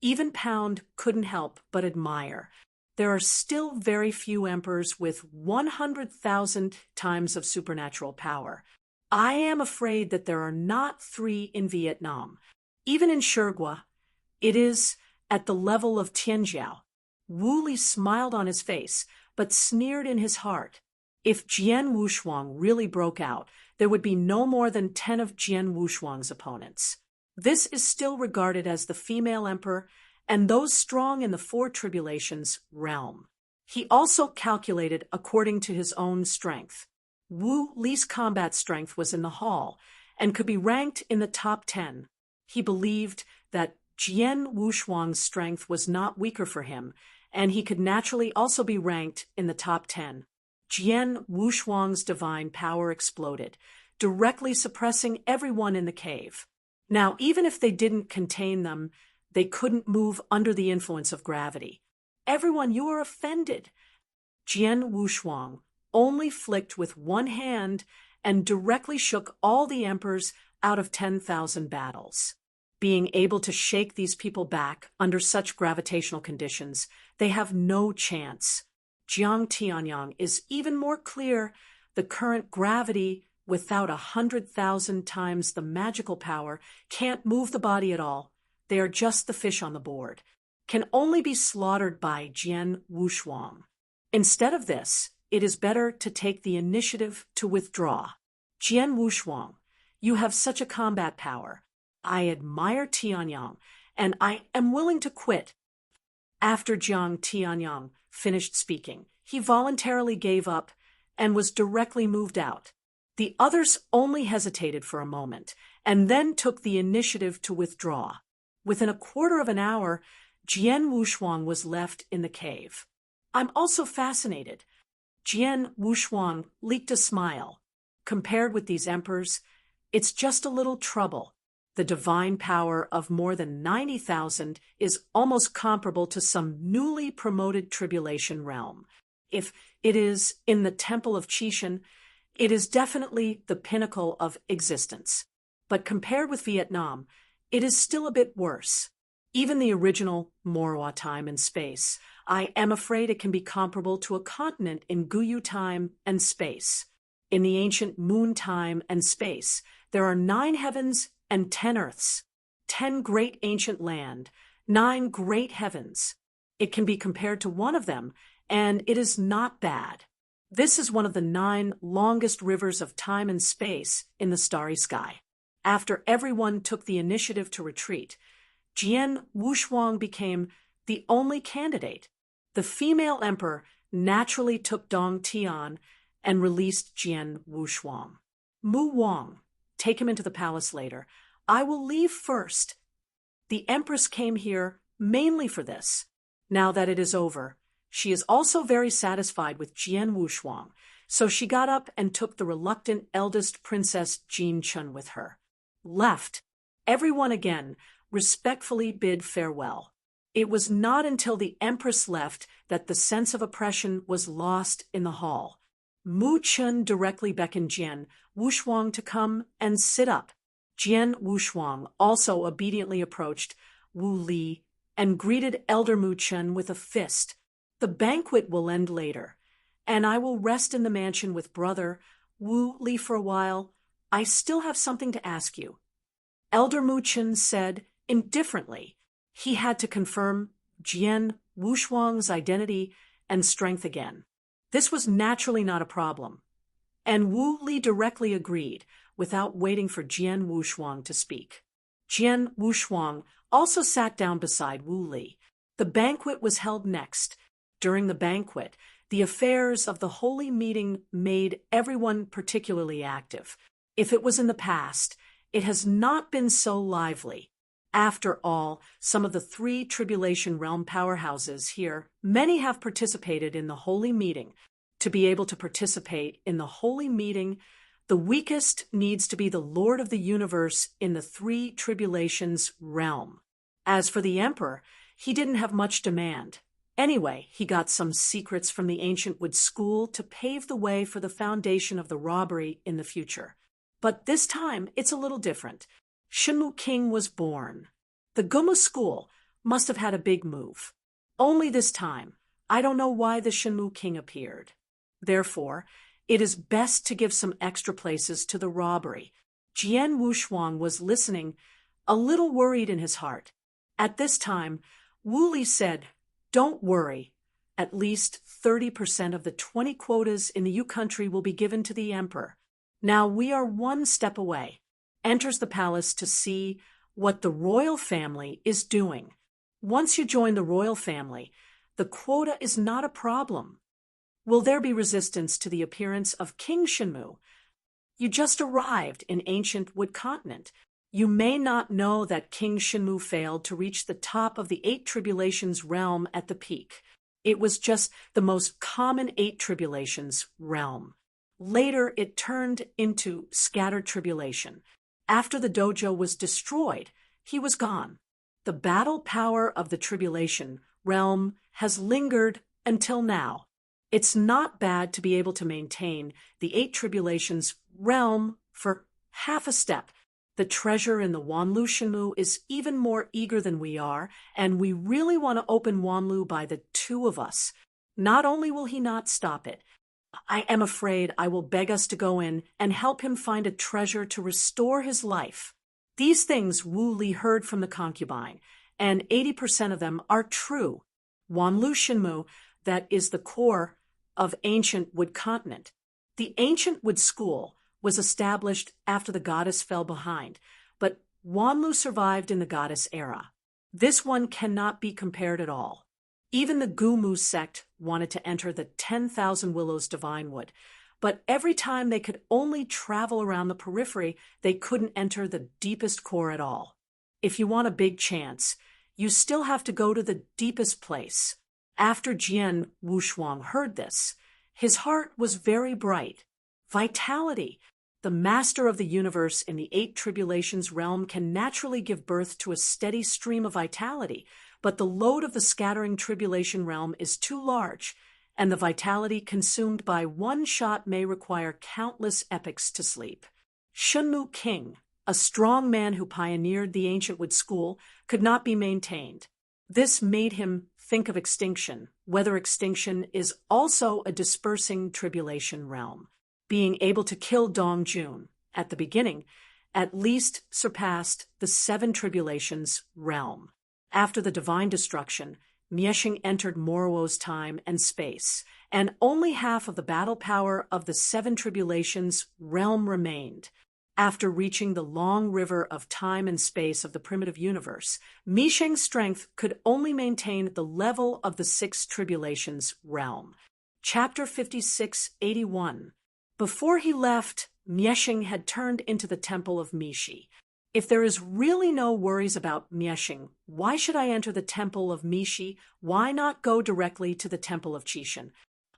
Even Pound couldn't help but admire. There are still very few emperors with 100,000 times of supernatural power. I am afraid that there are not 3 in Vietnam. Even in Shirgua, it is at the level of Tianjiao. Wu Li smiled on his face, but sneered in his heart. If Jian Wushuang really broke out, there would be no more than 10 of Jian Wushuang's opponents. This is still regarded as the female emperor and those strong in the Four Tribulations realm. He also calculated according to his own strength. Wu Li's combat strength was in the hall and could be ranked in the top 10. He believed that Jian Wushuang's strength was not weaker for him, and he could naturally also be ranked in the top 10. Jian Wushuang's divine power exploded, directly suppressing everyone in the cave. Now, even if they didn't contain them, they couldn't move under the influence of gravity. Everyone, you are offended. Jian Wushuang only flicked with one hand and directly shook all the emperors out of 10,000 battles. Being able to shake these people back under such gravitational conditions, they have no chance. Jiang Tianyang is even more clear. The current gravity, without 100,000 times the magical power, can't move the body at all. They are just the fish on the board, can only be slaughtered by Jian Wushuang. Instead of this, it is better to take the initiative to withdraw. Jian Wushuang, you have such a combat power. I admire Tianyang, and I am willing to quit. After Jiang Tianyang finished speaking, he voluntarily gave up and was directly moved out. The others only hesitated for a moment, and then took the initiative to withdraw. Within a quarter of an hour, Jian Wushuang was left in the cave. I'm also fascinated. Jian Wushuang leaked a smile. Compared with these emperors, it's just a little trouble. The divine power of more than 90,000 is almost comparable to some newly promoted tribulation realm. If it is in the Temple of Qishan, it is definitely the pinnacle of existence. But compared with Vietnam, it is still a bit worse. Even the original Morwa time and space, I am afraid it can be comparable to a continent in Guyu time and space. In the ancient moon time and space, there are 9 heavens and 10 earths, 10 great ancient land, 9 great heavens. It can be compared to one of them, and it is not bad. This is one of the 9 longest rivers of time and space in the starry sky. After everyone took the initiative to retreat, Jian Wushuang became the only candidate. The female emperor naturally took Dong Tian and released Jian Wushuang. Mu Wang, take him into the palace later. I will leave first. The empress came here mainly for this. Now that it is over, she is also very satisfied with Jian Wushuang, so she got up and took the reluctant eldest princess Jin Chun with her. Left. Everyone again respectfully bid farewell. It was not until the empress left that the sense of oppression was lost in the hall. Mu Chun directly beckoned Jian Wushuang to come and sit up. Jian Wushuang also obediently approached Wu Li and greeted Elder Mu Chun with a fist. The banquet will end later, and I will rest in the mansion with brother Wu Li for a while. I still have something to ask you. Elder Mu Chun said indifferently. He had to confirm Jian Wushuang's identity and strength again. This was naturally not a problem, and Wu Li directly agreed without waiting for Jian Wushuang to speak. Jian Wushuang also sat down beside Wu Li. The banquet was held next. During the banquet, the affairs of the holy meeting made everyone particularly active. If it was in the past, it has not been so lively. After all, some of the 3 tribulation realm powerhouses here, many have participated in the holy meeting. To be able to participate in the holy meeting, the weakest needs to be the Lord of the universe in the 3 tribulations realm. As for the emperor, he didn't have much demand. Anyway, he got some secrets from the ancient wood school to pave the way for the foundation of the robbery in the future. But this time, it's a little different. Shenmu King was born. The Gumu school must have had a big move. Only this time, I don't know why the Shenmu King appeared. Therefore, it is best to give some extra places to the robbery. Jian Wushuang was listening, a little worried in his heart. At this time, Wu Li said, Don't worry. At least 30% of the 20 quotas in the U country will be given to the emperor. Now we are one step away. Enters the palace to see what the royal family is doing. Once you join the royal family, the quota is not a problem. Will there be resistance to the appearance of King Shenmu? You just arrived in ancient Wood Continent. You may not know that King Shenmu failed to reach the top of the 8 tribulations realm at the peak. It was just the most common 8 tribulations realm. Later, it turned into scattered tribulation. After the dojo was destroyed, he was gone. The battle power of the tribulation realm has lingered until now. It's not bad to be able to maintain the 8 tribulations realm for half a step. The treasure in the Wanlu Shenmu is even more eager than we are, and we really want to open Wanlu by the 2 of us. Not only will he not stop it, I am afraid I will beg us to go in and help him find a treasure to restore his life. These things Wu Li heard from the concubine, and 80% of them are true. Wanlu Shenmu, that is the core of ancient Wood Continent. The ancient Wood School was established after the goddess fell behind, but Wanlu survived in the goddess era. This one cannot be compared at all. Even the Gumu sect wanted to enter the 10,000 Willows Divine Wood, but every time they could only travel around the periphery, they couldn't enter the deepest core at all. If you want a big chance, you still have to go to the deepest place. After Jian Wushuang heard this, his heart was very bright. Vitality. The master of the universe in the 8 tribulations realm can naturally give birth to a steady stream of vitality, but the load of the scattering tribulation realm is too large, and the vitality consumed by one shot may require countless epochs to sleep. Shenmu King, a strong man who pioneered the ancient Wood School, could not be maintained. This made him think of extinction, whether extinction is also a dispersing tribulation realm. Being able to kill Dong Jun at the beginning at least surpassed the 7 tribulations realm. After the divine destruction, Miexing entered Morowo's time and space, and only half of the battle power of the 7 tribulations realm remained. After reaching the long river of time and space of the primitive universe, Miexing's strength could only maintain the level of the 6 tribulations realm. Chapter 5681. Before he left, Miexing had turned into the temple of Mishi. If there is really no worries about Miexing, why should I enter the temple of Mishi? Why not go directly to the temple of Qixin?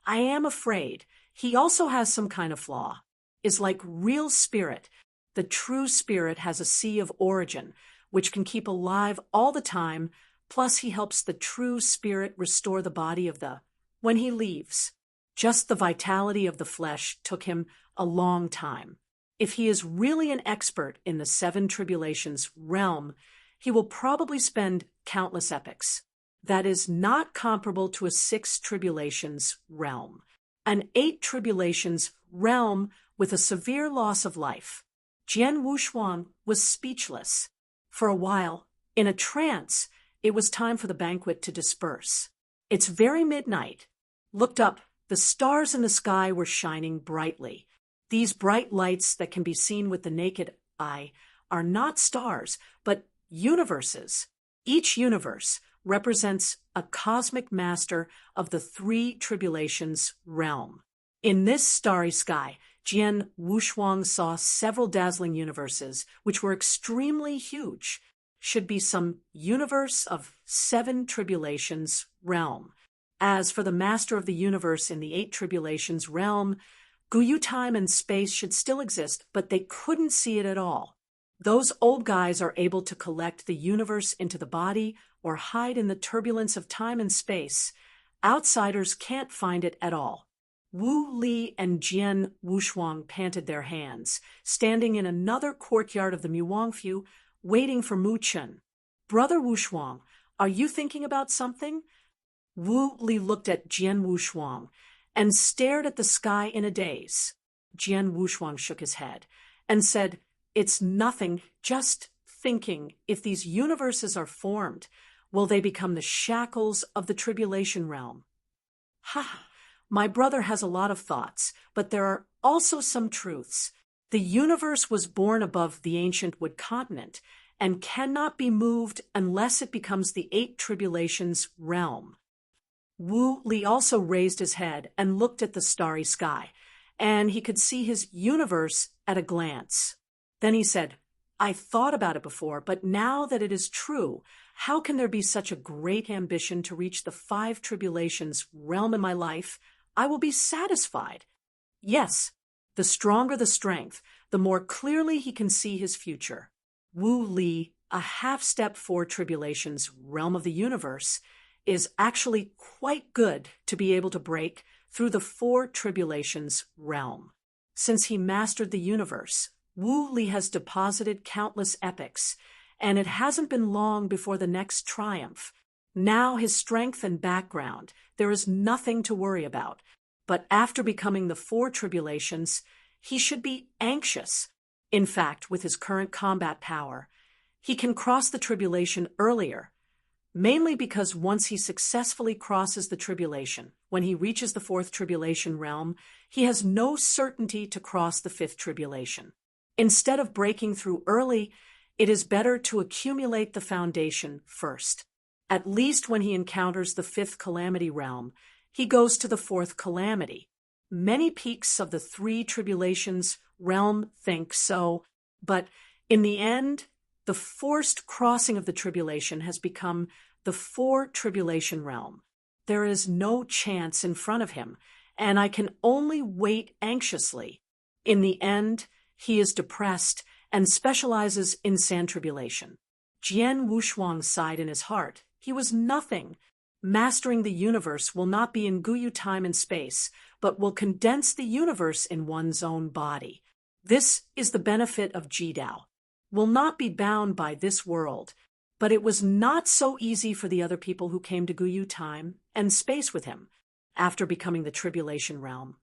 I am afraid he also has some kind of flaw. Is like real spirit. The true spirit has a sea of origin, which can keep alive all the time, plus he helps the true spirit restore the body of the when he leaves. Just the vitality of the flesh took him a long time. If he is really an expert in the 7 tribulations realm, he will probably spend countless epochs. That is not comparable to a 6 tribulations realm. An 8 tribulations realm with a severe loss of life. Jian Wushuang was speechless. For a while, in a trance, it was time for the banquet to disperse. It's very midnight. Looked up, the stars in the sky were shining brightly. These bright lights that can be seen with the naked eye are not stars, but universes. Each universe represents a cosmic master of the 3 tribulations realm. In this starry sky, Jian Wushuang saw several dazzling universes, which were extremely huge. Should be some universe of 7 tribulations realm. As for the master of the universe in the 8 tribulations realm, Guyu time and space should still exist, but they couldn't see it at all. Those old guys are able to collect the universe into the body or hide in the turbulence of time and space. Outsiders can't find it at all. Wu Li and Jian Wushuang panted their hands, standing in another courtyard of the Muwangfu, waiting for Mu Chen. Brother Wushuang, are you thinking about something? Wu Li looked at Jian Wushuang and stared at the sky in a daze. Jian Wushuang shook his head and said, "It's nothing, just thinking if these universes are formed, will they become the shackles of the tribulation realm. Ha! My brother has a lot of thoughts, but there are also some truths. The universe was born above the ancient wood continent and cannot be moved unless it becomes the eight tribulations realm. Wu Li also raised his head and looked at the starry sky, and he could see his universe at a glance. Then he said, I thought about it before, but now that it is true, how can there be such a great ambition to reach the five tribulations realm in my life? I will be satisfied. Yes, the stronger the strength, the more clearly he can see his future. Wu Li, a half-step four tribulations realm of the universe, is actually quite good to be able to break through the four tribulations realm. Since he mastered the universe, Wu Li has deposited countless epics, and it hasn't been long before the next triumph. Now his strength and background, there is nothing to worry about. But after becoming the four tribulations, he should be anxious. In fact, with his current combat power, he can cross the tribulation earlier, mainly because once he successfully crosses the tribulation, when he reaches the fourth tribulation realm, he has no certainty to cross the fifth tribulation. Instead of breaking through early, it is better to accumulate the foundation first. At least when he encounters the fifth calamity realm, he goes to the fourth calamity. Many peaks of the three tribulations realm think so, but in the end, the forced crossing of the tribulation has become the four tribulation realm. There is no chance in front of him, and I can only wait anxiously. In the end, he is depressed and specializes in sand tribulation. Jian Wushuang sighed in his heart. He was nothing. Mastering the universe will not be in Guyu time and space, but will condense the universe in one's own body. This is the benefit of Jidao. Will not be bound by this world, but it was not so easy for the other people who came to Guyu time and space with him after becoming the tribulation realm.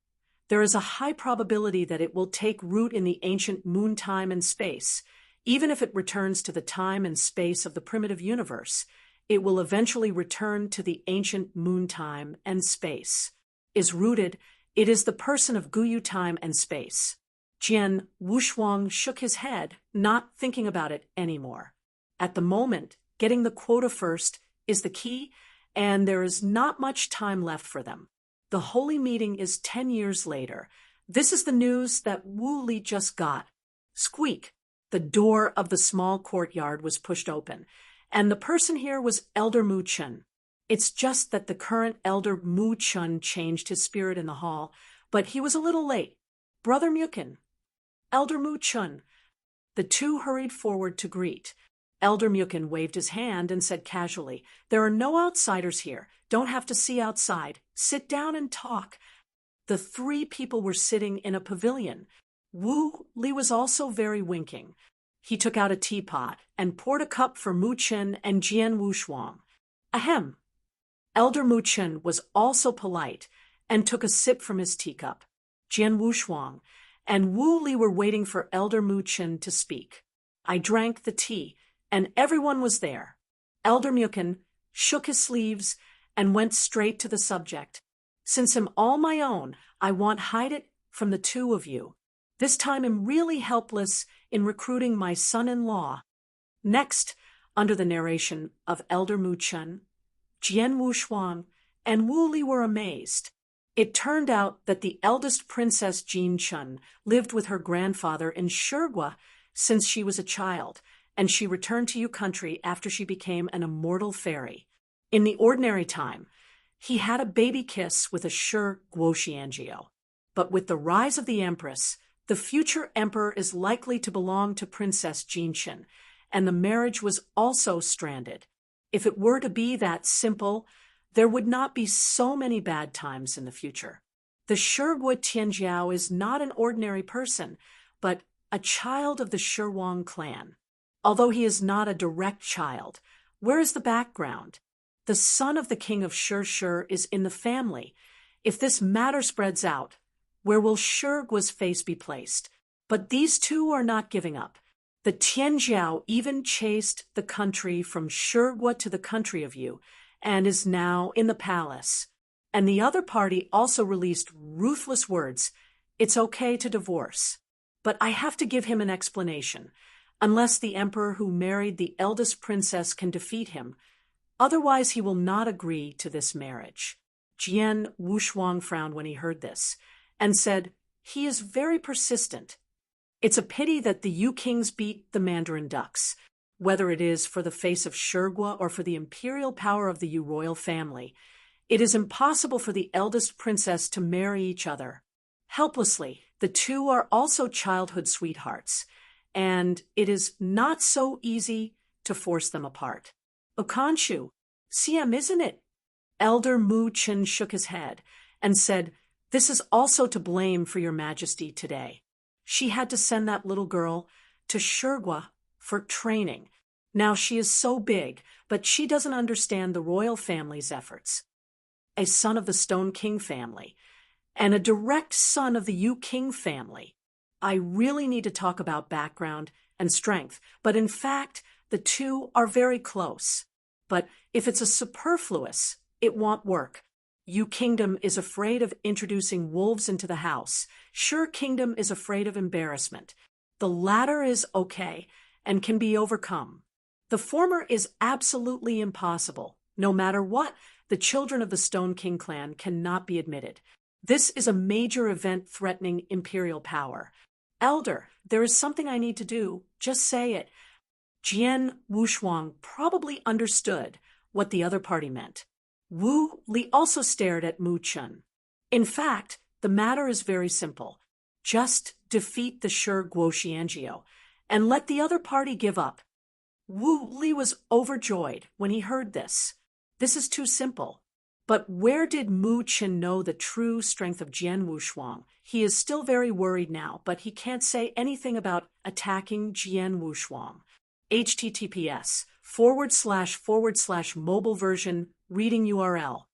There is a high probability that it will take root in the ancient moon time and space. Even if it returns to the time and space of the primitive universe, it will eventually return to the ancient moon time and space. Is rooted, it is the person of Guyu time and space. Jian Wushuang shook his head, not thinking about it anymore. At the moment, getting the quota first is the key, and there is not much time left for them. The holy meeting is 10 years later. This is the news that Wu Li just got. Squeak! The door of the small courtyard was pushed open, and the person here was Elder Mu Chun. It's just that the current Elder Mu Chun changed his spirit in the hall, but he was a little late. Brother Mukin. Elder Mu Chun. The two hurried forward to greet. Elder Mukin waved his hand and said casually, There are no outsiders here. Don't have to see outside. Sit down and talk. The three people were sitting in a pavilion. Wu Li was also very winking. He took out a teapot and poured a cup for Mu Chen and Jian Wushuang. Ahem. Elder Mu Chen was also polite and took a sip from his teacup. Jian Wushuang and Wu Li were waiting for Elder Mu Chen to speak. I drank the tea, and everyone was there. Elder Mukin shook his sleeves and went straight to the subject. Since I'm all my own, I want hide it from the two of you. This time I'm really helpless in recruiting my son-in-law. Next, under the narration of Elder Mu Chen, Jian Wushuang and Wu Li were amazed. It turned out that the eldest Princess Jin Chun lived with her grandfather in Shurgua since she was a child, and she returned to Yu country after she became an immortal fairy. In the ordinary time, he had a baby kiss with a Shur Guoxiangio. But with the rise of the Empress, the future emperor is likely to belong to Princess Jinchen, and the marriage was also stranded. If it were to be that simple, there would not be so many bad times in the future. The Shurgua Tianjiao is not an ordinary person, but a child of the Shurwang clan. Although he is not a direct child, where is the background? The son of the king of Shur is in the family. If this matter spreads out, where will Shurgua's face be placed? But these two are not giving up. The Tianjiao even chased the country from Shurgwa to the country of you, and is now in the palace. And the other party also released ruthless words. It's okay to divorce. But I have to give him an explanation, unless the emperor who married the eldest princess can defeat him. Otherwise he will not agree to this marriage. Jian Wushuang frowned when he heard this, and said, he is very persistent. It's a pity that the Yu kings beat the Mandarin ducks, whether it is for the face of Shurgwa or for the imperial power of the Yu royal family. It is impossible for the eldest princess to marry each other. Helplessly, the two are also childhood sweethearts, and it is not so easy to force them apart. Okanshu, CM, isn't it? Elder Mu Qin shook his head and said, this is also to blame for your majesty today. She had to send that little girl to Shurgwa for training. Now she is so big, but she doesn't understand the royal family's efforts. A son of the Stone King family, and a direct son of the Yu King family. I really need to talk about background and strength, but in fact, the two are very close. But if it's a superfluous, it won't work. Yu Kingdom is afraid of introducing wolves into the house. Shur Kingdom is afraid of embarrassment. The latter is okay and can be overcome. The former is absolutely impossible. No matter what, the children of the Stone King clan cannot be admitted. This is a major event threatening imperial power. Elder, there is something I need to do. Just say it. Jian Wushuang probably understood what the other party meant. Wu Li also stared at Mu Chun. In fact, the matter is very simple. Just defeat the Shur Guoxianjiao and let the other party give up. Wu Li was overjoyed when he heard this. This is too simple. But where did Mu Qin know the true strength of Jian Wushuang? He is still very worried now, but he can't say anything about attacking Jian Wushuang. https://mobile version reading URL